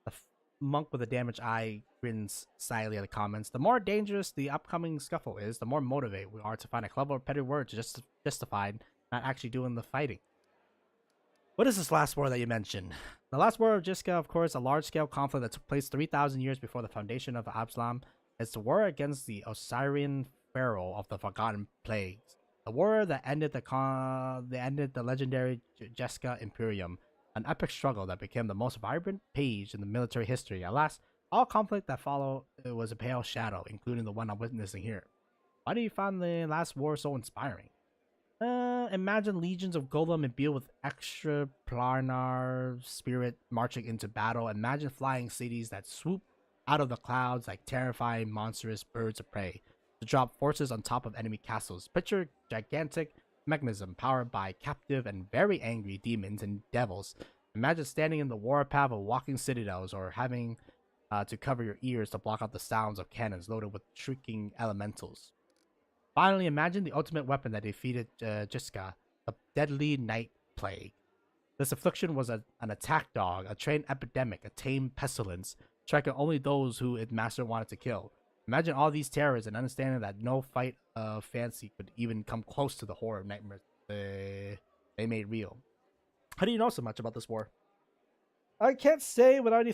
The monk with a damaged eye grins slyly at the comments. The more dangerous the upcoming scuffle is, the more motivated we are to find a clever or petty word to justify not actually doing the fighting. What is this last war that you mentioned? The last war of Jiska, of course, a large-scale conflict that took place 3,000 years before the foundation of Absalom. It's the war against the Osirian pharaoh of the Forgotten Plagues. The war that ended the legendary Jiska Imperium, an epic struggle that became the most vibrant page in the military history. Alas, all conflict that followed was a pale shadow, including the one I'm witnessing here. Why do you find the last war so inspiring? Imagine legions of golem imbued with extra planar spirit marching into battle. Imagine flying cities that swoop out of the clouds like terrifying monstrous birds of prey to drop forces on top of enemy castles. Picture gigantic mechanism powered by captive and very angry demons and devils. Imagine standing in the warpath of walking citadels, or having to cover your ears to block out the sounds of cannons loaded with shrieking elementals. Finally, imagine the ultimate weapon that defeated Jiska, the deadly night plague. This affliction was an attack dog, a trained epidemic, a tame pestilence, striking only those who its master wanted to kill. Imagine all these terrors and understanding that no fight of fancy could even come close to the horror of nightmares they made real. How do you know so much about this war? I can't say without any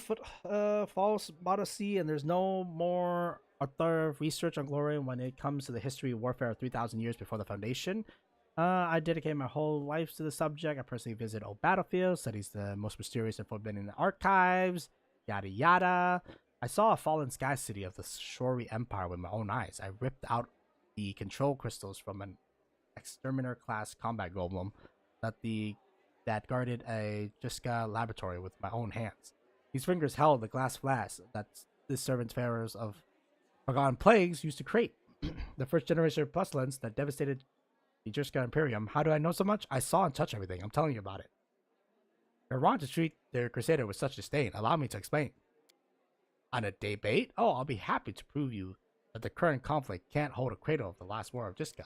false modesty, and there's no more thorough research on Glorion when it comes to the history of warfare of 3,000 years before the Foundation. I dedicate my whole life to the subject. I personally visit old battlefields, studies the most mysterious and forbidden archives, yada yada. I saw a fallen sky city of the Shori Empire with my own eyes. I ripped out the control crystals from an exterminator class combat golem that guarded a Jiska laboratory with my own hands. These fingers held the glass flask that the servants pharaohs of Forgotten Plagues used to create. The first generation of pestilence that devastated the Jiska Imperium. How do I know so much? I saw and touched everything. I'm telling you about it. You're wrong to treat their crusader with such disdain. Allow me to explain. On a debate? Oh, I'll be happy to prove you that the current conflict can't hold a cradle of the last war of Jiska.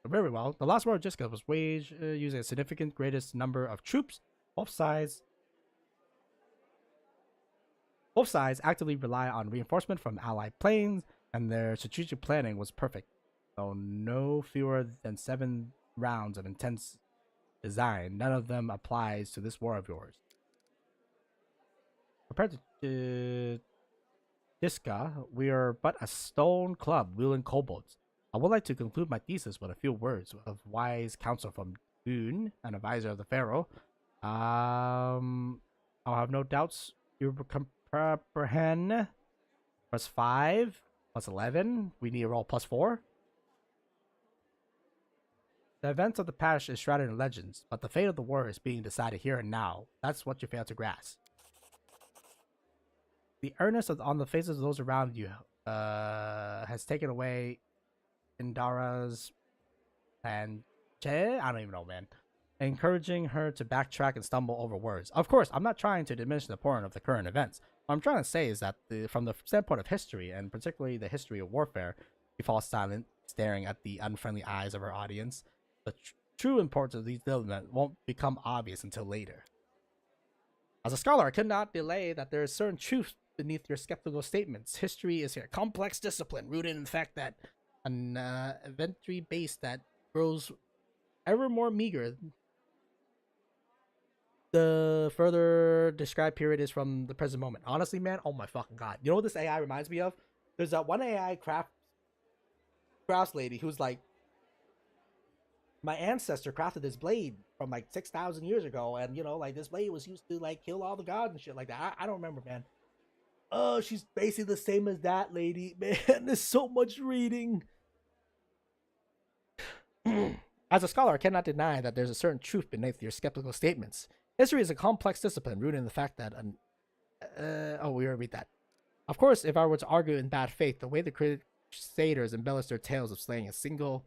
Very well. The last war of Jiska was waged using a significant greatest number of troops. Both sides actively rely on reinforcement from allied planes, and their strategic planning was perfect. Though no fewer than 7 rounds of intense design, none of them applies to this war of yours. Compared to Diska, we are but a stone club wielding kobolds. I would like to conclude my thesis with a few words of wise counsel from Boone, an advisor of the Pharaoh. I'll have no doubts you comprehend. +5, +11. We need to roll +4. The events of the past is shrouded in legends, but the fate of the war is being decided here and now. That's what you fail to grasp. The earnest on the faces of those around you has taken away Indara's and I don't even know, man. Encouraging her to backtrack and stumble over words. Of course, I'm not trying to diminish the importance of the current events. What I'm trying to say is that from the standpoint of history, and particularly the history of warfare, she falls silent, staring at the unfriendly eyes of her audience. The true importance of these developments won't become obvious until later. As a scholar, I could not delay that there is certain truth beneath your skeptical statements. History is a complex discipline rooted in the fact that an inventory base that grows ever more meager the further described period is from the present moment. Honestly, man, oh my fucking god. You know what this AI reminds me of? There's that one AI crafts lady who's like, my ancestor crafted this blade from like 6,000 years ago, and you know, like this blade was used to like kill all the gods and shit like that. I don't remember, man. Oh, she's basically the same as that lady, man. There's so much reading. As a scholar, I cannot deny that there's a certain truth beneath your skeptical statements. History is a complex discipline rooted in the fact that we already read that. Of course, if I were to argue in bad faith, the way the Crusaders embellished their tales of slaying a single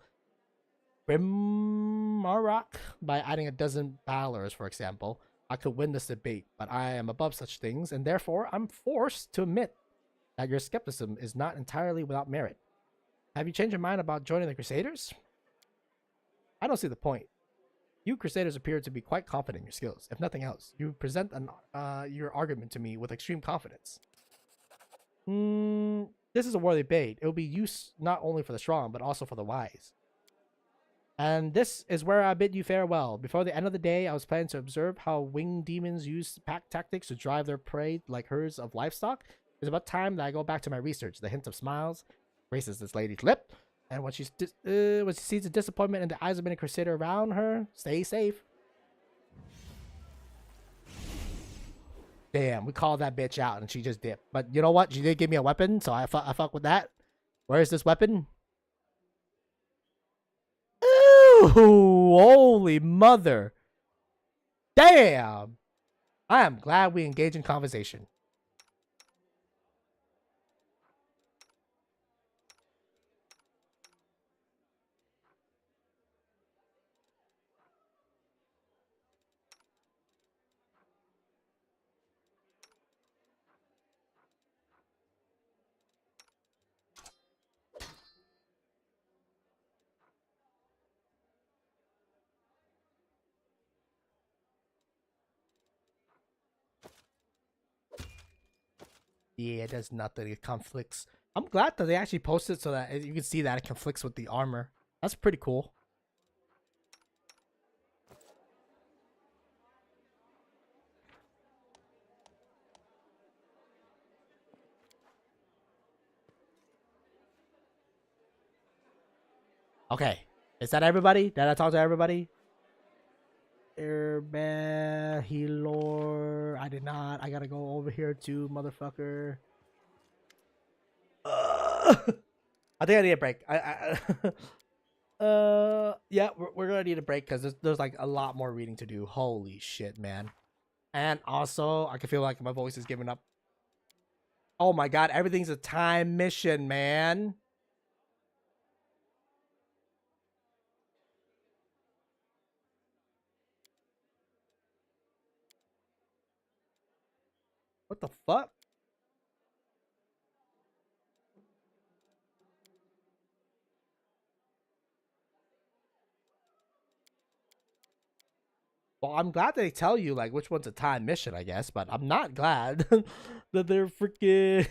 Grimmarok by adding a dozen battlers, for example, I could win this debate, but I am above such things, and therefore I'm forced to admit that your skepticism is not entirely without merit. Have you changed your mind about joining the Crusaders? I don't see the point. You Crusaders appear to be quite confident in your skills. If nothing else, you present your argument to me with extreme confidence. This is a worthy debate. It will be used not only for the strong, but also for the wise. And this is where I bid you farewell. Before the end of the day, I was planning to observe how winged demons use pack tactics to drive their prey like herds of livestock. It's about time that I go back to my research. The hint of smiles graces this lady's lip. And when she sees the disappointment in the eyes of many crusader around her, stay safe. Damn, we called that bitch out and she just dipped. But you know what? She did give me a weapon, so I fuck with that. Where is this weapon? Ooh, holy mother. Damn. I am glad we engaged in conversation. Yeah, it does nothing. It conflicts. I'm glad that they actually posted so that you can see that it conflicts with the armor. That's pretty cool. Okay. Is that everybody? Did I talk to everybody? Airman, healer. I did not. I gotta go over here too, motherfucker. I think I need a break. Yeah, we're gonna need a break because there's like a lot more reading to do. Holy shit, man. And also, I can feel like my voice is giving up. Oh my god, everything's a time mission, man. What the fuck? Well, I'm glad they tell you like which one's a time mission, I guess, but I'm not glad that they're freaking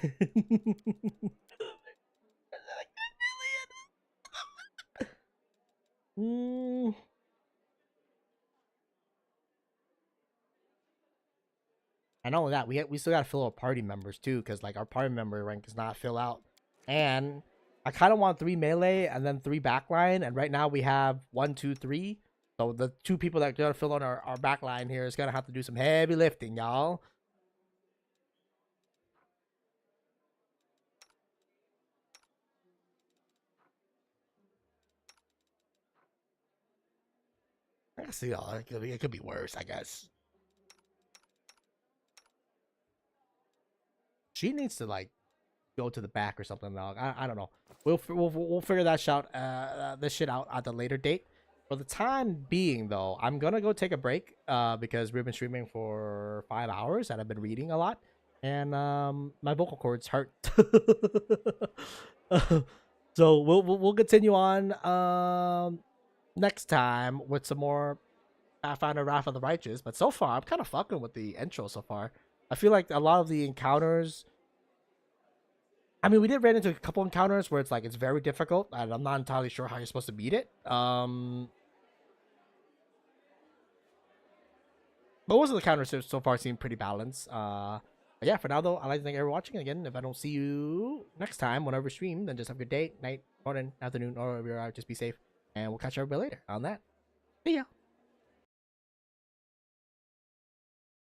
And not only that, we still gotta fill our party members too, because like our party member rank does not fill out. And I kind of want 3 melee and then 3 backline. And right now we have 1, 2, 3. So the 2 people that are gonna fill on our backline here is gonna have to do some heavy lifting, y'all. I guess, you know, it could be worse, I guess. She needs to like go to the back or something. Dog. I don't know. We'll figure that this shit out at the later date. For the time being, though, I'm gonna go take a break because we've been streaming for 5 hours and I've been reading a lot, and my vocal cords hurt. So we'll continue on next time with some more Pathfinder Wrath of the Righteous. But so far, I'm kind of fucking with the intro so far. I feel like a lot of the encounters. I mean, we did run into a couple encounters where it's like it's very difficult, and I'm not entirely sure how you're supposed to beat it. But most of the encounters so far seem pretty balanced. But yeah, for now though, I'd like to thank everyone watching. Again, if I don't see you next time, whenever we stream, then just have a good day, night, morning, afternoon, or wherever you are. Just be safe, and we'll catch everybody later on that. See ya.